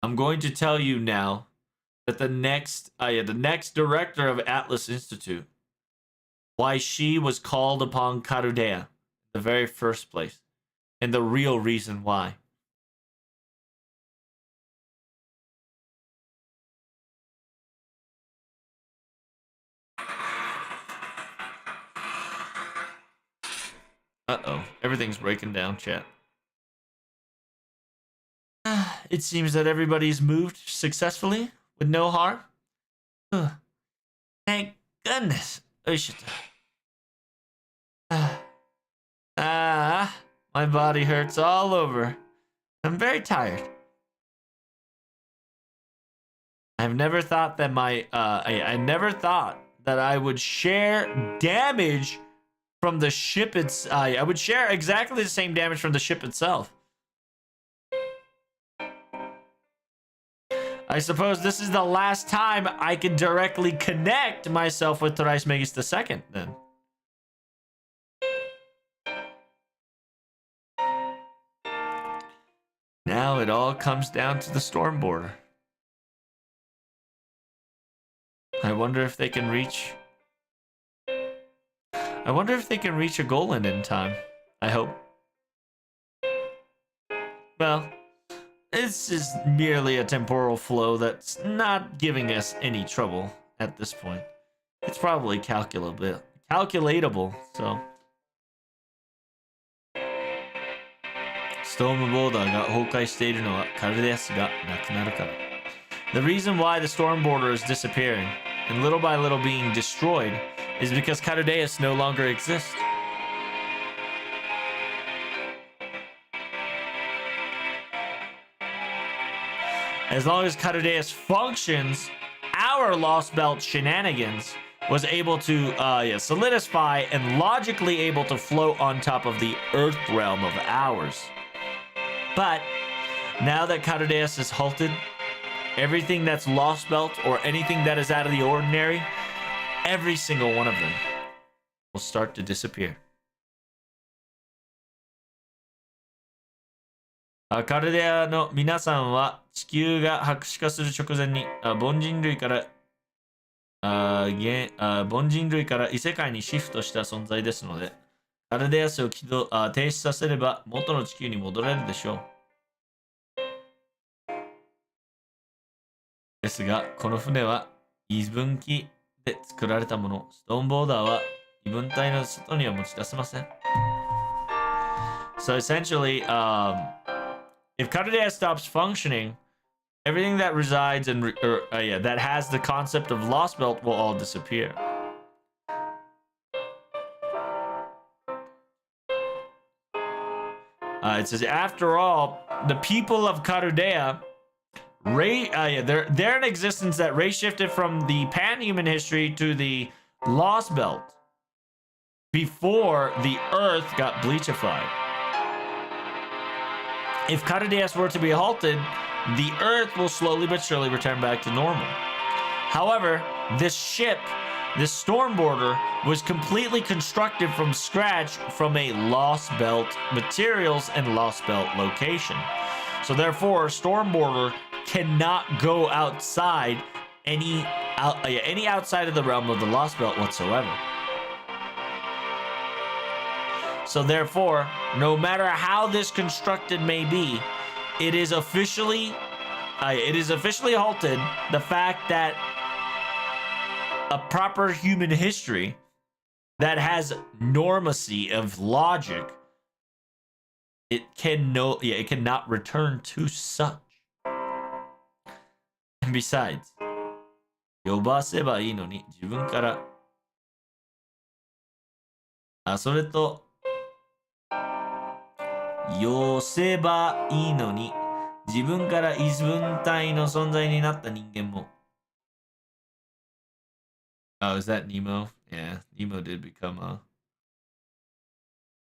I'm going to tell you now that the next director of Atlas Institute, why she was called upon Karudea in the very first place, and the real reason why. Uh-oh, everything's breaking down, chat. It seems that everybody's moved successfully with no harm. Thank goodness. My body hurts all over. I'm very tired. I've never thought that I never thought that I would share damage from the ship. I would share exactly the same damage from the ship itself. I suppose this is the last time I can directly connect myself with Thrice Megas II, then. Now it all comes down to the storm border. I wonder if they can reach a goal in time. I hope. Well, this is merely a temporal flow that's not giving us any trouble at this point. It's probably calculatable, so. Storm borderが崩壊しているのはカルデアスがなくなるから。The reason why the storm border is disappearing and little by little being destroyed is because Carudeus no longer exists. As long as Carudeus functions, our Lost Belt shenanigans was able to solidify and logically able to float on top of the Earth realm of ours. But now that Carudeus is halted, everything that's Lost Belt or anything that is out of the ordinary, every single one of them will start to disappear. カルデアの皆さんは地球が白紙化する直前に凡人類から異世界にシフトした存在ですので、カルデアスを停止させれば元の地球に戻れるでしょう。ですが、この船は異分岐で作られたもの。ストーンボーダーは異分体の外には持ち出せません。So essentially, if Cardea stops functioning, everything that resides in, that has the concept of Lost Belt will all disappear. It says, after all, the people of Cardea, they're an existence that race shifted from the pan-human history to the Lost Belt before the Earth got bleachified. If Cardea were to be halted, the Earth will slowly but surely return back to normal. However, this ship, this Stormboarder, was completely constructed from scratch from a Lost Belt materials and Lost Belt location. So therefore, Stormboarder cannot go outside any outside of the realm of the Lost Belt whatsoever. So therefore, no matter how this constructed may be, it is officially halted. The fact that a proper human history that has normacy of logic, it cannot return to such. And besides, 呼ばせばいいのに自分からそれと寄せばいいのに自分から異分体の存在になった人間も。Oh, is that Nemo? Yeah, Nemo did become a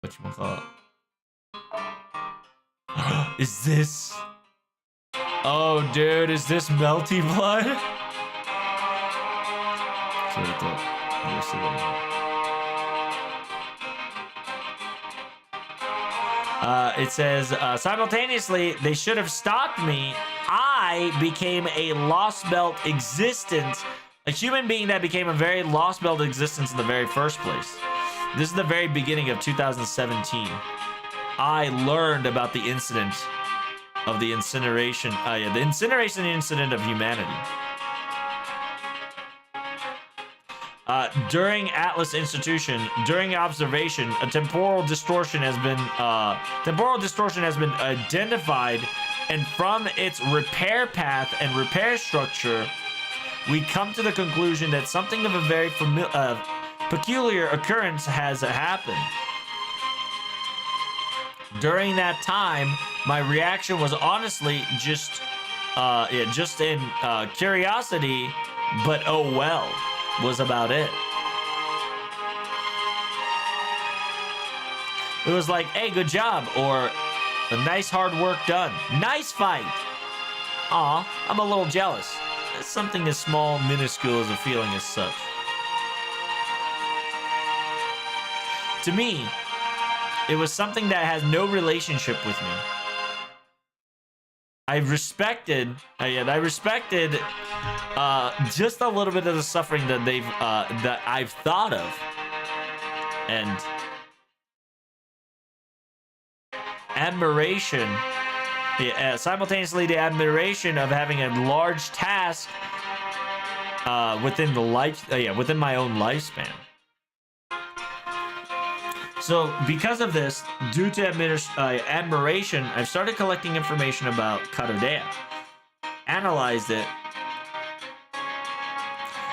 whatchamacallit. Is this? Oh, dude, is this Melty Blood? それと寄せばいいの。It says, simultaneously, they should have stopped me. I became a Lost Belt existence, a human being that became a very Lost Belt existence in the very first place. This is the very beginning of 2017. I learned about the incident of the incineration, the incineration incident of humanity. During Atlas Institution, during observation, a temporal distortion has been identified, and from its repair path and repair structure, we come to the conclusion that something of a very peculiar occurrence has happened. During that time, my reaction was honestly just in curiosity, but oh well. Was about it. It was like, hey, good job, or a nice hard work done. Nice fight. Aw, I'm a little jealous. It's something as small, minuscule as a feeling as such. To me, it was something that has no relationship with me. I respected just a little bit of the suffering that that I've thought of, and admiration. Simultaneously, the admiration of having a large task within my own lifespan. So, because of this, due to admiration, I've started collecting information about Cardea, analyzed it,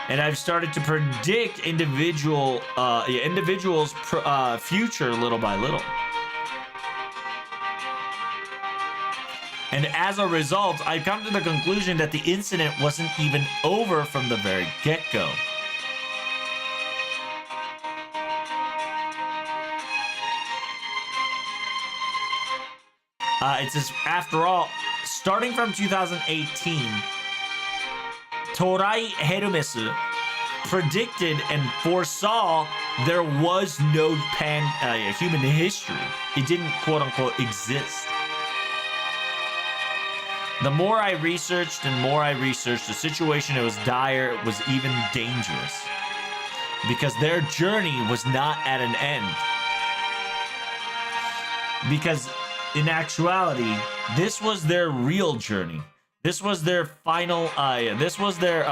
and I've started to predict individuals' future little by little. And as a result, I've come to the conclusion that the incident wasn't even over from the very get-go. It says, after all, starting from 2018, Torai Hermes predicted and foresaw there was no human history. It didn't, quote-unquote, exist. The more I researched, the situation, it was dire, it was even dangerous. Because their journey was not at an end. Because in actuality, this was their real journey. This was their final, this was their,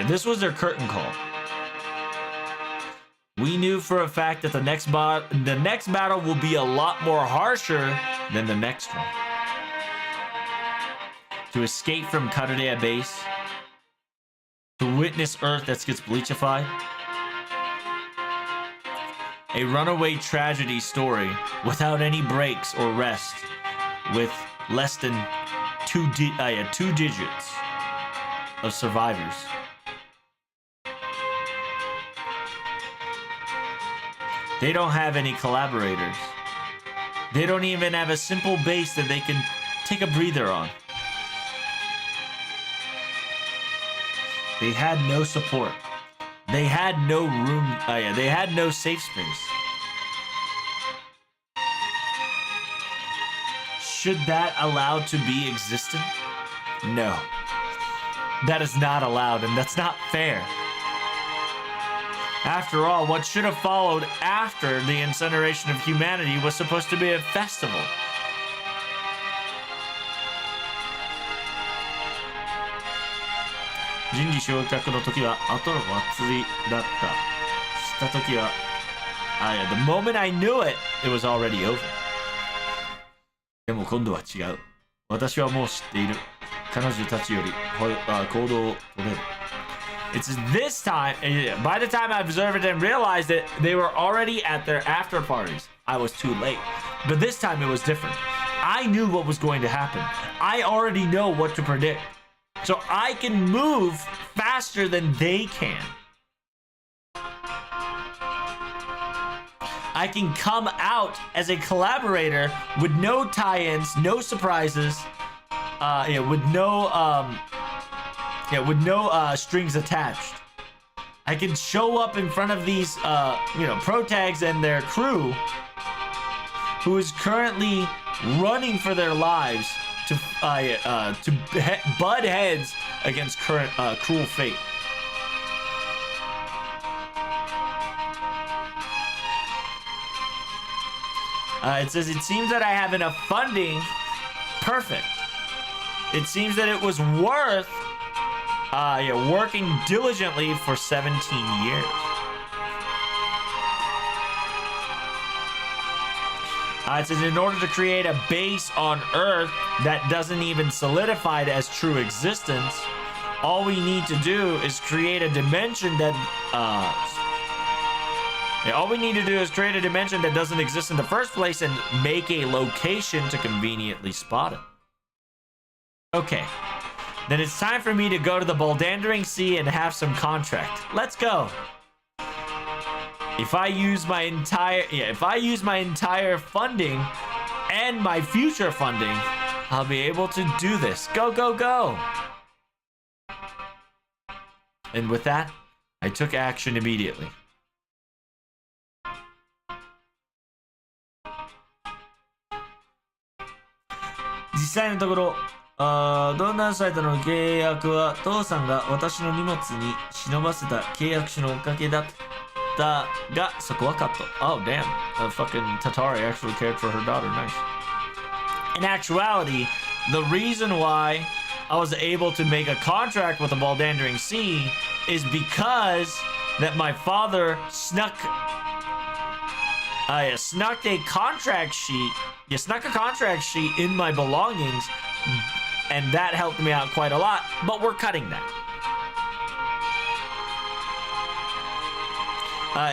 this was their curtain call. We knew for a fact that the next battle will be a lot more harsher than the next one. To escape from Karurea base, to witness Earth that gets bleachified, a runaway tragedy story without any breaks or rest, with less than two digits of survivors. They don't have any collaborators. They don't even have a simple base that they can take a breather on. They had no support. They had no room. They had no safe space. Should that allowed to be existent? No. That is not allowed, and that's not fair. After all, what should have followed after the incineration of humanity was supposed to be a festival. The moment I knew it, it was already over. でも今度は違う。私はもう知っている。彼女たちより行動を取れる。It's this time, by the time I observed it and realized it, they were already at their after parties. I was too late. But this time it was different. I knew what was going to happen. I already know what to predict. So I can move faster than they can. I can come out as a collaborator with no tie-ins, no surprises, with no strings attached. I can show up in front of these, pro tags and their crew, who is currently running for their lives to butt heads against current cruel fate. It says, it seems that I have enough funding. Perfect. It seems that it was worth working diligently for 17 years. It says, in order to create a base on Earth that doesn't even solidify as true existence, all we need to do is create a dimension that doesn't exist in the first place and make a location to conveniently spot it. Okay. Then it's time for me to go to the Baldandering Sea and have some contract. Let's go. If I use my entire funding and my future funding, I'll be able to do this. Go, go, go. And with that, I took action immediately. Donan サイトの契約は父さんが私の荷物に忍ばせた契約書のおかげだったがそこはカット。Oh damn, fucking Tatari actually cared for her daughter. Nice. In actuality, the reason why I was able to make a contract with the Baldandering Sea is because that my father snuck a contract sheet. Snuck a contract sheet in my belongings. And that helped me out quite a lot, but we're cutting that.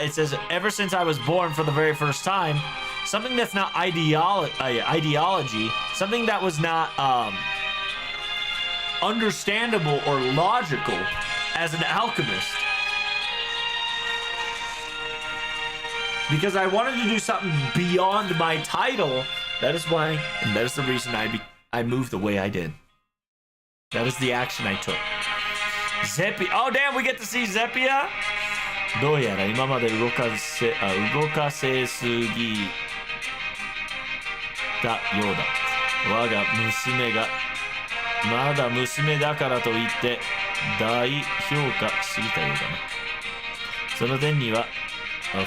It says, ever since I was born for the very first time, something that's not ideology, something that was not understandable or logical as an alchemist. Because I wanted to do something beyond my title. That is why, and that is the reason I moved the way I did. That is the action I took. Zeppia. Oh, damn, we get to see Zeppia? どうやら今まで動かせすぎたようだ。我が娘がまだ娘だからといって大評価しすぎたようだな。その点には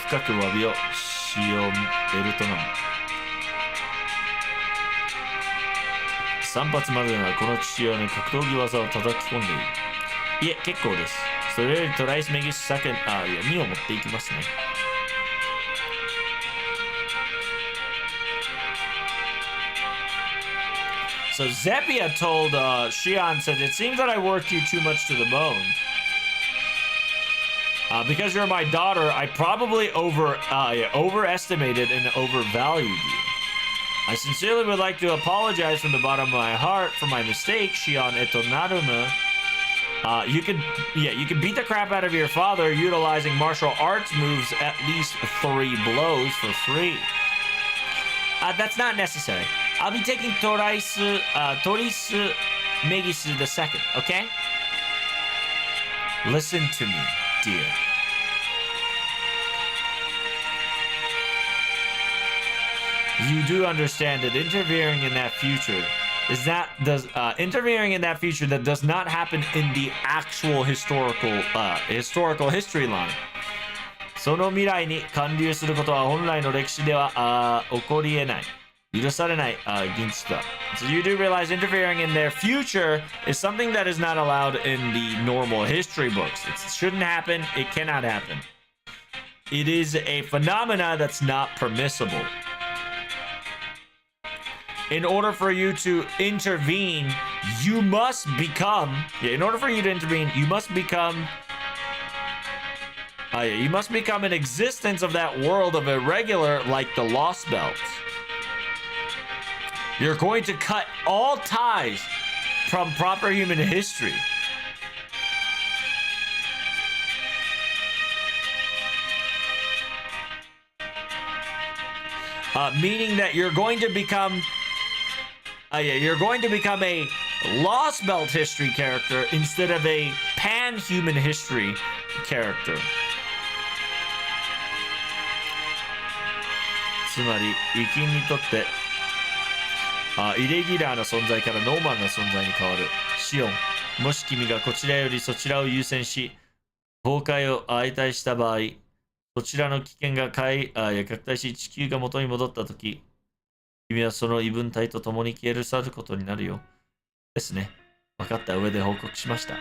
深く詫びを血をベルトなの。3発までならこの父親に格闘技技を叩き込んでいる。いえ、結構です。それよりトライスメギスセカンド、いや、2を持っていきますね。So Zephia told Shion, said, it seems that I worked you too much to the bone. Because you're my daughter, I probably overestimated and overvalued you. I sincerely would like to apologize from the bottom of my heart for my mistake, Shion Etonaruma. You can beat the crap out of your father utilizing martial arts moves at least 3 blows for free. That's not necessary. I'll be taking Toris Megis II, okay? Listen to me, dear. You do understand that interfering in that future that does not happen in the actual historical history line. その未来に還流することは本来の歴史では起こり得ない。許されない現実だ。So you do realize interfering in their future is something that is not allowed in the normal history books. It shouldn't happen. It cannot happen. It is a phenomena that's not permissible. In order for you to intervene, you must become an existence of that world of irregular like the Lost Belts. You're going to cut all ties from proper human history. Meaning that you're going to become a Lost Belt history character instead of a pan-human history character. つまり、ウィキンにとってイレギュラーな存在からノーマルな存在に変わる。シオン、もし君がこちらよりそちらを優先し、崩壊を相対した場合、そちらの危険が拡大し地球が元に戻ったとき、君はその異分体と共に消える去ることになるよ。ですね。分かった上で報告しました。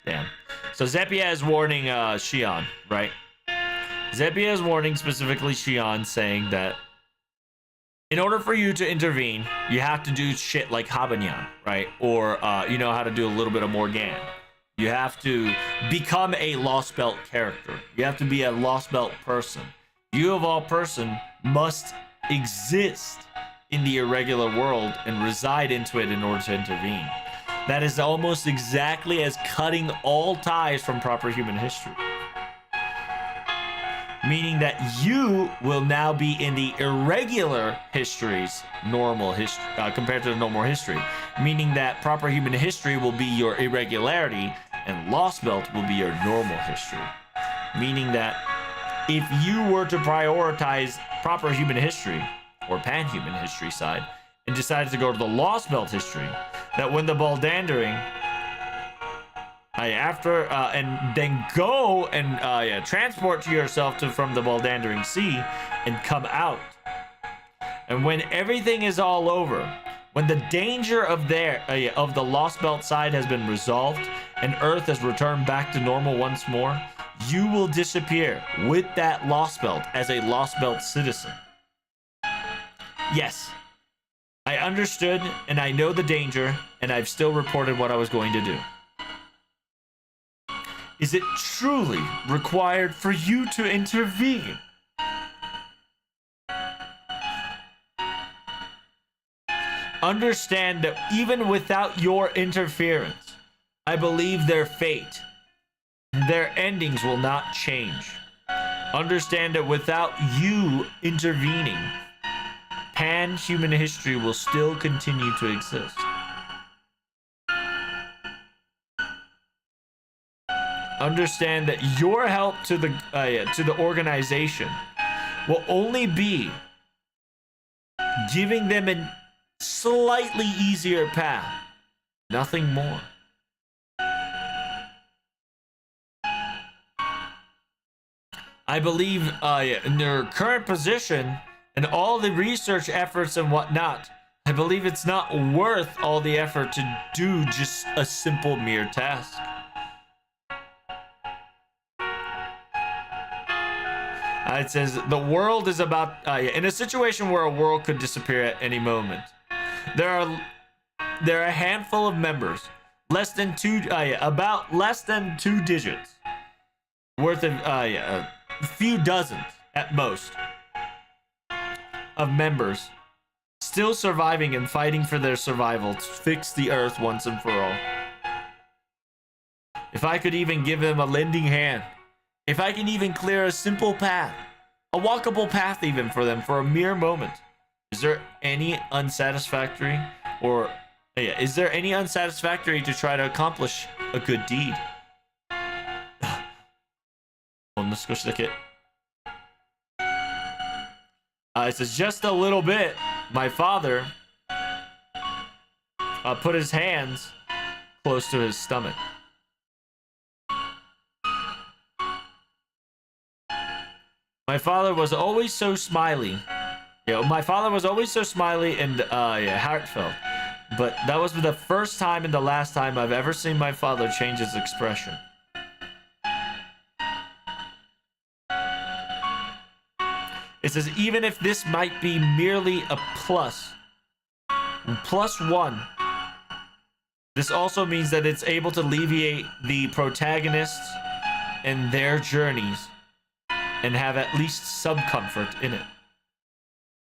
Damn. So Zephia is warning Shion, right? Zephia is warning specifically Shion, saying that in order for you to intervene, you have to do shit like Habanyan, right? Or you know how to do a little bit of Morgan. You have to become a Lost Belt character. You have to be a Lost Belt person. You of all person must exist in the irregular world and reside into it in order to intervene. That is almost exactly as cutting all ties from proper human history. Meaning that you will now be in the irregular history's normal history compared to the normal history. Meaning that proper human history will be your irregularity and Lost Belt will be your normal history. Meaning that if you were to prioritize proper human history or pan-human history side and decided to go to the Lost Belt history, that when the Baldandering and then go and transport yourself from the Baldandering Sea and come out. And when everything is all over, when the danger of the Lost Belt side has been resolved and Earth has returned back to normal once more, you will disappear with that Lost Belt as a Lost Belt citizen. Yes, I understood and I know the danger, and I've still reported what I was going to do. Is it truly required for you to intervene? Understand that even without your interference, I believe their fate, their endings will not change. Understand that without you intervening, pan-human history will still continue to exist. Understand that your help to the organization will only be giving them a slightly easier path, nothing more. I believe in their current position and all the research efforts and whatnot, I believe it's not worth all the effort to do just a simple mere task. It says the world is about in a situation where a world could disappear at any moment. There are a handful of members, about less than 2 digits worth of a few dozens at most of members still surviving and fighting for their survival to fix the earth once and for all. If I could even give them a lending hand, if I can even clear a simple path, a walkable path even for them for a mere moment, is there any unsatisfactory to try to accomplish a good deed? It says just a little bit. My father put his hands close to his stomach. My father was always so smiley. My father was always so smiley and heartfelt. But that was the first time and the last time I've ever seen my father change his expression. It says even if this might be merely a plus one, this also means that it's able to alleviate the protagonists and their journeys and have at least some comfort in it.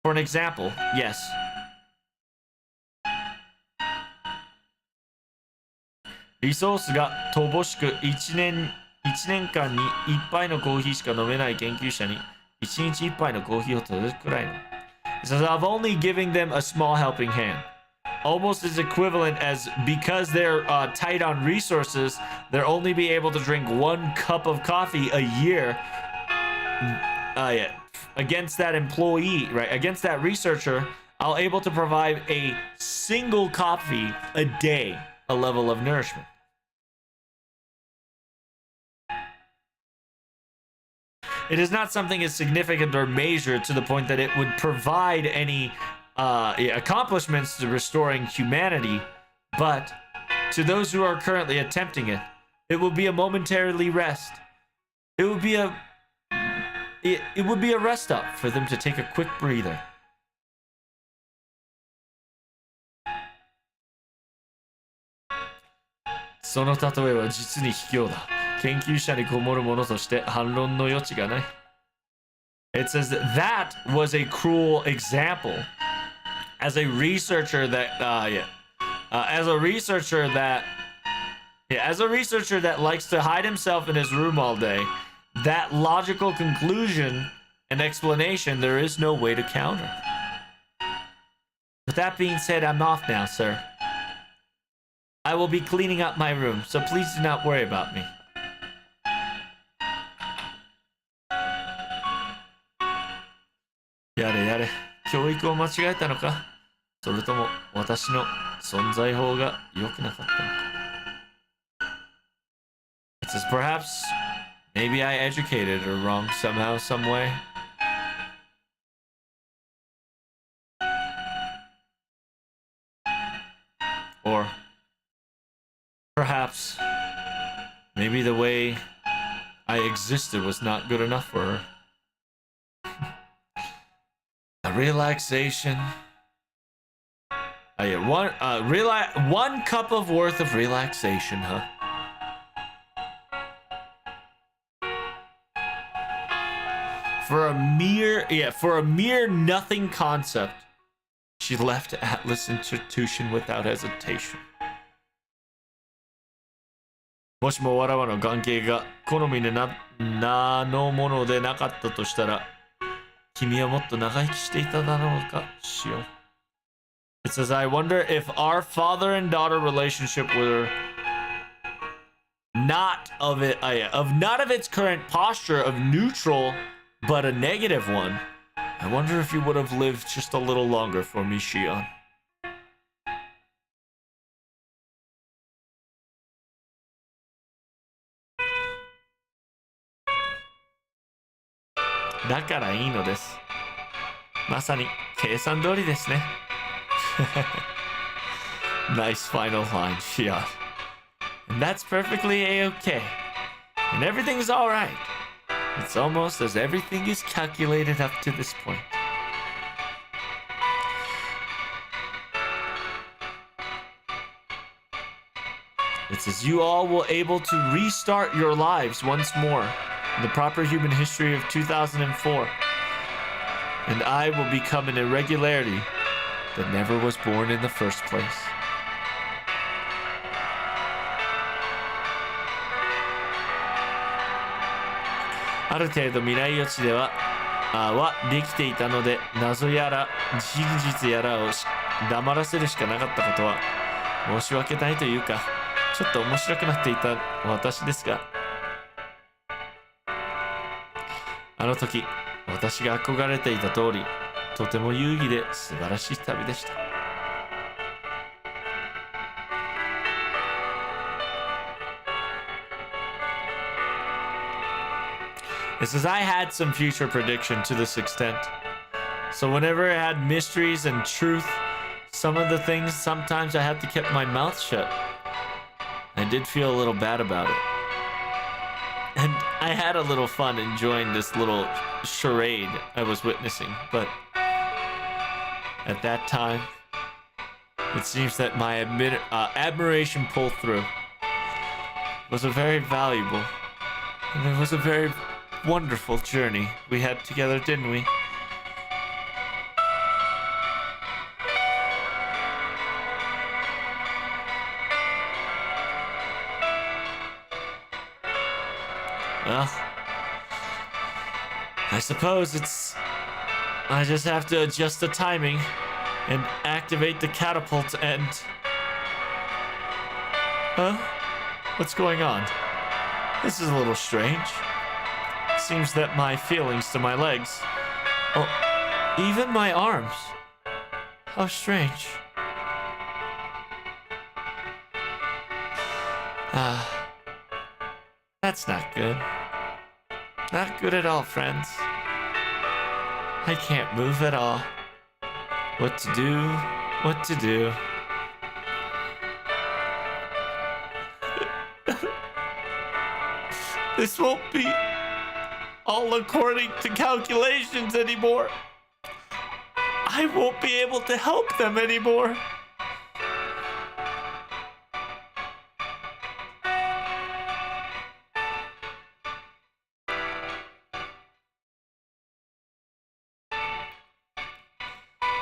For an example, yes. Resource が乏しく1年間に1杯のコーヒーしか飲めない研究者に1日1杯のコーヒーを届くくらいの。It says I've only giving them a small helping hand. Almost as equivalent as because they're tight on resources, they'll only be able to drink 1 cup of coffee a year. Against that employee, right? Against that researcher, I'll able to provide a single coffee a day, a level of nourishment. It is not something as significant or major to the point that it would provide any accomplishments to restoring humanity, but to those who are currently attempting it, it will be a momentarily rest. It would be a rest stop for them to take a quick breather. It says that was a cruel example. As a researcher that likes to hide himself in his room all day, that logical conclusion and explanation there is no way to counter. With that being said, I'm off now, sir. I will be cleaning up my room, so please do not worry about me. Yare yare. 教育を間違えたのか? それとも私の存在法が良くなかったのか? It says perhaps maybe I educated her wrong somehow, some way. Or perhaps maybe the way I existed was not good enough for her. A relaxation. One cup of worth of relaxation, huh? For a mere nothing concept, she left Atlas Institution without hesitation. もしもわらわの関係が好みでなのものでなかったとしたら、君はもっと長生きしていただろうかしよう。It says, I wonder if our father and daughter relationship were not of its current posture of neutral, but a negative one. I wonder if you would have lived just a little longer for me, Shion. だからいいのです。まさに計算通りですね。Nice final line, Shion. And that's perfectly a-okay. And everything's alright. It's almost as everything is calculated up to this point. It's as you all will able to restart your lives once more in the proper human history of 2004. And I will become an irregularity that never was born in the first place. A る程度未来予知ではできていたので、謎やら真実やらを黙らせるしかなかったことは申し訳ないというか、ちょっと面白くなっていた私ですが、あの時私が憧れていた通り、とても有意義で素晴らしい旅でした。It says I had some future prediction to this extent. So whenever I had mysteries and truth, some of the things sometimes I had to keep my mouth shut. I did feel a little bad about it. And I had a little fun enjoying this little charade I was witnessing, but at that time, it seems that my admiration pull through was a very valuable, and it was a very wonderful journey we had together, didn't we? Well, I suppose I just have to adjust the timing and activate the catapult and... Huh? What's going on? This is a little strange. Seems that my feelings to my legs, oh, even my arms. How strange. That's not good. Not good at all, friends. I can't move at all. What to do? What to do? This won't be all according to calculations anymore. I won't be able to help them anymore.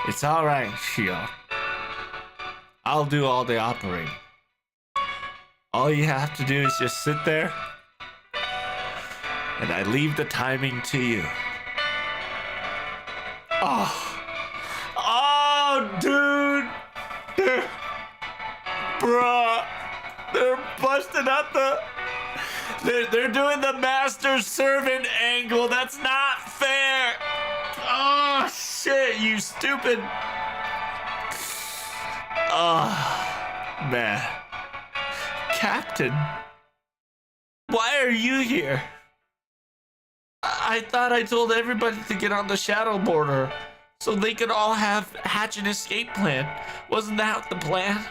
It's alright, Shio. I'll do all the operating. All you have to do is just sit there, and I leave the timing to you. Oh, dude! Bruh! They're busting out they're doing the master servant angle. That's not fair! Oh, shit, you stupid. Oh, man. Captain, why are you here? I thought I told everybody to get on the shadow border so they could all hatch an escape plan. Wasn't that the plan?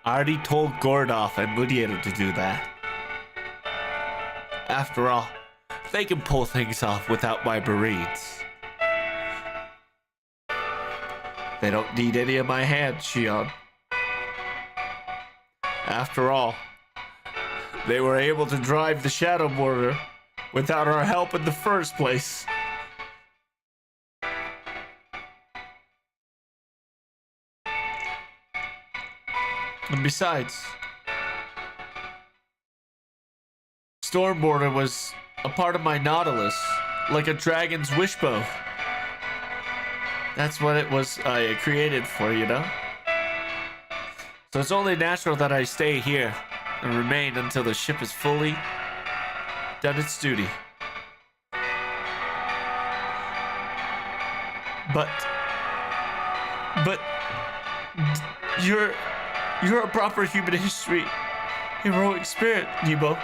I already told Gordoff and Mudiero to do that. After all, they can pull things off without my Marines. They don't need any of my hands, Shion. After all, they were able to drive the shadow border without our help in the first place. And besides, Stormborder was a part of my Nautilus, like a dragon's wishbow. That's what it was created for, you know? So it's only natural that I stay here and remain until the ship is fully done its duty. But you're a proper human history, heroic spirit, Nebo.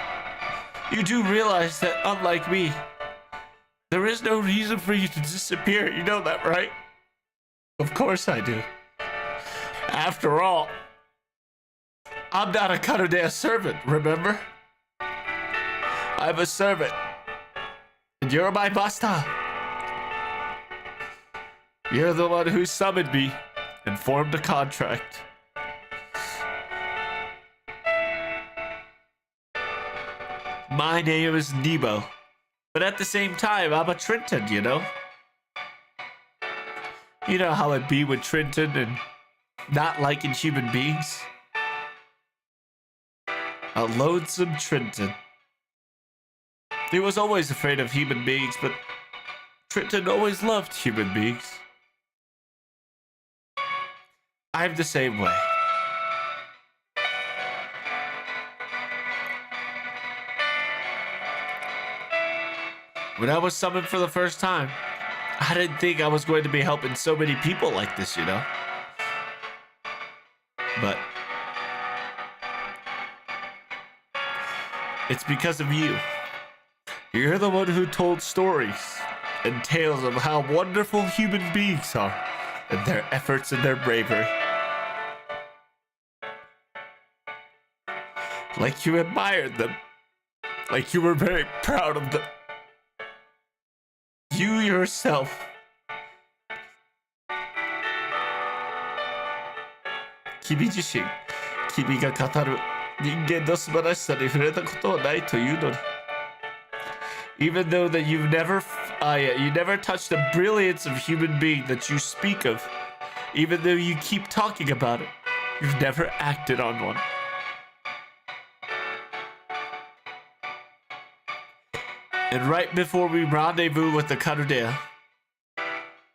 You do realize that, unlike me, there is no reason for you to disappear. You know that, right? Of course I do. After all, I'm not a Karudea servant, remember? I'm a servant. And you're my master. You're the one who summoned me and formed a contract. My name is Nebo. But at the same time, I'm a Trenton, you know? You know how it be with Trenton and not liking human beings? A lonesome Trenton. He was always afraid of human beings, but Trenton always loved human beings. I'm the same way. When I was summoned for the first time, I didn't think I was going to be helping so many people like this, you know? But it's because of you. You're the one who told stories and tales of how wonderful human beings are and their efforts and their bravery. Like you admired them. Like you were very proud of them. You yourself. Kimi自身、君が語る人間の素晴らしさに触れたことはないというのに。Even though that you never touched the brilliance of human being that you speak of, even though you keep talking about it, you've never acted on one. And right before we rendezvous with the Karudea,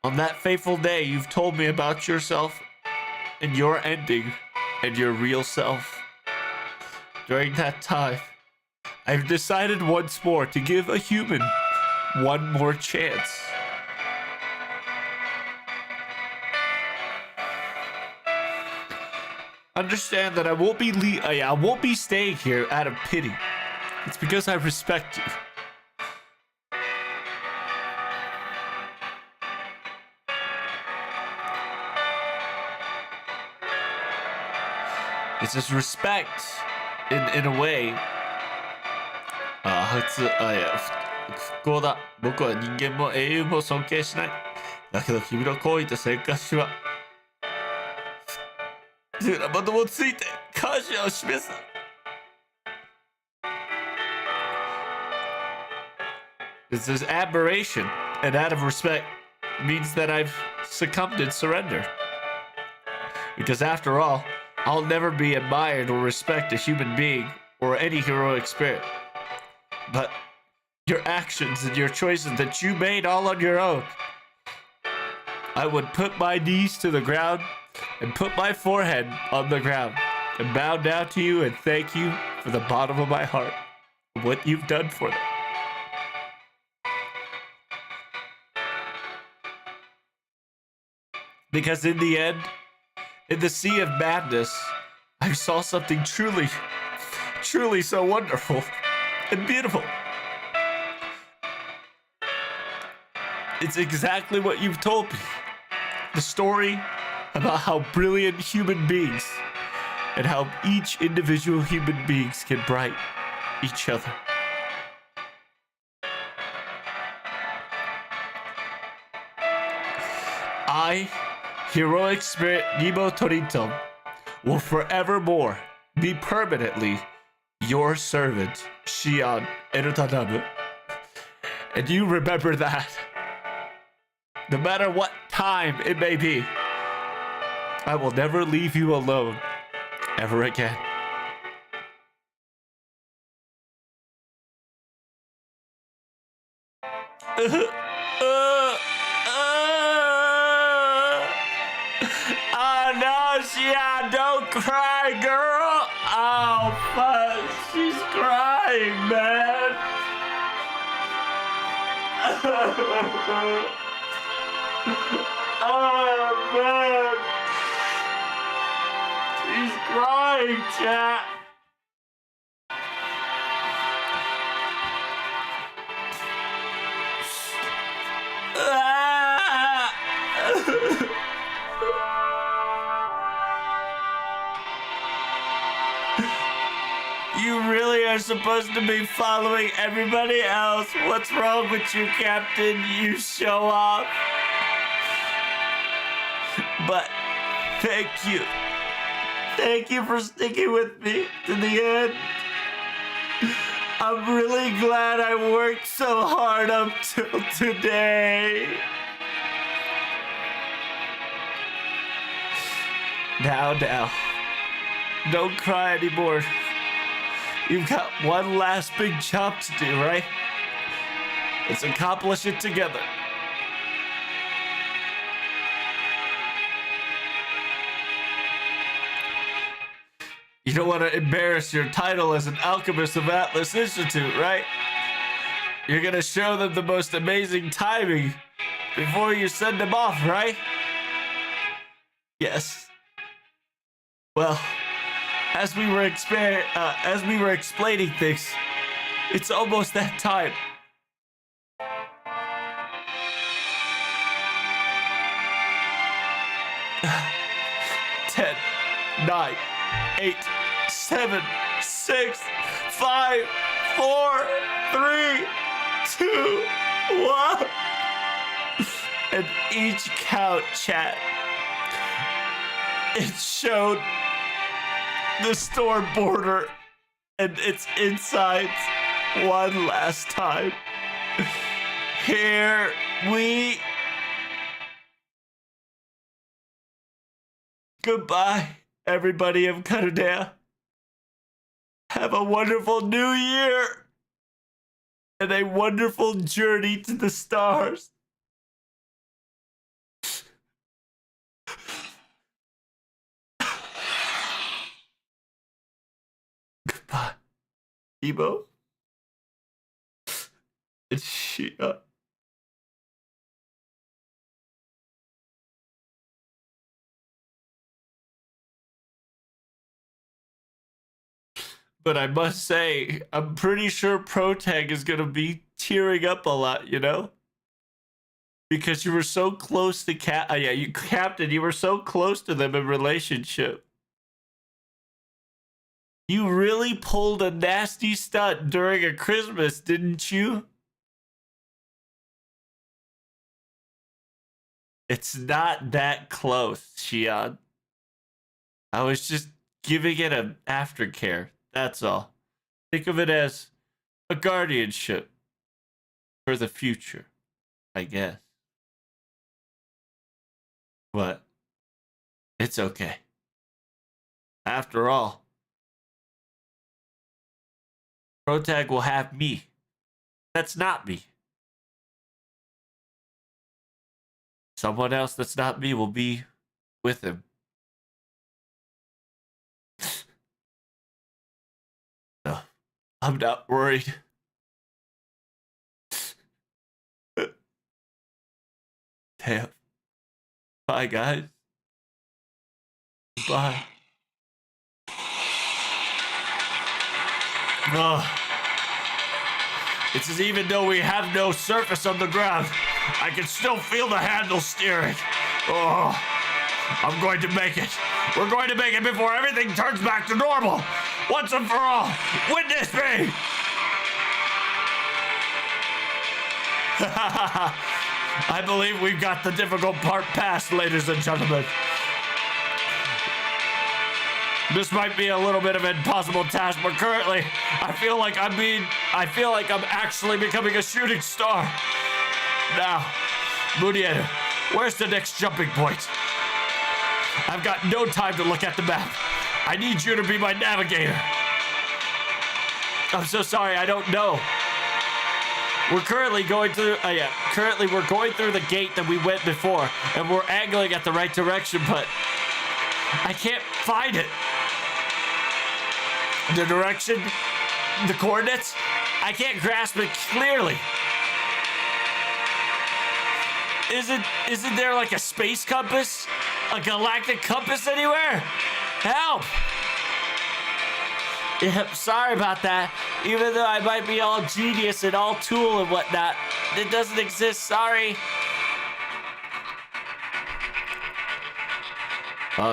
on that fateful day, you've told me about yourself and your ending and your real self. During that time, I've decided once more to give a human one more chance. Understand that I won't be staying here out of pity. It's because I respect you. It's just respect in a way. 普通、不幸だ。僕は人間も英雄も尊敬しない。だけど君の行為と生活は胸元もついて感謝を示す。It's this admiration and out of respect means that I've succumbed in surrender. Because after all, I'll never be admired or respect a human being or any heroic spirit. But your actions and your choices that you made all on your own, I would put my knees to the ground and put my forehead on the ground and bow down to you and thank you from the bottom of my heart for what you've done for them. Because in the end, in the sea of madness, I saw something truly, truly so wonderful and beautiful. It's exactly what you've told me. The story about how brilliant human beings and how each individual human beings can bright each other. I, heroic spirit Nebo Torinton, will forevermore be permanently your servant, Shion Erutanabu. And you remember that. No matter what time it may be, I will never leave you alone ever again. Oh no, Shion, don't cry, girl. Oh fuck, she's crying, man. Oh man, she's crying, chat. You really are supposed to be following everybody else. What's wrong with you, Captain? You show off. But thank you. Thank you for sticking with me to the end. I'm really glad I worked so hard up till today. Now, don't cry anymore. You've got one last big job to do, right? Let's accomplish it together. You don't want to embarrass your title as an alchemist of Atlas Institute, right? You're gonna show them the most amazing timing before you send them off, right? Yes. Well, as we were explaining things, it's almost that time. Ten, 9, 8, 7, 6, 5, 4, 3, 2, 1. And each count, chat, it showed the store border and its insides one last time. Here we... Goodbye, everybody of Canada. Have a wonderful new year and a wonderful journey to the stars. Goodbye, Ebo. It's Shia. But I must say, I'm pretty sure Protag is going to be tearing up a lot, you know? Because you were so close to Captain, you were so close to them in relationship. You really pulled a nasty stunt during a Christmas, didn't you? It's not that close, Shion. I was just giving it an aftercare. That's all. Think of it as a guardianship for the future, I guess. But it's okay. After all, Protag will have me. That's not me. Someone else that's not me will be with him. No, I'm not worried. Damn. Bye, guys. Bye. It's as even though we have no surface on the ground, I can still feel the handle steering. Oh, I'm going to make it. We're going to make it before everything turns back to normal. Once and for all, witness me. I believe we've got the difficult part passed, ladies and gentlemen. This might be a little bit of an impossible task, but currently, I feel like I'm actually becoming a shooting star. Now, Munieto, where's the next jumping point? I've got no time to look at the map. I need you to be my navigator. I'm so sorry, I don't know. We're currently going through, we're going through the gate that we went before, and we're angling at the right direction, but I can't find it. The direction, the coordinates, I can't grasp it clearly. Isn't there like a space compass? A galactic compass anywhere? Help! Yeah, sorry about that. Even though I might be all genius and all tool and whatnot, it doesn't exist, sorry.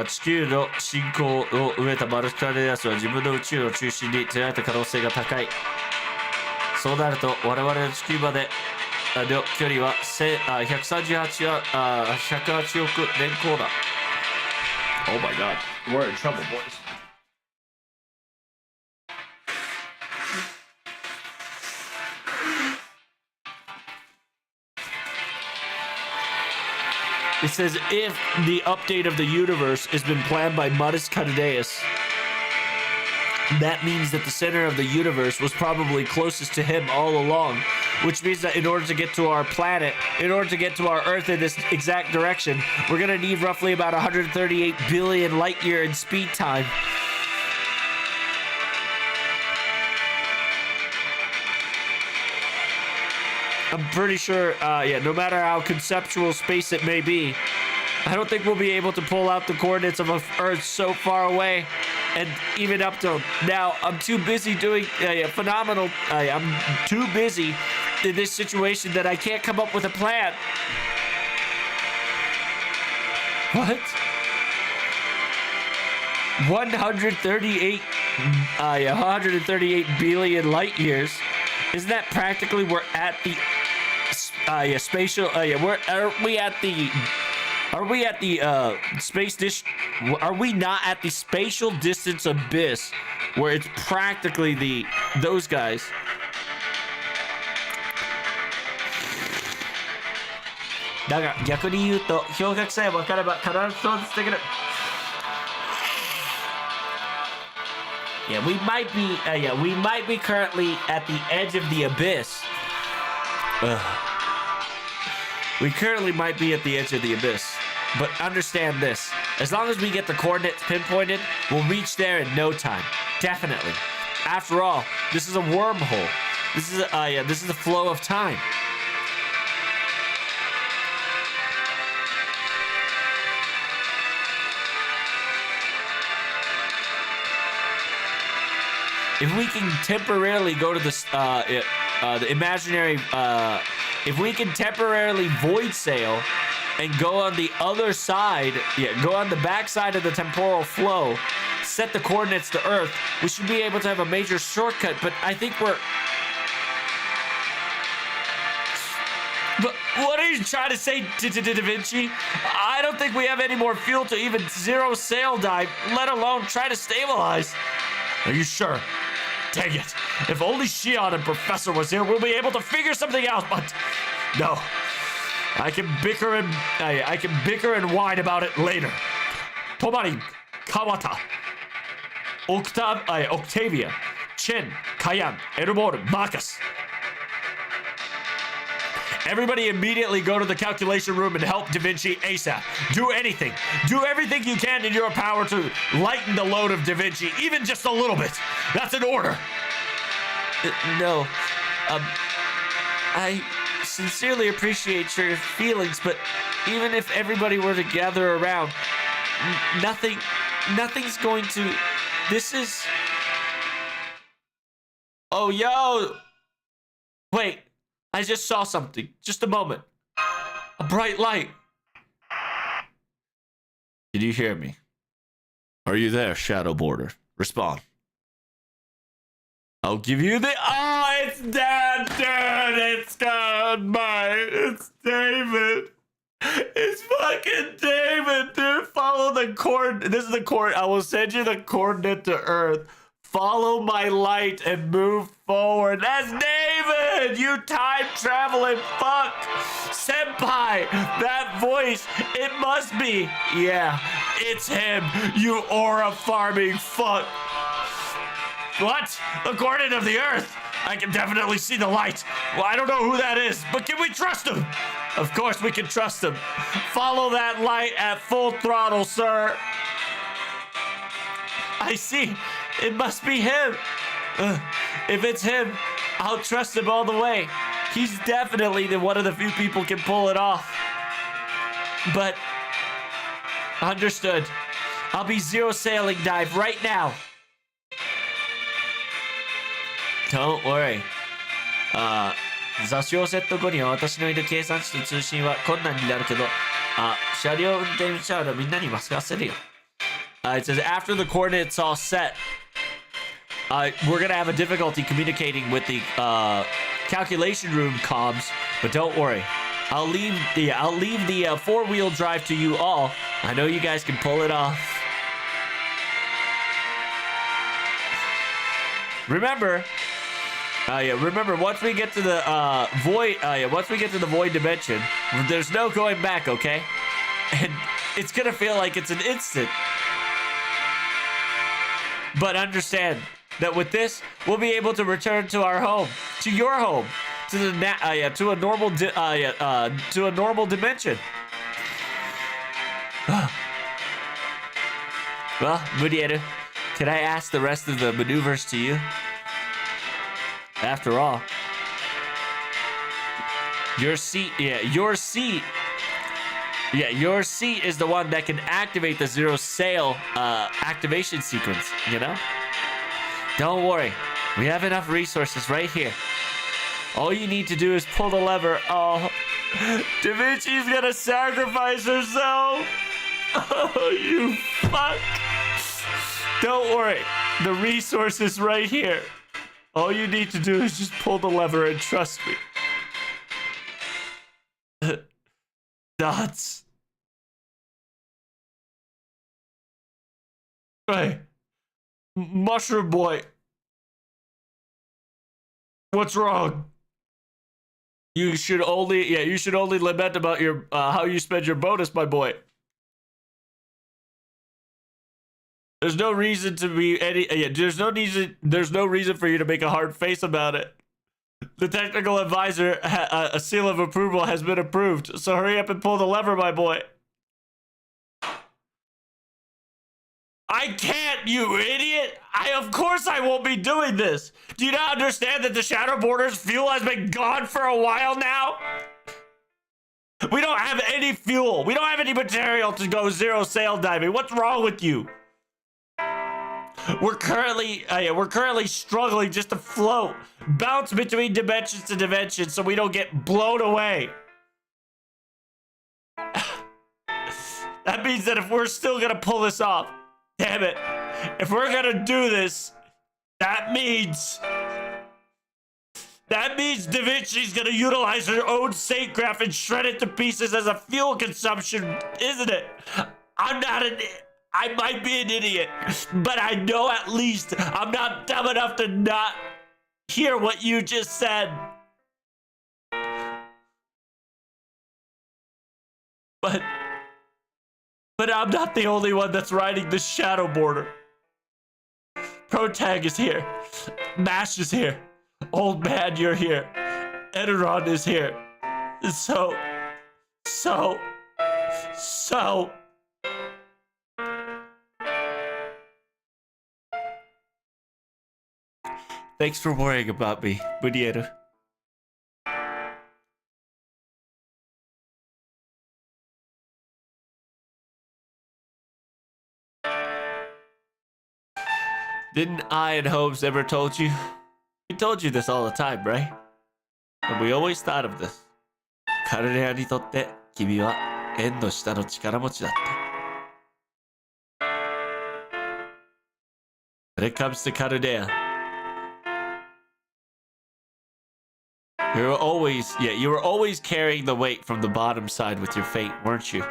地球の進行を埋めたマルチカレアスは自分の宇宙を中心に連れられた可能性が高い。そうなると我々の地球までの距離は138 108億年光だ。Oh my god, we're in trouble, boys. It says if the update of the universe has been planned by Modest Catadeus, that means that the center of the universe was probably closest to him all along, which means that in order to get to our planet, in order to get to our Earth in this exact direction, we're going to need roughly about 138 billion light year in speed time. I'm pretty sure, no matter how conceptual space it may be, I don't think we'll be able to pull out the coordinates of Earth so far away. And even up till now, I'm too busy doing phenomenal. I'm too busy in this situation that I can't come up with a plan. What? 138 billion light years. Isn't that practically we're at the spatial? Are we at the space dish? Are we not at the spatial distance abyss, where it's practically those guys? Yeah, we might be currently at the edge of the abyss. We currently might be at the edge of the abyss. But understand this. As long as we get the coordinates pinpointed, we'll reach there in no time. Definitely. After all, this is a wormhole. This is a flow of time. If we can temporarily go to the imaginary, if we can temporarily void sail and go on the other side, go on the back side of the temporal flow, set the coordinates to Earth, we should be able to have a major shortcut. But I think we're... But what are you trying to say, Da Vinci? I don't think we have any more fuel to even zero sail dive, let alone try to stabilize. Are you sure? Dang it. If only Shion and Professor was here, we'll be able to figure something out, but... No. I can bicker and whine about it later. Tomari, Kawata, Octavia, Chen, Kayan, Ermor, Marcus. Everybody immediately go to the calculation room and help Da Vinci ASAP. Do anything. Do everything you can in your power to lighten the load of Da Vinci, even just a little bit. That's an order. No. I sincerely appreciate your feelings, but even if everybody were to gather around, nothing's going to... This is... Oh, yo! Wait. I just saw something. Just a moment. A bright light. Did you hear me? Are you there, Shadow Border? Respond. I'll give you the... Oh, it's Dad, dude! It's goodbye. It's David. It's fucking David, dude. Follow the coordinate. This is the coordinate. I will send you the coordinate to Earth. Follow my light and move forward. That's David! You time-traveling fuck! Senpai! That voice! It must be! Yeah, it's him! You aura-farming fuck! What? The coordinate of the Earth! I can definitely see the light! Well, I don't know who that is, but can we trust him? Of course we can trust him. Follow that light at full throttle, sir. I see. It must be him. If it's him, I'll trust him all the way. He's definitely one of the few people can pull it off. But, understood. I'll be zero sailing dive right now. Don't worry. 座礁セット後には私のいる計算機と通信は困難になるけど、車両運転者はみんなに任せるよ。It says after the coordinates all set, we're gonna have a difficulty communicating with the calculation room comms, but don't worry. I'll leave the four-wheel drive to you all. I know you guys can pull it off. Remember, remember once we get to the void dimension, there's no going back, okay? And it's gonna feel like it's an instant. But understand that with this, we'll be able to return to our home, to your home, to the to a normal dimension. Well, Mudieru, can I ask the rest of the maneuvers to you? After all, your seat is the one that can activate the zero sail activation sequence, you know? Don't worry, we have enough resources right here. All you need to do is pull the lever. Oh, Da Vinci's gonna sacrifice herself. Oh, you fuck. Don't worry, the resource is right here. All you need to do is just pull the lever and trust me. Dots. Hey, Mushroom Boy. What's wrong? You should only lament about your how you spend your bonus, my boy. There's no reason to be there's no reason for you to make a hard face about it. The technical advisor, a seal of approval has been approved. So hurry up and pull the lever, my boy. I can't, you idiot! Of course I won't be doing this! Do you not understand that the Shadow Border's fuel has been gone for a while now? We don't have any fuel. We don't have any material to go zero sail diving. What's wrong with you? We're currently struggling just to float, bounce between dimensions to dimensions so we don't get blown away. That means that if we're still gonna pull this off, damn it, if we're gonna do this, that means Da Vinci's gonna utilize her own saintcraft and shred it to pieces as a fuel consumption, isn't it? I might be an idiot, but I know at least I'm not dumb enough to not hear what you just said. But I'm not the only one that's riding the Shadow Border. Protag is here. Mash is here. Old man, you're here. Edoron is here. So. Thanks for worrying about me, Mudieru. Didn't I and Holmes ever told you? We told you this all the time, right? And we always thought of this. カルレアにとって君は縁の下の力持ちだった。When it comes to Caldea, you were always carrying the weight from the bottom side with your fate, weren't you?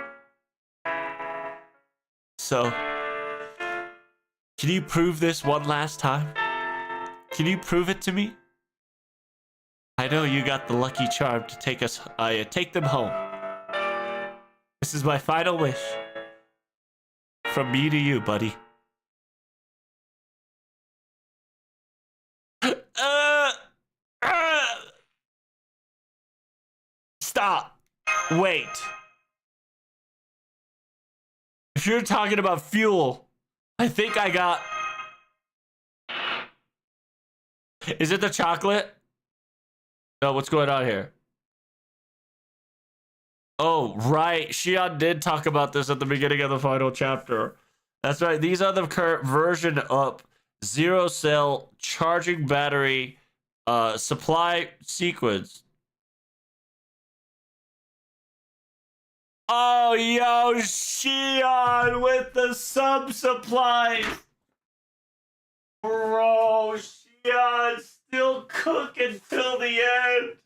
So, can you prove this one last time? Can you prove it to me? I know you got the lucky charm to take them home. This is my final wish. From me to you, buddy. Stop. Wait. If you're talking about fuel, I think I got... Is it the chocolate? No, what's going on here? Oh, right. Shion did talk about this at the beginning of the final chapter. That's right. These are the current version up. Zero cell, charging battery, supply sequence. Oh, yo, Shion with the sub supplies. Bro, Shion's still cooking till the end.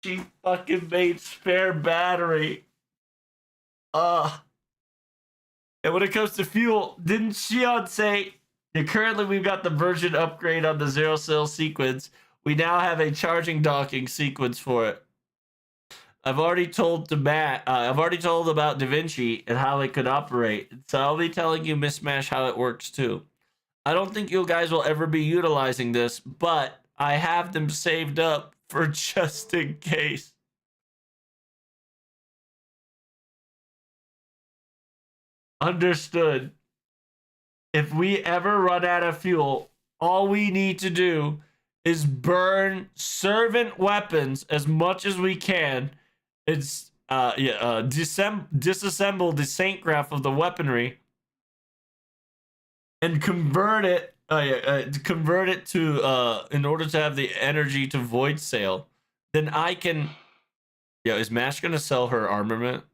She fucking made spare battery. And when it comes to fuel, didn't Shion say that currently we've got the version upgrade on the zero cell sequence? We now have a charging docking sequence for it. I've already told to Matt. I've already told about DaVinci and how it could operate. So I'll be telling you, Miss Smash, how it works too. I don't think you guys will ever be utilizing this, but I have them saved up for just in case. Understood. If we ever run out of fuel, all we need to do is burn servant weapons as much as we can. It's disassemble the Saint Graph of the weaponry and convert it to in order to have the energy to void sail. Then I can. Yo, is Mash gonna sell her armament?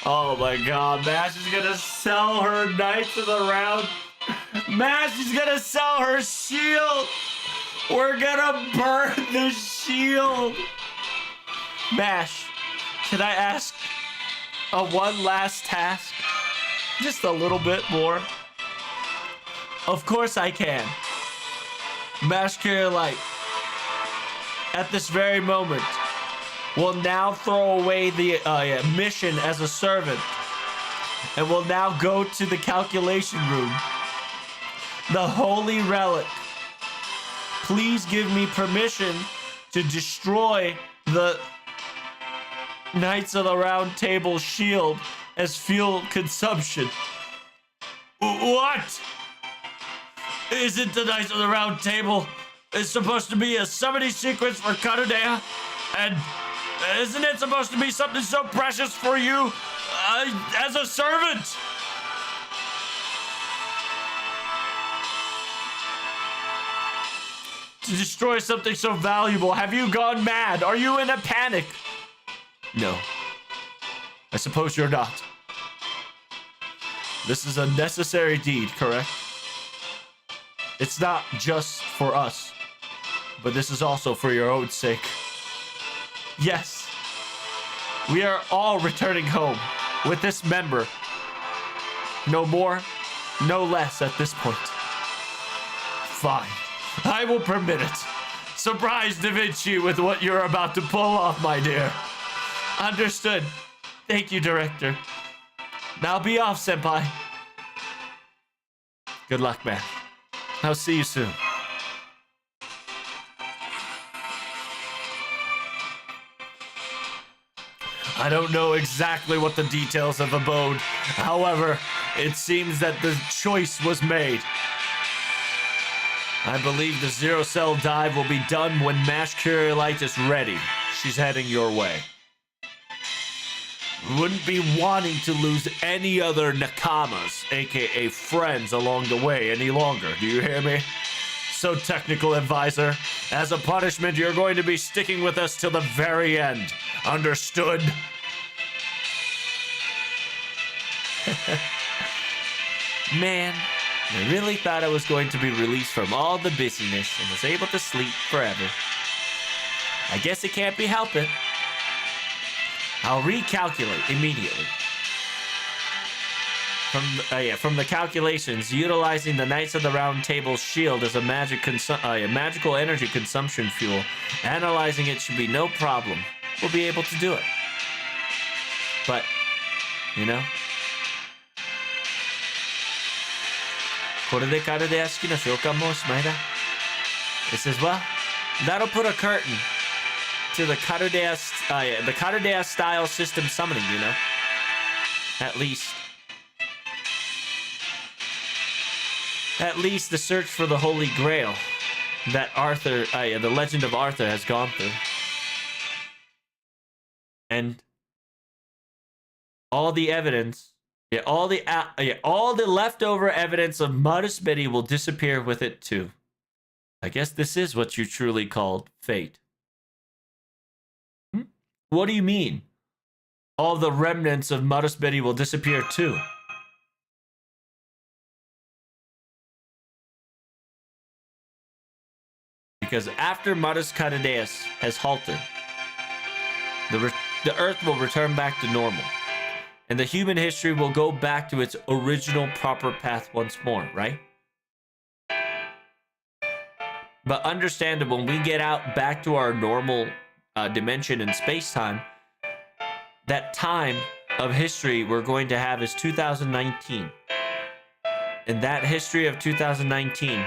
Oh my god, Mash is gonna sell her Knights of the Round. Mash is gonna sell her shield. We're gonna burn the shield. Mash, can I ask a one last task? Just a little bit more. Of course I can. Mash Carrier Light, at this very moment, will now throw away the mission as a servant and will now go to the calculation room. The Holy Relic. Please give me permission to destroy the Knights of the Round Table shield as fuel consumption. What? Isn't the Knights of the Round Table is supposed to be a summoning sequence for Katodea? And isn't it supposed to be something so precious for you as a servant? To destroy something so valuable, have you gone mad? Are you in a panic? No. I suppose you're not. This is a necessary deed, correct? It's not just for us, but this is also for your own sake. Yes. We are all returning home with this member. No more, no less at this point. Fine. I will permit it. Surprise DaVinci with what you're about to pull off, my dear. Understood. Thank you, Director. Now be off, Senpai. Good luck, man. I'll see you soon. I don't know exactly what the details of Abode. However, it seems that the choice was made. I believe the Zero Cell dive will be done when Mash Curiolite is ready. She's heading your way. Wouldn't be wanting to lose any other Nakamas, aka friends, along the way any longer. Do you hear me? So, Technical Advisor, as a punishment, you're going to be sticking with us till the very end. Understood? Man, I really thought I was going to be released from all the busyness and was able to sleep forever. I guess it can't be helped. I'll recalculate immediately. From the calculations, utilizing the Knights of the Round Table shield as a magical energy consumption fuel, analyzing it should be no problem. We'll be able to do it. But, you know, これでカルデア式の召喚もおしまいだ. It says, well, that'll put a curtain to the Katodea style system summoning, you know? At least the search for the Holy Grail that the Legend of Arthur has gone through. And all the evidence, all the leftover evidence of Marus Biddy will disappear with it too. I guess this is what you truly called fate. What do you mean? All the remnants of Marusberi will disappear too. Because after Marus Caradeus has halted, the Earth will return back to normal. And the human history will go back to its original proper path once more, right? But understand that when we get out back to our normal dimension in space-time, that time of history we're going to have is 2019. And that history of 2019,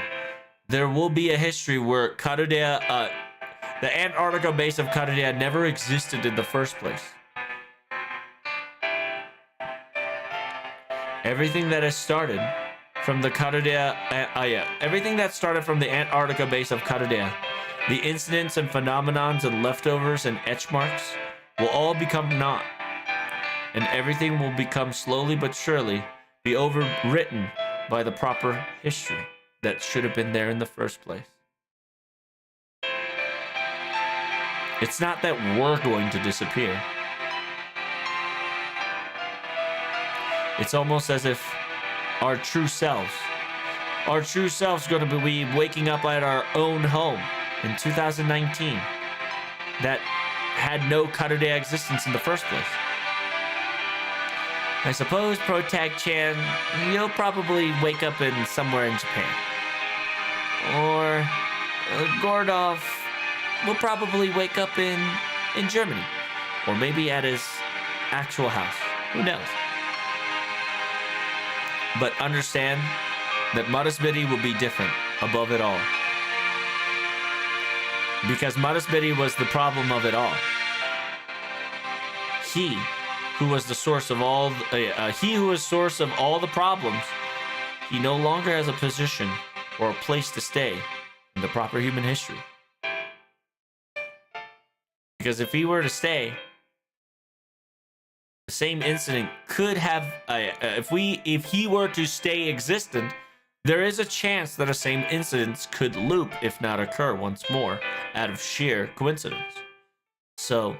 there will be a history where Carudea, the Antarctica base of Carudea never existed in the first place. Everything that has started from the Carudea, everything that started from the Antarctica base of Carudea, the incidents and phenomenons and leftovers and etch marks will all become naught. And everything will become slowly but surely be overwritten by the proper history that should have been there in the first place. It's not that we're going to disappear. It's almost as if our true selves going to be waking up at our own home in 2019 that had no Carudea existence in the first place. I suppose Protag-chan, you'll probably wake up in somewhere in Japan. Or Gordov will probably wake up in Germany. Or maybe at his actual house. Who knows? But understand that Marusberi will be different above it all. Because Marusberi was the problem of it all. He who was the source of all the problems, he no longer has a position or a place to stay in the proper human history. Because if he were to stay, the same incident could have, if he were to stay existent, there is a chance that a same incident could loop, if not occur once more, out of sheer coincidence. So,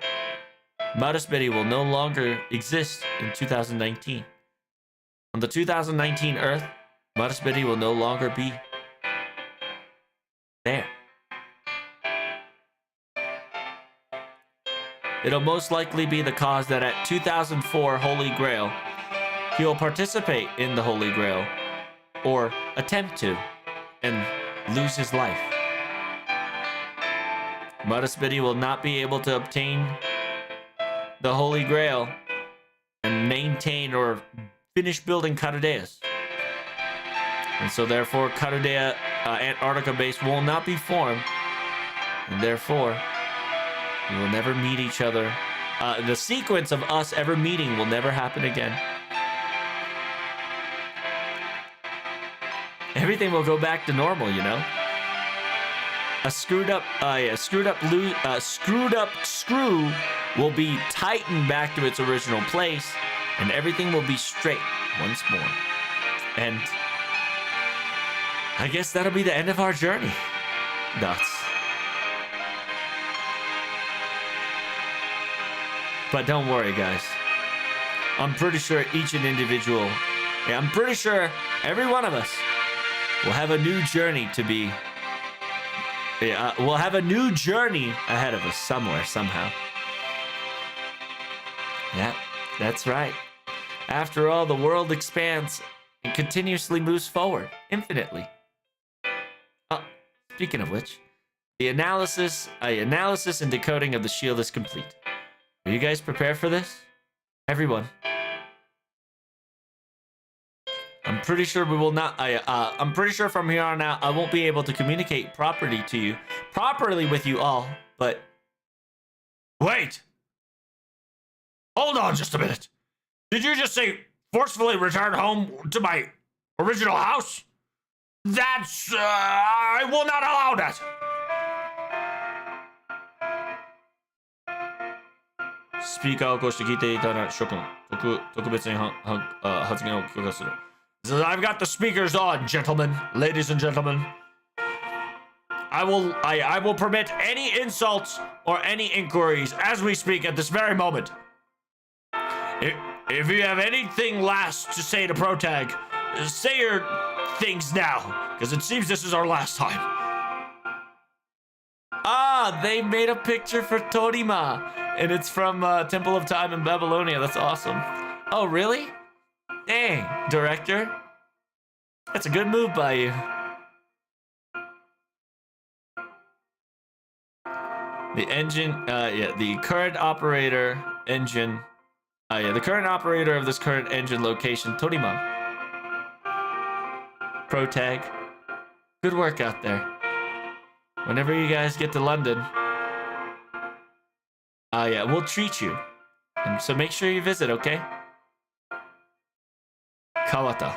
Marusberi will no longer exist in 2019. On the 2019 Earth, Marusberi will no longer be there. It'll most likely be the cause that at 2004 Holy Grail, he will participate in the Holy Grail, or attempt to, and lose his life. Marusberi will not be able to obtain the Holy Grail and maintain or finish building Carudeas. And so therefore Carudea Antarctica base will not be formed, and therefore we will never meet each other. The sequence of us ever meeting will never happen again. Everything will go back to normal, you know. A screwed up screw will be tightened back to its original place, and everything will be straight once more. And I guess that'll be the end of our journey. Nuts. But don't worry, guys. I'm pretty sure I'm pretty sure every one of us will have a new journey to be. We'll have a new journey ahead of us somewhere, somehow. Yeah, that's right. After all, the world expands and continuously moves forward, infinitely. Speaking of which, the analysis and decoding of the shield is complete. Are you guys prepared for this? Everyone. I'm pretty sure we will not. I'm pretty sure from here on out I won't be able to communicate properly with you all. But wait, hold on just a minute. Did you just say forcefully return home to my original house? That's I will not allow that. スピーカーを起こして聞いていただく諸君、特別に発言を許可する。I've got the speakers on, gentlemen, ladies and gentlemen. I will permit any insults or any inquiries as we speak at this very moment. If you have anything last to say to Protag, say your things now, because it seems this is our last time. Ah, they made a picture for Torima, and it's from Temple of Time in Babylonia. That's awesome. Oh, really? Dang, director. That's a good move by you. The engine, the current operator engine. The current operator of this current engine location, Torima. Protag. Good work out there. Whenever you guys get to London, we'll treat you. And so make sure you visit, okay? Kawata.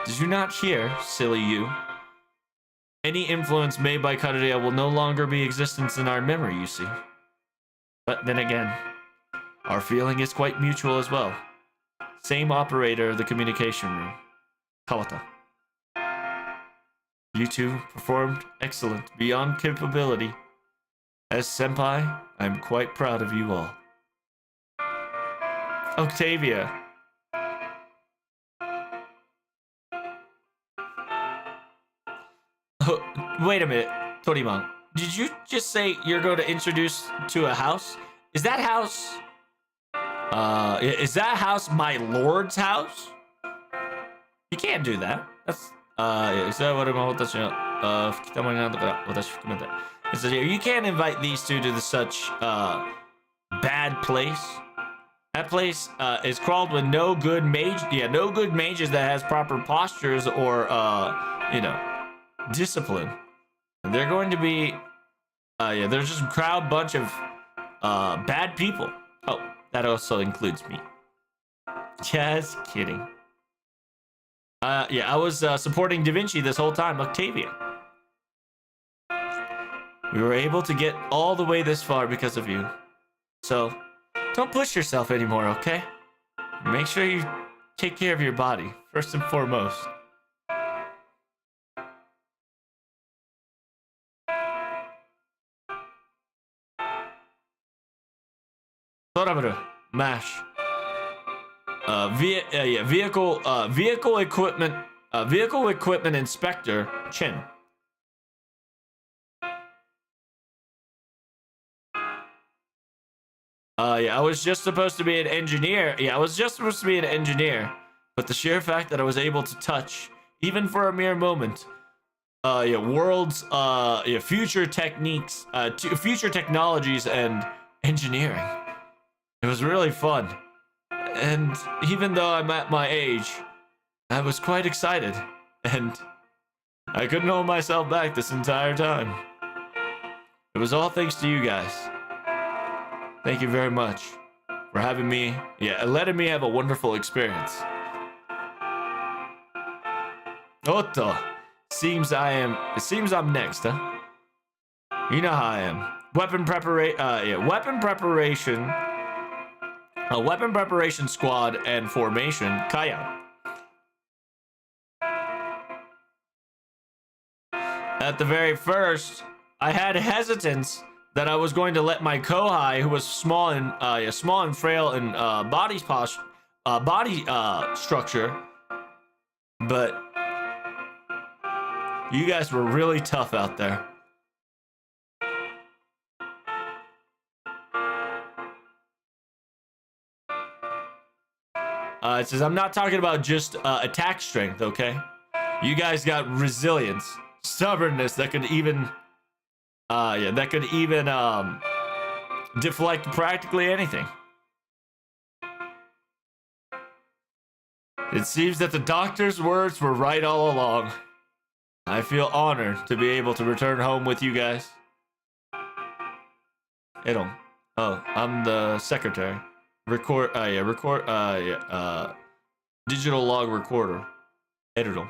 Did you not hear, silly you? Any influence made by Karuya will no longer be existence in our memory, you see. But then again, our feeling is quite mutual as well. Same operator of the communication room, Kawata. You two performed excellent, beyond capability. As senpai, I'm quite proud of you all. Octavia. Oh, wait a minute, Torima. Did you just say you're going to introduce to a house? Is that house... is that house my lord's house? You can't do that. That's, you can't invite these two to such, bad place. That place, is crawled with no good mages that has proper postures or, discipline. And they're going to be, there's just a crowd bunch of, bad people. Oh. That also includes me. Just kidding. I was supporting Da Vinci this whole time, Octavia. We were able to get all the way this far because of you. So, don't push yourself anymore, okay? Make sure you take care of your body, first and foremost. Toramuru, MASH. Vehicle equipment inspector, Chin. I was just supposed to be an engineer. But the sheer fact that I was able to touch, even for a mere moment, world's, future techniques, future technologies and engineering. It was really fun. And even though I'm at my age, I was quite excited. And I couldn't hold myself back this entire time. It was all thanks to you guys. Thank you very much for having me, letting me have a wonderful experience. Otto, seems I'm next, huh? You know how I am. Weapon preparation. A weapon preparation squad and formation, Kaya. At the very first, I had hesitance that I was going to let my Kohai, who was small and frail in body structure, but you guys were really tough out there. It says I'm not talking about just attack strength, okay? You guys got resilience, stubbornness that could even deflect practically anything. It seems that the doctor's words were right all along. I feel honored to be able to return home with you guys. Edom. Oh, I'm the secretary. Digital log recorder. Edom.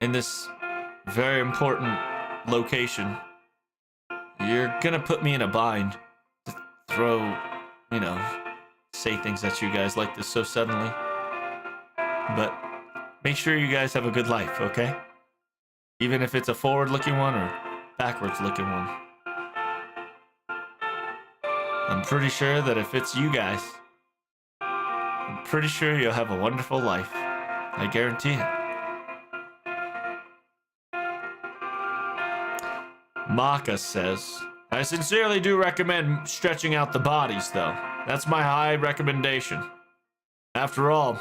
In this very important location, you're gonna put me in a bind. say things at you guys like this so suddenly. But make sure you guys have a good life, okay? Even if it's a forward-looking one or backwards-looking one. I'm pretty sure that if it's you guys, I'm pretty sure you'll have a wonderful life. I guarantee it. Maka says, I sincerely do recommend stretching out the bodies, though. That's my high recommendation. After all,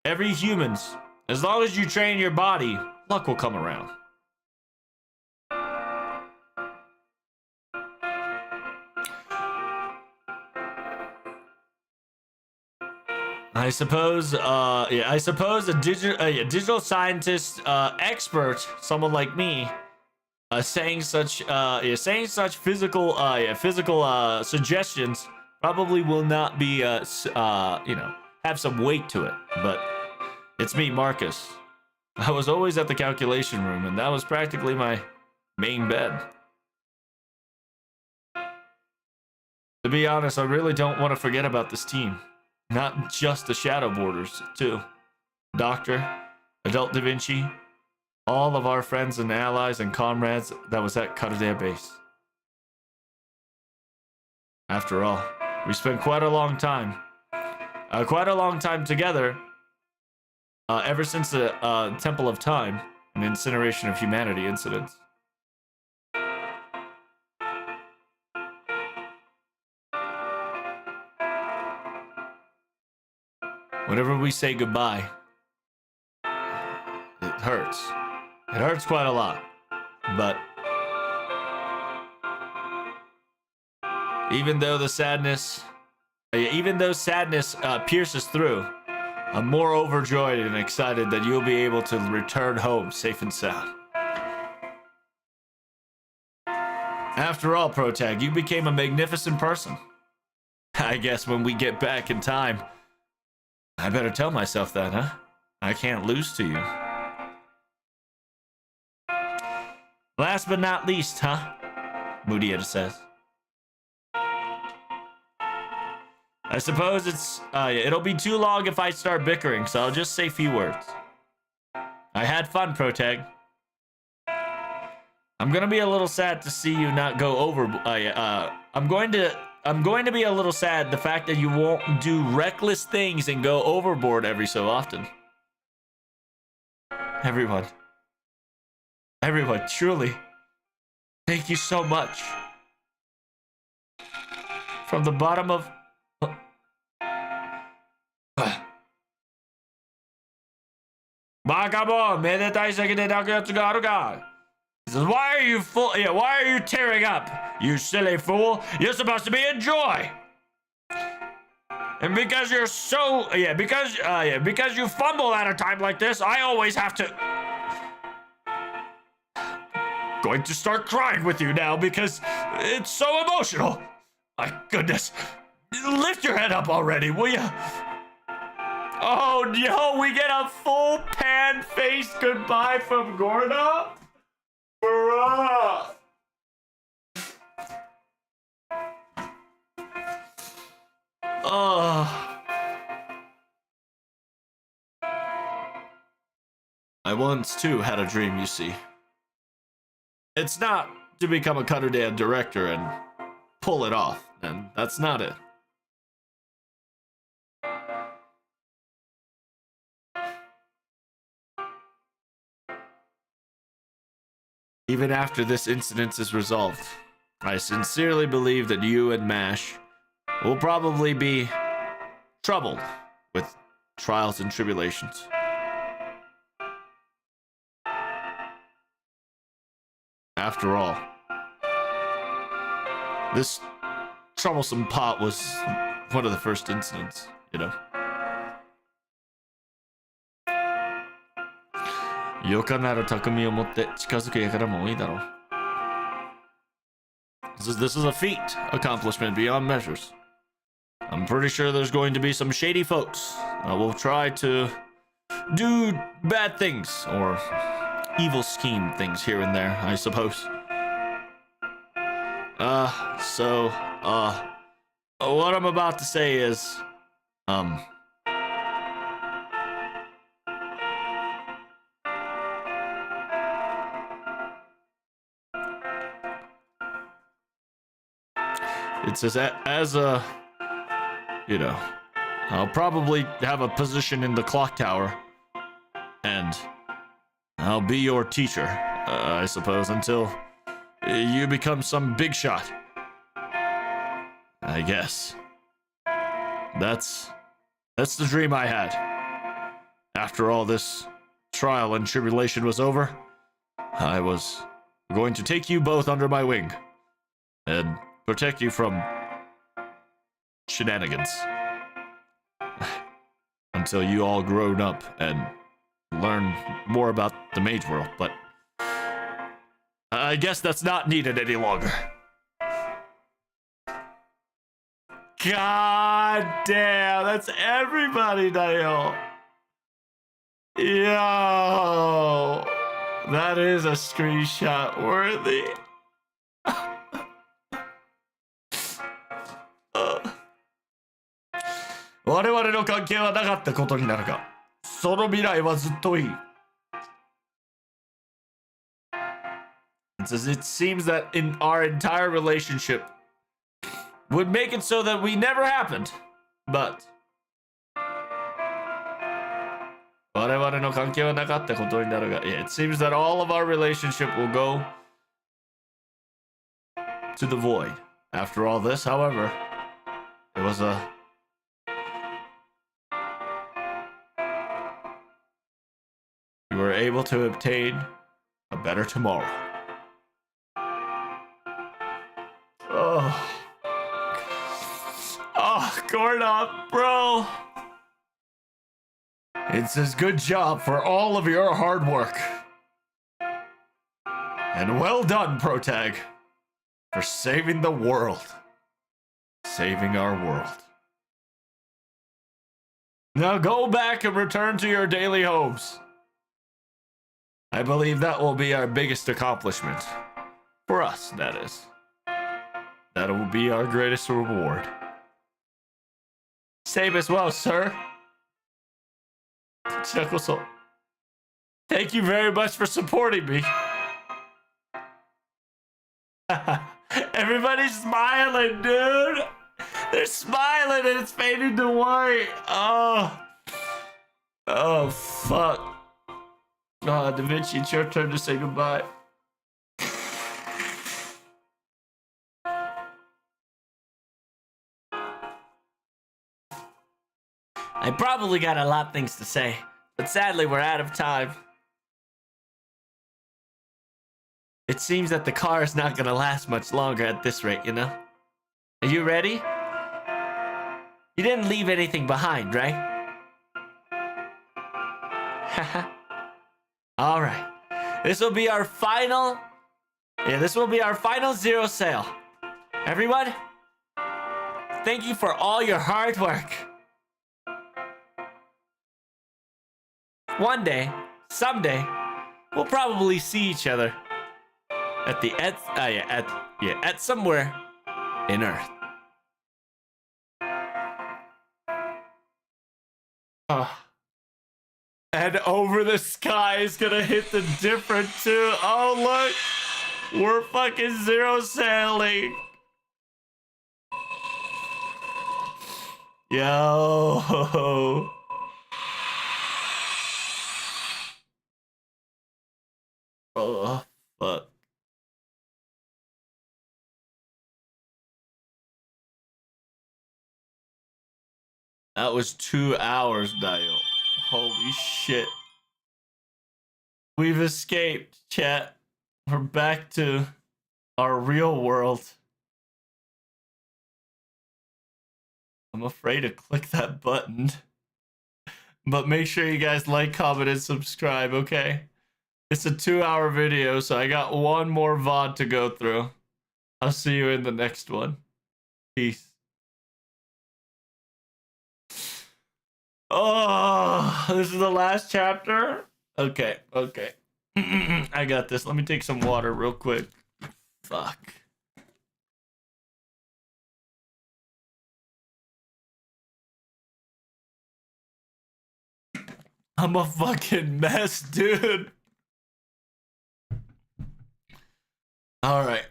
every humans, as long as you train your body, luck will come around. I suppose a digital scientist expert, someone like me, saying such physical suggestions probably will not be have some weight to it. But it's me, Marcus. I was always at the calculation room, and that was practically my main bed. To be honest, I really don't want to forget about this team. Not just the Shadow Borders, too. Doctor, Adult Da Vinci, all of our friends and allies and comrades that was at Karude base. After all, we spent quite a long time together, ever since the Temple of Time and Incineration of Humanity incidents. Whenever we say goodbye, it hurts. It hurts quite a lot. But even though sadness pierces through, I'm more overjoyed and excited that you'll be able to return home safe and sound. After all, Protag, you became a magnificent person. I guess when we get back in time, I better tell myself that, huh? I can't lose to you. Last but not least, huh? Mudieta says. I suppose it'll be too long if I start bickering, so I'll just say a few words. I had fun, Protag. I'm gonna be a little sad to see you not go over. I'm going to be a little sad the fact that you won't do reckless things and go overboard every so often. Everyone, truly, thank you so much. From the bottom of... He says, why are you tearing up, you silly fool? You're supposed to be in joy. And because you're because you fumble at a time like this, I always have to... Going to start crying with you now because it's so emotional. My goodness. Lift your head up already, will you? Oh no, we get a full pan-faced goodbye from Gorda? Bruh. I once too had a dream, you see. It's not to become a Cutterdale director and pull it off, and that's not it. Even after this incident is resolved, I sincerely believe that you and MASH will probably be troubled with trials and tribulations. After all, this troublesome pot was one of the first incidents, you know. This is a feat accomplishment beyond measures. I'm pretty sure there's going to be some shady folks that will try to do bad things or evil scheme things here and there, I suppose. what I'm about to say is, it says as a, you know, I'll probably have a position in the clock tower, and I'll be your teacher, I suppose, until you become some big shot. I guess. That's the dream I had. After all this trial and tribulation was over, I was going to take you both under my wing and protect you from shenanigans until you all grown up and learn more about the mage world, but I guess that's not needed any longer. God damn, that's everybody, Dale. Yo, that is a screenshot worthy. 我々の関係はなかったことになるが、その未来はずっといい。It says it seems that in our entire relationship would make it so that we never happened, but 我々の関係はなかったことになるが、yeah, it seems that all of our relationship will go to the void. After all this, however, it was we were able to obtain a better tomorrow. Oh, Gordon, bro. It says good job for all of your hard work. And well done, Protag, for saving the world. Saving our world. Now go back and return to your daily homes. I believe that will be our biggest accomplishment. For us, that is. That will be our greatest reward. Same as well, sir. Thank you very much for supporting me. Everybody's smiling, dude. They're smiling and it's fading to white. Oh, fuck. Da Vinci, it's your turn to say goodbye. I probably got a lot of things to say, but sadly we're out of time. It seems that the car is not gonna last much longer at this rate, you know? Are you ready? You didn't leave anything behind, right? Haha. Alright. This will be our final zero sale. Everyone, thank you for all your hard work. One day, someday, we'll probably see each other at somewhere in Earth. And over the sky is gonna hit the different too. Oh look, we're fucking zero sailing. Yo. Oh, fuck. That was 2 hours, Dial. Holy shit. We've escaped, chat. We're back to our real world. I'm afraid to click that button. But make sure you guys like, comment, and subscribe, okay? It's a 2-hour video, so I got one more VOD to go through. I'll see you in the next one. Peace. Oh, this is the last chapter? Okay. I got this. Let me take some water real quick. Fuck. I'm a fucking mess, dude. All right.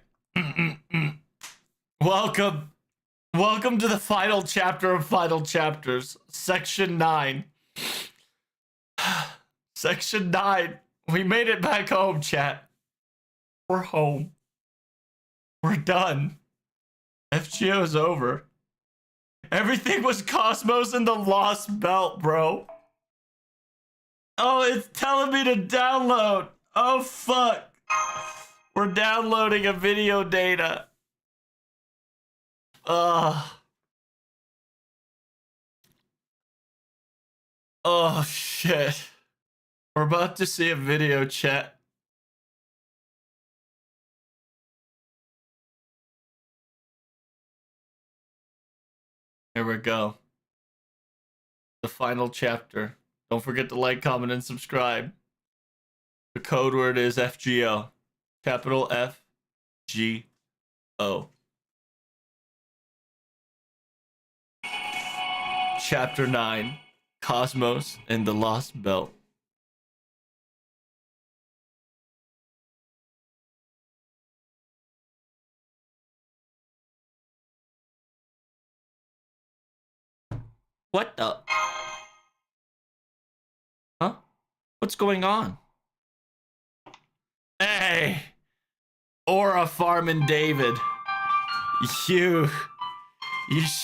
Welcome. Welcome to the final chapter of Final Chapters, Section 9. Section 9. We made it back home, chat. We're home. We're done. FGO's over. Everything was Cosmos and the Lost Belt, bro. Oh, it's telling me to download. Oh, fuck. We're downloading a video data. Oh, shit. We're about to see a video, chat. Here we go. The final chapter. Don't forget to like, comment, and subscribe. The code word is FGO. Capital FGO. Chapter 9. Cosmos and the Lost Belt. What the? Huh? What's going on? Hey! Aura Farmin' David. You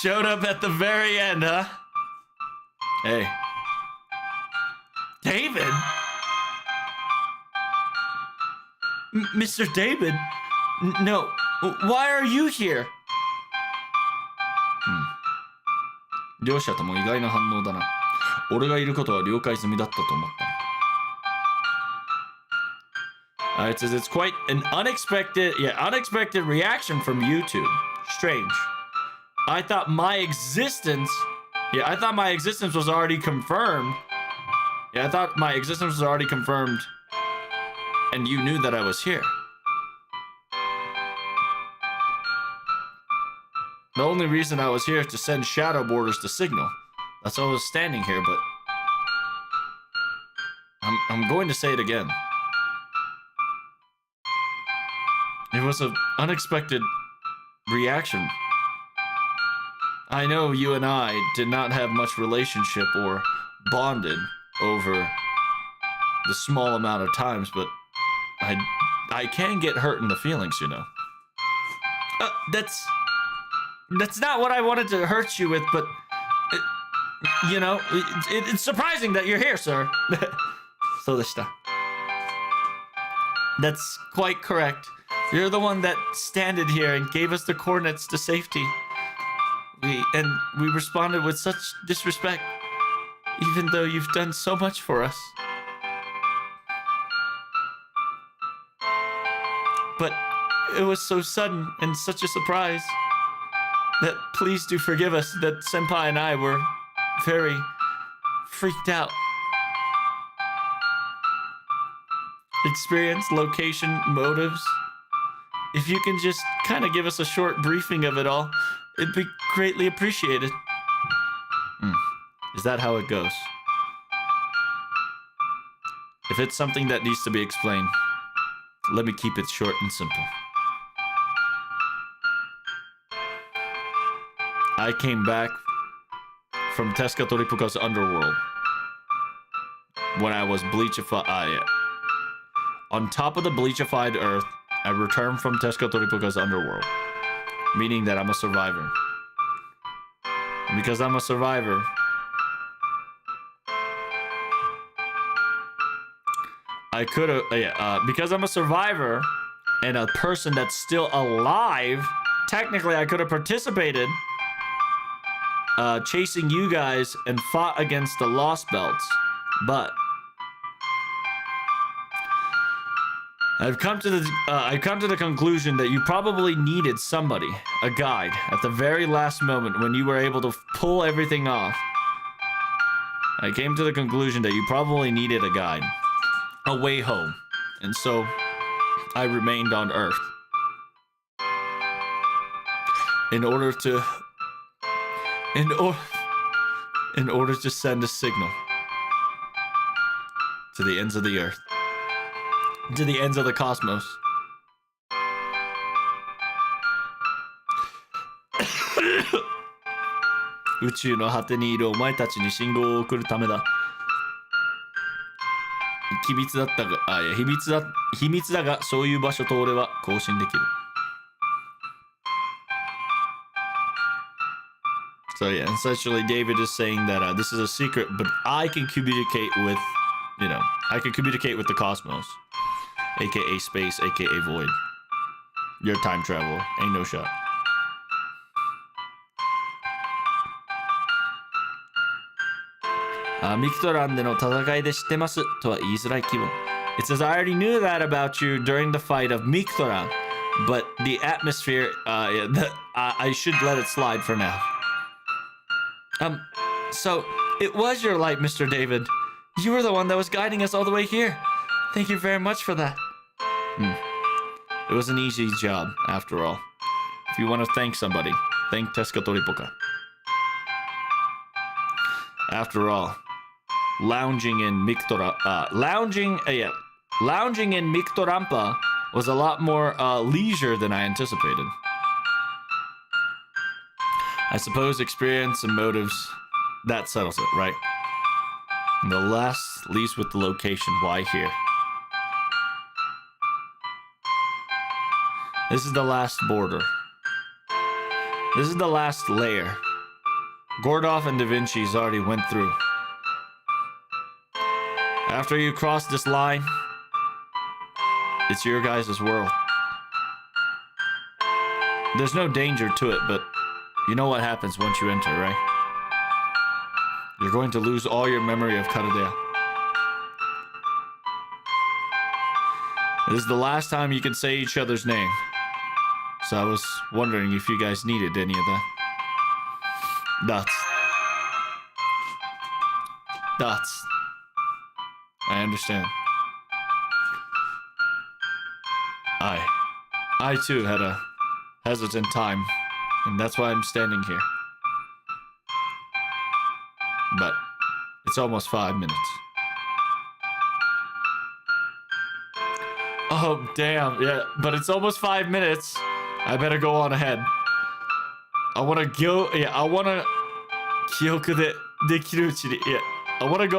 showed up at the very end, huh? Hey. David? Mr. David? No. Why are you here? 両者とも意外な反応だな。俺がいることは了解済みだったと思った。It says it's quite an unexpected reaction from YouTube. Strange. I thought my existence was already confirmed. Yeah, I thought my existence was already confirmed. And you knew that I was here. The only reason I was here is to send shadow borders to signal. That's why I was standing here, but I'm going to say it again. It was an unexpected reaction. I know you and I did not have much relationship or bonded over the small amount of times, but I can get hurt in the feelings, you know. That's not what I wanted to hurt you with, but you know, it's surprising that you're here, sir. So that's quite correct. You're the one that standed here and gave us the coordinates to safety. We responded with such disrespect, even though you've done so much for us. But it was so sudden and such a surprise that please do forgive us that Senpai and I were very freaked out. Experience, location, motives. If you can just kind of give us a short briefing of it all, it'd be greatly appreciated. Is that how it goes? If it's something that needs to be explained, let me keep it short and simple. I came back from Pt2's underworld when I was bleachified. On top of the bleachified earth, I returned from Pt2's underworld, meaning that I'm a survivor. And because I'm a survivor, because I'm a survivor and a person that's still alive, technically I could have participated chasing you guys and fought against the Lost Belts, but I've come to the conclusion that you probably needed somebody, a guide, at the very last moment when you were able to pull everything off. I came to the conclusion that you probably needed a guide, a way home, and so I remained on Earth in order to send a signal. To the ends of the earth. To the ends of the cosmos.宇宙の果てにいるお前たちに信号を送るためだ。秘密だったが、秘密だが、そういう場所と俺は交信できる。So yeah, essentially David is saying that this is a secret, but I can communicate with, I can communicate with the cosmos, aka space, aka void. You're a time traveler, ain't no shot. Mictlan での戦いで知ってますとは言いづらい気分。It says, I already knew that about you during the fight of Mictlan, but the atmosphere, I should let it slide for now. So, it was your light, Mr. David. You were the one that was guiding us all the way here. Thank you very much for that. It was an easy job, after all. If you want to thank somebody, thank Tescatoripoca. After all, lounging in Mictorampa was a lot more leisure than I anticipated. I suppose experience and motives, that settles it, right? And the last leaves with the location. Why here? This is the last border. This is the last layer. Gordov and Da Vinci's already went through. After you cross this line, it's your guys' world. There's no danger to it, but you know what happens once you enter, right? You're going to lose all your memory of Karadea. This is the last time you can say each other's name. So I was wondering if you guys needed any of that. Dots. I understand. I too had a hesitant time, and that's why I'm standing here. But it's almost 5 minutes. Oh, damn, yeah, but it's almost 5 minutes. I better go on ahead. I want to go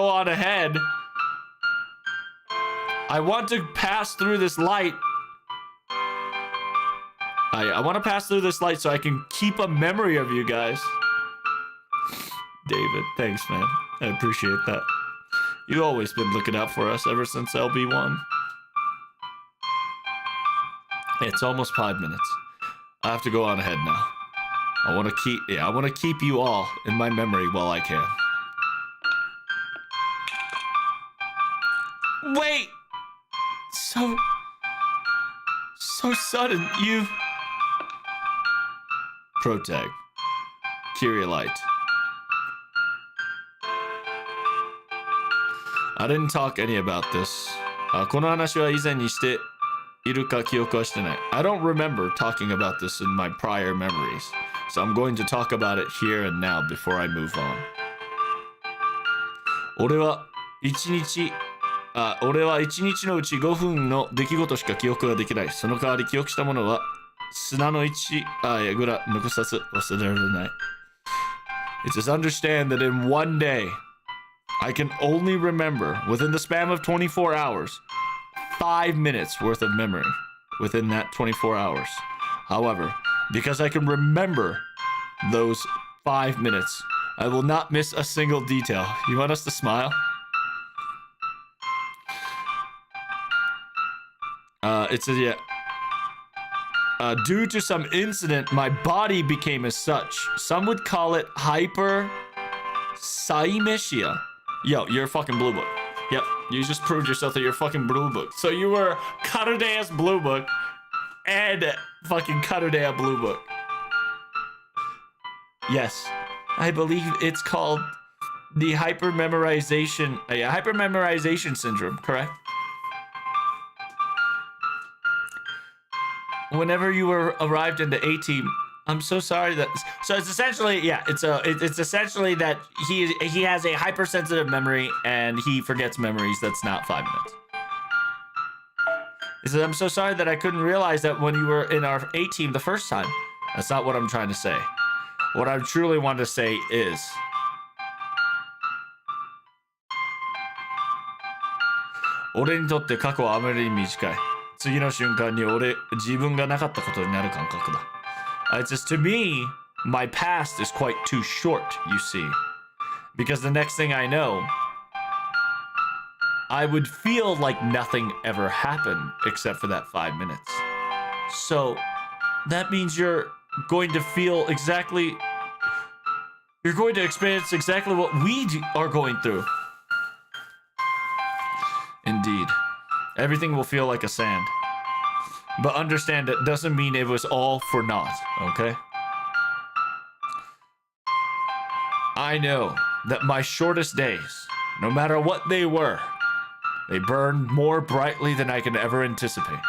on ahead. I want to pass through this light. I want to pass through this light so I can keep a memory of you guys. David, thanks, man. I appreciate that. You've always been looking out for us ever since LB1. It's almost 5 minutes. I have to go on ahead now. I want to keep you all in my memory while I can. Wait! So sudden, you... Protag. Kyrielite. I didn't talk any about this. この話は以前にしているか記憶はしてない。I don't remember talking about this in my prior memories, so I'm going to talk about it here and now before I move on. 俺は一日のうち5分の出来事しか記憶ができない。その代わり記憶したものは砂の1ぐらい残さず忘れられない。It's just understand that in one day, I can only remember, within the span of 24 hours, 5 minutes worth of memory within that 24 hours. However, because I can remember those 5 minutes, I will not miss a single detail. You want us to smile? It says, yeah. Due to some incident, my body became as such. Some would call it hyper-saimesia. Yo, you're a fucking blue book. Yep, you just proved yourself that you're a fucking blue book. So you were Karudea's blue book and fucking Karudea blue book. Yes, I believe it's called the hypermemorization syndrome, correct? Whenever you arrived in the A-team, I'm so sorry that. So it's essentially, yeah, it's essentially that he has a hypersensitive memory and he forgets memories that's not 5 minutes. He says, I'm so sorry that I couldn't realize that when you were in our A team the first time. That's not what I'm trying to say. What I truly want to say is,俺にとって過去はあまりに短い。次の瞬間に自分がなかったことになる感覚だ。It's just to me, my past is quite too short, you see. Because the next thing I know, I would feel like nothing ever happened except for that 5 minutes. So that means you're going to feel exactly, you're going to experience exactly what we are going through. Indeed. Everything will feel like a sand. But understand that doesn't mean it was all for naught, okay? I know that my shortest days, no matter what they were, they burned more brightly than I could ever anticipate.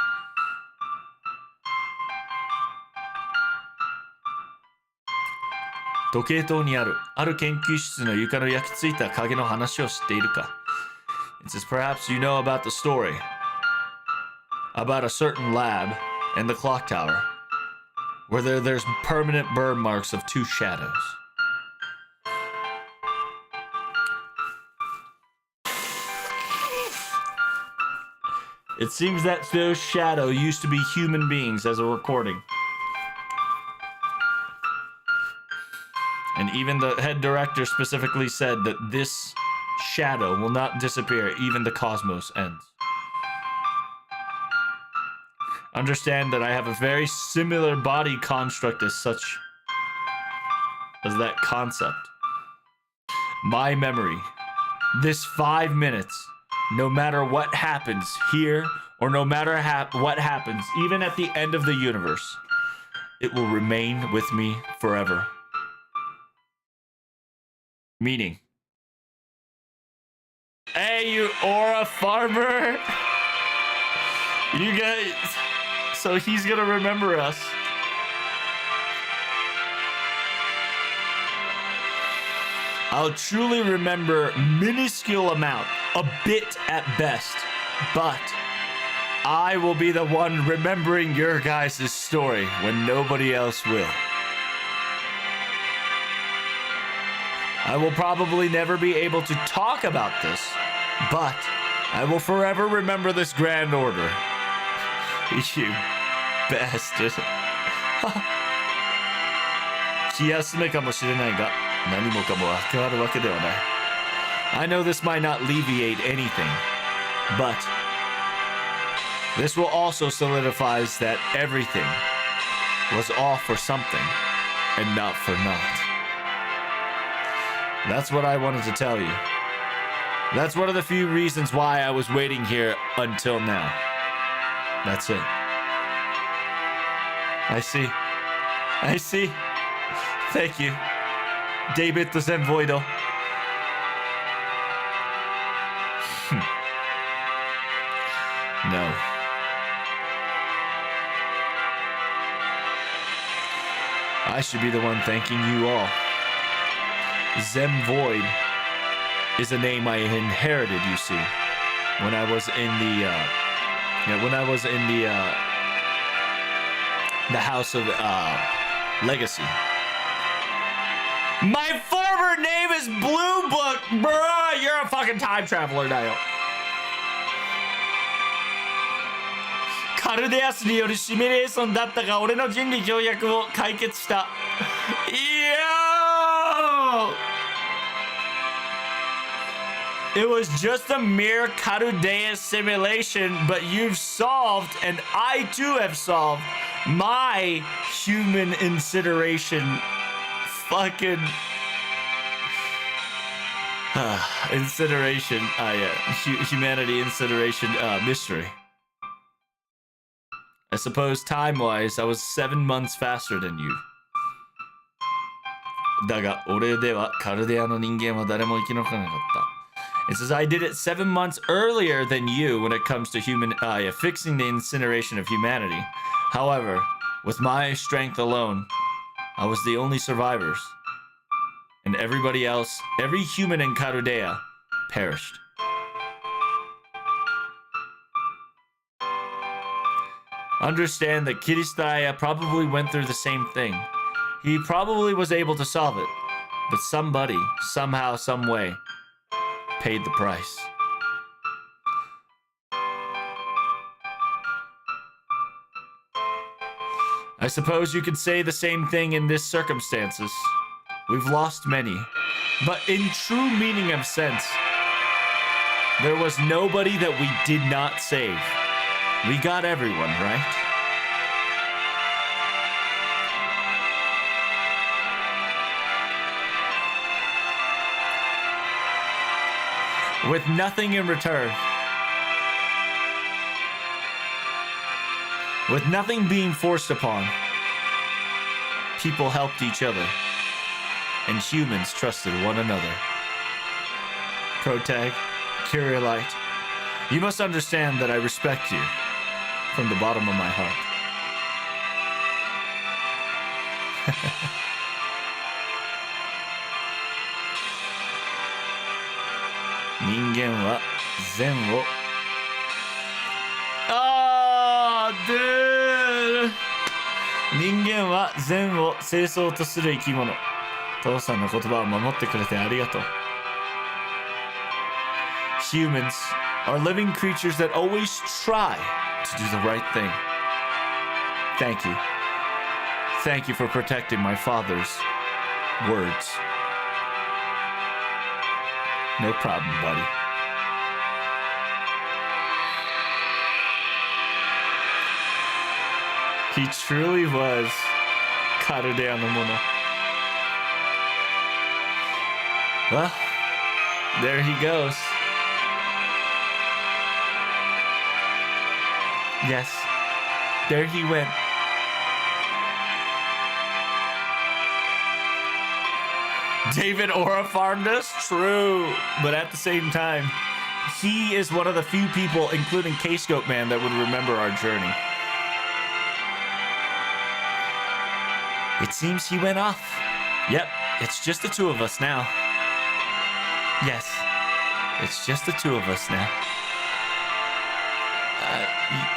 Pt2 にある研究室の床の焼き付いた影の話を知っているか? It says perhaps you know about the story about a certain lab in the clock tower where there's permanent burn marks of two shadows. It seems that those shadows used to be human beings as a recording. And even the head director specifically said that this shadow will not disappear even the cosmos ends. Understand that I have a very similar body construct as such as that concept. My memory, this 5 minutes, no matter what happens here or no matter what happens, even at the end of the universe, it will remain with me forever. Meaning, hey, you aura farmer, you guys. So he's gonna remember us. I'll truly remember minuscule amount, a bit at best, but I will be the one remembering your guys' story when nobody else will. I will probably never be able to talk about this, but I will forever remember this grand order. You bastard. 気休めかもしれないが、何もかもわかるわけではない。I know this might not alleviate anything, but this will also solidify that everything was all for something and not for naught. That's what I wanted to tell you. That's one of the few reasons why I was waiting here until now. That's it. I see. I see. Thank you. David the Zenvoido. No. I should be the one thanking you all. Zemvoid is a name I inherited, you see, when I was in the house of Legacy. My former name is Blue Book, bruh. You're a fucking time traveler now. カルデアスによるシミュレーションだったが、俺の人理協約を解決した。Yo! It was just a mere Carudea simulation, but you've solved, and I too have solved, my human incineration fucking incineration, humanity incineration mystery. I suppose time-wise, I was 7 months faster than you. だが、俺ではカルデアの人間は誰も生き残らなかった。It says I did it 7 months earlier than you when it comes to fixing the incineration of humanity. However, with my strength alone, I was the only survivors. And everybody else, every human in Karudea, perished. Understand that Kiristaya probably went through the same thing. He probably was able to solve it, but somebody, somehow, some way, paid the price. I suppose you could say the same thing in this circumstances. We've lost many, but in true meaning of sense, there was nobody that we did not save. We got everyone, right? With nothing in return. With nothing being forced upon. People helped each other. And humans trusted one another. Protag, Curiolite, you must understand that I respect you from the bottom of my heart. 人間は善を人間は善を清掃とする生き物。父さんの言葉を守ってくれてありがとう。Humans are living creatures that always try to do the right thing. Thank you. Thank you for protecting my father's words. No problem, buddy. He truly was Karudea no mono. Well, there he goes. Yes, there he went. David Ora farmed us? True. But at the same time, he is one of the few people, including K-Scope Man, that would remember our journey. It seems he went off. Yep, it's just the two of us now. Yes, it's just the two of us now.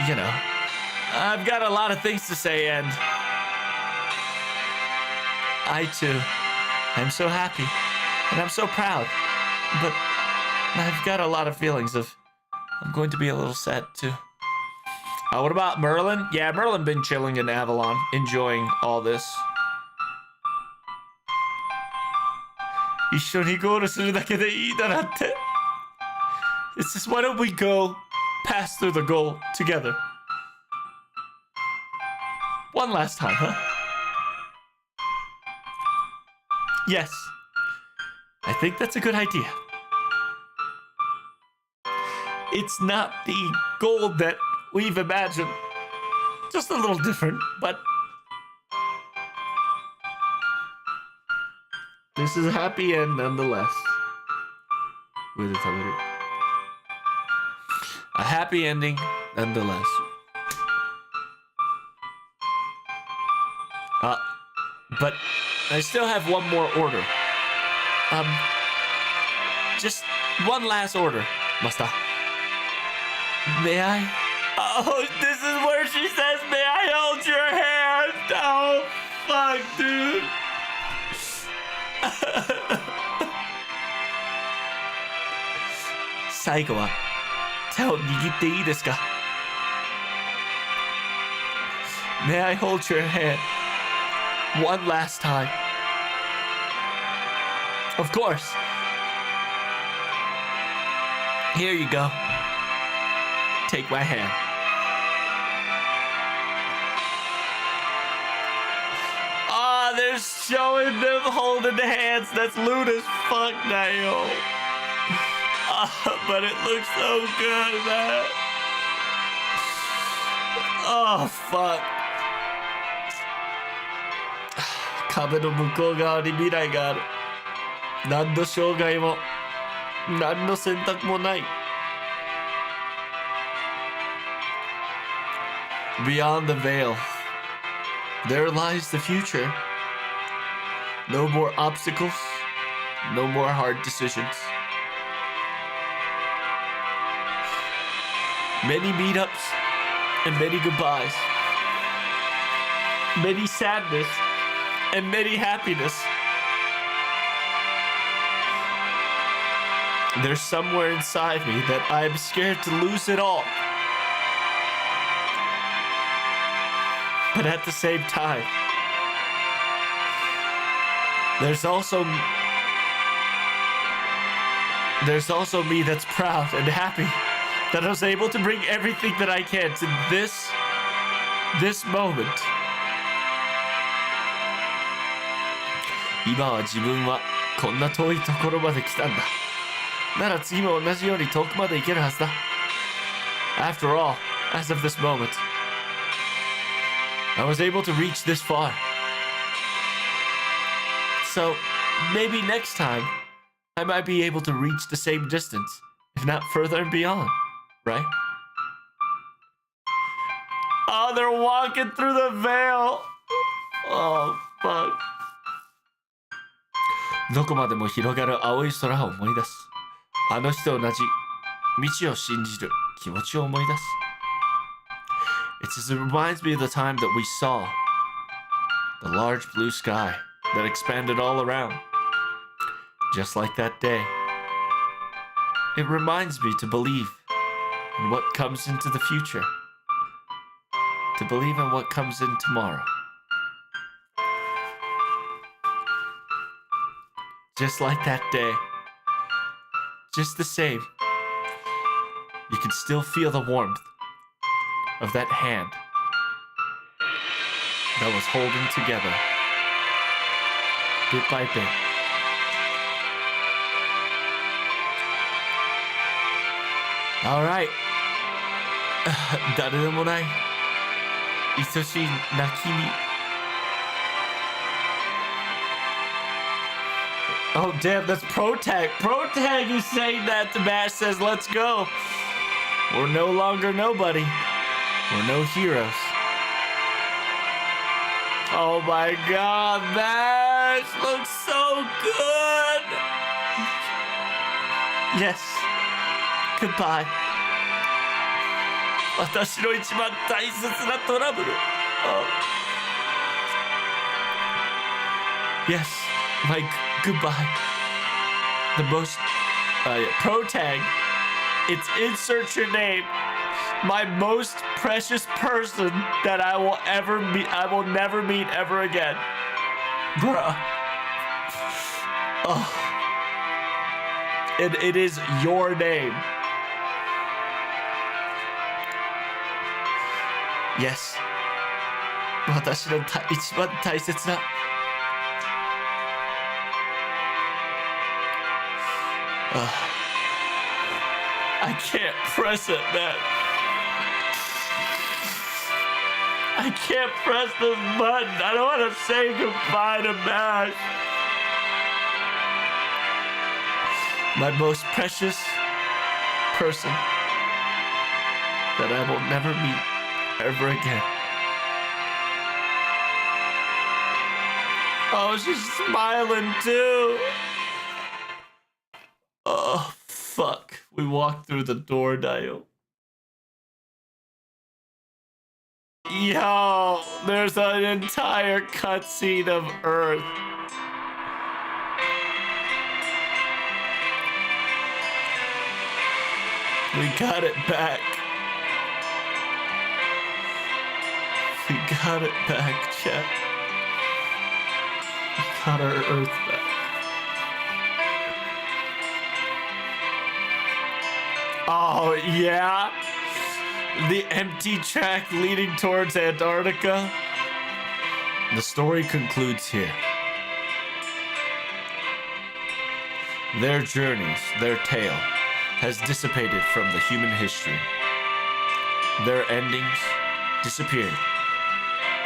You know, I've got a lot of things to say, and I too am so happy, and I'm so proud, but I've got a lot of feelings of I'm going to be a little sad too. What about Merlin? Yeah, Merlin been chilling in Avalon, enjoying all this. 一緒にゴールするだけでいいだなって。It's just, why don't we go pass through the goal together? One last time, huh? Yes. I think that's a good idea. It's not the goal that we've imagined. Just a little different, but this is a happy end nonetheless. A happy ending nonetheless. But I still have one more order. Just one last order, Master. May I? Oh, this is where she says, may I hold your hand? Oh, fuck, dude. 最後は手を握っていいですか? May I hold your hand one last time? Of course. Here you go. Take my hand. They're showing them holding the hands. That's lewd as fuck now. But it looks so good, man. Oh, fuck. 壁の向こう側に未来がある。何の障害も何の選択もない。Beyond the veil, there lies the future. No more obstacles. No more hard decisions. Many meetups and many goodbyes. Many sadness and many happiness. There's somewhere inside me that I'm scared to lose it all. But at the same time, there's also me that's proud and happy that I was able to bring everything that I can to this moment. 今は自分はこんな遠いところまで来たんだ。なら次も同じように遠くまで行けるはずだ。After all, as of this moment, I was able to reach this far. So, maybe next time, I might be able to reach the same distance, if not further and beyond, right? Oh, they're walking through the veil. Oh, fuck. どこまでも広がる青い空を思い出す。あの日と同じ未知を信じる気持ちを思い出す。It just reminds me of the time that we saw the large blue sky that expanded all around. Just like that day. It reminds me to believe in what comes into the future. To believe in what comes in tomorrow. Just like that day. Just the same. You can still feel the warmth of that hand that was holding together bit by bit. All right. 誰でもない愛しい泣きに Oh, damn, that's Protag. Protag is saying that to Bash says, let's go. We're no longer nobody. We're no heroes. Oh my god, Bash looks so good. Yes. Goodbye. 私の一番大切なトラブル。Oh. Yes, my goodbye. The most Protag. It's insert your name. My most precious person that I will never meet ever again. Bruh. Oh. It is your name. Yes. 私の一番大切な I can't press it, man. I can't press this button. I don't want to say goodbye to Bash. My most precious person that I will never meet ever again. Oh, she's smiling too. Oh, fuck. We walked through the door, Dio. Yo, there's an entire cutscene of Earth. We got it back. We got it back, chat. We got our Earth back. Oh, yeah? The empty track leading towards Antarctica? The story concludes here. Their journeys, their tale, has dissipated from the human history. Their endings disappeared.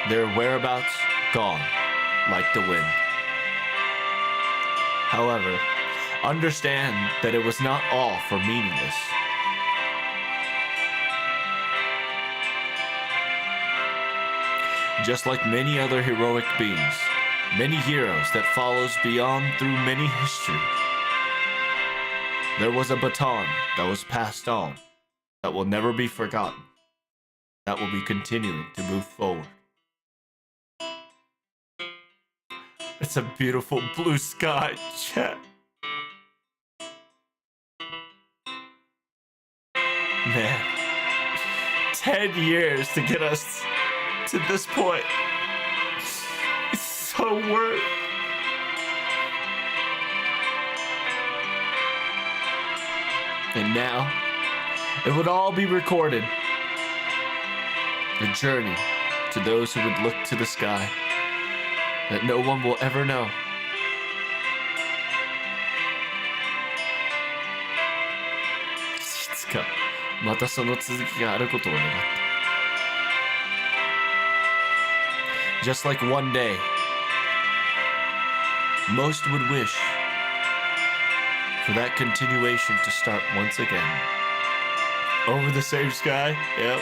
Their whereabouts gone, like the wind. However, understand that it was not all for meaningless. Just like many other heroic beings, Many heroes that follows beyond through many histories. There was a baton that was passed on that will never be forgotten. That will be continuing to move forward. It's a beautiful blue sky, chat. Man, 10 years to get us to this point. It's so worth. And now, it would all be recorded. The journey to those who would look to the sky that no one will ever know. Iつかまたその続きがあることを願った。Just like one day, most would wish for that continuation to start once again. Over the same sky? Yep.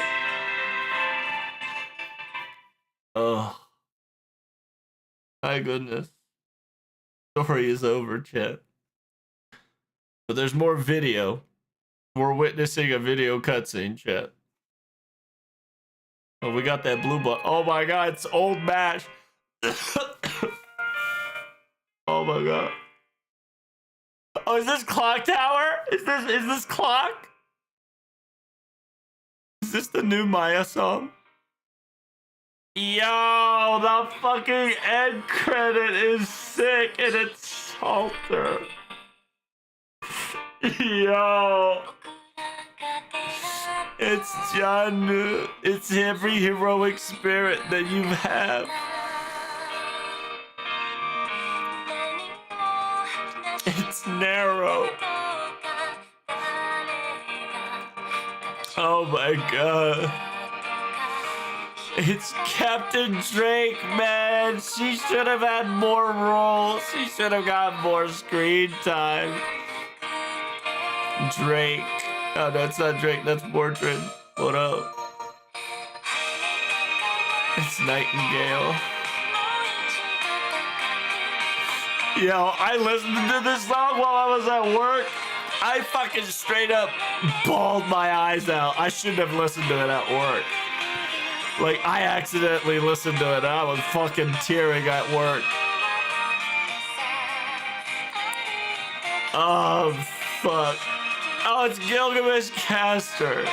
Oh. My goodness. Story is over, chat. But there's more video. We're witnessing a video cutscene, chat. Oh, we got that blue button. Oh my god, it's old MASH. Oh my god. Oh, is this Clock Tower? Is this Clock? Is this the new Maya song? Yo, the fucking end credit is sick and it's Salter. Yo. It's Janu. It's every heroic spirit that you have. It's narrow. Oh my god. It's Captain Drake, man. She should have had more roles. She should have got more screen time. Drake. Oh, that's not Drake. That's Mordred. What up? It's Nightingale. Yo, I listened to this song while I was at work. I fucking straight up bawled my eyes out. I shouldn't have listened to it at work. Like, I accidentally listened to it. I was fucking tearing at work. Oh, fuck. Oh, it's Gilgamesh Caster.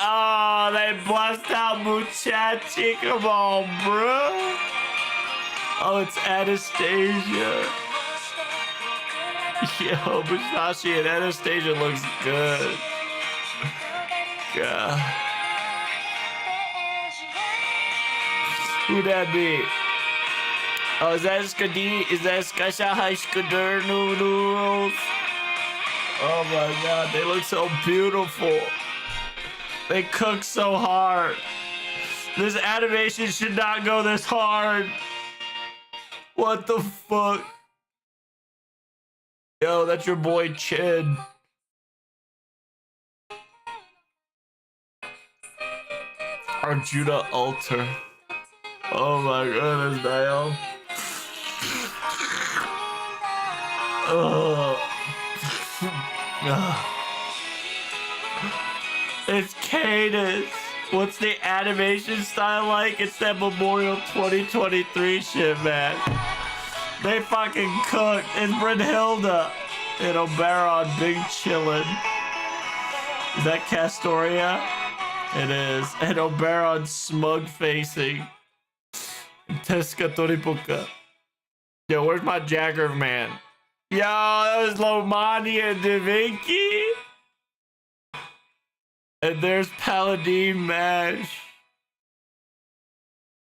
Oh, they bust out Muchachi. Come on, bro. Oh, it's Anastasia. Yo, Musashi and Anastasia looks good. God. Who that be? Oh, is that Skadi? Is that Skashahai Skadur noodles? Oh my god, they look so beautiful. They cook so hard. This animation should not go this hard. What the fuck? Yo, that's your boy Chin. Arjuna Alter. Oh my goodness, Dial. It's Cadence. What's the animation style like? It's that Memorial 2023 shit, man. They fucking cooked. It's Brynhilda and Oberon big chillin'. Is that Castoria? It is. And Oberon smug facing. Teska Toripuka. Yo, where's my Jagger man? Yo, that was Lomani and Da Vinci. And there's Paladin Mash.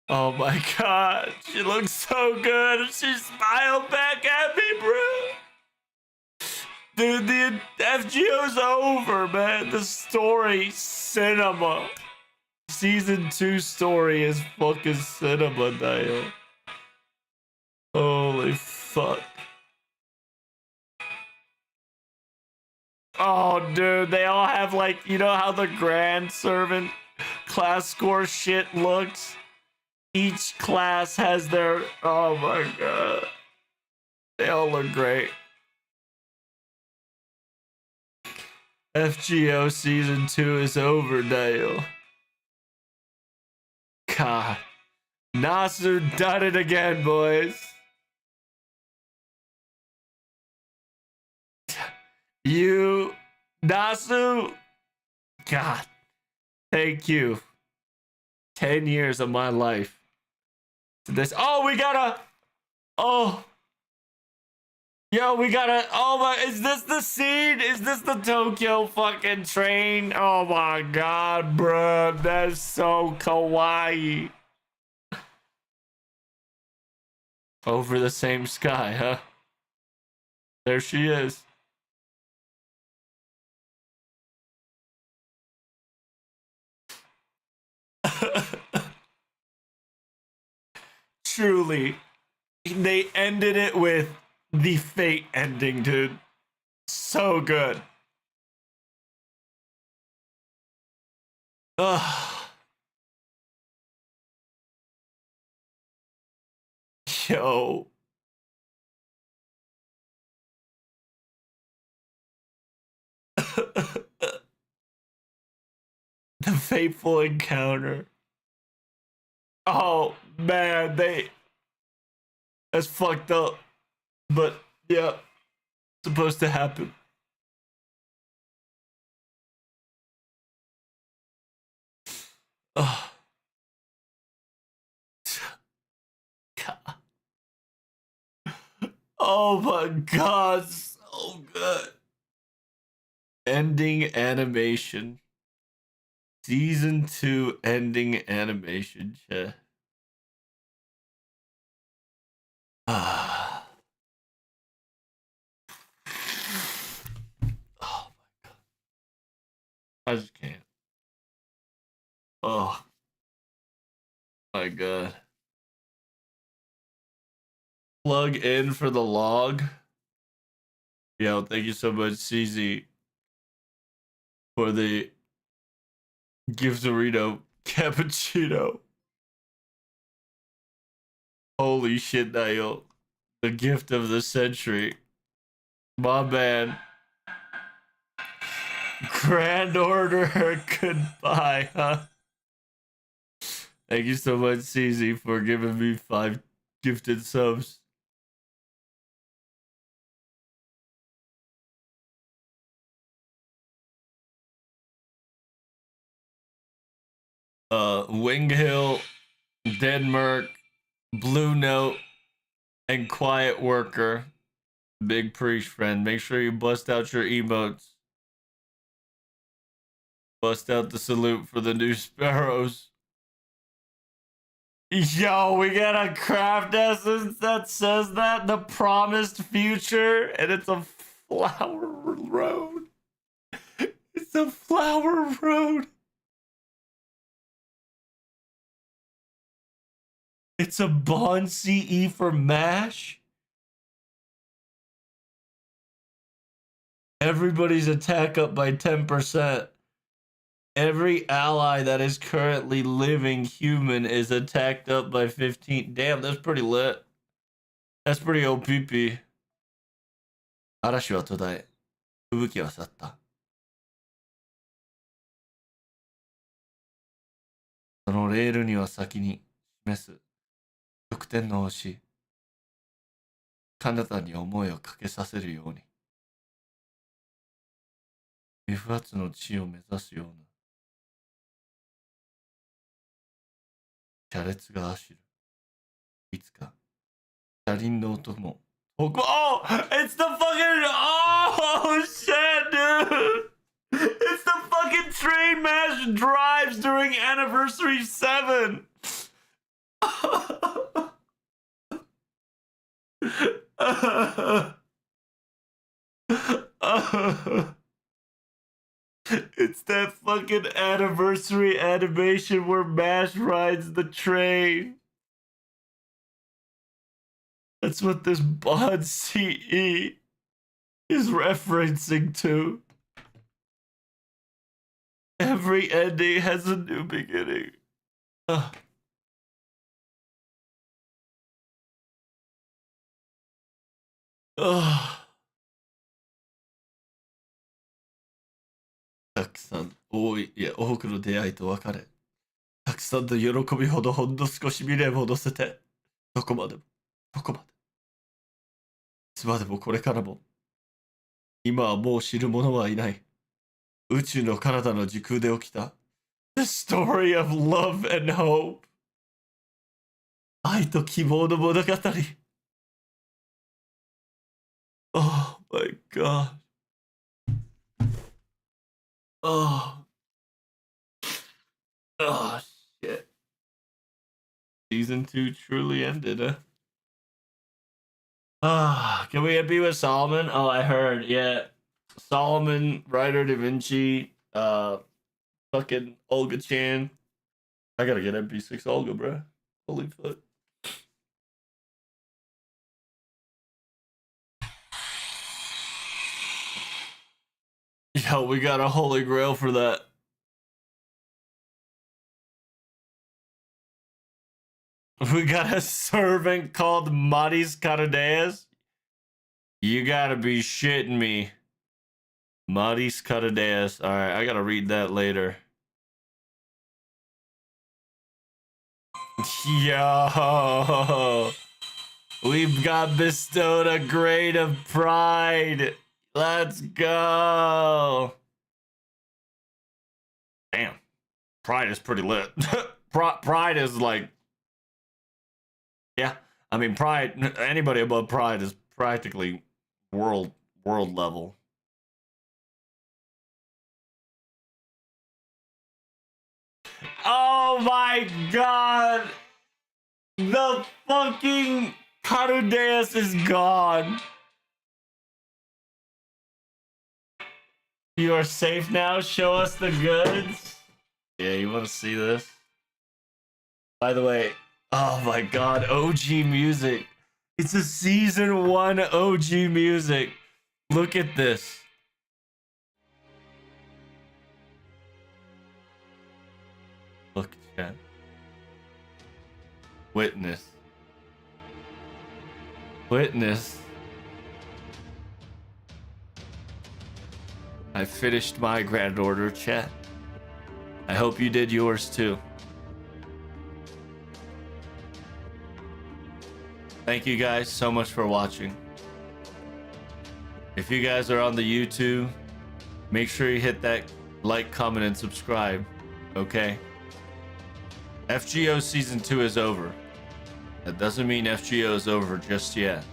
Oh my god, she looks so good. She smiled back at me, bro. Dude, the FGO's over, man. The story, cinema. Season 2 story is fucking cinema, Dio. Holy fuck. Oh, dude, they all have, like, you know how the Grand Servant class score shit looks? Each class has their. Oh my god. They all look great. FGO season 2 is over, Dale. God. Nasu done it again, boys. You, Nasu. God. Thank you. 10 years of my life. To this. Oh, we gotta. Oh. Yo, we gotta. Oh my. Is this the scene? Is this the Tokyo fucking train? Oh my god, bro. That's so kawaii. Over the same sky, huh? There she is. Truly, they ended it with the fate ending, dude. So good. Ugh. Yo. The fateful encounter. Oh man, that's fucked up. But yeah, supposed to happen. Oh. God. Oh my god, so good. Ending animation. Season 2 ending animation, chat. Ah. Oh my god. I just can't. Oh my god. Plug in for the log. Yo, thank you so much, CZ, for the Giftorito cappuccino. Holy shit, Niall. The gift of the century. My man. Grand order. Goodbye, huh? Thank you so much, CZ, for giving me 5 gifted subs. Wing Hill, Denmark, Blue Note, and Quiet Worker. Big Priest friend. Make sure you bust out your emotes. Bust out the salute for the new sparrows. Yo, we got a craft essence that says that. The promised future. And it's a flower road. It's a flower road. It's a Bond CE for MASH. Everybody's attack up by 10%. Every ally that is currently living human is attacked up by 15. Damn, that's pretty lit. That's pretty OPP. 嵐は途絶え、吹雪は去った。そのレールには先に示す極点の星。彼方に思いをかけさせるように。F 発の地を目指すような。車列が走る。いつか、車輪の音も。Oh, it's the fucking. Oh, shit, dude. It's the fucking train Mash drives during Anniversary 7. It's that fucking anniversary animation where Mash rides the train. That's what this Bond CE is referencing to. Every ending has a new beginning. たくさん、多くの出会いと別れ、たくさんの喜びほどほんの少し未練を乗せて、どこまでも、どこまで、いつまでもこれからも、今はもう知る者はいない。宇宙の彼方の時空で起きた、The story of love and hope。愛と希望の物語。Oh my god. Oh. Oh shit. Season 2 truly ended, huh? Can we be with Solomon? Oh, I heard, yeah. Solomon, writer Da Vinci, fucking Olga Chan. I gotta get MP6 Olga, bro. Holy fuck. Yo, we got a holy grail for that. We got a servant called Maris Caradeas. You gotta be shitting me. Maris Caradeas. Alright, I gotta read that later. Yo, we've got bestowed a grade of pride. Let's go. Damn, pride is pretty lit. Pride is like, yeah. I mean, pride. Anybody above pride is practically world level. Oh my god! The fucking Carudeus is gone. You are safe now. Show us the goods. Yeah, you want to see this? By the way, oh my god, OG music. It's a season 1 OG music. Look at this. Look, chat. Witness. Witness. I finished my grand order, chat. I hope you did yours too. Thank you guys so much for watching. If you guys are on the YouTube, make sure you hit that like, comment, and subscribe, okay? FGO Season 2 is over. That doesn't mean FGO is over just yet.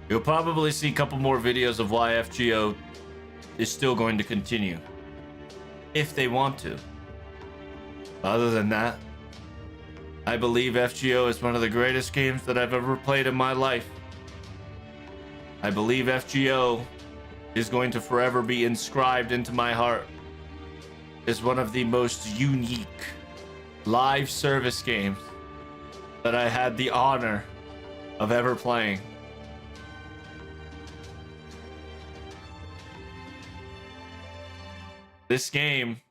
You'll probably see a couple more videos of why FGO is still going to continue. If they want to. Other than that, I believe FGO is one of the greatest games that I've ever played in my life. I believe FGO is going to forever be inscribed into my heart as one of the most unique live service games that I had the honor of ever playing. This game,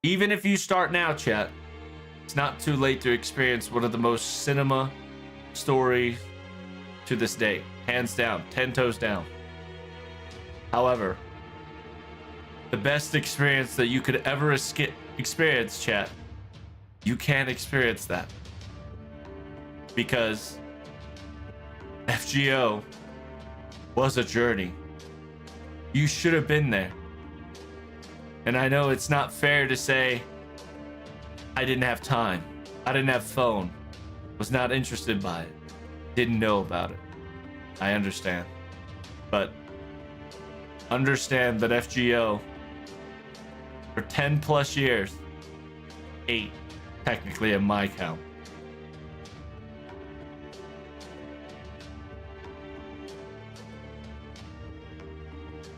even if you start now, chat, it's not too late to experience one of the most cinema stories to this day. Hands down, 10 toes down. However, the best experience that you could ever experience, chat, you can't experience that. Because FGO was a journey. You should have been there. And I know it's not fair to say I didn't have time. I didn't have phone. Was not interested by it. Didn't know about it. I understand. But understand that FGO for 10 plus years, 8 technically in my count,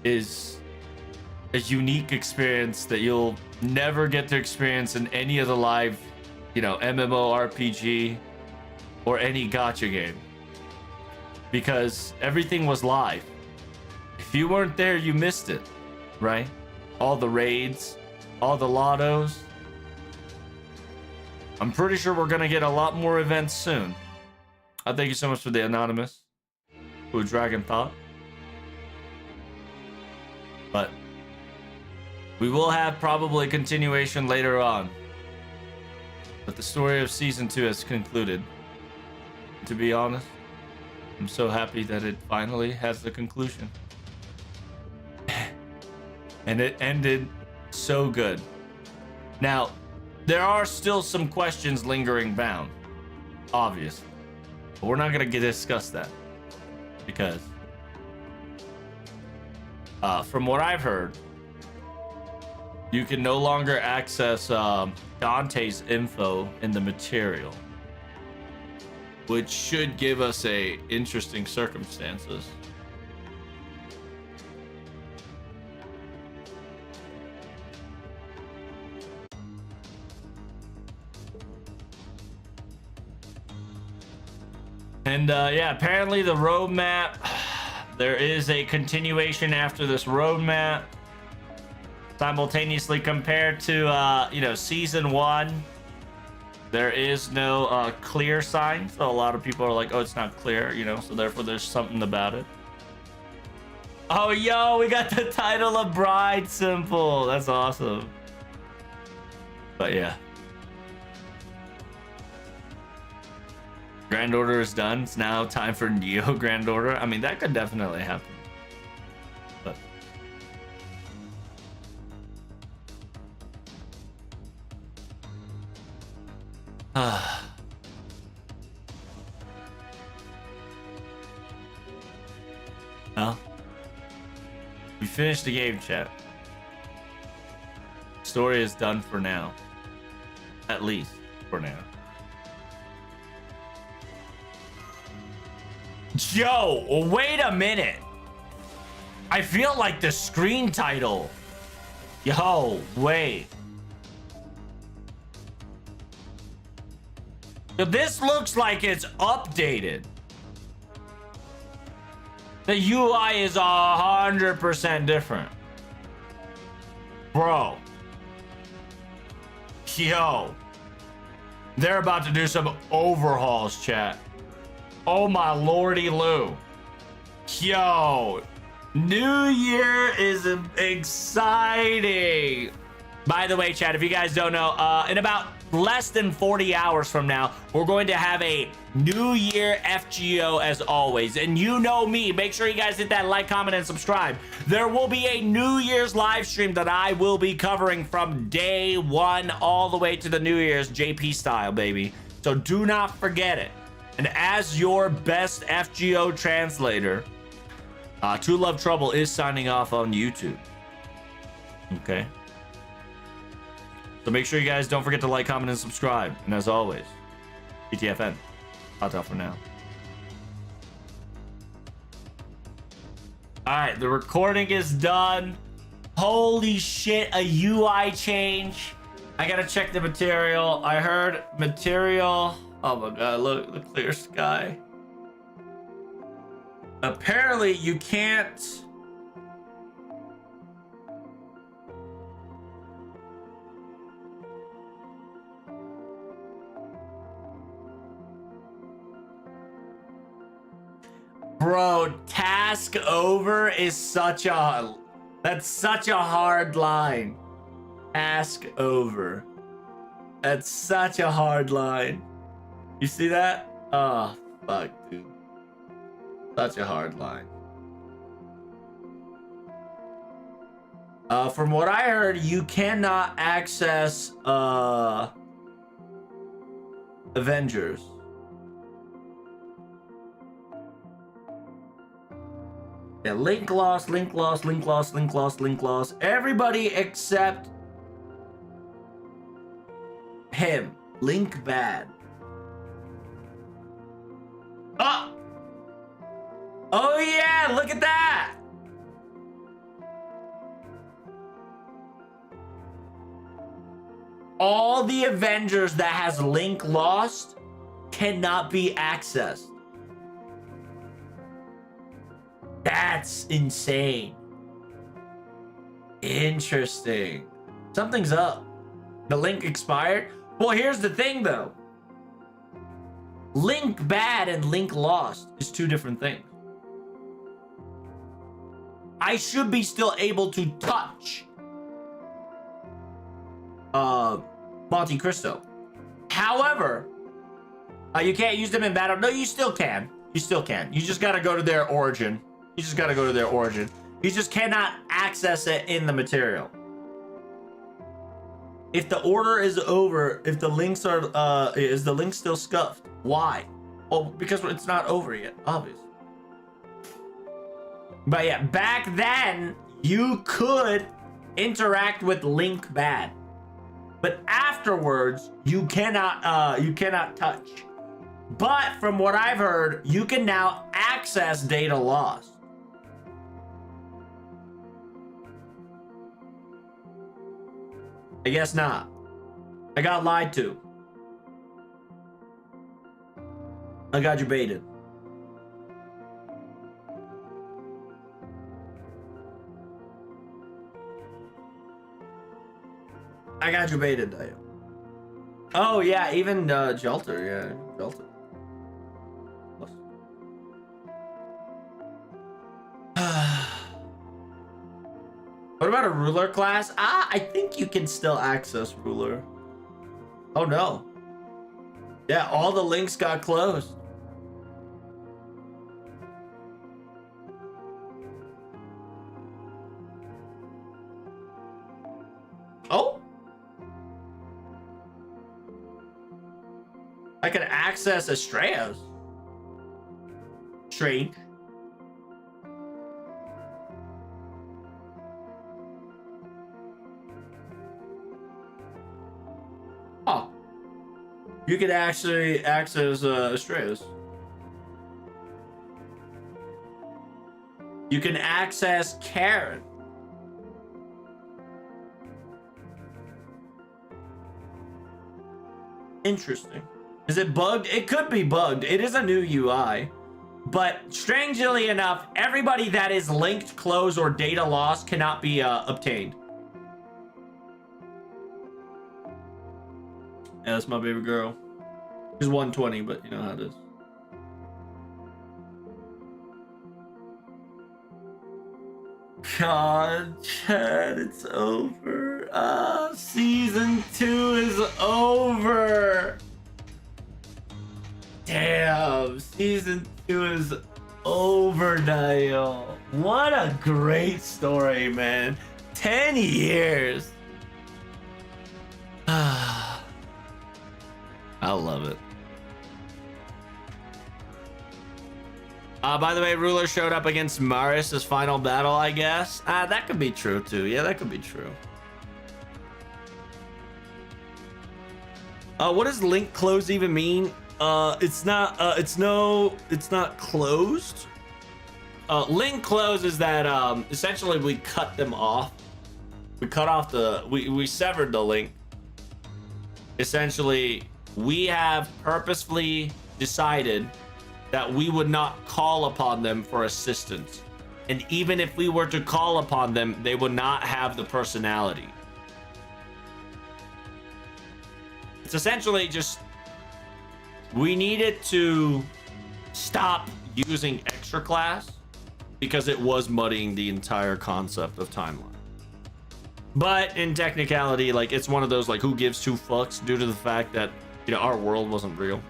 is a unique experience that you'll never get to experience in any of the live, MMORPG or any gacha game. Because everything was live. If you weren't there, you missed it, right? All the raids, all the lottos. I'm pretty sure we're gonna get a lot more events soon. Thank you so much for the anonymous. Who Dragon Thought. We will have probably continuation later on. But the story of season 2 has concluded. To be honest, I'm so happy that it finally has the conclusion. And it ended so good. Now, there are still some questions lingering bound, obviously. But we're not going to discuss that. Because, from what I've heard, you can no longer access Dante's info in the material, which should give us a interesting circumstances. And yeah, apparently the roadmap, there is a continuation after this roadmap. Simultaneously compared to, you know, season 1, there is no clear sign. So a lot of people are like, oh, it's not clear, you know, so therefore there's something about it. Oh, yo, we got the title of bride simple. That's awesome. But yeah. Grand Order is done. It's now time for Neo Grand Order. I mean, that could definitely happen. But well, we finished the game, chat. Story is done for now. At least for now. Yo, wait a minute. I feel like the screen title. Yo, wait. Yo, this looks like it's updated. The UI is 100% different. Bro. Yo. They're about to do some overhauls, chat. Oh my lordy Lou. Yo. New Year is exciting. By the way, chat, if you guys don't know, in about less than 40 hours from now, we're going to have a New Year FGO as always. And you know me, make sure you guys hit that like, comment, and subscribe. There will be a New Year's live stream that I will be covering from day 1 all the way to the New Year's JP style, baby. So do not forget it. And as your best FGO translator, Two Love Trouble is signing off on YouTube. Okay. So make sure you guys don't forget to like, comment, and subscribe. And as always, PTFN. Ta-ta for now. Alright, the recording is done. Holy shit, a UI change. I gotta check the material. I heard material. Oh my god, look, the clear sky. Apparently, you can't... Bro, task over is such a... That's such a hard line. Task over. That's such a hard line. You see that? Oh, fuck, dude. Such a hard line. From what I heard, you cannot access Avengers. Yeah, link lost, link lost, link lost, link lost, link lost. Everybody except him. Link bad. Oh! Oh yeah, look at that! All the Avengers that has link lost cannot be accessed. That's insane. Interesting. Something's up. The link expired? Well, here's the thing though. Link bad and link lost is two different things. I should be still able to touch Monte Cristo. However, you can't use them in battle. No, you still can. You still can. You just gotta go to their origin. You just gotta go to their origin. You just cannot access it in the material. If the order is over, if the links are, is the link still scuffed? Why? Well, because it's not over yet, obviously. But yeah, back then, you could interact with Link bad. But afterwards, you cannot touch. But from what I've heard, you can now access data lost. I guess not. I got lied to. I got you baited. I got you baited, Dio. Oh yeah, even Jelter, yeah, Jelter. What about a ruler class? I think you can still access ruler. Oh no. Yeah, all the links got closed. Oh. I can access Estrellas. Strange. Oh. You could actually access Estrellas. You can access Karen. Interesting. Is it bugged? It could be bugged. It is a new UI. But strangely enough, everybody that is linked, closed, or data lost cannot be obtained. Yeah, that's my baby girl. She's 120, but you know how it is. God, Chad, it's over. Season 2 is over. Damn, season 2 is over, Niall. What a great story, man. 10 years. I love it. By the way, Ruler showed up against Marius' final battle, I guess. That could be true too. Yeah, that could be true. What does link close even mean? It's not closed. Link close is that essentially we cut them off. We cut off we severed the link. Essentially, we have purposefully decided that we would not call upon them for assistance. And even if we were to call upon them, they would not have the personality. It's essentially just, we needed to stop using extra class because it was muddying the entire concept of timeline. But in technicality, like, it's one of those, like, who gives two fucks due to the fact that, you know, our world wasn't real.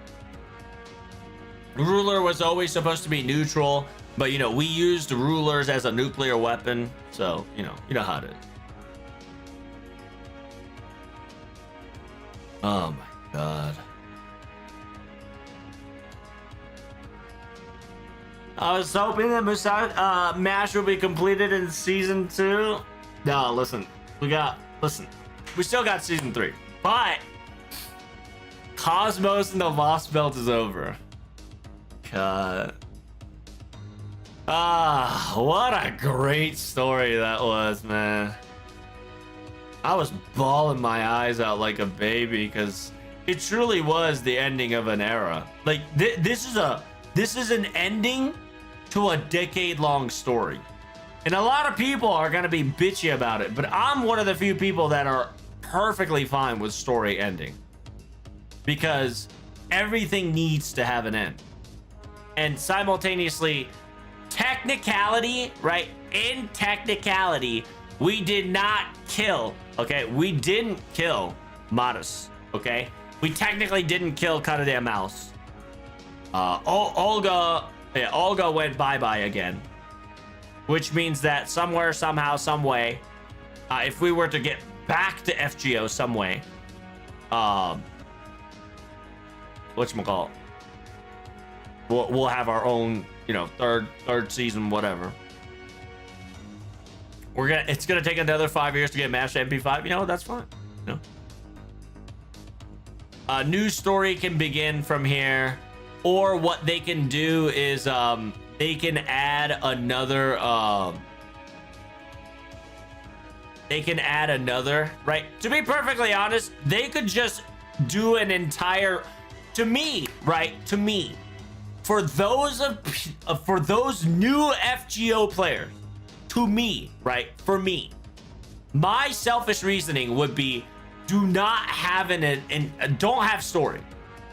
Ruler was always supposed to be neutral, but you know, we used rulers as a nuclear weapon, so you know how it is. Oh my god. I was hoping that MASH will be completed in season 2. No, listen, we still got season 3, but Cosmos and the Lost Belt is over. God. What a great story that was, man. I was bawling my eyes out like a baby because it truly was the ending of an era. Like this is an ending to a decade-long story. And a lot of people are gonna be bitchy about it, but I'm one of the few people that are perfectly fine with story ending. Because everything needs to have an end. And simultaneously, technicality, right? In technicality, we did not kill, okay? We didn't kill Modus. Okay, we technically didn't kill Karade Mouse. Olga went bye-bye again, which means that somewhere, somehow, some way, if we were to get back to FGO some way, whatchamacallit, we'll have our own, you know, third season, whatever. It's gonna take another 5 years to get matched to MP5. You know, that's fine. You know, a new story can begin from here, or what they can do is they can add another right. To be perfectly honest, they could just do an entire, to me, for those new FGO players, to me, right, for me, my selfish reasoning would be, do not have don't have story.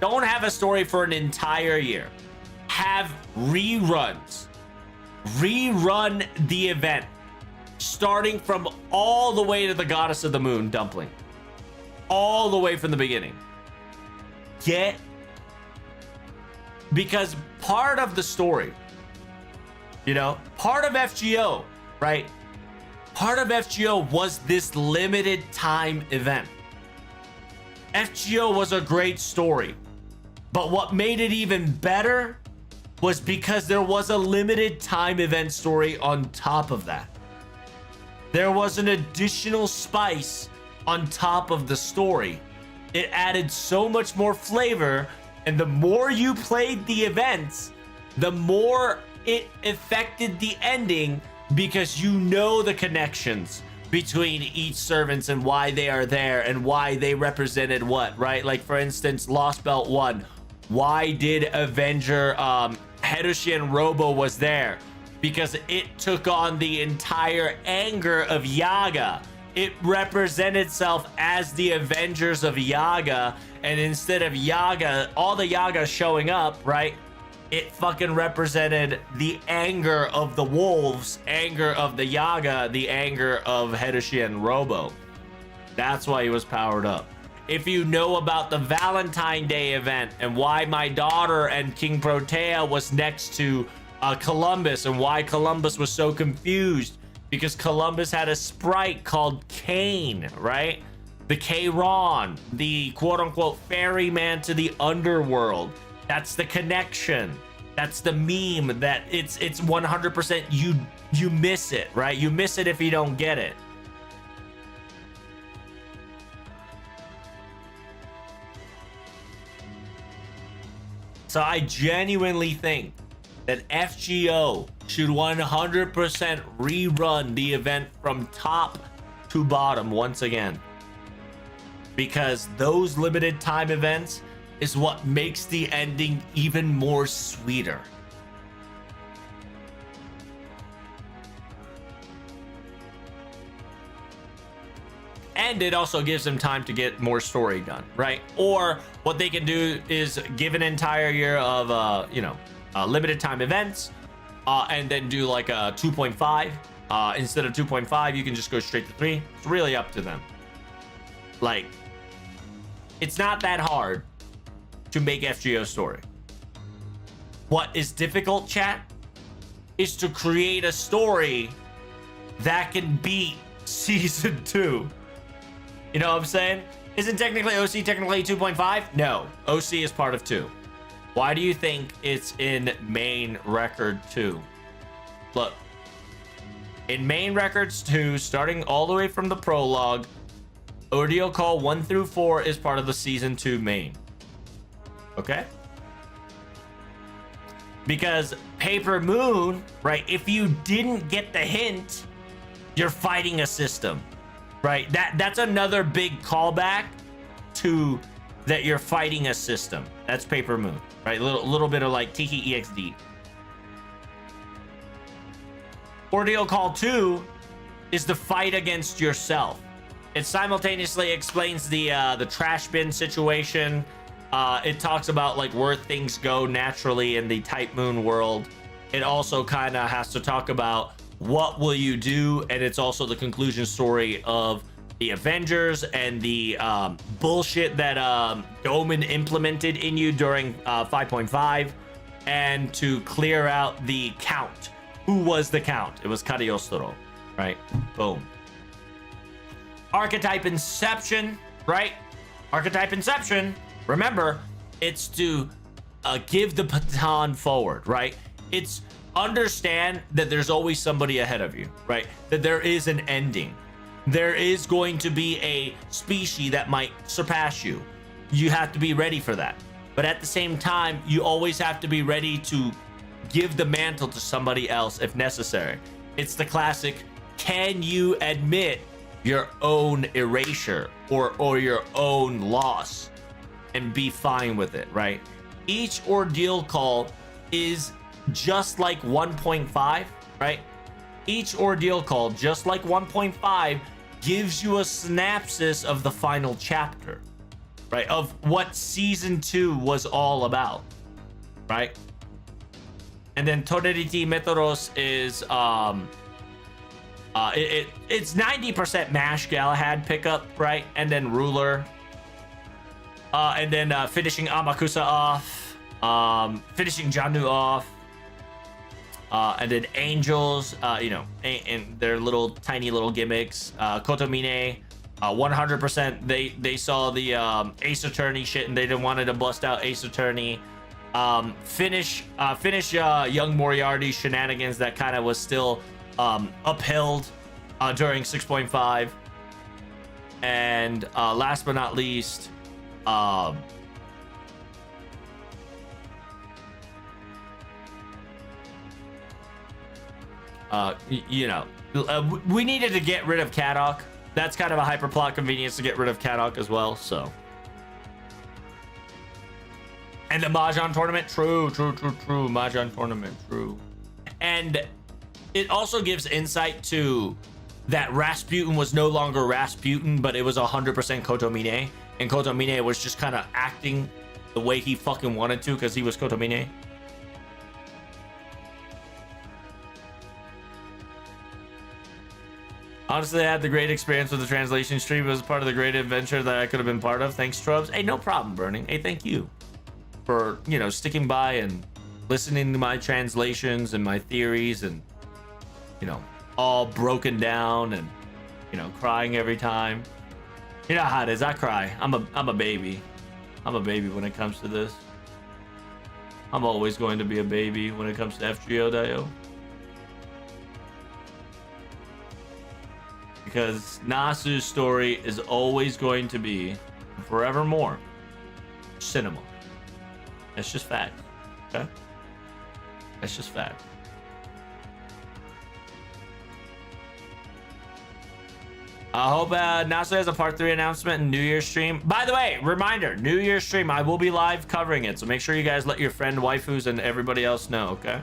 Don't have a story for an entire year. Have reruns. Rerun the event, starting from all the way to the Goddess of the Moon dumpling. All the way from the beginning. Because part of the story, you know, part of FGO, right? Part of FGO was this limited time event. FGO was a great story, but what made it even better was because there was a limited time event story on top of that. There was an additional spice on top of the story. It added so much more flavor, and the more you played the events, the more it affected the ending, because you know the connections between each servants and why they are there and why they represented what, right? Like, for instance, Lost Belt 1. Why did Avenger Hiroshi and Robo was there? Because it took on the entire anger of Yaga. It represented itself as the Avengers of Yaga, and instead of Yaga, all the Yaga showing up, right? It fucking represented the anger of the wolves, anger of the Yaga, the anger of Hiroshi and Robo. That's why he was powered up. If you know about the Valentine Day event and why my daughter and King Protea was next to Columbus, and why Columbus was so confused, because Columbus had a sprite called Kane, right? The K-Ron, the quote-unquote ferryman to the underworld. That's the connection. That's the meme. That it's 100% you miss it, right? You miss it if you don't get it. So I genuinely think that FGO should 100% rerun the event from top to bottom once again. Because those limited time events is what makes the ending even more sweeter. And it also gives them time to get more story done, right? Or what they can do is give an entire year of, limited time events, and then do like a 2.5. Instead of 2.5, you can just go straight to 3. It's really up to them. Like, it's not that hard to make FGO story. What is difficult, chat, is to create a story that can beat season 2. You know what I'm saying? Isn't technically OC technically 2.5? No, OC is part of 2. Why do you think it's in main record 2? Look, in main records 2, starting all the way from the prologue, Audio Call 1 through 4 is part of the season 2 main. Okay? Because Paper Moon, right? If you didn't get the hint, you're fighting a system, right? That's another big callback to that you're fighting a system. That's Paper Moon, right? Little bit of like Tiki EXD. Ordeal Call 2 is the fight against yourself. It simultaneously explains the trash bin situation. It talks about like where things go naturally in the Type Moon world. It also kind of has to talk about what will you do, and it's also the conclusion story of the Avengers and the bullshit that Doman implemented in you during 5.5, and to clear out the Count. Who was the Count? It was Cagliostro, right? Boom. Archetype Inception, right? Archetype Inception. Remember, it's to give the baton forward, right? It's understand that there's always somebody ahead of you, right? That there is an ending. There is going to be a species that might surpass you. You have to be ready for that. But at the same time, you always have to be ready to give the mantle to somebody else if necessary. It's the classic, can you admit your own erasure or your own loss and be fine with it, right? Each ordeal call is just like 1.5, right? Each ordeal call, just like 1.5, gives you a synopsis of the final chapter, right? Of what season 2 was all about, right? And then Toreriti Methodos is it's 90% Mash Galahad pickup, right? And then Ruler. And then finishing Amakusa off. Finishing Janu off. And then Angels, you know, and their little tiny little gimmicks. Kotomine, 100% they saw the Ace Attorney shit and they didn't wanted to bust out Ace Attorney. Finish Young Moriarty shenanigans that kind of was still upheld during 6.5. And last but not least, you know, we needed to get rid of Kadok. That's kind of a hyperplot convenience to get rid of Kadok as well, so. And the Mahjong tournament, true. Mahjong tournament, true. And it also gives insight to that Rasputin was no longer Rasputin, but it was 100% Kotomine. And Kotomine was just kind of acting the way he fucking wanted to because he was Kotomine. Honestly, I had the great experience with the translation stream. It was part of the great adventure that I could have been part of. Thanks, Trubs. Hey, no problem, Burning. Hey, thank you for, you know, sticking by and listening to my translations and my theories and, you know, all broken down and, you know, crying every time. You know how it is. I cry. I'm a baby. I'm a baby when it comes to this. I'm always going to be a baby when it comes to FGO Dio. Because Nasu's story is always going to be, forevermore, cinema. That's just fact. Okay? That's just fact. I hope Nasu has a part 3 announcement in New Year's stream. By the way, reminder, New Year's stream, I will be live covering it. So make sure you guys let your friend, waifus, and everybody else know, okay?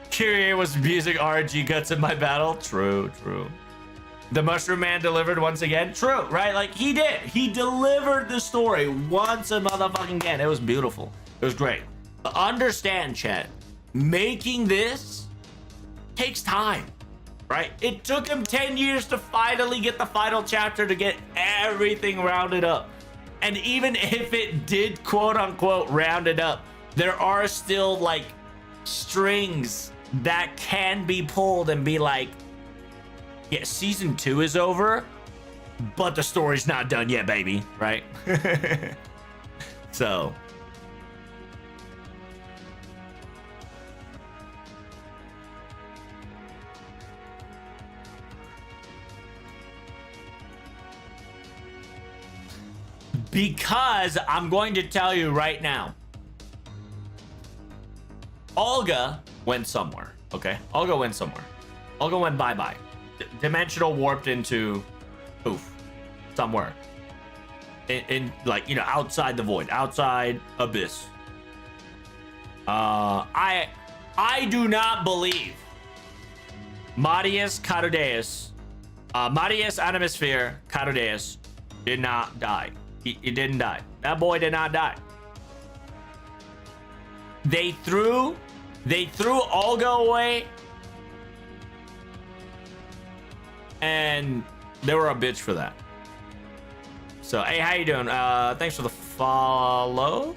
Kyrie was music RG cuts in my battle. True. The Mushroom Man delivered once again. True, right? Like, he did. He delivered the story once a motherfucking again. It was beautiful. It was great. But understand, chat, making this takes time, right? It took him 10 years to finally get the final chapter to get everything rounded up. And even if it did, quote unquote, round it up, there are still, like, strings that can be pulled and be like, yeah, season 2 is over, but the story's not done yet, baby, right? So because I'm going to tell you right now, Olga went somewhere, okay? Olga went somewhere. Olga went bye-bye. Dimensional warped into poof, somewhere. In like, you know, outside the void, outside abyss. I do not believe Marius Carudeus, Marius Animosphere Carudeus did not die. He didn't die. That boy did not die. They threw Olga away and they were a bitch for that. So, hey, how you doing? Thanks for the follow.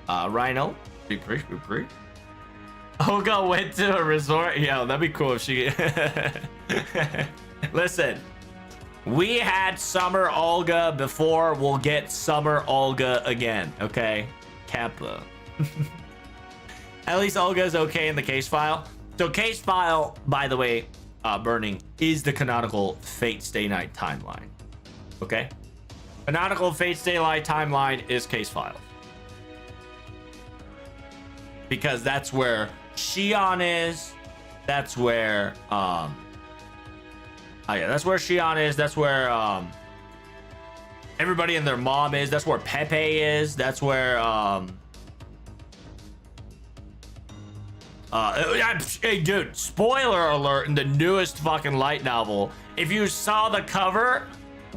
Rhino. Big preach. Olga went to a resort. Yeah, that'd be cool if she... Listen, we had Summer Olga before. We'll get Summer Olga again, okay? Kappa. At least Olga's okay in the case file. So case file, by the way, Burning, is the canonical Fate Stay Night timeline. Okay? Canonical Fate Stay Night timeline is case file. Because that's where Shion is. That's where that's where Shion is. That's where everybody and their mom is. That's where Pepe is. That's where hey dude, spoiler alert, in the newest fucking light novel, if you saw the cover,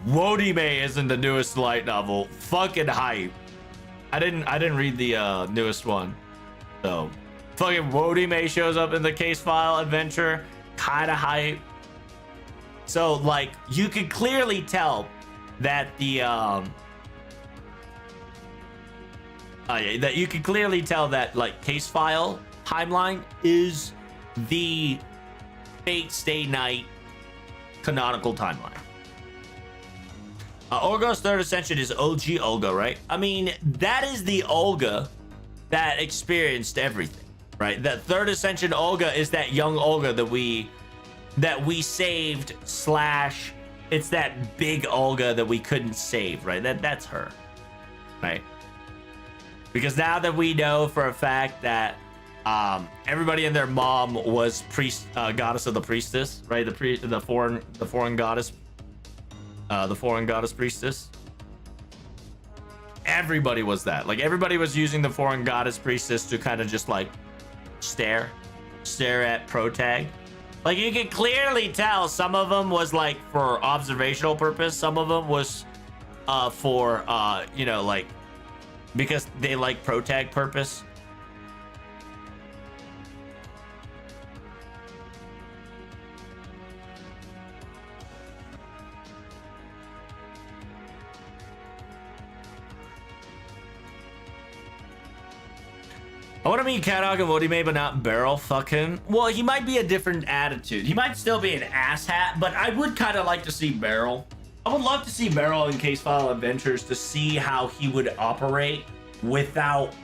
Wodime is in the newest light novel. Fucking hype. I didn't read the newest one. So fucking Wodime shows up in the case file adventure. Kinda hype. So like you can clearly tell that the that you can clearly tell that like case file timeline is the Fate Stay Night canonical timeline. Olga's third ascension is OG Olga, right? I mean, that is the Olga that experienced everything, right? That third ascension Olga is that young Olga that we saved / it's that big Olga that we couldn't save, right? That's her, right? Because now that we know for a fact that everybody and their mom was goddess of the priestess, right? The foreign goddess priestess. Everybody was that. Like everybody was using the foreign goddess priestess to kind of just like stare at protag. Like you can clearly tell some of them was like for observational purpose. Some of them was for you know, like because they like protag purpose. I want to meet Kadok and Wodime, but not Barrel. Fuck him. Well, he might be a different attitude. He might still be an asshat, but I would kind of like to see Barrel. I would love to see Barrel in Case File Adventures to see how he would operate without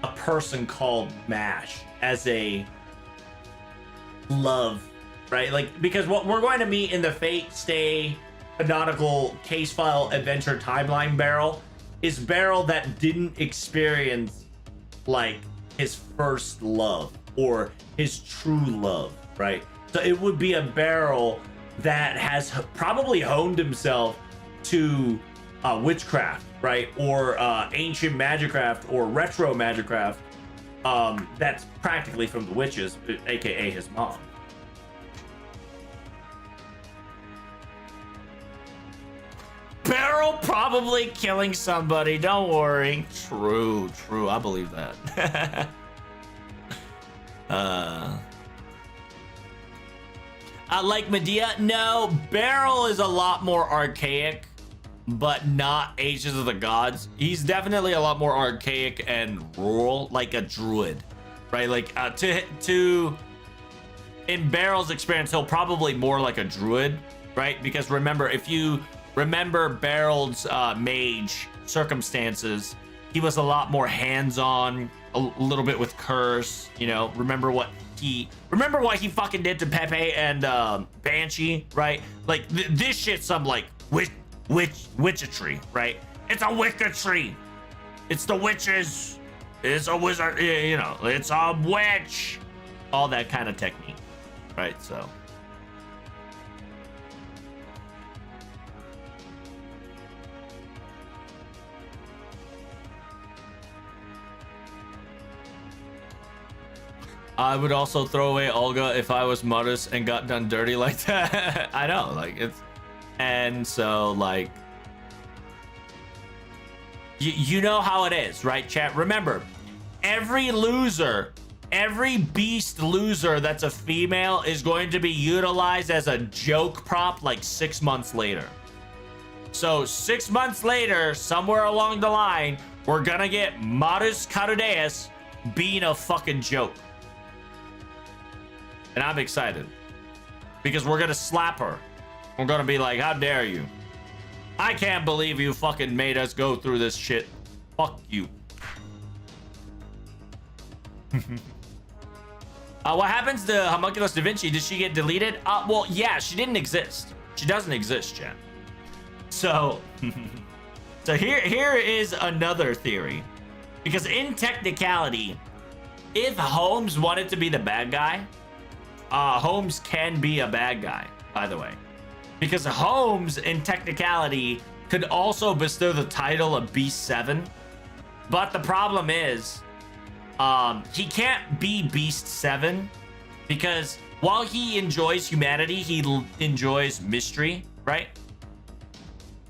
a person called Mash as a love, right? Like, because what we're going to meet in the Fate Stay canonical Case File Adventure timeline Barrel is Barrel that didn't experience like his first love or his true love, right? So it would be a Barrel that has probably honed himself to witchcraft, right? Or ancient magicraft or retro magicraft that's practically from the witches, aka his mom. Barrel probably killing somebody, don't worry. True, I believe that. Like Medea, no, Barrel is a lot more archaic, but not Ages of the Gods. He's definitely a lot more archaic and rural, like a druid, right? Like to in Barrel's experience, he'll probably more like a druid, right? Because remember, if you remember Barrel's mage circumstances, he was a lot more hands-on, a little bit with curse, you know. Remember what he fucking did to Pepe and Banshee, right? Like this shit's some like witchetry, right? It's a wicketry. It's the witches. It's a wizard, you know, it's a witch. All that kind of technique, right? So I would also throw away Olga if I was modest and got done dirty like that. I know, like it's, and so like, you know how it is, right, chat? Remember, every loser every beast loser that's a female is going to be utilized as a joke prop like 6 months later. So 6 months later, somewhere along the line, we're gonna get Marus Carudeus being a fucking joke. And I'm excited. Because we're gonna slap her. We're gonna be like, how dare you? I can't believe you fucking made us go through this shit. Fuck you. What happens to Homunculus Da Vinci? Did she get deleted? Well, yeah, she didn't exist. She doesn't exist, Jen. So, so here is another theory. Because in technicality, if Holmes wanted to be the bad guy, Holmes can be a bad guy, by the way. Because Holmes, in technicality, could also bestow the title of Beast 7. But the problem is, he can't be Beast 7 because while he enjoys humanity, he enjoys mystery, right?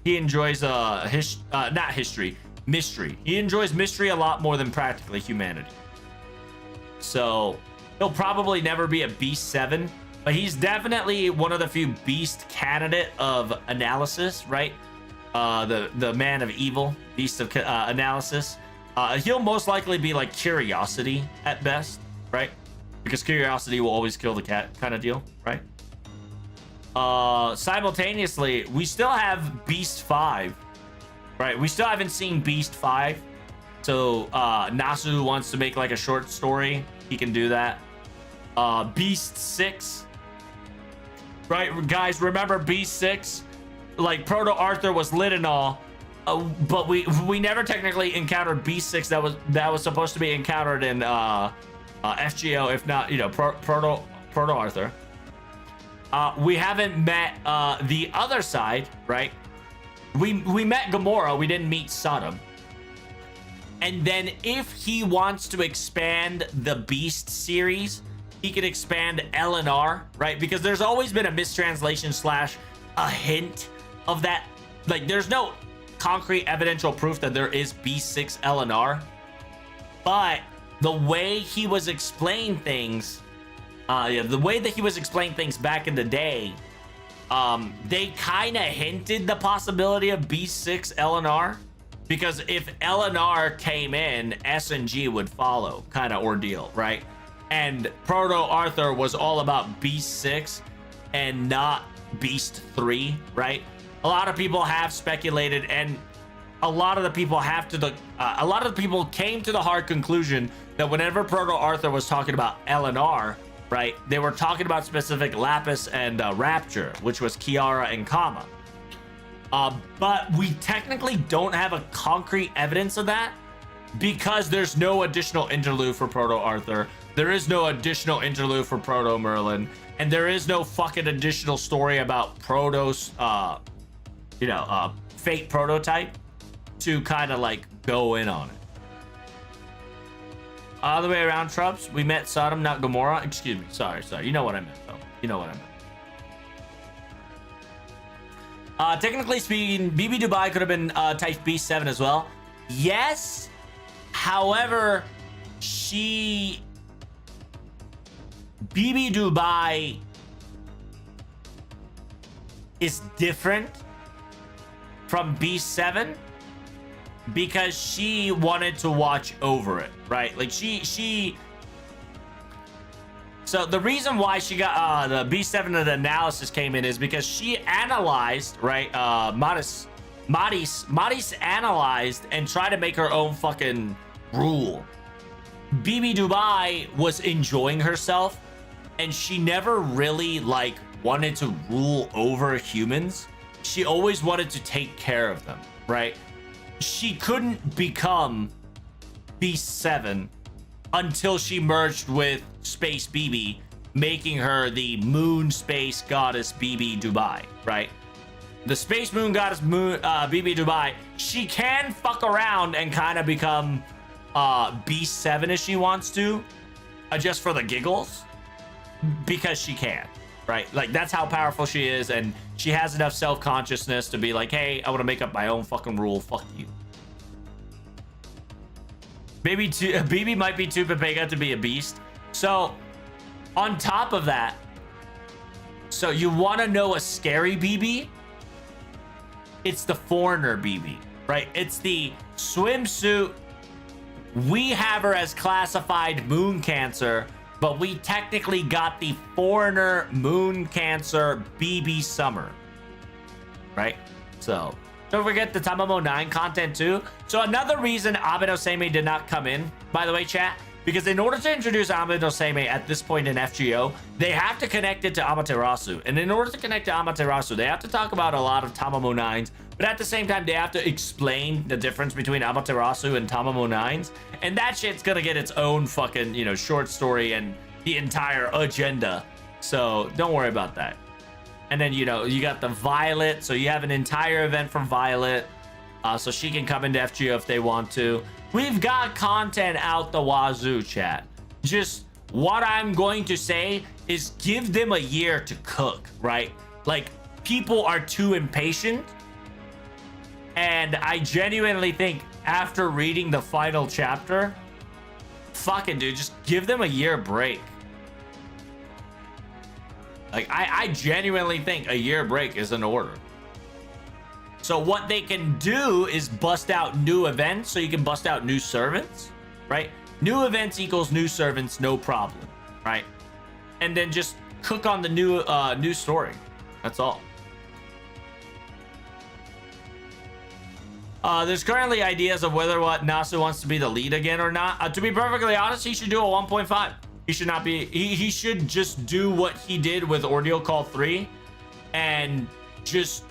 He enjoys not history, mystery. He enjoys mystery a lot more than practically humanity. So he'll probably never be a Beast 7, but he's definitely one of the few Beast candidate of analysis, right? The man of evil, Beast of analysis. He'll most likely be like Curiosity at best, right? Because Curiosity will always kill the cat kind of deal, right? Simultaneously, we still have Beast 5, right? We still haven't seen Beast 5. So Nasu wants to make like a short story. He can do that. Beast 6, right? Guys, remember Beast 6? Like Proto Arthur was lit and all. But we never technically encountered Beast 6 that was supposed to be encountered in FGO, if not, you know, Proto Arthur. We haven't met the other side, right? We met Gamora, we didn't meet Sodom. And then if he wants to expand the Beast series, he could expand LNR, right? Because there's always been a mistranslation / a hint of that. Like, there's no concrete evidential proof that there is Beast 6 LNR, but the way he was explaining things, the way that he was explaining things back in the day, they kind of hinted the possibility of Beast 6 LNR, because if LNR came in, SNG would follow, kind of ordeal, right? And Proto Arthur was all about Beast 6 and not Beast 3, right? A lot of people have speculated, and a lot of the people came to the hard conclusion that whenever Proto Arthur was talking about LNR, right, they were talking about specific Lapis and Rapture, which was Kiara and Kama. But we technically don't have a concrete evidence of that because there's no additional interlude for Proto Arthur. There is no additional interlude for Proto Merlin, and there is no fucking additional story about Proto's, fake prototype to kind of like go in on it. All the way around, Trubs. We met Sodom, not Gamora. Excuse me. Sorry. You know what I meant, though. You know what I meant. Technically speaking, BB Dubai could have been type Beast 7 as well. Yes. However, BB Dubai is different from Beast 7 because she wanted to watch over it, right? Like so the reason why she got the Beast 7 of the analysis came in is because she analyzed, right? Modis analyzed and tried to make her own fucking rule. BB Dubai was enjoying herself, and she never really like wanted to rule over humans. She always wanted to take care of them, right? She couldn't become Beast 7 until she merged with Space BB, making her the Moon Space Goddess BB Dubai, right? The Space Moon Goddess BB Dubai, she can fuck around and kind of become Beast 7 if she wants to, just for the giggles, because she can. Right? Like, that's how powerful she is, and she has enough self-consciousness to be like, hey, I want to make up my own fucking rule. Fuck you. BB might be too Pepega to be a beast. So, on top of that, so you want to know a scary BB? It's the foreigner BB, right? It's the swimsuit. We have her as classified moon cancer, but we technically got the foreigner moon cancer BB summer, right? So don't forget the Tamamo 9 content too. So another reason Abe no Seimei did not come in, by the way, chat, because in order to introduce Abe no Seimei at this point in FGO, they have to connect it to Amaterasu. And in order to connect to Amaterasu, they have to talk about a lot of Tamamo 9s, but at the same time, they have to explain the difference between Amaterasu and Tamamo 9s. And that shit's gonna get its own fucking, you know, short story and the entire agenda. So don't worry about that. And then, you know, you got the Violet. So you have an entire event from Violet. So she can come into FGO if they want to. We've got content out the wazoo, chat. Just what I'm going to say is give them a year to cook, right? Like, people are too impatient. And I genuinely think after reading the final chapter, fucking dude, just give them a year break. Like, I genuinely think a year break is in order. So what they can do is bust out new events, so you can bust out new servants, right? New events equals new servants, no problem, right? And then just cook on the new story. That's all. There's currently ideas of whether what Nasu wants to be the lead again or not. To be perfectly honest, he should do a 1.5. He should not be. He should just do what he did with Ordeal Call 3, and just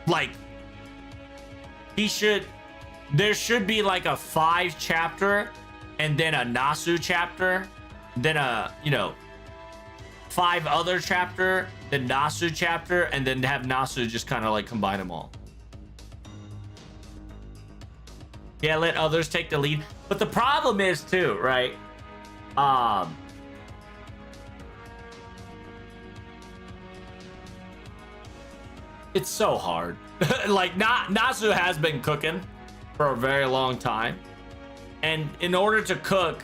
like there should be like a 5 chapter, and then a Nasu chapter, then a 5 other chapter, then Nasu chapter, and then have Nasu just kind of like combine them all. Yeah, let others take the lead. But the problem is too, right? It's so hard. Like, Nasu has been cooking for a very long time. And in order to cook,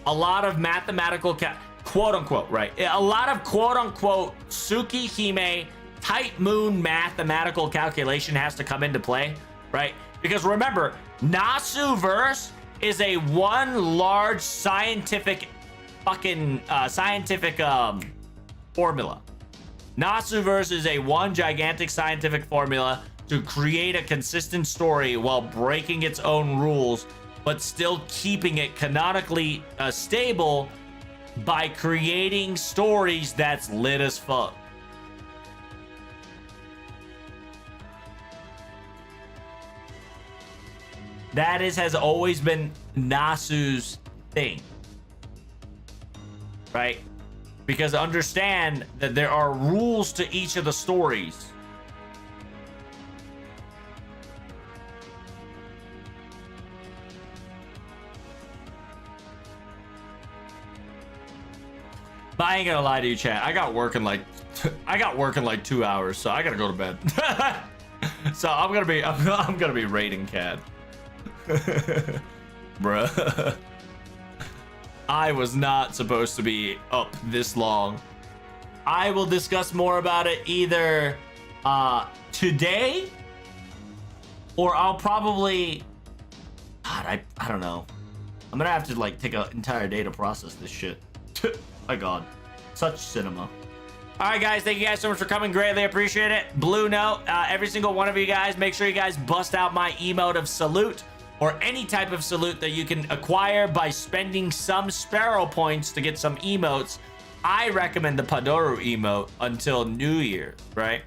a lot of mathematical, quote unquote, right? A lot of quote unquote Tsukihime type moon mathematical calculation has to come into play, right? Because remember, Nasu verse is a one large scientific fucking formula. Nasu verse is a one gigantic scientific formula to create a consistent story while breaking its own rules, but still keeping it canonically stable by creating stories that's lit as fuck. That has always been Nasu's thing, right? Because understand that there are rules to each of the stories. But I ain't gonna lie to you, chat. I got work in like 2 hours, so I gotta go to bed. So I'm gonna be raiding Cad. Bruh. I was not supposed to be up this long. I will discuss more about it either today, or I'll probably, God, I don't know. I'm gonna have to like take an entire day to process this shit. My God, such cinema. All right, guys, thank you guys so much for coming. Greatly appreciate it. Blue note, every single one of you guys, make sure you guys bust out my emote of salute, or any type of salute that you can acquire by spending some Sparrow points to get some emotes. I recommend the Padoru emote until New Year, right?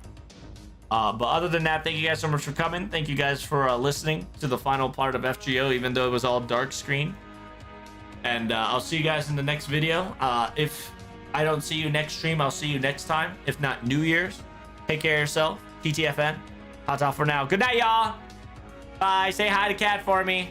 But other than that, thank you guys so much for coming. Thank you guys for listening to the final part of FGO, even though it was all dark screen. And I'll see you guys in the next video. If I don't see you next stream, I'll see you next time. If not, New Year's. Take care of yourself. TTFN. Hot off for now. Good night, y'all. Bye. Say hi to Cat for me.